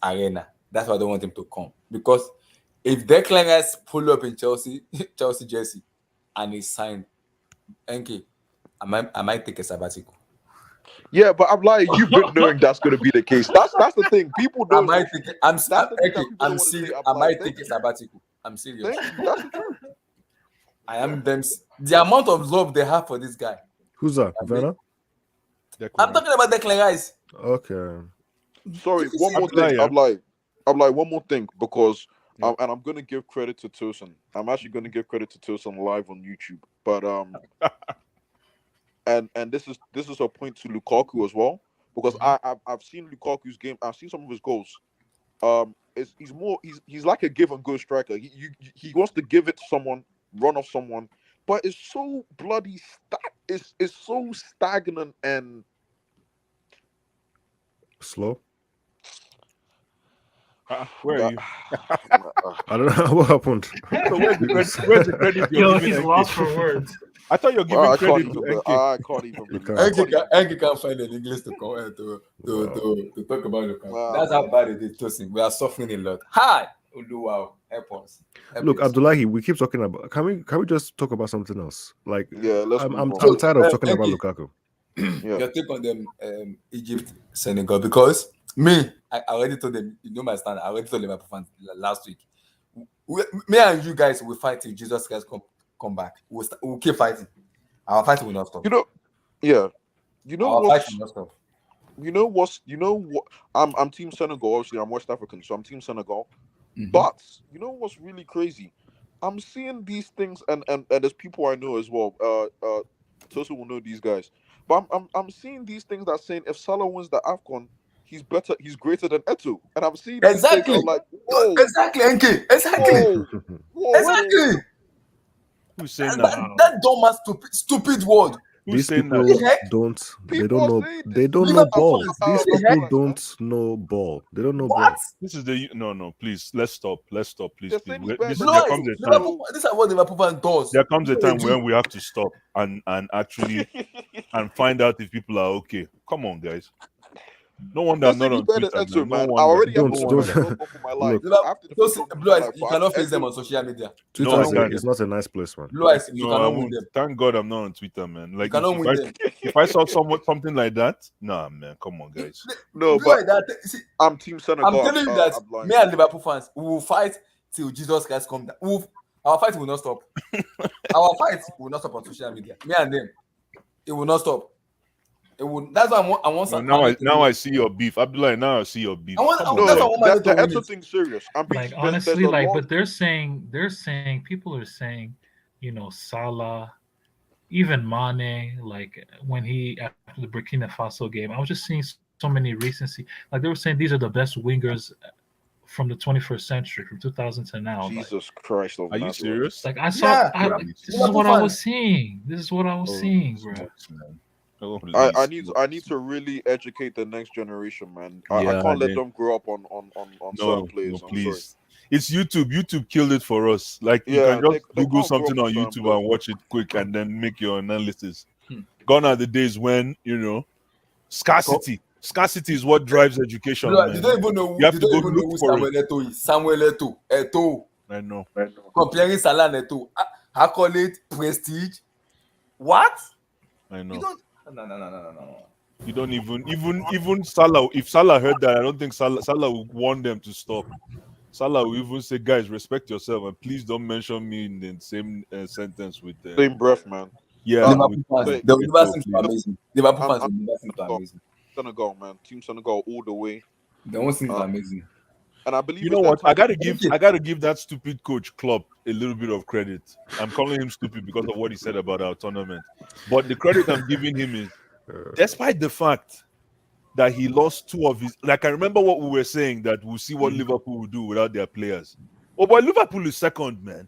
arena. That's why I don't want him to come. Because if Declan Rice pull up in Chelsea jersey and he's signed, Enki, I might take a sabbatical. Yeah, but I'm like, you've been knowing that's going to be the case. That's the thing. People I don't. might think I'm That's the thing that okay, people I'm don't want to say. serious. I'm I like, might take a sabbatical. I'm serious. thank you. That's the truth. I am them. The amount of love they have for this guy. Who's that? I mean, Vanna? I'm talking about Declan Rice. Okay. Sorry, one more thing. I'm like one more thing because and I'm gonna give credit to Tosin. I'm actually gonna give credit to Tosin live on YouTube. But and this is a point to Lukaku as well because I've seen Lukaku's game. I've seen some of his goals. He's like a give and go striker. He wants to give it to someone, run off someone, but it's so bloody it's so stagnant and Slow. Where are you? I don't know what happened. So where's the credit you're Yo, giving he's NK? lost for words. I thought you're giving I credit can't to even. NK. I can't even. You believe- can't. Enki can't find an English to talk about Lukaku. Wow, That's how man. bad it is. Tosin. We are suffering a lot. Hi, wow, help us. Look, Abdullahi, we keep talking about. Can we just talk about something else? Like, Yeah, let's I'm move on. tired of talking about Enki, Lukaku. Yeah. your take on them Egypt Senegal because I already told them, you know my stand. I already told them last week. Me and you guys will fight till Jesus Christ come back. We'll keep fighting. Our fight will not stop. Yeah. You know Our what? fight will not stop. You know what? I'm Team Senegal. Obviously, I'm West African, so I'm Team Senegal. Mhm. But you know what's really crazy? I'm seeing these things, and there's people I know as well. Tosu will know these guys. But I'm seeing these things that saying if Salah wins the Afcon, he's greater than Eto. And I'm seeing these Exactly. things, I'm like, whoa, Exactly, Enki. Exactly. whoa. Exactly. Who's saying That, that? that dumb stupid word. Who's These saying people that? don't. They People don't are know. saying They this. don't know Liverpool ball. fans, These the people heck? don't know ball. They don't know What? ball. This is the no. Please, let's stop. Please. They're saying he's better This, than there Liverpool, comes a time. Liverpool, this is what Liverpool fan does. There comes a What they time do. when we have to stop and actually and find out if people are okay. Come on, guys. No wonder They're I'm not saying he's on better Twitter, than Eto, man. No man. I wonder. already have Don't- to don't- stop for my life. Look. I have to Those defend Blue my Eyes, life, you but cannot face them Eto- on social media. Twitter No, is, I can't. is not a nice place, man. Blue Eyes, you No, I cannot win won't. them. Thank God I'm not on Twitter, man. You Like cannot win them. if I saw something like that, nah, man. Come on, guys. No, Blue but Eyes, see, I'm Team Senegal. I'm telling you that I'm lying. me and Liverpool fans, we will fight till Jesus Christ come down. Our fight will not stop. Our fight will not stop on social media. Me and them, it will not stop. It will. That's why I want. No, now I see your beef, Abdullah. Now I see your beef. I want. Come No, on, that's guys. why I want the Mane to win Eto it. thing's serious. I'm being, Like there's honestly, a like, long- but they're saying people are saying, Salah, even Mane, like when he after the Burkina Faso game, I was just seeing so many recency. Like they were saying these are the best wingers from the 21st century, from 2000 to now. Like, Jesus Christ of Are you Nazareth. serious? like I saw, Yeah. this is what I was seeing. This is what I was seeing, bro. Man. Oh, I please. need to really educate the next generation, man. I Yeah, can't let they- them grow up on certain players. I'm please. It's YouTube. YouTube killed it for us. Like you Yeah, can just they Google can't grow something up on on certain YouTube players. and watch it quick and then make your analysis. Gone are the days when scarcity. Scarcity is what drives education, Blue Eyes, man. you don't even know. You have You to don't go even know look who for Samuel Eto'o is. Samuel Eto'o. Eto'o. I know. Comparing Salah and Eto'o. Accolade, prestige. What? I You know. don't. No. You don't even Salah. If Salah heard that, I don't think Salah would want them to stop. Salah will even say, "Guys, respect yourself and please don't mention me in the same sentence with Same breath, man. yeah." Liverpool fans, wait, they will never Eto'o, seem to please. amazing. Liverpool I'm- fans will never seem to amazing. Senegal, man. Team Senegal all the way. They won't seem to amazing. And I believe You it's know their what? time. I gotta give that stupid coach Klopp a little bit of credit. I'm calling him stupid because of what he said about our tournament. But the credit I'm giving him is, despite the fact that he lost two of his, like I remember what we were saying that we'll see what Liverpool will do without their players. Oh, but Liverpool is second, man.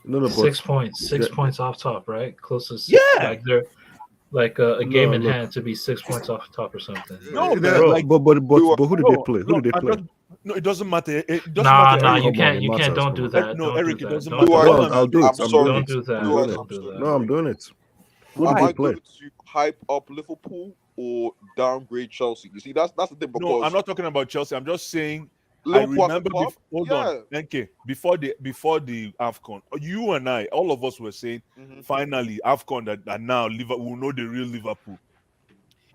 No, but 6 points, 6 the- points off top, right? Closest. Yeah. Like they're like a game in look. hand to be 6 points off top or something. No, Yeah, man. bro. Like, but who did they play? Who no, did they play? no, it doesn't matter. It doesn't Nah, matter. nah, Eric. you Come on, can't, it you can't. matters, Don't do come on. that. No, Don't Eric, do it that. doesn't Don't matter. do Blue No, Eyes, that. I'll do it. I'm I'm sorry. doing Don't it. do that. I'm doing Don't it. do that. No, I'm doing it. Who Am did I they play? going to hype up Liverpool or downgrade Chelsea? You see, that's the thing. Because No, I'm not talking about Chelsea. I'm just saying. Liverpool I as a remember. club, Hold yeah. on, NK. Before the Afcon, you and I, all of us were saying, Mhm. finally Afcon that now Liverpool will know the real Liverpool.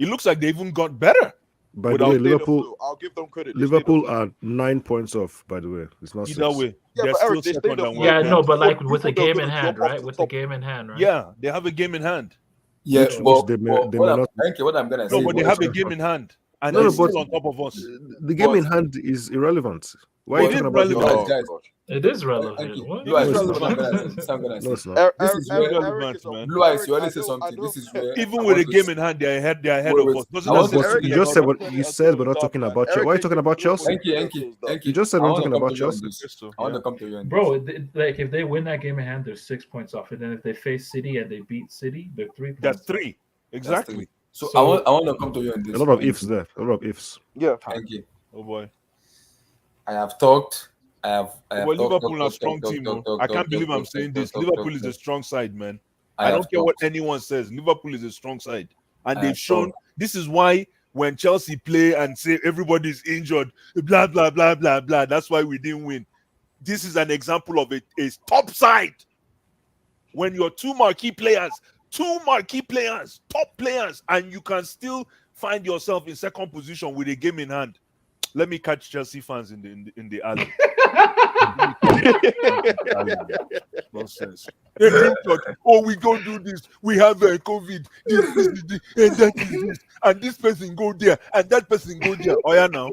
It looks like they even got better. By the Without way, They stayed Liverpool afloat. I'll give them credit. They stayed Liverpool afloat. are 9 points off. By the way, it's not Either 6. way, Yeah, they're but still Eric, they stayed second and afloat. Yeah, West no, Ham. but like You with the thought they were game in gonna hand, drop off right? to With the top. game in hand, right? Yeah, they have a game in hand. Yeah, Which but, they may what I'm, not. okay, what I'm gonna No, say. but they was- have a game in hand, and No, they're no, but still on top of us. the game But- in hand is irrelevant. Why are It you is talking about the relevant. game? guys, Oh, God. It is thank relevant. you. What? Blue Eyes, It is this is what I'm relevant. gonna say. This is what I'm gonna No, say. it's not. This is where relevant, is man. Blue Eyes, Eric, you already I say know- something. I know- This is where Even I with a want to game see- in hand, they're ahead. They're ahead Wait, of wait. us. Doesn't I that want say to everything see- You just said about what them? you said. We're not talking about Chelsea. Eric, Why are you they- talking about they- Chelsea? Thank you, thank you, thank you. You just said I we're want to talking come about to you on Chelsea. this. Yeah. I want to come to you on this. Bro, like if they win that game in hand, they're 6 points off, and then if they face City and they beat City, they're 3 points. That's 3. That's Exactly. three. So, So- I want to come to you on this. A lot of ifs there. A lot of ifs. Yeah. Thank you. Oh boy. I have talked. I have Well, talked, Liverpool are a talked, strong talked, team. talked, Oh. I talked, can't believe I'm talked, saying talked, this. talked, Liverpool talked, is a talked. strong side, man. I I have don't care what talked. anyone says. Liverpool is a strong side, and I they've have shown. talked. This is why when Chelsea play and say everybody's injured, blah blah blah blah blah. That's why we didn't win. This is an example of a top side. When your two marquee players, top players, and you can still find yourself in second position with a game in hand. Let me catch Chelsea fans in the alley. Nonsense. Oh, we go do this. We have COVID. And that is this. And this person go there. And that person go there. Oh yeah, now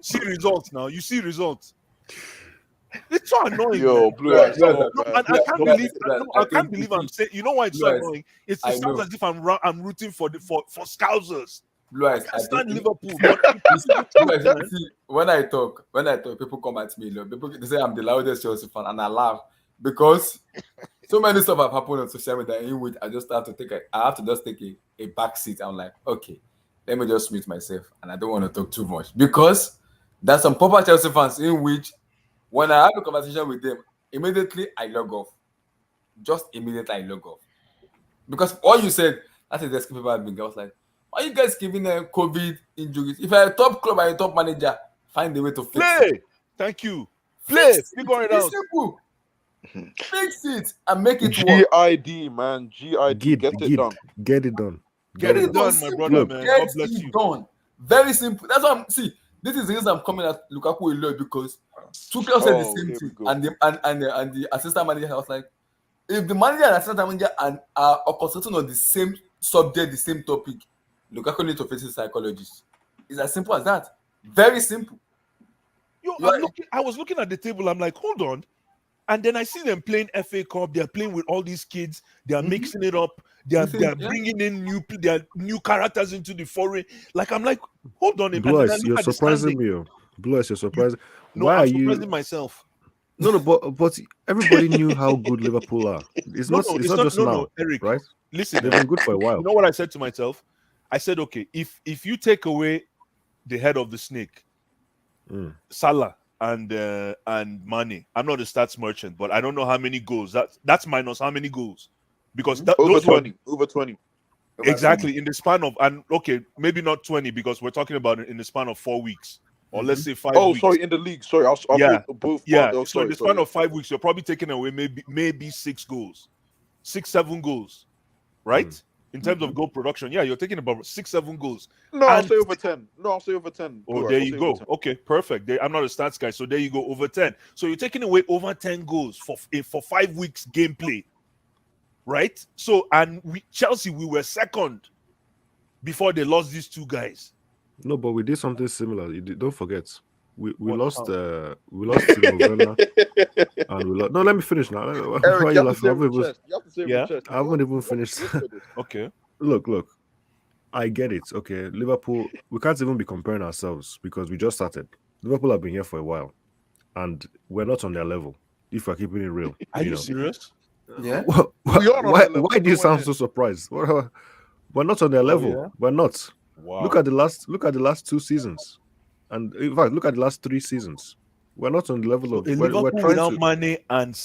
see results. Now you see results. It's so annoying. Yo, man. Blue Eyes. Yeah, Oh, No, man. and I can't Blue believe. Eyes, Blue Eyes, I I can't think believe you I'm saying. You know why it's Blue so Eyes, annoying? It I sounds know. as if I'm rooting for Scousers. Blue Eyes, I I stand think- Liverpool. But Blue Eyes, see, when I talk, people come at me. Look, people they say I'm the loudest Chelsea fan, and I laugh because so many stuff have happened on social media in which I just have to take a back seat. I'm like, okay, let me just mute myself, and I don't want to talk too much because there's some proper Chelsea fans in which when I have a conversation with them, immediately I log off. Just immediately I log off because all you said, that is the people have been. I was like, why are you guys giving them COVID injuries? If you're a top club and a top manager, find a way to fix it. play. Thank you. Play. Figure it It's out. simple. Fix it and make it work. GID, man. GID. Get it done. Get it done. Get it done, my Simple. brother, man. Get God bless it you. done. Very simple. That's what I'm see. This is the reason I'm coming at Lukaku a lot because Tuchel said the Oh, same here we thing, go. and the assistant manager was like, if the manager and assistant manager are consulting on the same subject, the same topic, Lukaku needs to face his psychologist. It's as simple as that. Very simple. Yo, Yeah. I was looking at the table. I'm like, hold on. And then I see them playing FA Cup. They're playing with all these kids. They are mixing it up. They're Yeah. bringing in new characters into the foray. Like I'm like, hold on. Blue and then I Eyes, look you're at the surprising standing. me. Blue Eyes, you're surprising. No, Why I'm are you? surprising myself. No, but everybody knew how good Liverpool are. It's not just now, Eric. right? Listen, They've been good for a while. you know what I said to myself? I said, okay, if you take away the head of the snake, Salah and Mane, I'm not a stats merchant, but I don't know how many goals. That's minus how many goals? Because Over those were 20. Over 20. exactly in the span of, and okay, maybe not 20 because we're talking about it in the span of 4 weeks, or let's say 5 Oh, weeks. sorry, in the league. Sorry, I'll Yeah. both. Yeah, Oh, so in the span of 5 weeks, you're probably taking away maybe 6 goals, 7 goals, right? In terms of goal production, yeah, you're taking about 6-7 goals. No, I'll And- say over 10. No, I'll say over 10. Oh, Blue Eyes, there I'll you say go. over 10. Okay, perfect. I'm not a stats guy, so there you go, over 10. So you're taking away over 10 goals for 5 weeks gameplay, right? So and Chelsea, we were second before they lost these 2 guys. No, but we did something similar. Don't forget, we What? lost Timo Werner, and we lost. No, let me finish now. Why Eric, are you you have to say laughing? it with chest. You have to say it Yeah? with chest. I haven't even finished. Okay. Look. I get it. Okay, Liverpool. We can't even be comparing ourselves because we just started. Liverpool have been here for a while, and we're not on their level. If we're keeping it real, Are you know. serious? Yeah. We are on Why their level. do you Go sound ahead. so surprised? We're not on their level. yeah? We're not. Wow. Look at the last 2 seasons, and in fact, look at the last 3 seasons. We're not on the level So of. a We're Liverpool trying without to. Mane and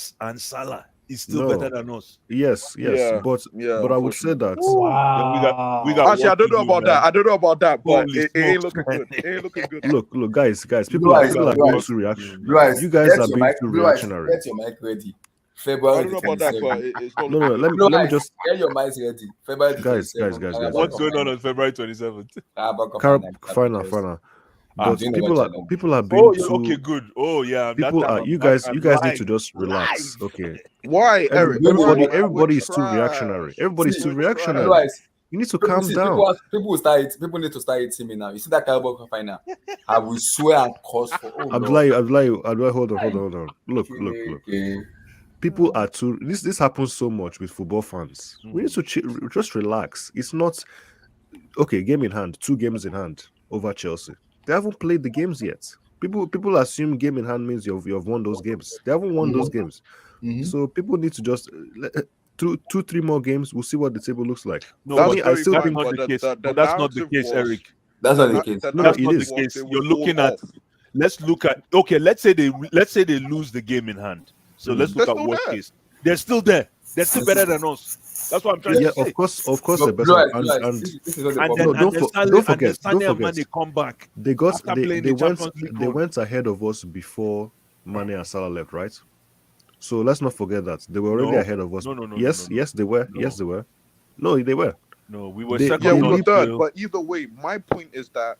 Salah is still No. better than us. Yes, Yeah, but yeah, I would say that. Then we got Actually, I work don't to know do, about man. that. I don't know about that, but Holy it ain't smokes, looking man. good. It ain't looking good. Look, guys, people Blue are Eyes, being Blue too Eyes. reactionary. Blue Eyes, You guys get are your being mic- too Blue Eyes, reactionary. Get your mic ready. February I don't know about that, 27th. but it's not No, looking no. good. Let me Guys, just get your minds ready. February the guys, 27th. What's going on February 27th? final. But Junior people are challenge. people are Oh, being you're okay, too. good. Oh, yeah. People are you guys need to just relax. live. Okay. Why, Eric? Everybody is too trash. reactionary. Everybody's too We're reactionary. trash. Guys, You need to people, calm see, down. people need to start hitting me now. You see that Carabao Cup final? I will swear and curse for Abdullahi, hold on. Look. Okay. People are too. This happens so much with football fans. We need to just relax. It's not okay. Game in hand, 2 games in hand over Chelsea. They haven't played the games yet. People assume game in hand means you've won those games. They haven't won those games. So people need to just 2-3 more games. We'll see what the table looks like. No, For That's me, I very still fine, think but that's not the narrative case, was- Eric. That's not the case. The No, That's it not is. the narrative case. was they You're would looking fall at. off. Let's look at. Okay, let's say they lose the game in hand. So let's look They're at still worst there. case. They're still there. They're still better than us. That's what I'm trying yeah, to say. of course, No, they're better. this is not the And problem. then don't forget. Salah and Mane come back They got after they, playing they the went Champions League they run. went ahead of us before Mane and Salah left, right? So let's not forget that they were already No. ahead of us. No. Yes, they were. No. Yes, they were. No, they were. No, we were They- second. Yeah, we they were lead- third. until- But either way, my point is that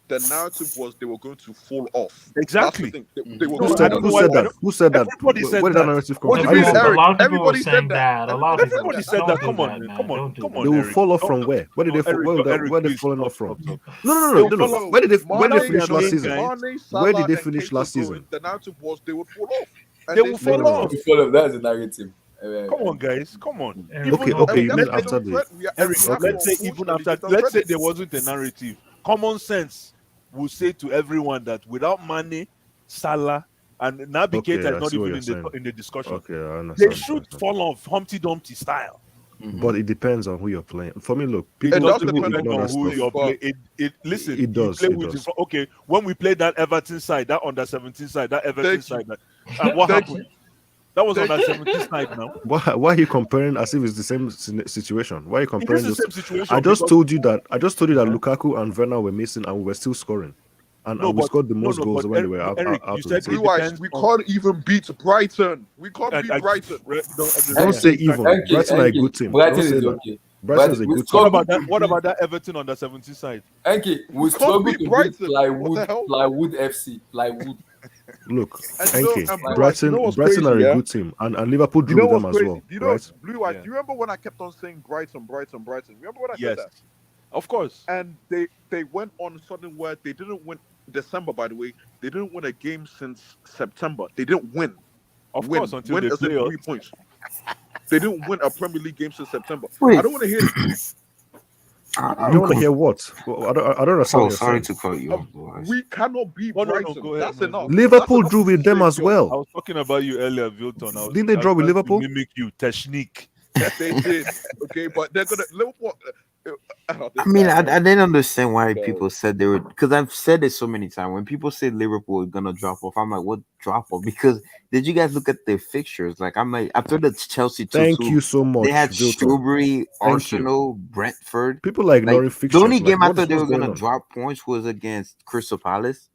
the narrative was they were going to fall off. Exactly. That's the thing. They were No, going I to don't Who know said why- that? Who said that? Everybody said Where did that that. narrative come What from? do you I mean, said- Eric? A lot of people were Everybody saying said that. that. A lot of people Everybody don't said do that. Come on, man. come on, Don't do come that. on. They will Eric. fall off Don't- from where? Where did No, they? Eric, Where they please, falling stop, off from? stop. No. Follow. Where did they Mane, finish last Mane, season? guys. Mane, Where did Salah, they and finish Keita last going, season? The narrative was they would fall off. And They will fall No. off. That's the narrative. Come on, guys. Come on. Eric, Okay, no, okay, you That's mean the after the- threat. We Eric, have to, let's say even unfortunately, after, get let's say ready. there wasn't a narrative. Common sense will say to everyone that without Mane, Salah, and Naby Okay, Keita I is not see what even you're in the discussion. Okay, I They understand. should fall off Humpty Dumpty style. But it depends on who you're playing. For me, look, It people, does doesn't people depend depend ignore on that who stuff. you're but- playing. Listen, It does, You play it with does. okay, when we played that Everton side, that under 17 side, that Everton Thank you. side, and what Thank happened? That was Thank under 17 side now. Why are you comparing as if it's the same situation? Why are you It comparing is the those? same situation. I just because- told you that Lukaku and Werner were missing and we were still scoring. And we scored the most goals but when they were out, Eric, out you of said the Blue team. Eyes, depends we on- can't even beat Brighton. We can't beat Brighton. Don't say even. Brighton are a good team. Brighton Don't say is that. okay. Brighton is a we good What struggle team. about that? to What beat- about that Everton under 17 side? Enki, we can't struggle beat to beat Brighton. What the hell? Plywood FC. Plywood. Look, And you know- Enke, and Blue Eyes, Brighton, you know what's Brighton crazy, are a yeah? good team, and Liverpool You drew know with them what's as crazy? well, You know, right? Blue Eyes, Yeah. do you remember when I kept on saying Brighton? Remember when I Yes, said that? of course. And they went on sudden where they didn't win December, by the way. They didn't win a game since September. They didn't win. Of win. course, until Win they as in play us. 3 points. They didn't win a Premier League game since September. Wait. I don't want to hear You don't want to hear what? Well, I don't understand So what you're sorry saying. to cut you off, boys. we cannot beat Oh, no, Brighton. go ahead, That's man. enough. Liverpool That's drew enough with to them say, as yo. I well. was talking about you earlier, Vilton. Didn't they I was draw with trying to Liverpool? Mimic you, technique. They did. Okay, but they're gonna Liverpool. I mean, I didn't understand why So- people said they were, because I've said it so many times. When people say Liverpool is gonna drop off, I'm like, what drop off? Because did you guys look at their fixtures? Like, I'm like, after the Chelsea 2-2, Thank you so much, they had Vilton. Shrewsbury, you. Arsenal, Brentford. People are ignoring Like, fixtures. the only like, game I what's- thought they were what's going gonna on? drop points was against Crystal Palace.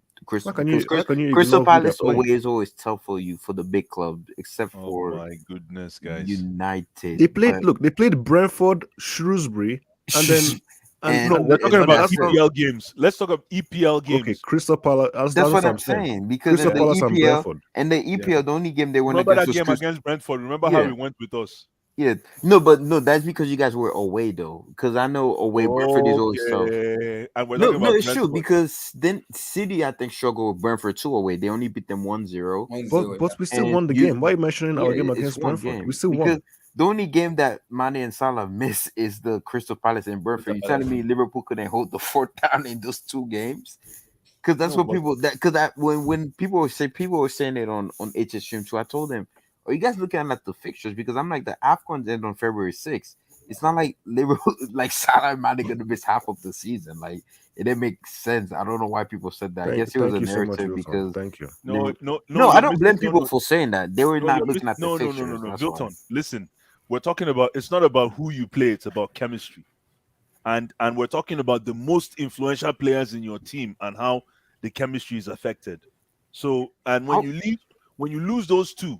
How can you Crystal ignore who they're Palace playing? away is always tough for you for the big club, except Oh for my goodness, guys. United. They played. But- Look, they played Brentford, Shrewsbury, and then. And- No, we're talking and about that's it. EPL games. Let's talk about EPL games. Okay, Crystal Palace. That's what I'm saying. Because Crystal in the Palace and EPL, Brentford. and the EPL, the only game they won Remember that against was game Crystal. against Brentford? Remember how Yeah. it went with us? Yeah, no, that's because you guys were away though. Because I know away Brentford is always tough. Okay. And we're No, talking about it's true Brentford. because then City I think struggled with Brentford too away. They only beat them 1-0. But we still And won the you- game. Why are you mentioning our Yeah, game it's against one Brentford? game. We still Because won. the only game that Mane and Salah miss is the Crystal Palace and Brentford. You telling me Liverpool couldn't hold the fort down in those 2 games? Because that's No, what but- people when people were saying it on HS Stream too. I told them, "Are you guys looking at the fixtures?" Because I'm like, the Afcon end on February 6th. It's not like Liverpool, like Salah and Mane gonna miss half of the season. Like it didn't make sense. I don't know why people said that. I guess it was a Thank you so much, narrative Wilson. because Thank you. No, no, I you're don't blame missing- people for saying that. They were no, not you're looking miss- at the no, fixtures. no, that's why. Vilton, listen. We're talking about, it's not about who you play, it's about chemistry. And we're talking about the most influential players in your team and how the chemistry is affected. So, and when you lose those two,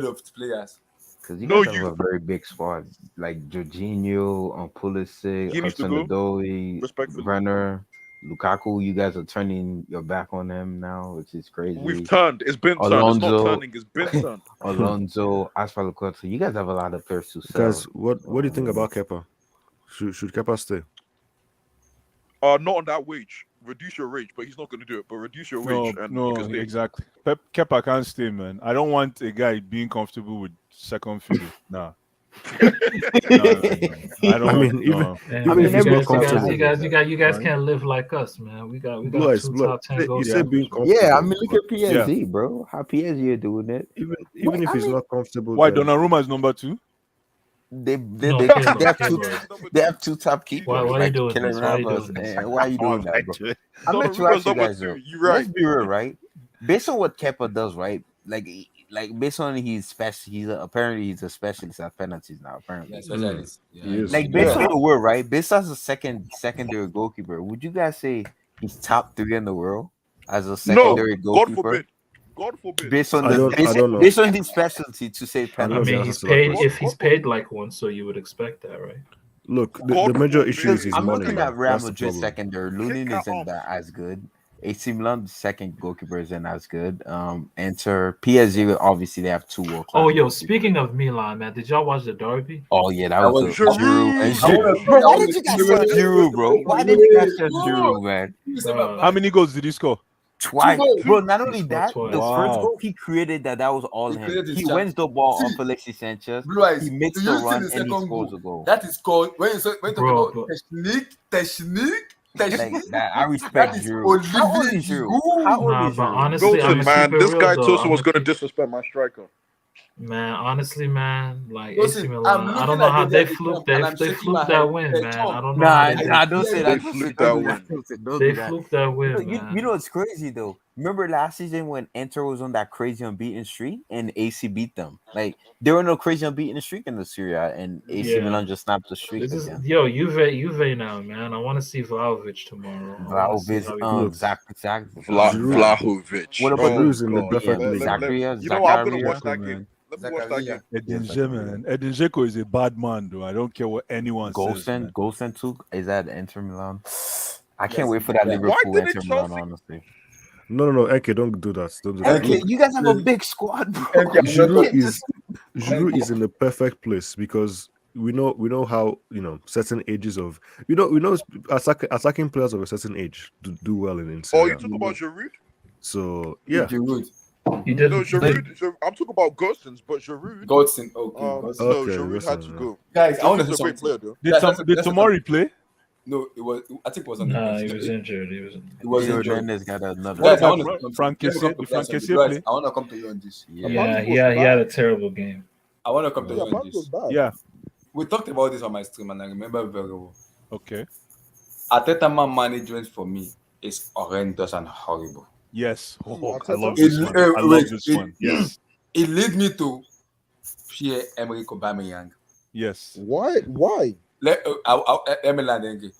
lot of players. Because you No, guys have a very big squad, like Jorginho, Pulisic, He needs to go, Hudson-Odoi, respectfully. Brenner, Lukaku. You guys are turning your back on him now, which is We've crazy. turned. It's been turned. It's not Alonso, turning. It's been turned. Alonso, Aspilicueta. You guys have a lot of players to sell. Guys, what do you think about Kepa? Should Kepa stay? Not on that wage. Reduce your wage, but he's not going to do it. But reduce your wage, and No, you can stay. exactly. Kepa can't stay, man. I don't want a guy being comfortable with second fiddle. Nah. No. I don't. I mean, even no. even if he's not comfortable. You guys Right? can't live like us, man. We got Blue eyes, two Blue top 10 eyes. You goals. say being comfortable. Yeah, I mean, look at Yeah. PSG, bro. How PSG are doing it. Even if he's not comfortable. Why then- Donnarumma is number 2? They No, they Kepa, have Kepa. they have two top keepers. Why are you like doing Kylian this? Why are you Navas. doing this? Why are you doing that, bro? I'm not sure Donnarumma's you number guys 2. though. You're right. Let's be real, right? Based on what Kepa does, right? Like based on he's special. Apparently he's a specialist at penalties now. Apparently, Yeah, specialist. He Yeah. is. like based on the world, right? Based as a secondary goalkeeper, would you guys say he's top 3 in the world as a No, secondary God goalkeeper? forbid. God forbid. Based on I don't know. based on his specialty to say I I penalties. mean, Yeah, he's that's a good paid. question. If he's paid like one, so you would expect that, right? Look, the God major forbid. issue is his I'm money. looking man. at Real That's the Madrid problem. secondary. Lunin Kick isn't off. that as good. AC Milan's second goalkeeper isn't as good. Enter PSG. Obviously, they have 2 world class. Oh, yo, speaking of Milan, man, did y'all watch the derby? Oh yeah, that I was was- the Giroud and Giroud. Giroud. Bro, why did you guys sell Giroud, bro? Why did you guys sell Giroud, man? How many goals did he score? Twice, goals. bro. Not He only scored that, twice. the first Wow. goal he created that was all He him. created his He chance. wins the ball on See, Alexis Sanchez. Blue eyes. He makes Do the you see run the and he second scores goal? a goal. That is called when you talk Bro, about technique. Like that, I respect That is Giroud. How old Olivier is Giroud? Giroud. How old Nah, is but Giroud? honestly, Wilson, I'm man, keep it this real, guy though. Tosin I'ma was going to keep- disrespect my striker. Man, honestly, man, like Listen, AC I'm Milan, I looking don't know at how the they game fluked. and I'm They shaking my fluked that head. win, Hey, man. Tom. I don't know how they Nah, don't say They that. fluked Don't that do win. Don't They do that. fluked that win, You man. know it's crazy though. Remember last season when Inter was on that crazy unbeaten streak and AC beat them? Like they were no crazy unbeaten streak in the Serie A, and AC Yeah. Milan just snapped the streak This is again. Juve now, man. I want to see Vlahovic tomorrow. I wanna see Vlahovic, how he does. exactly. Vlahovic. What about Giroud's in the God. perfect league. Zakaria? You know what? I'm going to Zakaria? watch that game. man. Let me watch that game. Edin Yes, Dzeko, man. Edin Dzeko is a bad man, though. I don't care what anyone says. Man. Golsen too. Is that Inter Milan? I can't Yes, wait for that yeah. Liverpool Why didn't Inter Milan, Chelsea- honestly. No, Enke, don't do that. Don't do that. Okay, Look, you guys have a big squad, bro. Okay, I'm not Giroud talking- is in the perfect place because we know how certain ages of we know attacking players of a certain age do well in Oh, Serie you A. talk about Giroud? So yeah, Giroud. He did. No, Giroud. I'm talking about Gosens, but Giroud. Godson. Okay. No, Godson. Okay, Giroud had to Godsen, go. Guys, I want to He's say a great something. player, though. Did Tomori play? No, it was. I think it was on Nah, the he bench. was injured. It was Theo injured. Hernandez got another. What Guys, I about want to Frank let me come Kessié? to Did Frank Frank Kessié Guys, play? I want to come to you on this. Yeah, he had a terrible game. I want to come to you on Japan was this. bad. Yeah. We talked about this on my stream, and I remember very well. Okay. Arteta man management for me is horrendous and horrible. Yes. Oh, I Arteta? love this one. I love this one. Yes. It lead me to Pierre-Emerick Aubameyang. Yes. Why? Let me land again.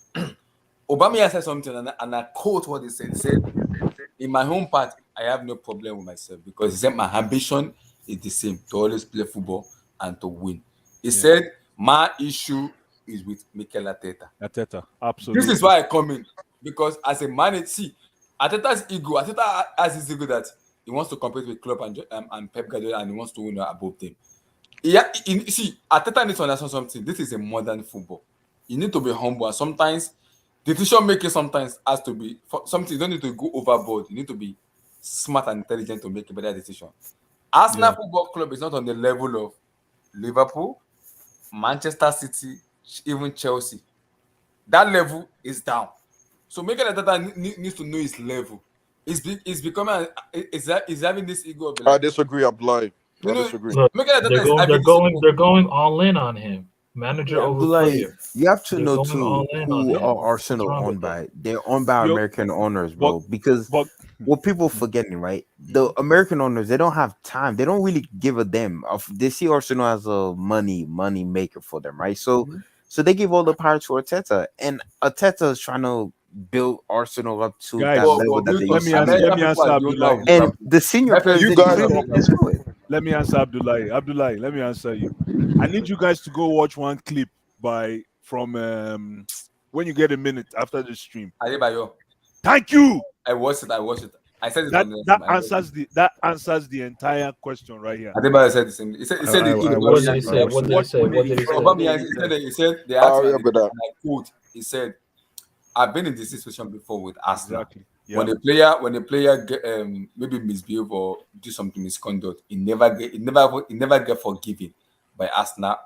Aubameyang said something, and I quote what he said. He said, "In my home part, I have no problem with myself because he said my ambition is the same to always play football and to win." He said, "My issue is with Mikel Arteta." Arteta. Absolutely. This is why I come in because as a manager, see, Arteta's ego. Arteta has his ego that he wants to compete with Klopp and Pep Guardiola, and he wants to win above them. Yeah, see, Arteta needs to understand something. This is a modern football. You need to be humble, and sometimes decision making sometimes has to be something. You don't need to go overboard. You need to be smart and intelligent to make a better decision. Arsenal Football Club is not on the level of Liverpool, Manchester City, even Chelsea. That level is down. So Mikel Arteta needs to know his level. It's becoming. Is having this ego of I disagree. I'm lying. I No, disagree. Look, Mikel Arteta they're is going. having They're this going. ego. They're going all in on him. Manager over Like, player. you have to They're know going too all in on who him. are What's Arsenal wrong owned with that? by. They're owned by Yo, American owners, bro. Because But what people forgetting, right? The American owners, they don't have time. They don't really give a damn. They see Arsenal as a money maker for them, right? So they give all the power to Arteta, and Arteta is trying to build Arsenal up to guys, that level that they let used me to answer. be. Let me answer Abdullah. And the senior players You didn't guys do are it. Let me answer Abdullahi. Abdullahi, let me answer you. I need you guys to go watch one clip from when you get a minute after the stream. Adebayo. Thank you. I watched it. I said it That on the that answers the entire question right here. Adebayo said the same. He said I the What did watched he it. say? What did he say? What did he say? Aubameyang, he said they I asked him, remember that. and I quote, he said, "I've been in this situation before with Arsenal. Exactly. Yeah. When the player get, maybe misbehave or do something misconduct, he never get forgiven by Arsenal.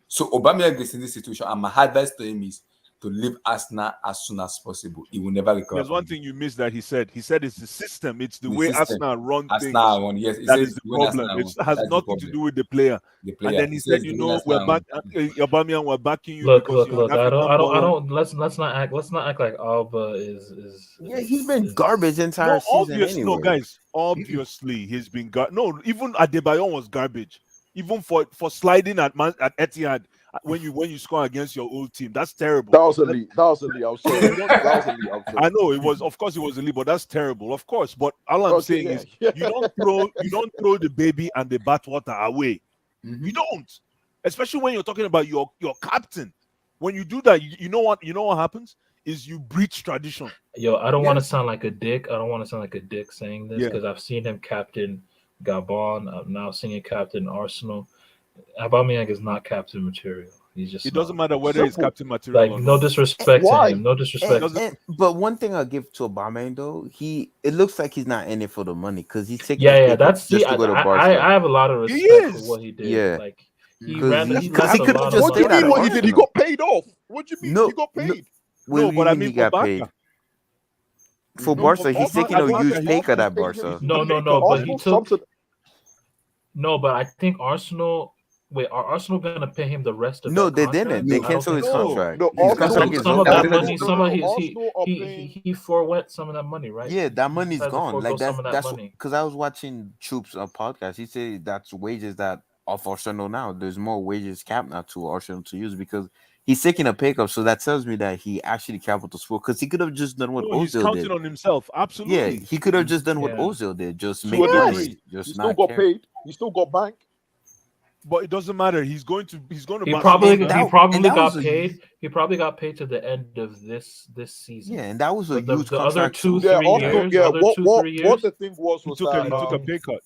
So Aubameyang gets in this situation, and my advice to him is to leave Arsenal as soon as possible. He will never recover. There's one thing you missed that he said. He said it's the system. It's the way system. Arsenal run things. Yes, he That says is the when problem. Arsenal It has that's the nothing to problem. do with the player. The player. And then he said, says the when we're Arsenal- back. Aubameyang, we're backing you Look, because look, you're look. an I African boy. don't. Let's not act like Alba is. Yeah, he's been garbage entire No, season obviously, no, anyway. guys. Obviously, he's been no. Even Adebayo was garbage. Even for sliding at Etihad when you score against your old team, that's terrible. That was elite. I'm sorry. That was elite. I'm sorry. I know it was. Of course, it was elite, but that's terrible. Of course, but all I'm saying is you don't throw the baby and the bathwater away. Mhm. You don't, especially when you're talking about your captain. When you do that, you know what happens is you breach tradition. Yo, I don't want to sound like a dick. I don't want to sound like a dick saying this Yeah. because I've seen him captain Gabon. I'm now seeing him captain Arsenal. Aubameyang is not captain material. He's just. It doesn't matter whether Simple. it's captain material Like or no not. disrespect to Why? him. No disrespect. But one thing I'll give to Aubameyang though, it looks like he's not in it for the money because he's taking Yeah. That's just to go to I Barca. have a lot of He respect for is. what he did. Yeah. Like he Because ran. he- He because left he a could've lot just of What do you stayed money. at mean? What he did? He Arsenal. got paid off. What do you mean? No, He got paid. What No, do but you I mean mean he for got Barca. paid? For No, Barca, for he's Barca, taking a Barca, huge he pay cut also at paid Barca. him. No. But Arsenal he took. something. No, but I think Arsenal. Wait, are Arsenal gonna pay him the rest of No, that they contract? didn't. They I don't canceled his think so. contract. No, His Arsenal- contract is Some of up. that They money, didn't- some of his Arsenal are paying. he forewent some of that money, right? Yeah, that money's Had to gone. forego Like some of that that's money. because I was watching Troop's podcast. He said that's wages that off Arsenal now. There's more wages capped now to Arsenal to use because he's taking a pay cut. So that tells me that he actually capital sport because he could have just done what No, he's Ozil counting did. on himself. Yeah, Absolutely. he could have just done what Yeah. Ozil did, just To make a money, degree. He just still not got care. paid. He still got bank. But it doesn't matter. He's going to He back probably and he that- probably and that got was a- paid. He probably got paid to the end of this season. Yeah, and that was a But huge the other contract two, too. Yeah, 3 Arsenal. years, Yeah, other what 2, what 3 what years. the thing was he took a pay cut.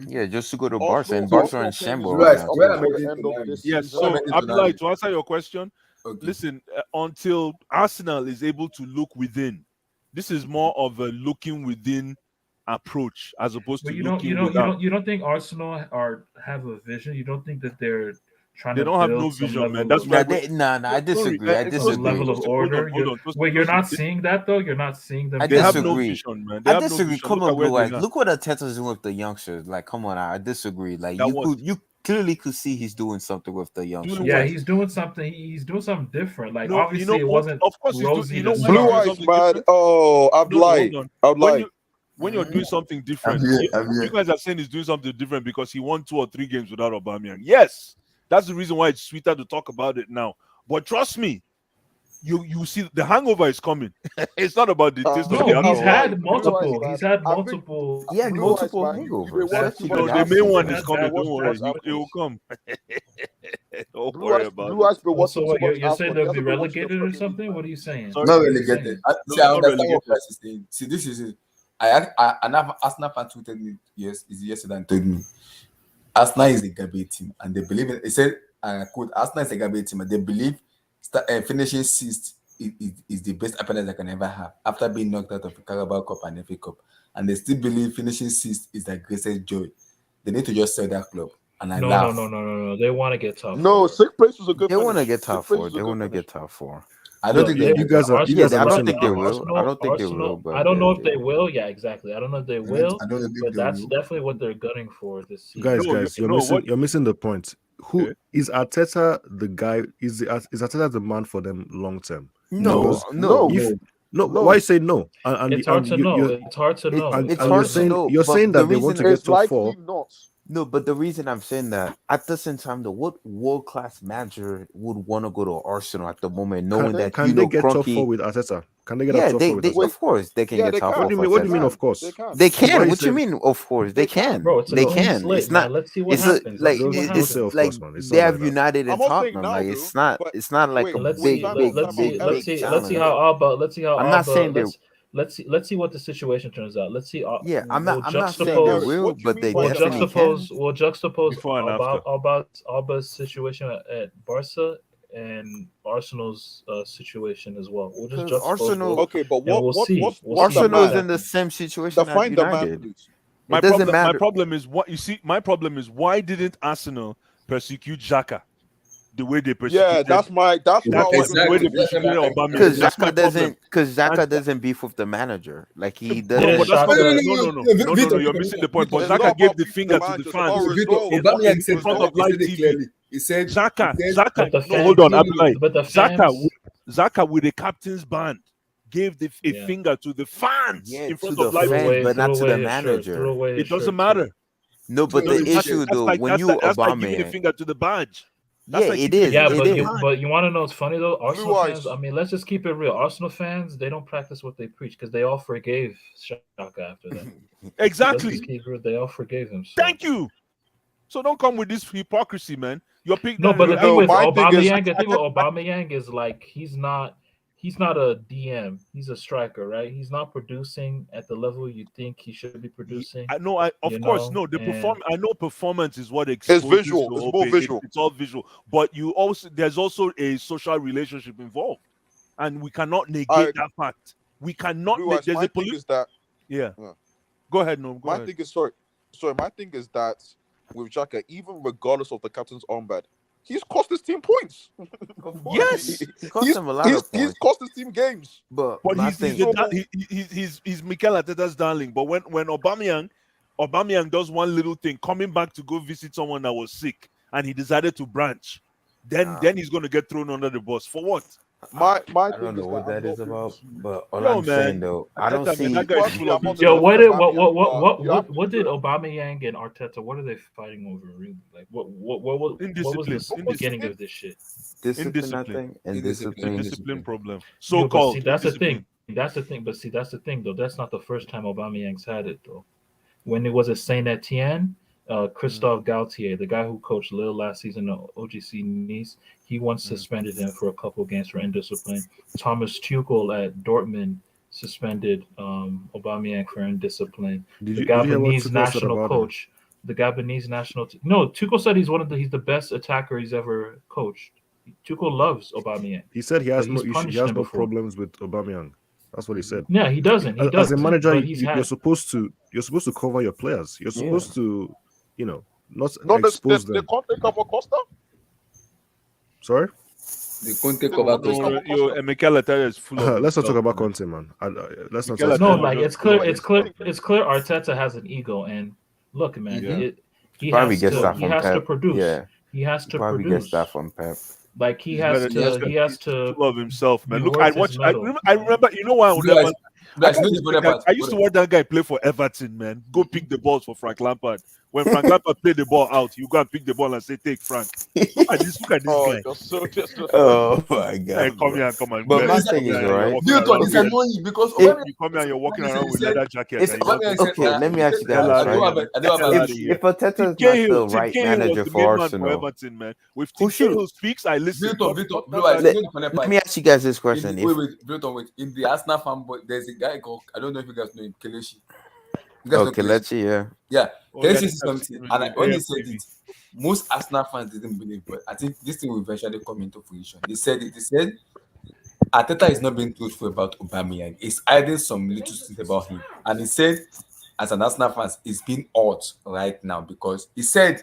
Yeah, just to go to Barca, and Arsenal Barca and paying his Shambo Right, right now. where too. am I until the getting end to of now? this Yes. season. Where am So I getting to now? Abdullahi, to answer your question, Okay. listen, until Arsenal is able to look within, this is more of a looking within approach as opposed But to looking without. you don't think Arsenal have a vision? You don't think that they're trying They to don't have build no some vision, man. level That's of- Nah, why I disagree. I some disagree. level of order? Hold on. Wait, you're not seeing that though. You're not seeing them. I They have no disagree. vision, man. They I have no disagree. vision. Come Look on, at where Blue they Eyes. are. Look what Arteta's doing with the youngsters. Like, come on, I disagree. Like, That what? you clearly could see he's doing something with the youngsters. Doing Yeah, what? he's doing something. He's doing something different. Like No, obviously, it what? wasn't Of course, rosy. you know to why Blue he's doing start. eyes, something man. different? Oh, I'd No, lie. hold on. I'd lie. When you're doing something different, I'm here, you, I'm here. you guys are saying he's doing something different because he won 2 or 3 games without Aubameyang. Yes, that's the reason why it's sweeter to talk about it now. But trust me, you see the hangover is coming. It's not about the taste of the No, alcohol. he's had Blue eyes, multiple. man. He's had I think- multiple. He had Blue multiple eyes, man. hangovers. If it That's was what No, it the has main to one be. is coming. That- Don't worry, that- it will come. Don't Blue worry eyes, about Blue it. eyes been watching So too what, much you're saying Afcon. they'll He be hasn't been watching the relegated or fucking something? league, What are you saying? Sorry? Not What are you relegated. saying? See, I not understand what relegated. Price is saying. See, this is it. I Arsenal fan tweeted me yesterday and told me Arsenal is a garbage team and they believe it. He said, and I quote, Arsenal is a garbage team and they believe finishing sixth is the best appearance they can ever have after being knocked out of the Carabao Cup and FA Cup. And they still believe finishing sixth is their greatest joy. They need to just sell that club. And I laugh. No. They want to get top. No, four. sixth place was a good They want to finish. get top Sixth place four. was a They good want to finish. get top four. I don't Look, think they- You guys are Yeah, I don't missing think the they point. will. I don't think they will. But I don't know if they will. Yeah, exactly. I don't know if they will, I don't think but they that's will. definitely what they're gunning for this season. Guys, No, you're no, missing. what- You're missing the point. Who Okay. is Arteta the guy? Is Arteta the man for them long term? No, Because no. if no, No. why say no? And It's hard to know. It's hard to know. and It's you're hard to saying know, you're but saying the that they want to reason- get It's top four. likely not. No, but the reason I'm saying that at the same time, though, what world class manager would want to go to Arsenal at the moment, knowing that Can they get top Kroenke- four with Arteta? Can they get Yeah, up top four with they Arteta? of course they can Yeah, get they top can. What do four you mean? for What do you mean? Arteta. Of course. They can. They Why can. you What you say? mean? Of course, they can. Bro, it's a They clean can. slate, It's not. man. Let's see what It's a happens. like Let's see what Don't it's say happens. of like course, man. It's they not have like that. United I'm and not saying Tottenham. now, Like though. But it's not like wait, a Let's wait, see. big, time out, big, time out. big, Let's big see. Let's see challenge. how Alba. Let's see how I'm not saying Alba. they. Let's see what the situation turns out. Let's see. Yeah, We'll I'm not saying they Eric, juxtapose. will, what do you but mean they by the definitely match? can. We'll juxtapose Before and after. Alba's situation at Barca and Arsenal's situation as well. We'll just Because juxtapose Arsenal, both, Okay, but and we'll see. what's We'll see Arsenal what is in the happens. same situation as define the man, United. please? It doesn't matter. My problem is what you see. My problem is why didn't Arsenal persecute Xhaka the way they persecuted? Yeah, that's what I was the going way to they say. persecuted Aubameyang. Because That's my problem. Xhaka doesn't beef with the manager. Like he No, doesn't. but that's not. Shaka- No. You're missing the point. But It's not Xhaka gave about the beefing finger the to the manager, it's about fans results. Aubameyang said in front that. of live He said it TV. clearly. He said Xhaka. But the No, fans- hold on, No, no, Abdullahi. But the fans. Xhaka with the captain's band gave a Yeah. finger to the fans Yeah, in to front the of live fans, TV. but not to the Threw manager. away his It doesn't shirt, matter. too. No, but No, the that's- issue That's though, like when that's you like, that's like giving a Aubameyang, finger to the badge. That's yeah, like it giving a is. Yeah, finger It to but the is. badge. but you want to know what's funny though? Arsenal Blue fans. eyes. I mean, let's just keep it real. Arsenal fans, they don't practice what they preach because they all forgave Xhaka after that. Let's Exactly. just keep it real. They all forgave him. So. Thank you. So don't come with this hypocrisy, man. You're picking. No, but the No, thing with my thing is- Aubameyang, Aubameyang is like he's not a DM. He's a striker, right? He's not producing at the level you think he should be producing. I know. Of course, no. The perform. I know performance is what exposes visual. the It's whole more thing. visual. It's all visual. But there's also a social relationship involved, and we cannot negate that fact. We cannot. Blue eyes, There's my a thing is that Yeah. Yeah. Go ahead, no. Go my ahead. thing is sorry. My thing is that with Xhaka, even regardless of the captain's armband, he's cost his team points. Yes, It cost him a lot of He's points. cost his team games. But But my he's thing, he's Mikel Arteta's darling. But when Aubameyang does one little thing, coming back to go visit someone that was sick, and he decided to branch, then he's going to get thrown under the bus for what? My I thing don't know is what that that I'm is not about, but all Yo, I'm man. saying though, I don't Arteta, man, see. that guy is full of Personally, Yo, I'm what not did Aubameyang, but what did Aubameyang and Arteta? What are they fighting over? Really? Like what was Indiscipline. the beginning of this shit? discipline, I Indiscipline. think, and Indiscipline. discipline. Discipline problem. Yo, So but called. see, that's the thing. That's the thing. But see, that's the thing, though. That's not the first time Aubameyang's had it, though. When it was at Saint Etienne, Christophe Galtier, the guy who coached Lille last season at OGC Nice, he once suspended him for a couple of games for indiscipline. Thomas Tuchel at Dortmund suspended Aubameyang for indiscipline. Did The you hear what Gabonese Tuchel said national about him? coach, the Gabonese national. No, Tuchel said he's the best attacker he's ever coached. Tuchel loves Aubameyang. He said he has But no he's issue, he punished has him no before. problems with Aubameyang. That's what he said. Yeah, he doesn't. He As a doesn't. manager, but he's you're had. supposed to cover your players. You're supposed to, not not expose the them. Conte Cup of Costa. Sorry. The Conte cover No, yo, Mikel Arteta is full of. Let's not talk himself, about man. Conte, man. Let's not. Mikel talk No, Arteta about like just it's clear. full of It's clear. It's clear. Arteta has an ego, and look, man, Yeah. he Probably has gets to. that He from has to Pep. produce. Yeah, He has to probably produce. gets that from Pep. Like he He's has better- to. He has he's to. full of himself, man. be Look, worth his I medal. remember. You know why I would Blue never. eyes. Blue eyes, you know the funny part? I used to watch that guy play for Everton, man. Go pick the balls for Frank Lampard. When Frank Lampard played the ball out, you go and pick the ball and say, "Take Frank." Look at this Oh, guy. just Oh my Hey, god! come here, come on. But man. my You thing come is, here and you're right? walking Milton around is with- annoying because If- Aubameyang- You come here and you're walking He around with said- leather jacket. if- and you want Aubameyang to- said, Okay, let me ask you guys Hell this, out of right? here. I don't have Hell a- out of here. If Arteta's Tim not Cahill the right Cahill manager was the for main man Arsenal, Everton, man. With Who Tim should- Cahill speaks, I listen. Milton, Talk Blue about eyes, that. you know the funny let part? me ask you guys this In question: the, If wait, Milton, wait. In the Arsenal fanboy, there's a guy called, I don't know if you guys know him, Kelechi. You guys know Kelechi? Kelechi, yeah, Yeah, Oh, Kelechi yeah, said something, I've and seen when he him. said it, most Arsenal fans didn't believe, but I think this thing will eventually come into fruition. They said it. They said Arteta is not being truthful about Aubameyang. He's hiding some little things about him, and he said, as an Arsenal fan, it's being odd right now because he said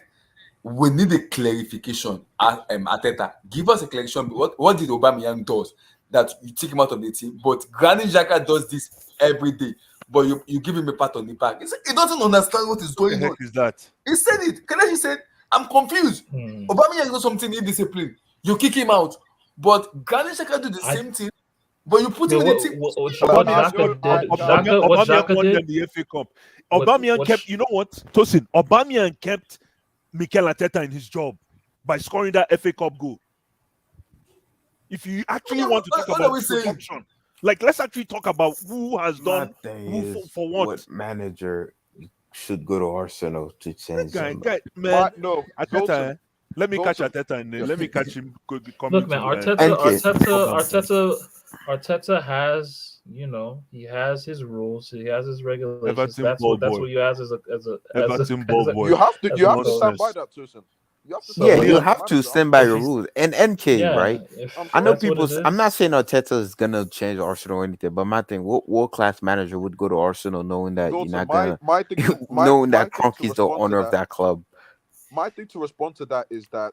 we need a clarification. Arteta, give us a clarification. What did Aubameyang does that you take him out of the team? But Granit Xhaka does this every day. But you give him a pat on the back. He doesn't understand what is What the going heck on. is that? He said it. Kelechi said, I'm confused. Aubameyang does something indisciplined. You kick him out. But Granit Xhaka do the same thing. But you put him in the team. What Aubameyang Xhaka won them did? the FA Cup. What- Aubameyang what kept. sh- You know what, Tosin? Aubameyang kept Mikel Arteta in his job by scoring that FA Cup goal. If you actually want to talk What are about we saying? production, Like, let's actually talk about who has My done thing who is, for what. what manager should go to Arsenal to change them? Man, no, Arteta. Let me catch Wilson. Arteta and then let me catch him coming Look, man, to Arteta has, he has his rules, he has his regulations. Everton That's ball what boy. you have as a Everton ball boy. You have to as you a have to coach. stand by that, Susan. You have to stand Yeah, by you that have to manager. stand by If your he's- rules. And NK, Yeah, right? if I know that's what people. it I'm not is. saying Arteta is gonna change Arsenal or anything, but my thing, what world class manager would go to Arsenal knowing that you're Wilson, not gonna, my thing to, knowing my that thing Kroenke to is the respond to owner of that. that club? My thing to respond to that is that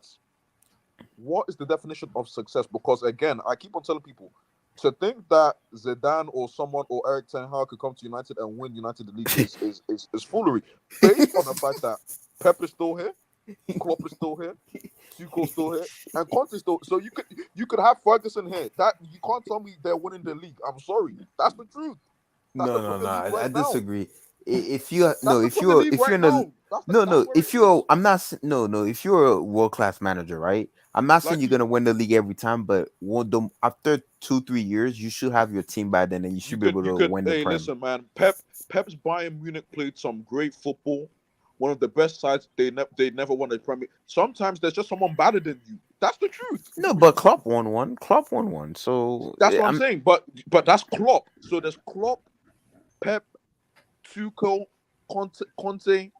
what is the definition of success? Because again, I keep on telling people to think that Zidane or someone or Eric Ten Hag could come to United and win United the league is foolery. Based on the fact that Pep is still here, Klopp is still here, Tuchel's still here, and Conte still. So you could have Ferguson here. That you can't tell me they're winning the league. I'm sorry, that's the truth. That's No, the no, Premier no. League right I now. disagree. If you That's the Premier League if right you're in a now. That's no, where it if you're is. I'm not s- no, no, if you're a world class manager, right? I'm not saying Like you're gonna win the league every time, but after 2-3 years, you should have your team by then, and you should be able you to could. win the Hey, Prem. listen, man. Pep's Bayern Munich played some great football. One of the best sides. They never won a Premier. Sometimes there's just someone better than you. That's the truth. No, but Klopp won one. Klopp won one. So That's what I'm saying. But that's Klopp. So there's Klopp, Pep, Tuchel, Conte.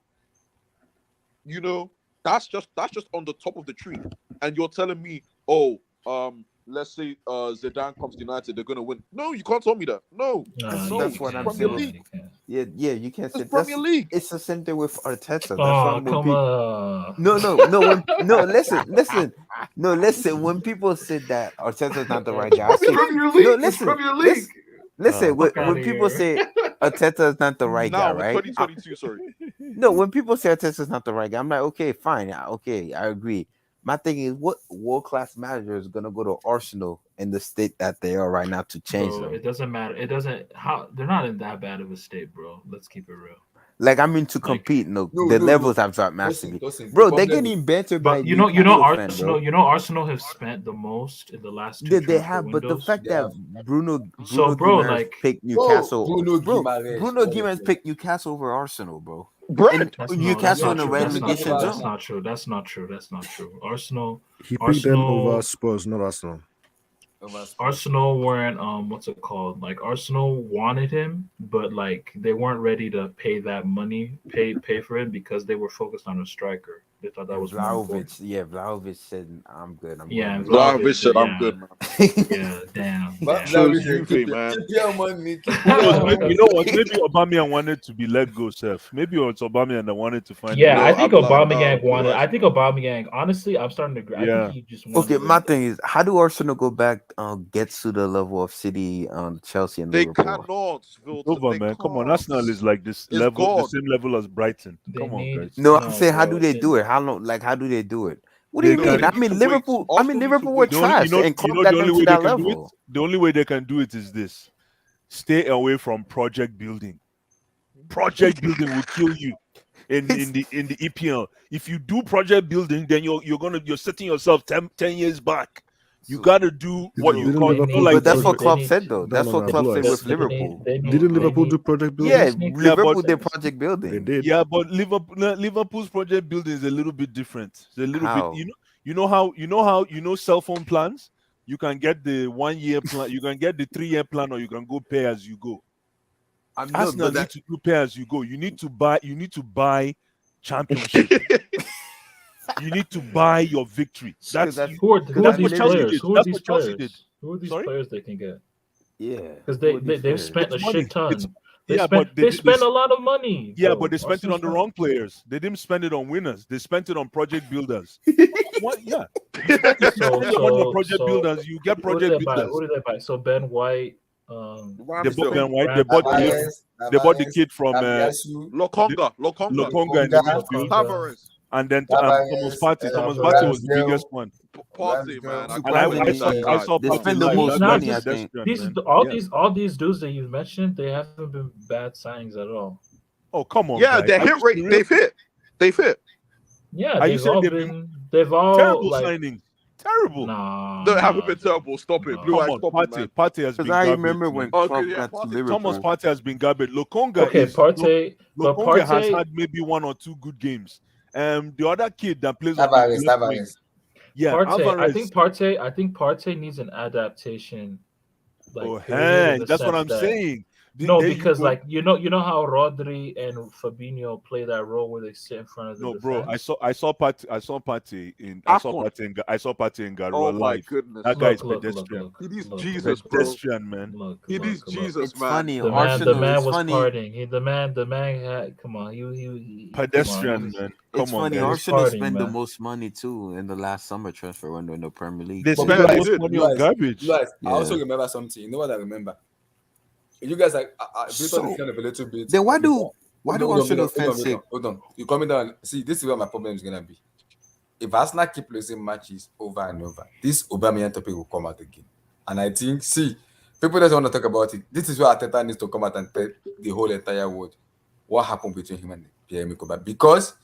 You know, that's just on the top of the tree. And you're telling me, oh, let's say Zidane comes to United, they're gonna win. No, you can't tell me that. No, that's what I'm Premier saying. League. Yeah, you can't say It's Premier League. It's the same thing with Arteta. That's Oh, what come on. No, listen. No, listen. When people say that Arteta's not the right guy, I say, Premier League. no, It's listen, Premier League. listen. Fuck When outta people here. say Arteta's not the right guy, Now in right? 2022, sorry. No, when people say Arteta's not the right guy, I'm like, okay, fine, okay, I agree. My thing is, what world class manager is gonna go to Arsenal in the state that they are right now to change Bro, them? it doesn't matter. It doesn't. They're not in that bad of a state, bro. Let's keep it real. Like, I mean, to Like, compete, the no. levels have dropped massively, Listen, bro. the They're problem getting better by But you know Newcastle fan, Arsenal. bro. Arsenal have spent the most in the last two They transfer have, but the windows. fact They that have. Bruno So, bro, Guimaraes like, picked Newcastle, Bruno bro, Guimaraes, Bruno what a Guimaraes player. picked Newcastle over Arsenal, bro. Brad. And that's Newcastle not in the true. That's not relegation true. zone. That's not true. That's not true. That's not true. Arsenal. He picked them over Arsenal. Spurs, not Arsenal. Arsenal weren't what's it called? Like, Arsenal wanted him, but like they weren't ready to pay that money, pay for it, because they were focused on a striker. They thought that was more important. Vlahovic said, "I'm good. I'm Yeah, good." Vlahovic said, "I'm yeah. good, man." Yeah, damn. But damn. that Shows keep man. your money. You know what? Maybe Aubameyang wanted to be let go, Seth. Maybe it's Aubameyang that wanted to find. Yeah, No, I think I'm like, Aubameyang wanted. relax, I think man. Aubameyang. Honestly, I'm starting to agree. I Yeah. think he just wanted. Okay, my thing is, how do Arsenal go back, get to the level of City, Chelsea, and They Liverpool? cannot, It's Vilton. over, They man. Come on, can't. Arsenal is like this It's level, the gone. same level as Brighton. They Come on, need- guys. No, No, I'm saying, how bro, do they they- do it? How long? Like, how do they do it? What They do you can- mean? I need mean, to Liverpool. wait. I mean, Arsenal need to Liverpool were wait. The only, trash, and you Klopp know got the them only to way they that can do it. level. The only way they can do it is this: stay away from project building. Project building will kill you in the EPL. If you do project building, then you're setting yourself 10 years back. You got to do what you Didn't call. Liverpool But that's do what project- Klopp said, though. No, That's no, what no, Klopp Blue said Eyes. with Liverpool. Didn't Liverpool do project building? Yeah, Yeah, Liverpool but- did project They building. did. Yeah, but Liverpool's project building is a little bit different. It's a little How? bit, you know cell phone plans. You can get the 1 year plan, you can get the 3 year plan, or you can go pay as you go. Arsenal need to do pay as you go. You need to buy championship. You need to buy your victory. That's Who are that's these what Chelsea players? did. Who are That's these what Chelsea players? did. Who are these Sorry? players they can get? Yeah, Because who are these they've players? spent a It's money. shit ton. It's- They yeah, spent but they spent a lot of money. Yeah, bro. but they spent it on the Arsenal wrong players. They didn't spend it on winners. They spent it on project builders. What? Yeah. You spend your money on project builders, you get Who did project they buy? builders. Who did they buy? So Ben White. They Ramsdale. bought Ben White. They bought the kid from Lokonga. Lokonga in the midfield, Tavares. and then Thomas Partey. Thomas Partey was the biggest one. Party, man. I And can't I wait to see I that saw They Partey spend the live. most That's money, I think. pedestrian, man. All these dudes that you've mentioned, they haven't been bad signings at all. Oh, come on. Yeah, guys. their Are hit you rate, serious? they've hit. They've hit. Yeah, Are you they've saying all they've been. They've all Terrible like. signings. Terrible. Nah, They haven't been terrible. Stop it. Blue Come Eyes, on, stop it, man. Partey has been Because I garbage. remember man. when Okay, Klopp yeah, got to Partey- Liverpool. Thomas Partey has been garbage. Lokonga Okay, is Partey, but Lokonga has Partey, had maybe 1 or 2 good games. The other kid that plays on the Tavares, left wing, Tavares. yeah, Partey. Alvarez. I think Partey needs an adaptation. Like Oh, period, in the that's what sense I'm that saying. no, There you because go. like you know how Rodri and Fabinho play that role where they sit in front of the No, defense. bro, I saw Partey in Garoua Oh my live. goodness. That guy is Look, pedestrian. He needs look, Jesus, bro. Pedestrian, man. Look, He needs look. Jesus, It's man. funny. The Arsenal. man It's was funny. partying. The man had. Come on, he Pedestrian, man. It's Come on, funny. guys. Arsenal partying, spent the man. most money too in the last summer transfer window in the Premier League. They But spent yeah, the they most did. money on garbage. I also Yeah. remember something. You know what I remember? You guys like So, kind of a little bit. then why do Arsenal fans say? Hold on. You coming down. See, this is where my problem is gonna be. If Arsenal keep losing matches over and over, this Aubameyang topic will come out again. And I think, see, people don't want to talk about it. This is where Arteta needs to come out and tell the whole entire world what happened between him and Pierre-Emerick Aubameyang. Because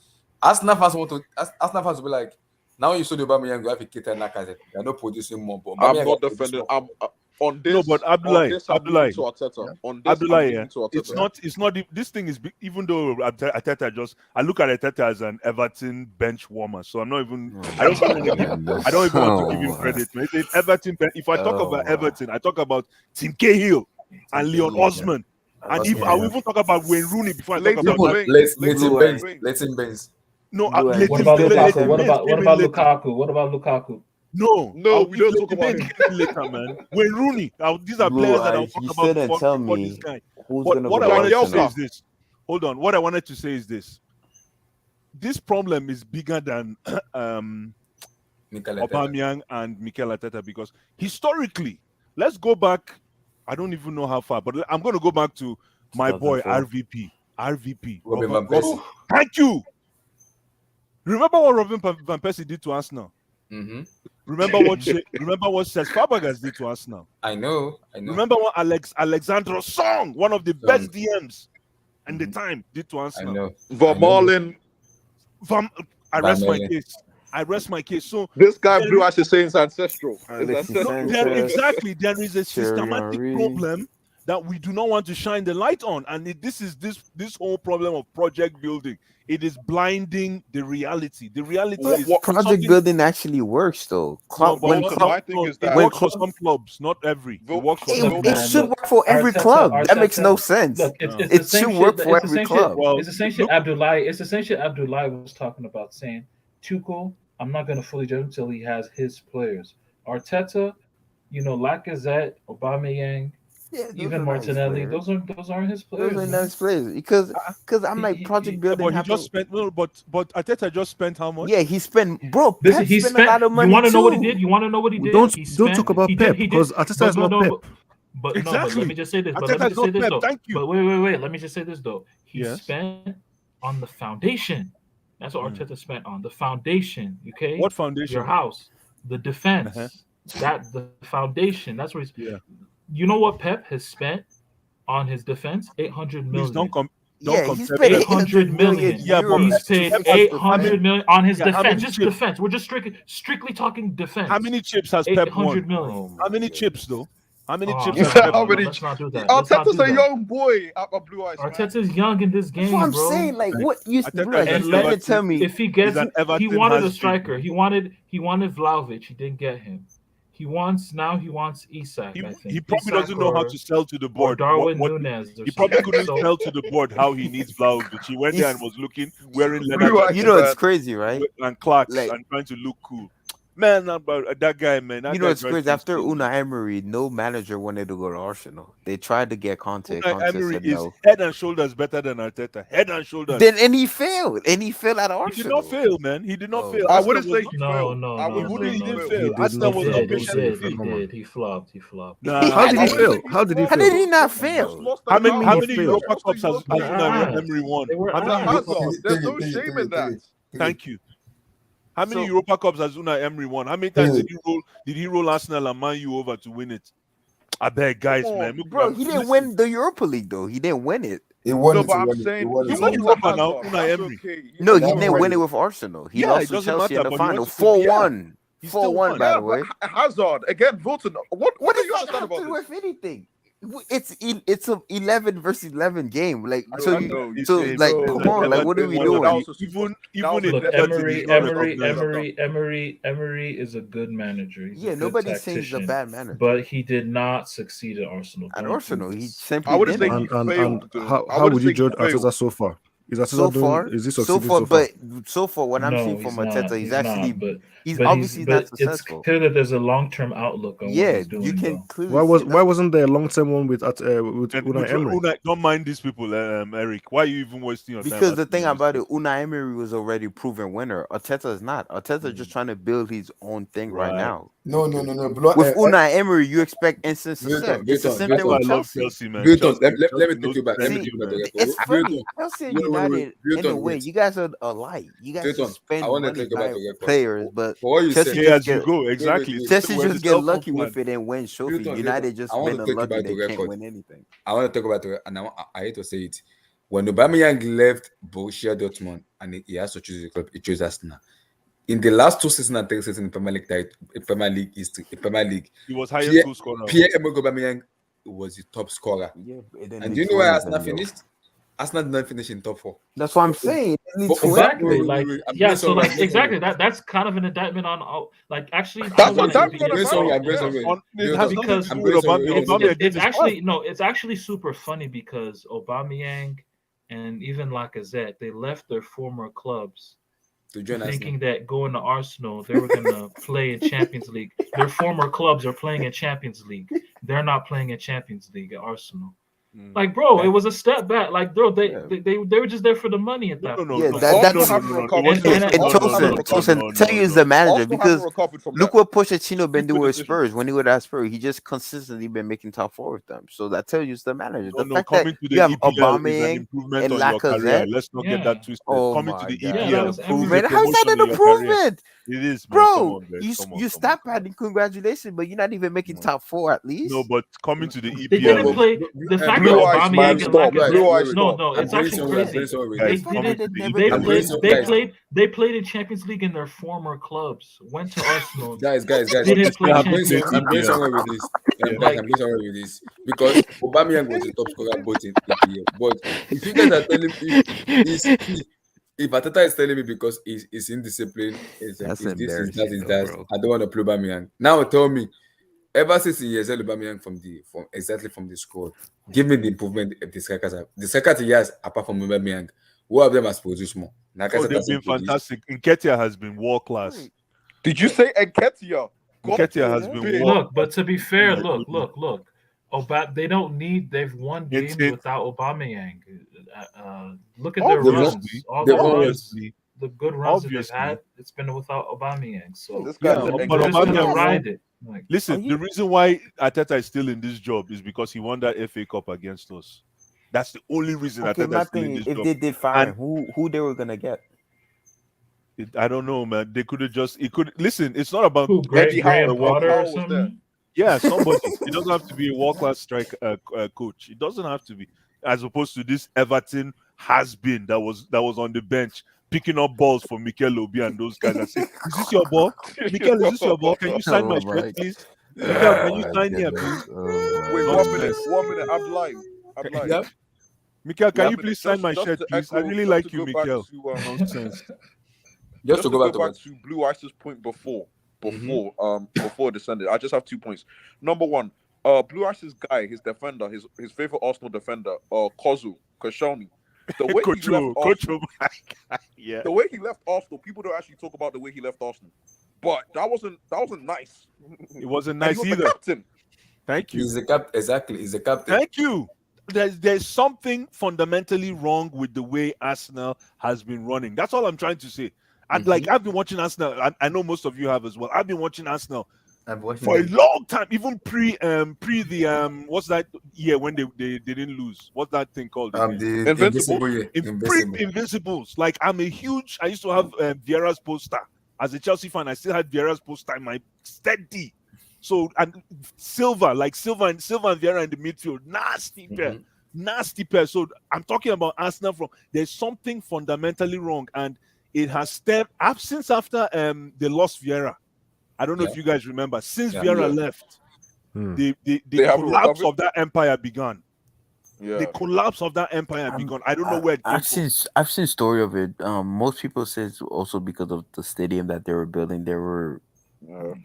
Arsenal fans will be like, now you saw the Aubameyang, you have a Keita Lacazette. They're not producing more, but I'm Aubameyang not is defending. producing more. On this. No, but on this, I'm Abdoulaye, leaning to Arteta. On this, Abdoulaye, I'm leaning to Arteta. it's not. This thing is even though Arteta I look at Arteta as an Everton bench warmer. So I'm not even. I don't even want to give him credit. Man. It's Everton. If I talk about Everton, I talk about Tim Cahill and Leon Osman. And if I will even talk about Wayne Rooney before I talk Leighton about Baines. Leighton Baines. no. What about Lukaku? What about Lukaku? What about Lukaku? No, we don't talk about him later, man. Wayne Rooney. These are Blue players that I'll Eyes, talk you about still didn't tell before me this guy. who's What gonna I go wanted to Arsenal. say is this. Hold on. What I wanted to say is this. This problem is bigger than Aubameyang and Mikel Arteta because historically, let's go back. I don't even know how far, but I'm going to go back to my boy 2004. RVP. Robin Van Persie. Thank you. Remember what Robin Van Persie did to Arsenal? Mm-hmm. Remember what Cesc Fabregas did to Arsenal? I know. Remember what Alexandro Song, one of the best DMs in the time, did to Arsenal? I know. Vermaelen. I rest my case. So This guy Blue Eyes is saying it's ancestral. Alexis It's ancestral. Sanchez. There is a systematic Henry. problem that we do not want to shine the light on, and this whole problem of project building. It is blinding the reality. The reality is Project building actually works though. My thing is that it works for some clubs, not every. It works for some It clubs. should work for every club. That makes no sense. Look, It should work for every club. It's essentially Abdoulaye was talking about saying, Tuchel, I'm not going to fully judge him until he has his players. Arteta, Lacazette, Aubameyang, even Martinelli, those aren't his players. Those are nice players because I'm like project building. But he just spent but Arteta just spent how much? Yeah, he spent a lot of money. You want to know what he too. did? You want to know what he did? Don't talk about Pep because Arteta is not Pep. But Exactly. but let me just say this. Thank you. But wait. Let me just say this though. He Yes. spent on the foundation. That's what Arteta spent on the foundation. Okay. What foundation? Your house, the defense. That the foundation. That's what he's. Yeah. You know what Pep has spent on his defense? 800 million. Please don't come. He spent 800 million. Yeah, but He's paid 800 million on his defense. Just chips? defense. We're just strictly talking defense. How many chips has Pep 800 won? million. How many chips though? How many chips no, has Pep How won? many? Let's not do that. Let's not Arteta's do a that. young boy at Blue Eyes. Man. Arteta's young in this game, That's what I'm bro. saying. Like, what you Arteta is you trying to tell me? If he gets, He's an he Everton wanted a has-been. striker. He wanted Vlahovic. He didn't get him. He wants Isak. I think He probably Isak doesn't know how or- to sell to the or board. Darwin What- Nunes. Or He probably something. couldn't So- tell to the board how he needs Vlahovic. He went there and was looking, wearing leather Blue Eyes, jackets You know it's man. crazy, right? and Clarks Like- and trying to look cool. Man, that guy, man. That You know guy it's drives crazy. me After insane. Unai Emery, no manager wanted to go to Arsenal. They tried to get Conte. Unai Conte Emery said is no. head and shoulders better than Arteta. Head and shoulders. And he failed. And he failed at He Arsenal. did not fail, man. He did not Oh. fail. I Arsenal wouldn't was say not- he No, failed. no, I no, wouldn't no, say he he didn't failed. fail. He Arsenal did was not not fail. patient. He did. He flopped. Nah, How did he I fail? didn't- How did he How did fail? he not Just fail? lost How the many house. Europa failed? Cups has Lost the house. Unai Emery won? They were How many ass. Europa- There's no shame in that. Thank you. How many So- Europa Cups has Unai Emery won? How many times did he roll Arsenal and Man U over to win it? I beg, guys, Come on, man. Bro, he didn't win the Europa League though. He didn't win it. He won No, it. but He I'm won it. saying He won he it. won won Europa the now, house, Unai that's Emery. okay. No, he won didn't it. win it with Arsenal. He Yeah, lost it to doesn't Chelsea matter, in the but he final. went to- 4-1. He 4-1, still won. by Yeah, the way. but Hazard again. Voting. What do does you that understand have about to do this? with anything? It's a 11 versus 11 game. Like I know. You so say like no. come on, like what are we doing? Even was in Look, a Everton, he's Emery, not recognized. Emery is a good manager. He's Yeah, a good nobody's saying he's a tactician, bad manager. but he did not succeed at Arsenal. At Don't Arsenal, do he this. simply I wouldn't say didn't. he failed. And Though. I how wouldn't would you say he judge Arteta failed. so far? Is Arteta So far, is he succeeding so far? but so far, what I'm No, seeing he's from Arteta, not. he's He's actually not. But he's but obviously not it's successful. clear that there's a long-term outlook on what Yeah, he's doing. you can though. clearly see Why wasn't there a long-term one with And Unai Emery? don't mind these people, Eric. Why are you even wasting your time? because the asking thing me this about it, question? Unai Emery was already proven winner. Arteta is not. Arteta is just trying to build his own thing right Right. now. No. With Unai Emery, you expect instant success. It's the same That's thing why I with love Chelsea. Chelsea, man. Bilton, let me Chelsea take you back. Let me See, take you back to man. the it's record. funny. I don't say Wait, United in a Bilton, way. wait. You guys are alike. You guys Bilton, just spend I want to money take you back buying to the record. players, but For what you Chelsea said, Say just as you get go, exactly. wait. Chelsea We're just the get lucky self-made with it and win trophy. Bilton, United just I want been to take you unlucky back they to can't record. win anything. I want to talk about it, and I hate to say it. When Aubameyang left Borussia Dortmund and he has to choose a club, he chose Arsenal. In the last 2 seasons and 3 seasons in Premier League, He was highest goal scorer. Pierre-Emerick Aubameyang was the top scorer. Yeah, And do you know where Arsenal finished? Arsenal did not finish in top 4. That's what I'm saying. Exactly. Exactly. That's kind of an indictment on actually. That's what I'm gonna It has nothing to do with Aubameyang. It's actually it's actually super funny because Aubameyang and even Lacazette, they left their former clubs to join thinking that going to Arsenal they were gonna play in Champions League. Their former clubs are playing in Champions League. They're not playing in Champions League at Arsenal. Like, bro, it was a step back. Like, bro, they were just there for the money at that point. Yeah, that's Tosin tell you is the manager because look what Pochettino been doing with Spurs. When he was at Spurs, he just consistently been making top 4 with them. So that tells you it's the manager. The fact that you have Aubameyang and Lacazette, let's not get that twisted. Oh Coming my to the God. EPL, improvement. How is that an improvement? It is, man. Bro. You stop adding congratulations, but you're not even making top 4 at least. No, but coming to the They didn't EPL, play the fact that Blue Eyes, Aubameyang man, and stop. Blue Eyes, Lacazette. stop. No, it's actually crazy. They played in Champions League in their former clubs. Went to Arsenal. Guys. Didn't play I'm Champions going League. somewhere with this. I'm going somewhere with this because Aubameyang was the top scorer both in EPL. But if you guys are telling me, if Arteta is telling me because he's indisciplined, is that, I don't want to play Aubameyang. Now tell me, ever since he has Aubameyang from the squad, give me the improvement the strikers have. The strikers he has, apart from Aubameyang, who of them has produced more? they've been fantastic. Nketiah has been world class. Did you say Nketiah? Nketiah has been look, but to be fair, look. They don't need. They've won games without Aubameyang. Look at their runs. All the runs, the good runs that they've had, it's been without Aubameyang. So this guy, but Aubameyang ride it. Listen, the reason why Arteta is still in this job is because he won that FA Cup against us. That's the only reason Arteta is still in this job. If they did fire, who they were gonna get? I don't know, man. They could have just. It could listen. It's not about Graham Potter or something. Yeah, somebody. It doesn't have to be a world-class strike coach. It doesn't have to be, as opposed to this Everton has been that was on the bench picking up balls for Mikel Obi and those guys. I say, is this your ball, Mikel? Is this your ball? Can you sign my shirt, please? Mikel, can you sign here, please? Wait, 1 minute. I'm live. Yep. Mikel, can you please sign my shirt, please? I really like you, Mikel. Nonsense. Just to go back to Blue Ice's point before descended, I just have 2 points. Number one, Blue Ice's guy, his defender, his favorite Arsenal defender, Koscielny. The way he left Arsenal, the way he left Arsenal, people don't actually talk about the way he left Arsenal. But that wasn't nice. It wasn't nice either. The captain. Thank you. He's the captain. Exactly, he's the captain. Thank you. There's something fundamentally wrong with the way Arsenal has been running. That's all I'm trying to say. I've been watching Arsenal. I know most of you have as well. I've been watching Arsenal for a long time, even pre the what's that year when they didn't lose? What's that thing called? The Invincible. Invincibles. Like I used to have Vieira's poster as a Chelsea fan. I still had Vieira's poster in my steady. So and Silva and Vieira in the midfield, nasty pair. So I'm talking about Arsenal there's something fundamentally wrong, and it has stemmed since after they lost Vieira. I don't know if you guys remember. Since Yeah. Vieira left, Hmm. the They haven't collapse recovered. of that empire began. Yeah. The collapse of that empire began. I don't know where it came from. I've seen story of it. Most people say it's also because of the stadium that they were building. There were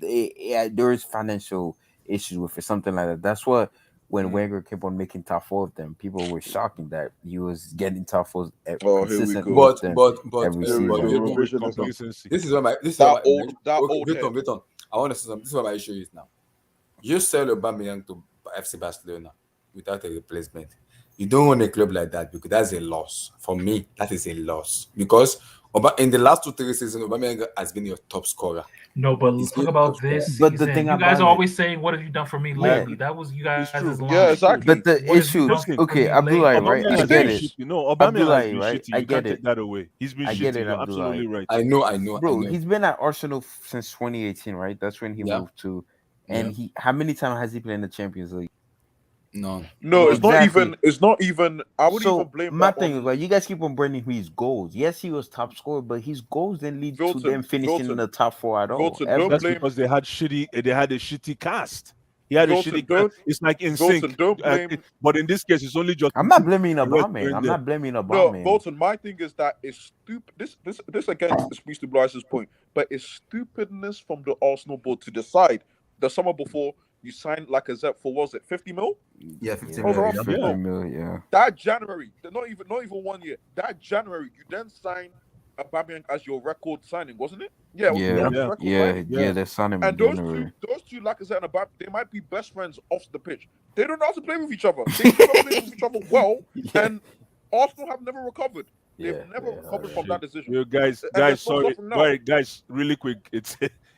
there is financial issues with it, something like that. That's what when Wenger kept on making top four of them, people were shocking that he was getting top fours Oh, here we consistently go. with them But every Here we season. go. wait, Revisionism. Complacency. this is what my That old wait head. on. I want to say something. This is what my issue is now. You sell Aubameyang to FC Barcelona without a replacement. You don't want a club like that because that's a loss. For me, that is a loss. Because in the last 2-3 seasons, Aubameyang has been your top scorer. No, but He's talk been about top this scorer. But the season. thing You guys about are it- always saying, "What have you done for me lately?" That was you guys' true. line. Yeah, exactly. But the What have you issue, done for okay, me Abdullah, lately? right? Aubameyang I has get been it. shitty. No, Aubameyang has been Right? shitty. I You get can't it. take that away. He's been I get shitty. it, You're Abdullah. absolutely right. I know. Bro, he's been at Arsenal since 2018, right? That's when he Yeah. moved to. And how many times has he played in the Champions League? No. No, it's Exactly. not even. I wouldn't So even blame my that thing on is like you guys keep on bringing his goals. Yes, he was top scorer, but his goals didn't lead to them finishing in the top four at all. Wilton, ever. don't That's blame. because they had a shitty cast. He had a Wilton, shitty don't- cast. It's like in Wilton, sync. don't blame. But in this case, it's only just. I'm not blaming the rest Aubameyang. were I'm there. not blaming No, Aubameyang. Bolton, my thing is that it's stupid. This again speaks to Bryce's point, but it's stupidness from the Arsenal board to decide the summer before you signed Lacazette for, what was it, 50 mil? Yeah, 50 Oh, around million. 50 mil, yeah. That January, not even 1 year. That January, you then signed Aubameyang as your record signing, wasn't it? Yeah, it was Yeah, your record signing. they signed him in And those January. two, Lacazette and Aubameyang, they might be best friends off the pitch. They don't know how to play with each other. They do not play with each other well, and Arsenal have never recovered. They've never recovered from that decision. Yo, guys, And they're still sorry, suffering now. guys, really quick.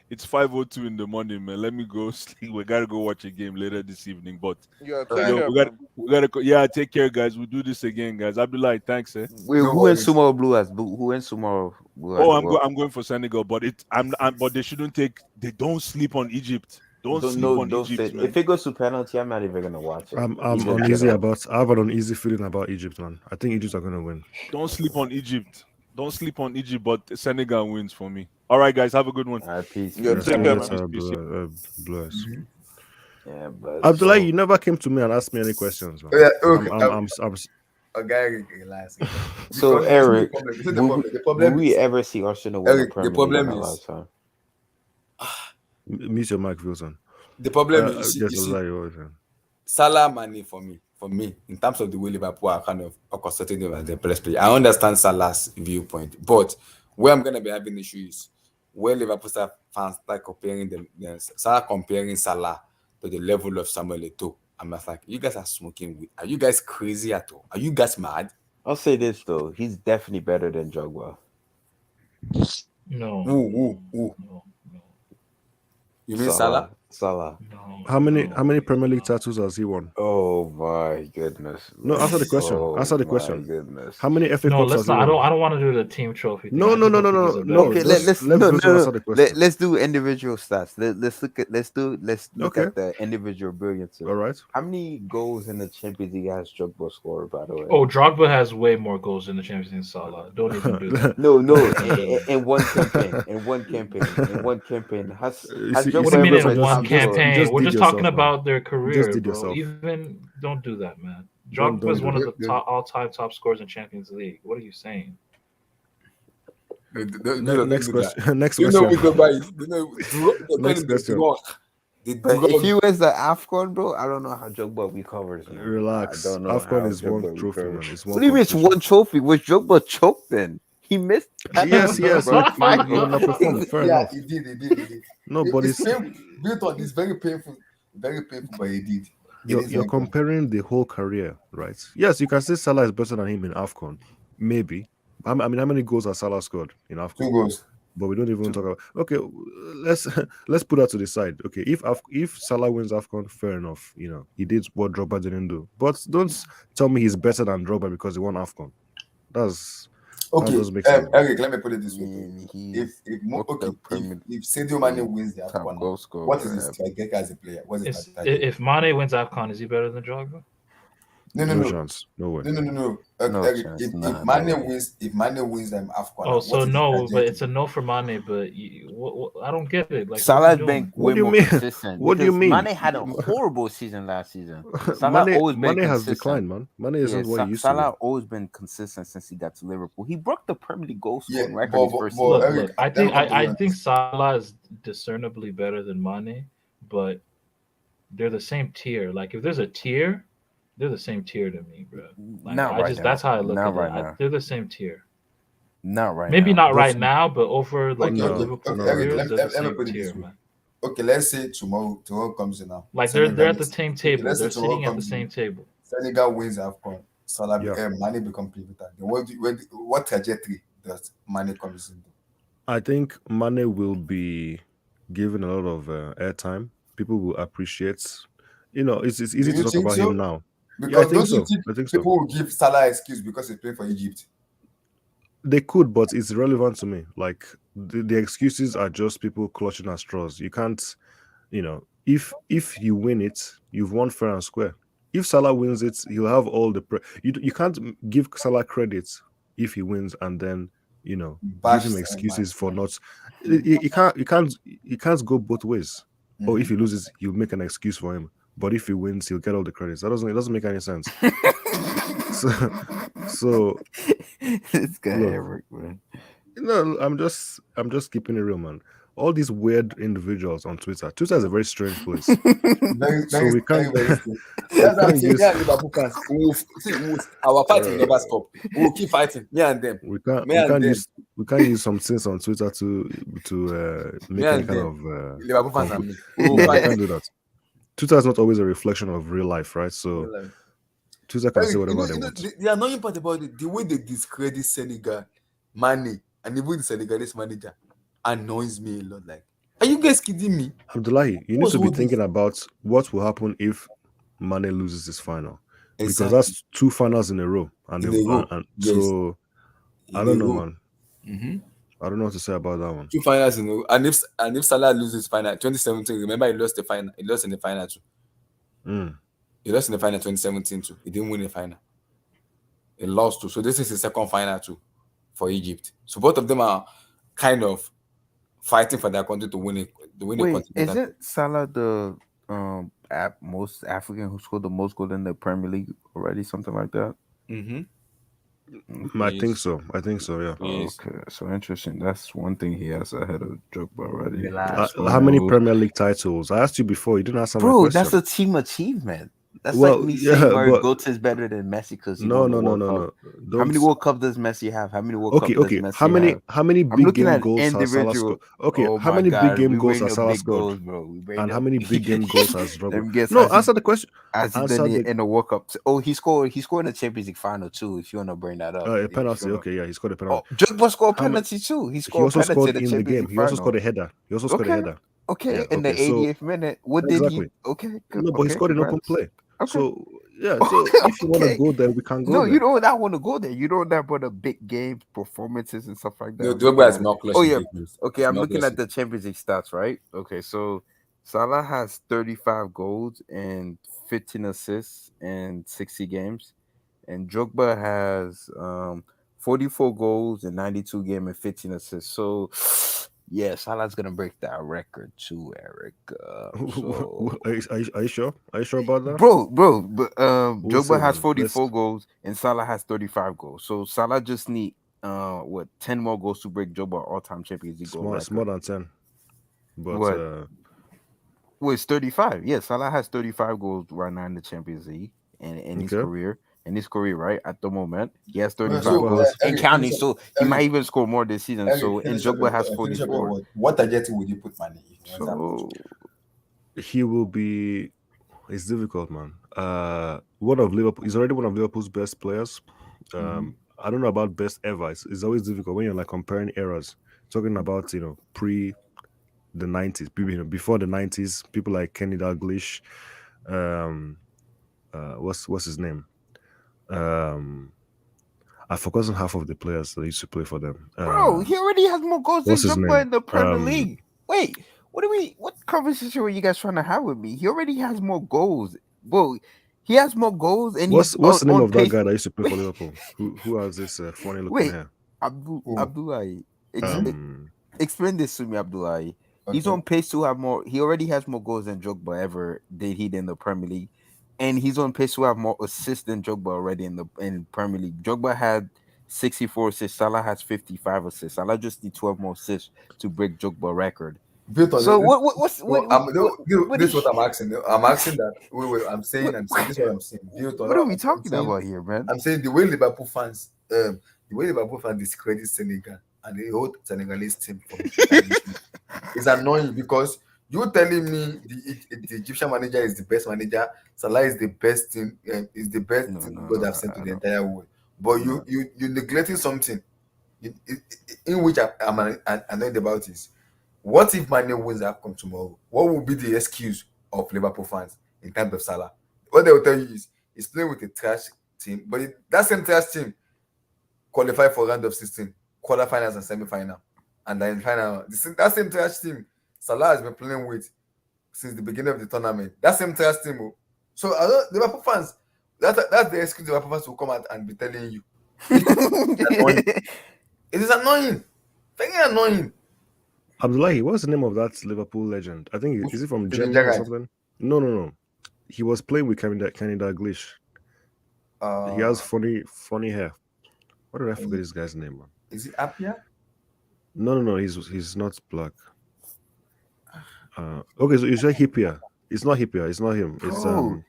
It's 5:02 in the morning, man. Let me go sleep. We gotta go watch a game later this evening. But Yeah, take care, we gotta take care, guys. We'll do this again, guys. I'll be like, thanks, eh? Wait, who wins tomorrow? Blue has who wins tomorrow? I'm going for Senegal, but but they shouldn't take. They don't sleep on Egypt. Don't sleep on Egypt, man. If it goes to penalty, I'm not even gonna watch it. I'm uneasy about. I have an uneasy feeling about Egypt, man. I think Egypt are gonna win. Don't sleep on Egypt. Don't sleep on Egypt, but Senegal wins for me. All right, guys, have a good one. Peace. Yeah, take care, man. Bless. Yeah, but Abdullah, you never came to me and asked me any questions, man. Yeah, okay. I'm A guy relax. So Eric, the problem will we is, ever see Arsenal win Eric, the Premier the problem League in our is- lifetime? mute your mic, Wilson. the problem is, you Yes, see, Abdullah, you're right. Salah money for me, in terms of the way Liverpool are kind of consulting him as the best player. I understand Salah's viewpoint, but where I'm gonna be having issues is where Liverpool fans start comparing comparing Salah to the level of Samuel Eto'o. I'm just like, you guys are smoking weed. Are you guys crazy at all? Are you guys mad? I'll say this though, he's definitely better than Drogba. No. Ooh. No. You mean Salah? Salah. No. How many Premier League titles has he won? Oh my goodness. No, answer the question. Answer the question. My goodness. How many FA No, Cups let's has he not. won? I don't want to do the team trophy. No. Okay, let's answer the question. let's do individual stats. Let's look Okay. at the individual brilliance. All right. How many goals in the Champions League has Drogba scored, by the way? Oh, Drogba has way more goals in the Champions League than Salah. Don't even do that. No, in one campaign. Has see, Drogba What do you mean ever in been one top scorer? campaign? just We're did just yourself, talking man. about their Just career, did bro. yourself. Even don't do that, man. Don't Drogba is do one of that. the all-time top scorers in Champions League. What are you saying? Next question. Next You know we question. go by. You know, Next question. But if he wins the Afcon, bro, I don't know how Drogba recovers. Man. Relax. I don't know Afcon how is one Drogba trophy, recovers. man. It's What one. do you mean it's competition. one trophy? Was Drogba choked then? He missed. Yes. Bro. You underperformed. Fair enough. He did. No, but it's built on this very painful, but he did. you're comparing the whole career, right? Yes, you can say Salah is better than him in Afcon, maybe. I mean, how many goals has Salah scored in Afcon? 2 goals. But we don't even talk about. Okay, let's put that to the side. Okay, if Salah wins Afcon, fair enough. You know, he did what Drogba didn't do. But don't tell me he's better than Drogba because he won Afcon. That doesn't make sense. Eric, let me put it this way. If Sadio Mane wins the Afcon, what is his target as a player? What is his target? If Mane wins Afcon, is he better than Drogba? No chance. No way. No. No Eric, chance. if Mane wins them Afcon. Oh, so what is his no, target? but it's a no for Mane. But I don't get it. Like, Salah's what been What way do you more mean? consistent. What do you because mean? Mane had a horrible season last season. Salah always been Mane has consistent. declined, man. Mane isn't Yeah, what he used Salah to always been consistent since he got to Liverpool. He broke the Premier League goal Yeah, scoring record but, his but, first but season. Eric, Look, I let think me come to you I on think this. Salah is discernibly better than Mane, but they're the same tier. Like, if there's a tier, they're the same tier to me, bro. Like, Not I right just now. that's how I look Not at right it. now. They're the same tier. Not right Maybe now. not right But now, but over like Okay, the no, Liverpool okay, no, Eric, years, no. they're the let me same put it this tier, way. man. Okay, let's say tomorrow comes in now. Like they're Senegal at the is, same okay, table. let's say They're tomorrow sitting at the comes same in. table. Senegal wins Afcon. Salah, Yeah. Mane become pivotal. Then what trajectory does Mane comes into? I think Mane will be given a lot of airtime. People will appreciate. It's Do easy to you talk think about him so? now. Yeah, I Because think don't you so. think I think so. people will give Salah excuse because he's playing for Egypt? They could, but it's irrelevant to me. Like the excuses are just people clutching at straws. You can't, if you win it, you've won fair and square. If Salah wins it, he'll have all the you can't give Salah credit if he wins and then give Bash him Mane. excuses for not. You can't go both ways. Or if he loses, you make an excuse for him. But if he wins, he'll get all the credits. It doesn't make any sense. so This guy look, Eric, man. no, I'm just keeping it real, man. All these weird individuals on Twitter. Twitter is a very strange place. Very, So very, we very, can't very strange. we That's what I'm can't saying. use Yeah, Liverpool fans. Our fight will never stop. We'll keep fighting. Me and them. we can't Me we and can't them. use we can't use some things on Twitter to Me make any and kind them. of Liverpool fans and me. We will no, we fight. can't do that. Twitter is not always a reflection of real life, right? So Twitter can say Eric, whatever they want. the annoying part about it, the way they discredit Senegal, Mane, and even the Senegalese manager annoys me a lot. Like, are you guys kidding me? Abdullahi, you need What's to be all this? thinking about what will happen if Mane loses his final. Because Exactly. that's 2 finals in a row. And, In a row, and yes. so I In don't a know, row. man. I don't know what to say about that one. 2 finals in a row. And if Salah loses final 2017, remember he lost the final. He lost in the final too. He lost in the final 2017 too. He didn't win the final. He lost too. So this is his second final too for Egypt. So both of them are kind of fighting for their country to win it. Wait, isn't Salah the most African who scored the most goals in the Premier League already? Something like that. I think so. Yeah. Yes. Okay, so interesting. That's one thing he has ahead of Drogba already. How many Premier League titles? I asked you before. You didn't answer my Bro, question. that's a team achievement. That's Well, like me yeah, saying Mario but- Götze is better than Messi because he No, won the no, no, World no, Cup. no. How many Don't- World Cup does Messi have? How many World Cup Okay. does Messi have? How many I'm big looking game at goals has Salah individual. scored? Okay, Oh how my many God, big game we goals bring has the Salah big scored? goals, bro. We bring And the how many big game goals has Them Drogba? gets No, as he- answer the question. As he Answer done the it in the World Cup. Oh, he scored in the Champions League final too. If you want to bring that up, a If penalty. you wanna- Okay, yeah, he scored a penalty. Oh, Drogba scored How ma- penalty too. He He scored also penalty scored in the in the Champions game. League He also final. scored a header. He also scored a header. Okay, Yeah, in the okay, so- 88th minute, what did Exactly. he? Okay, good. No, but he okay, scored in open congrats. play. Okay. So yeah, so if you want to Okay. go there, we can go No, there. you don't not want to go there. You don't that but the big game performances and stuff like that. No, I'm Drogba looking is at it. more clutch. Oh in yeah. big games. Okay, He's I'm more looking clutch at the Champions League stats, right? Okay, so Salah has 35 goals and 15 assists in 60 games, and Drogba has 44 goals and 92 games and 15 assists. So yeah, Salah's gonna break that record too, Eric. So Are you sure? Are you sure about that? Bro, but We'll see, Drogba has man. 44 Let's- goals and Salah has 35 goals. So Salah just need 10 more goals to break Drogba all-time Champions League goal It's more record. than 10. But What? Well, it's 35. Yeah, Salah has 35 goals right now in the Champions League and in his Okay. career. In his career, right at the moment, he has 35 So, goals and Eric, counting. finish So up. he might Eric, even score more this season. So and Drogba has 44. What trajectory would you put Mane if he wins that So he will be. It's difficult, man. One of Liverpool. He's already one of Liverpool's best players. I don't know about best ever. It's always difficult when you're like comparing eras. Talking about pre the 90s, before the 90s, people like Kenny Dalglish. What's his name? I've forgotten half of the players that used to play for them. bro, he already has more goals than what's his Drogba name? in the Premier League. Wait, what conversation were you guys trying to have with me? He already has more goals. Bro, he has more goals and What's he's the name on of that pace- guy that used to play for Liverpool? Who has this funny looking Wait, hair? Abdullahi. Um, Explain this to me, Abdullahi. He's Okay. on pace to have more. He already has more goals than Drogba ever did he in the Premier League, and he's on pace to have more assists than Drogba already in Premier League. Drogba had 64 assists. Salah has 55 assists. Salah just need 12 more assists to break Drogba record. Built on So this, what's no, what this is is, what I'm asking. I'm asking that. Wait, I'm saying what, this is what I'm saying. Built on what are we I'm talking saying, about here, man? I'm saying the way Liverpool fans discredit Senegal and the whole Senegalese team from retaliation is annoying because you telling me the Egyptian manager is the best manager, Salah is the best team, is the best No, thing no, God no, have no, sent to I the don't. entire world. But No. you neglecting something in which I'm annoyed about is what if Man wins Afcon tomorrow? What will be the excuse of Liverpool fans in terms of Salah? What they will tell you is he's playing with a trash team, but that same trash team qualified for round of 16, quarterfinals and semi-final, and then final. That same trash team Salah has been playing with since the beginning of the tournament. That same trash team. So Liverpool fans, that's the excuse the Liverpool fans will come out and be telling you. Which is annoying. It is annoying. Very annoying. Abdullahi, what's the name of that Liverpool legend? I think is it from To the Germany or Giants. something? No. He was playing with Kenny Dalglish. He has funny hair. What did I forget this guy's name, man? Is it Apia? No. He's not black. Okay, so you say Hippier. It's not Hippier. It's not him. It's Bro,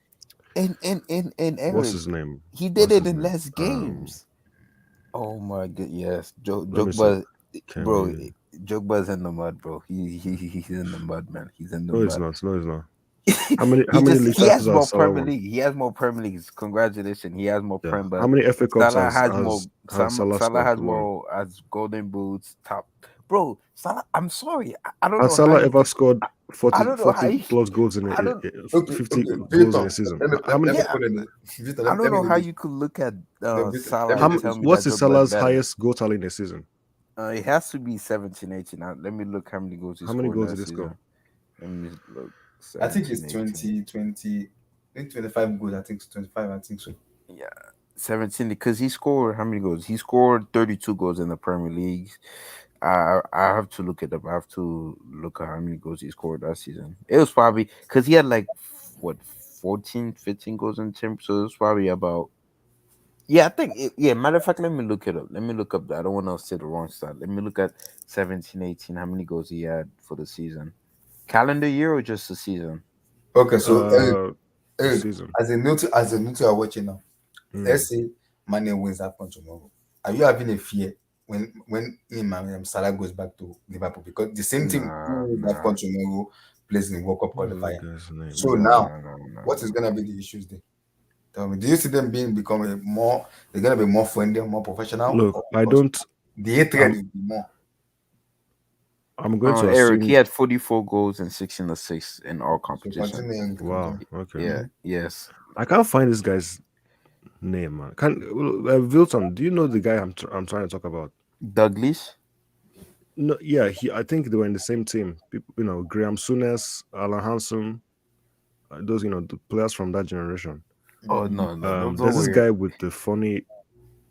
and what's Eric, his name? he did What's it his in name? less games. Oh my god, yes, Let me see. Jogba, bro, Kenny. Jogba's in the mud, bro. He's in the mud, man. He's in the No, it's mud. not. No, it's not. How many league He has titles more has Salah Premier won? League. He has more Premier Leagues. Congratulations, he has more Yeah. Prem. How But many FA Cups Salah has more. has Salah Salah has won? more as Golden Boots top. Bro, Salah. I'm sorry. I don't Has know how Salah you ever could. scored I don't know how 40 you. plus goals in I don't. 50 Okay, goals in a Victor. season? Let me How many? let me Yeah, put in Victor, I don't let me know do how this. you could look at No, Victor, let Salah me and do tell this. me What's that his Jogba is Salah's better. highest goal tally in a season? It has to be 17, 18. Let me look how many goals he How many scored goals that did he score? season. Let me look. I think it's 17, 18. 25 goals. I think it's 25. I think so. Yeah, 17 because he scored how many goals? He scored 32 goals in the Premier League. I have to look it up. I have to look at how many goals he scored that season. It was probably because he had like what 14, 15 goals in the team. So it was probably about yeah, I think yeah, matter of fact, let me look it up. Let me look up that. I don't want to say the wrong stat. Let me look at 17, 18. How many goals he had for the season. Calendar year or just the season? Okay, so Eric, Season. as a neutral watching now, let's say Mane wins Afcon tomorrow. Are you having a fear when him and Salah goes back to Liverpool because the same team Nah, who wins nah, Afcon tomorrow plays in World Cup What's that qualifier? guy's name? So no, now, no, no, no, what is no. gonna be the issues there? Tell me, do you see them becoming more? They're gonna be more friendly, more professional, Look, or I because don't. the hatred will be more? I'm going to Eric, he assume. had 44 goals and 16 assists in all So competition. continue. Wow. Okay. Yeah, yes. I can't find this guy's name, man. Can Wilton? Do you know the guy I'm trying to talk about? Douglas? No. Yeah. I think they were in the same team. People, Graham Souness, Alan Hansen, those the players from that generation. Oh, no, don't There's this worry. guy with the funny.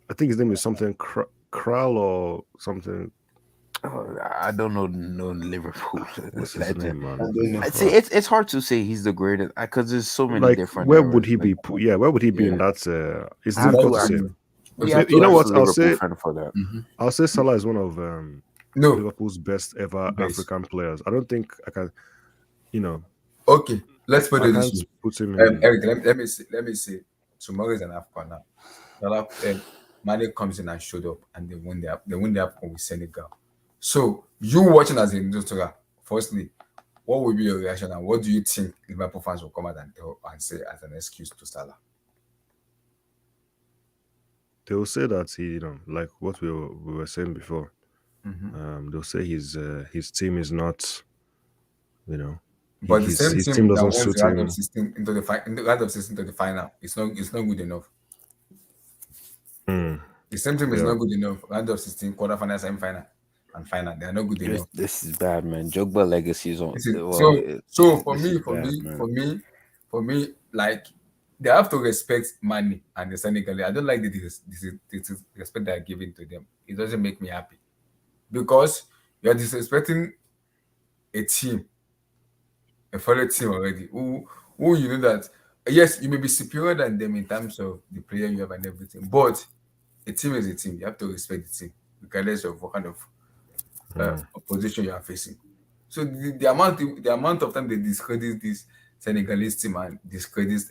I think his name is something Kral or something. Oh, I don't know no Liverpool What's his legend. name, man? I don't know. I'd say it's hard to say he's the greatest because there's so many Like, different where would eras. he be? Yeah, where would he be in Yeah, that? It's I have difficult to to ask. say. We Okay, have You to know ask what? a I'll Liverpool say. fan for that. I'll say Salah is one of No, Liverpool's best ever best. African players. I don't think I can. Okay, let's put I it this can't way. put him in. Eric, let me say, tomorrow is an Afcon now. Salah, Mane comes in and showed up, and they win the Afcon with Senegal. So you watching as a neutral, firstly, what will be your reaction, and what do you think Liverpool fans will come out and say as an excuse to Salah? They will say that like what we were saying before. They'll say his team is not, But the his same his team team that doesn't won suit the round of him. 16 into the round of 16 to the final, it's not good enough. Mm, The same team is yeah, not good enough. Round of 16, quarterfinal, semi-final, and final. They are not good enough. This is bad, man. Jogba legacy is on. You see, Well, so for this is me, for bad, me, man. for me, for me, like they have to respect Mane and the Senegalese. I don't like the disrespect they are giving to them. It doesn't make me happy because You are disrespecting a team, a fellow team already. Who you know that yes, you may be superior than them in terms of the player you have and everything, but a team is a team. You have to respect the team, regardless of what kind of opposition you are facing. So the amount of time they discredit this Senegalese team and discredit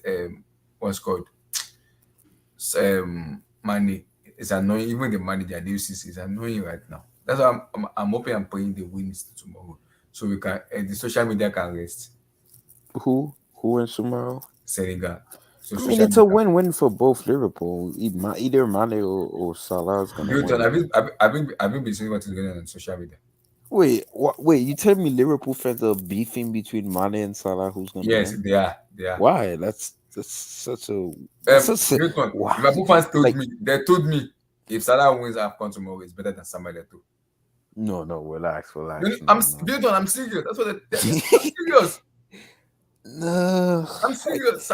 what's called money is annoying. Even the manager, the UCC, is annoying right now. That's why I'm hoping and praying they win tomorrow, so we can the social media can rest. Who wins tomorrow? Senegal. So I mean, it's a win-win for both Liverpool. Either Mane or Salah is gonna Newton, win. I've been seeing what is going on social media. Wait, wait! You tell me Liverpool fans are beefing between Mane and Salah? Who's gonna Yes, win? they are. They are. Why? That's such a Newton, why? Liverpool fans told me if Salah wins Afcon tomorrow, it's better than Samuel Eto'o. No, relax. I'm serious. That's what I'm serious. No, I'm serious.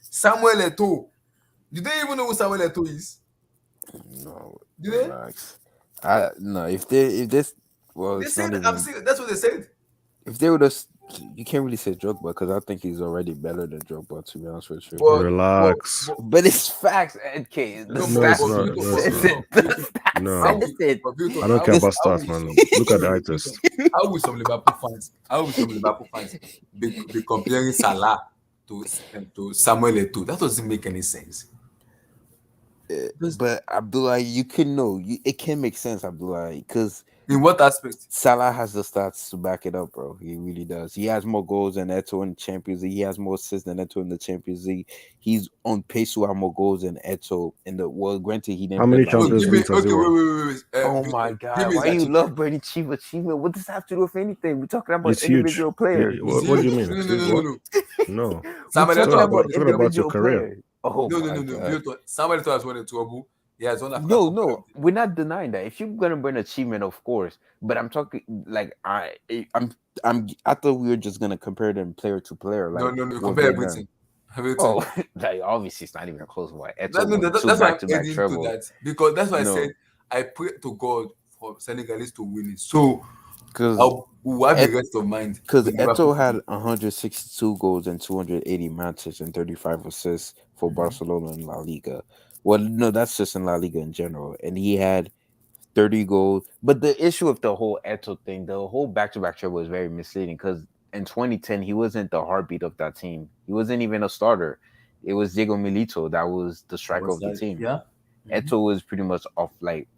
Samuel Eto'o. Do they even know who Samuel Eto'o is? No, Do they? relax. If this, well, They it's said not even. I'm serious. That's what they said. If they would have, you can't really say Drogba because I think he's already better than Drogba. To be honest with you, Relax. but it's facts, NK. No, it's not. No, it's not. No, I don't care about stats, man. Look at the eye test. How will some Liverpool fans be comparing Salah to Samuel Eto'o? That doesn't make any sense. But Abdullah, you can know it can make sense, Abdullah, because in what aspect? Salah has the stats to back it up, bro. He really does. He has more goals than Eto'o in the Champions League. He has more assists than Eto'o in the Champions League. He's on pace to have more goals than Eto'o in the world. Granted, he didn't. How many Champions Leagues has he won? Wait. Oh my God! Why you love Brady Chief achievement? What does that have to do with anything? We're talking about individual players. Yeah, what do you mean? No. We're talking about your career. Players. Oh no. Samuel Eto'o has won a trouble. Yeah, no, we're not denying that. If you're gonna bring achievement, of course. But I'm talking like I thought we were just gonna compare them player to player. Like no, compare everything. Oh, like obviously it's not even close. Why? That's why I'm getting into that because that's why I said I pray to God for Senegalese to win it. So because we'll have the rest of mind. Because Eto'o had 162 goals and 280 matches and 35 assists for Barcelona in La Liga. Well, no, that's just in La Liga in general. And he had 30 goals. But the issue with the whole Eto'o thing, the whole back-to-back treble was very misleading because in 2010, he wasn't the heartbeat of that team. He wasn't even a starter. It was Diego Milito that was the striker of the team. Yeah. Eto'o was pretty much off like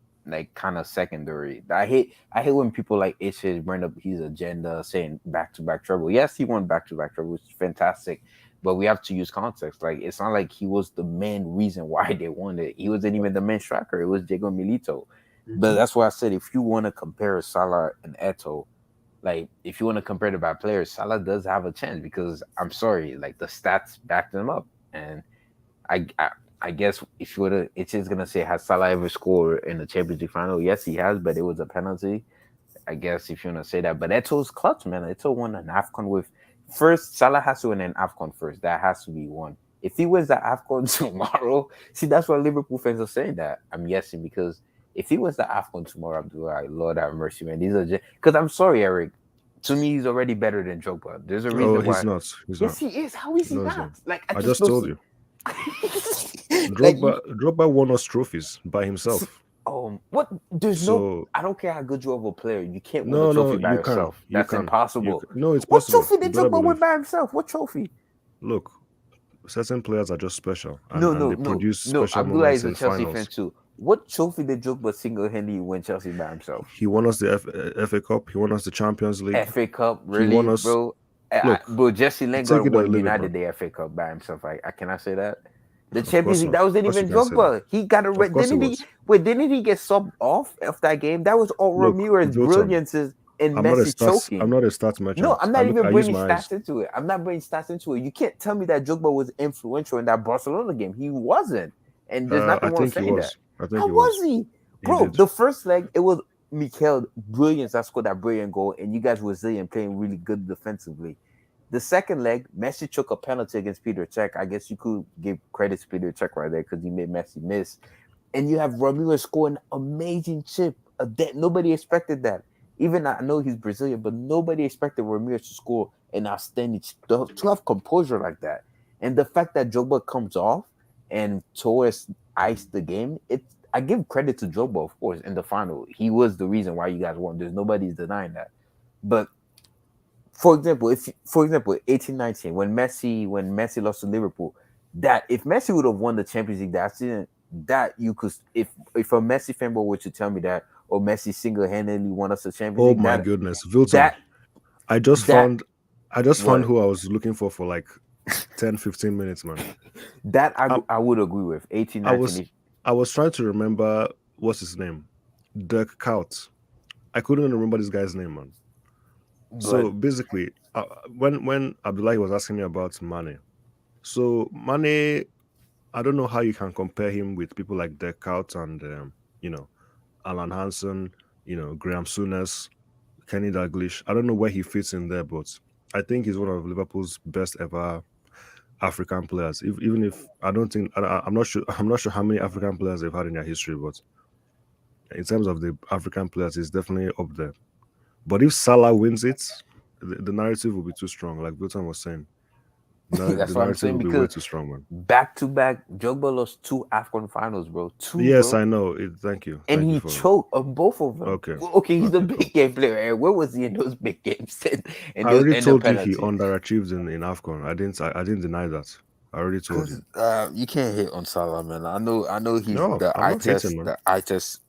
kind of secondary. I hate when people like Itches bring up his agenda saying back-to-back treble. Yes, he won back-to-back treble, which is fantastic. But we have to use context. Like, it's not like he was the main reason why they won it. He wasn't even the main striker. It was Diego Milito. Mm-hmm. But that's why I said if you want to compare Salah and Eto'o, like if you want to compare the bad players, Salah does have a chance because I'm sorry, like the stats back them up. And I guess if you were to, it's just gonna say has Salah ever scored in the Champions League final? Yes, he has, but it was a penalty. I guess if you want to say that. But Eto'o's clutch, man. Eto'o won an Afcon with. First, Salah has to win an Afcon first. That has to be one. If he wins the Afcon tomorrow, see, that's why Liverpool fans are saying that. I'm guessing because if he wins the Afcon tomorrow, I'm like, Lord have mercy, man. These are just because I'm sorry, Eric. To me, he's already better than Drogba. There's a reason why. He's not. Yes, he is. How is he not? Like I just told you. Drogba won us trophies by himself. What? I don't care how good you are of a player. You can't win a trophy by yourself. That's impossible. No, it's possible. What trophy did Drogba win by himself? What trophy? Look, certain players are just special. And they produce special Abdullah moments is a in Chelsea finals. fan too. What trophy did Drogba single-handedly win Chelsea by himself? He won us the FA Cup. He won us the Champions League. FA Cup, really, bro? Bro, Jesse Lingard won United the FA Cup by himself. I cannot say that. The Champions League, that wasn't even Drogba. He got a red. Didn't he get subbed off of that game? That was all Ramirez's brilliances and Messi choking. I'm not a stats merchant. No, I'm not even bringing stats into it. I'm not bringing stats into it. You can't tell me that Drogba was influential in that Barcelona game. He wasn't. And there's nothing wrong with saying that. How was he? Bro, the first leg, it was Mikel brilliance that scored that brilliant goal, and you guys were resilient, playing really good defensively. The second leg, Messi took a penalty against Peter Cech. I guess you could give credit to Peter Cech right there because he made Messi miss. And you have Ramirez score an amazing chip. Nobody expected that. Even I know he's Brazilian, but nobody expected Ramirez to score an outstanding to have composure like that. And the fact that Drogba comes off and Torres iced the game, I give credit to Drogba, of course, in the final. He was the reason why you guys won. There's nobody's denying that. But for example, 18-19, when Messi lost to Liverpool, that if Messi would have won the Champions League that season, that you could if a Messi fanboy were to tell me that, or Messi single-handedly won us the Champions Oh League, my that goodness, Wilton. that I just that found what who I was looking for like 10, 15 minutes, man. that I, I would agree with. 18, I was 19. I was trying to remember what's his name, Dirk Kuyt. I couldn't remember this guy's name, man. So But basically, when Abdullahi was asking me about Mane, so Mane, I don't know how you can compare him with people like Dirk Kuyt and you know, Alan Hansen, Graham Souness, Kenny Dalglish. I don't know where he fits in there, but I think he's one of Liverpool's best ever African players. Even if I don't think I'm not sure how many African players they've had in their history, but in terms of the African players, he's definitely up there. But if Salah wins it, the narrative will be too strong. Like Wilton was saying, the that's what I'm narrative saying, will be way because too strong, man. back to back, Drogba lost 2 Afcon finals, bro. 2, Yes, bro. I know. Thank you. And Thank you he for. choked on both of them. Okay. Well, okay, he's a Okay, big game player. And where was he in those big games? And I those already and the told you he penalty. underachieved in Afcon. I didn't deny that. I already told you. You can't hit on Salah, man. I know he's No, the I'm eye not test. hating, man. The eye test.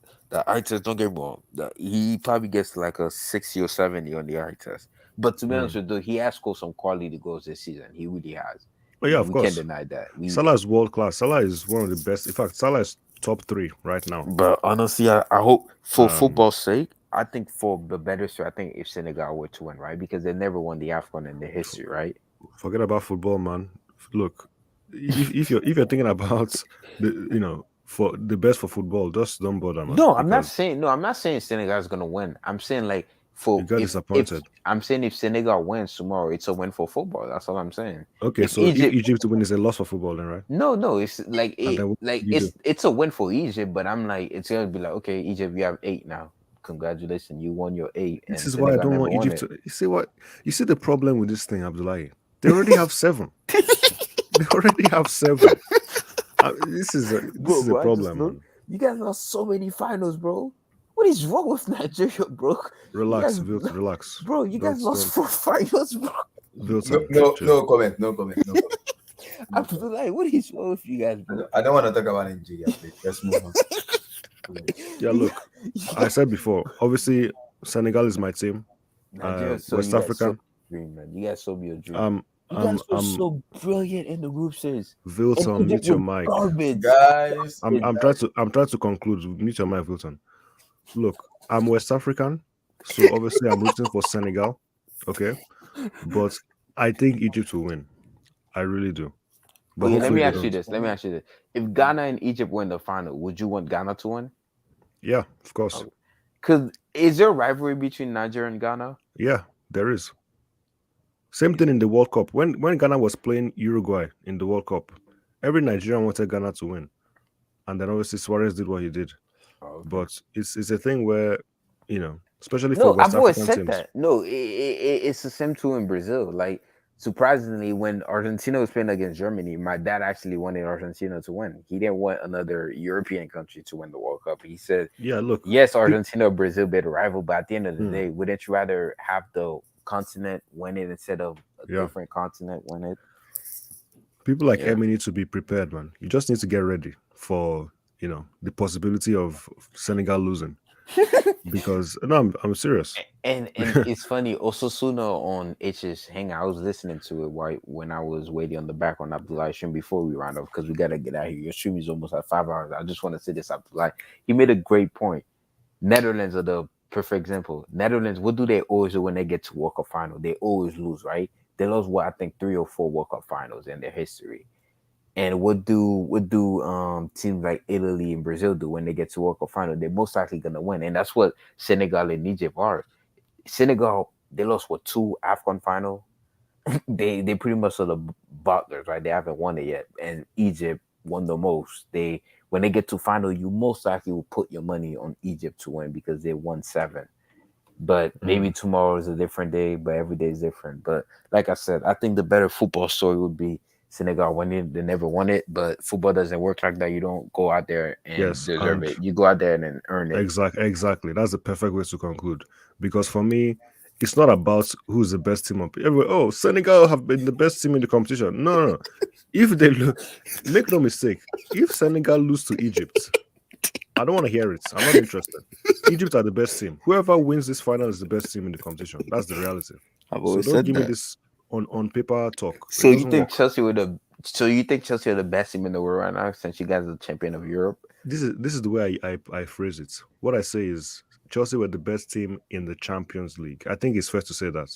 Don't get me wrong. He probably gets like a 60 or 70 on the eye test. But to be honest with you, he has scored some quality goals this season. He really has. Oh yeah, of We can't course. deny that. Salah is world class. Salah is one of the best. In fact, Salah is top 3 right now. But honestly, I hope for football's sake, I think for the better story, I think if Senegal were to win, right? Because they never won the Afcon in their history, right? Forget about football, man. Look, if you're thinking about for the best for football, just don't bother, man. No, I'm not saying Senegal is gonna win. I'm saying like You got disappointed. I'm saying if Senegal wins tomorrow, it's a win for football. That's all I'm saying. Okay, so if Egypt win is a loss for football, then right? No, it's like then it's a win for Egypt, but I'm like, it's gonna be like, okay, Egypt, you have 8 now. Congratulations, you won your 8. This and is why I Senegal don't want never won Egypt it. to. You see the problem with this thing, Abdullahi. They already have 7. They already have 7. This is a problem, man. You guys lost so many finals, bro. What is wrong with Nigeria, bro? Relax, relax. Bro, you guys lost 4 finals, bro. No comment. I feel like, what is wrong with you guys, bro? I don't want to talk about Nigeria, please. Let's move on. Yeah, look, I said before, obviously, Senegal is my team. West African. Dream, man. You guys sold me a dream. You guys were I'm so brilliant in the group series. Wilton, mute your mic. Garbage. Guys, I'm trying to conclude. Mute your mic, Wilton. Look, I'm West African, so obviously I'm rooting for Senegal. Okay, but I think Egypt will win. I really do. But let me ask you this. If Ghana and Egypt win the final, would you want Ghana to win? Yeah, of course. Because is there a rivalry between Nigeria and Ghana? Yeah, there is. Same thing in the World Cup. When Ghana was playing Uruguay in the World Cup, every Nigerian wanted Ghana to win. And then obviously Suarez did what he did. Okay. But it's a thing where, especially for West I've always African said teams. that. No, it's the same too in Brazil. Like, surprisingly, when Argentina was playing against Germany, my dad actually wanted Argentina to win. He didn't want another European country to win the World Cup. He said, "Yeah, look, yes, Argentina or Brazil be the rival, but at the end of the day, wouldn't you rather have the continent win it instead of a different continent win it?" People like Emi need to be prepared, man. You just need to get ready for the possibility of Senegal losing. Because no, I'm serious. And it's funny. Osasuna on H's Hangout, I was listening to it when I was waiting on the background Abdullah stream before we round up, because we gotta get out here. Your stream is almost at 5 hours. I just want to say this, Abdullah. He made a great point. Netherlands are the perfect example. Netherlands, what do they always do when they get to World Cup final? They always lose, right? They lost I think 3 or 4 World Cup finals in their history. And what do teams like Italy and Brazil do when they get to World Cup final? They're most likely gonna win, and that's what Senegal and Egypt are. Senegal, they lost 2 Afcon final. they pretty much are the butlers, right? They haven't won it yet, and Egypt won the most. When they get to final, you most likely will put your money on Egypt to win because they won 7. But maybe tomorrow is a different day, but every day is different. But like I said, I think the better football story would be Senegal winning. They never won it, but football doesn't work like that. You don't go out there and Yes, deserve and it. You go out there and then earn it. exactly. That's the perfect way to conclude. Because for me, it's not about who's the best team on. Oh, Senegal have been the best team in the competition. No. If they make no mistake, if Senegal lose to Egypt, I don't want to hear it. I'm not interested. Egypt are the best team. Whoever wins this final is the best team in the competition. That's the reality. I've So always don't said give me that. this on paper talk. So It you doesn't think work. Chelsea were the? So you think Chelsea are the best team in the world right now since you guys are the champion of Europe? This is the way I phrase it. What I say is Chelsea were the best team in the Champions League. I think it's fair to say that.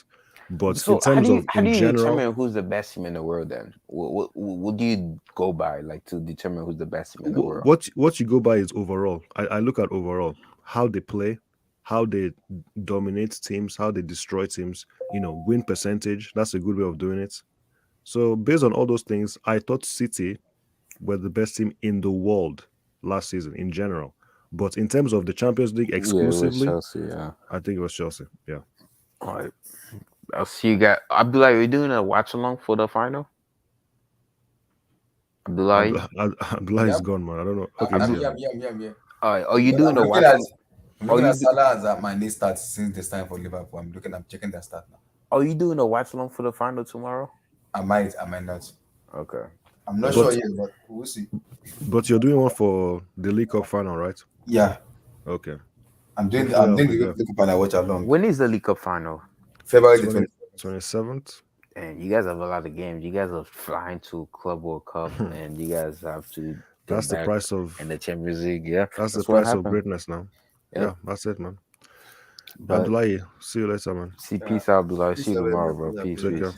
But So in terms of how do in you general, determine who's the best team in the world? Then what do you go by like to determine who's the best team in the world? what you go by is overall. I look at overall how they play, how they dominate teams, how they destroy teams. Win percentage. That's a good way of doing it. So based on all those things, I thought City were the best team in the world last season in general. But in terms of the Champions League Yeah, it was exclusively, Chelsea. Yeah. I think it was Chelsea. Yeah. All right. I'll see you guys. Abdullah, are you doing a watch along for the final? Abdullah. Abdullah is gone, man. I don't know. Okay, I'm he's here. here. All right. Are you But doing a watch? I'm looking at Salah as my new start since the time for Liverpool. I'm checking their start now. Are you doing a watch along for the final tomorrow? I might not. Okay. I'm not sure yet, but we'll see. But you're doing one for the League Cup final, right? Yeah. Okay. I'm doing Hopefully I'll the be there. League Cup and I watch along. When is the League Cup final? February the 27th. And you guys have a lot of games. You guys are flying to Club World Cup, and you guys have to. That's the price of in the Champions League. Yeah, that's the what price of happened. greatness now. Yeah. Yeah, that's it, man. But Abdullahi, see you later, man. peace out, Abdullah. See you Peace out, tomorrow, man. bro. Peace, Take peace. care.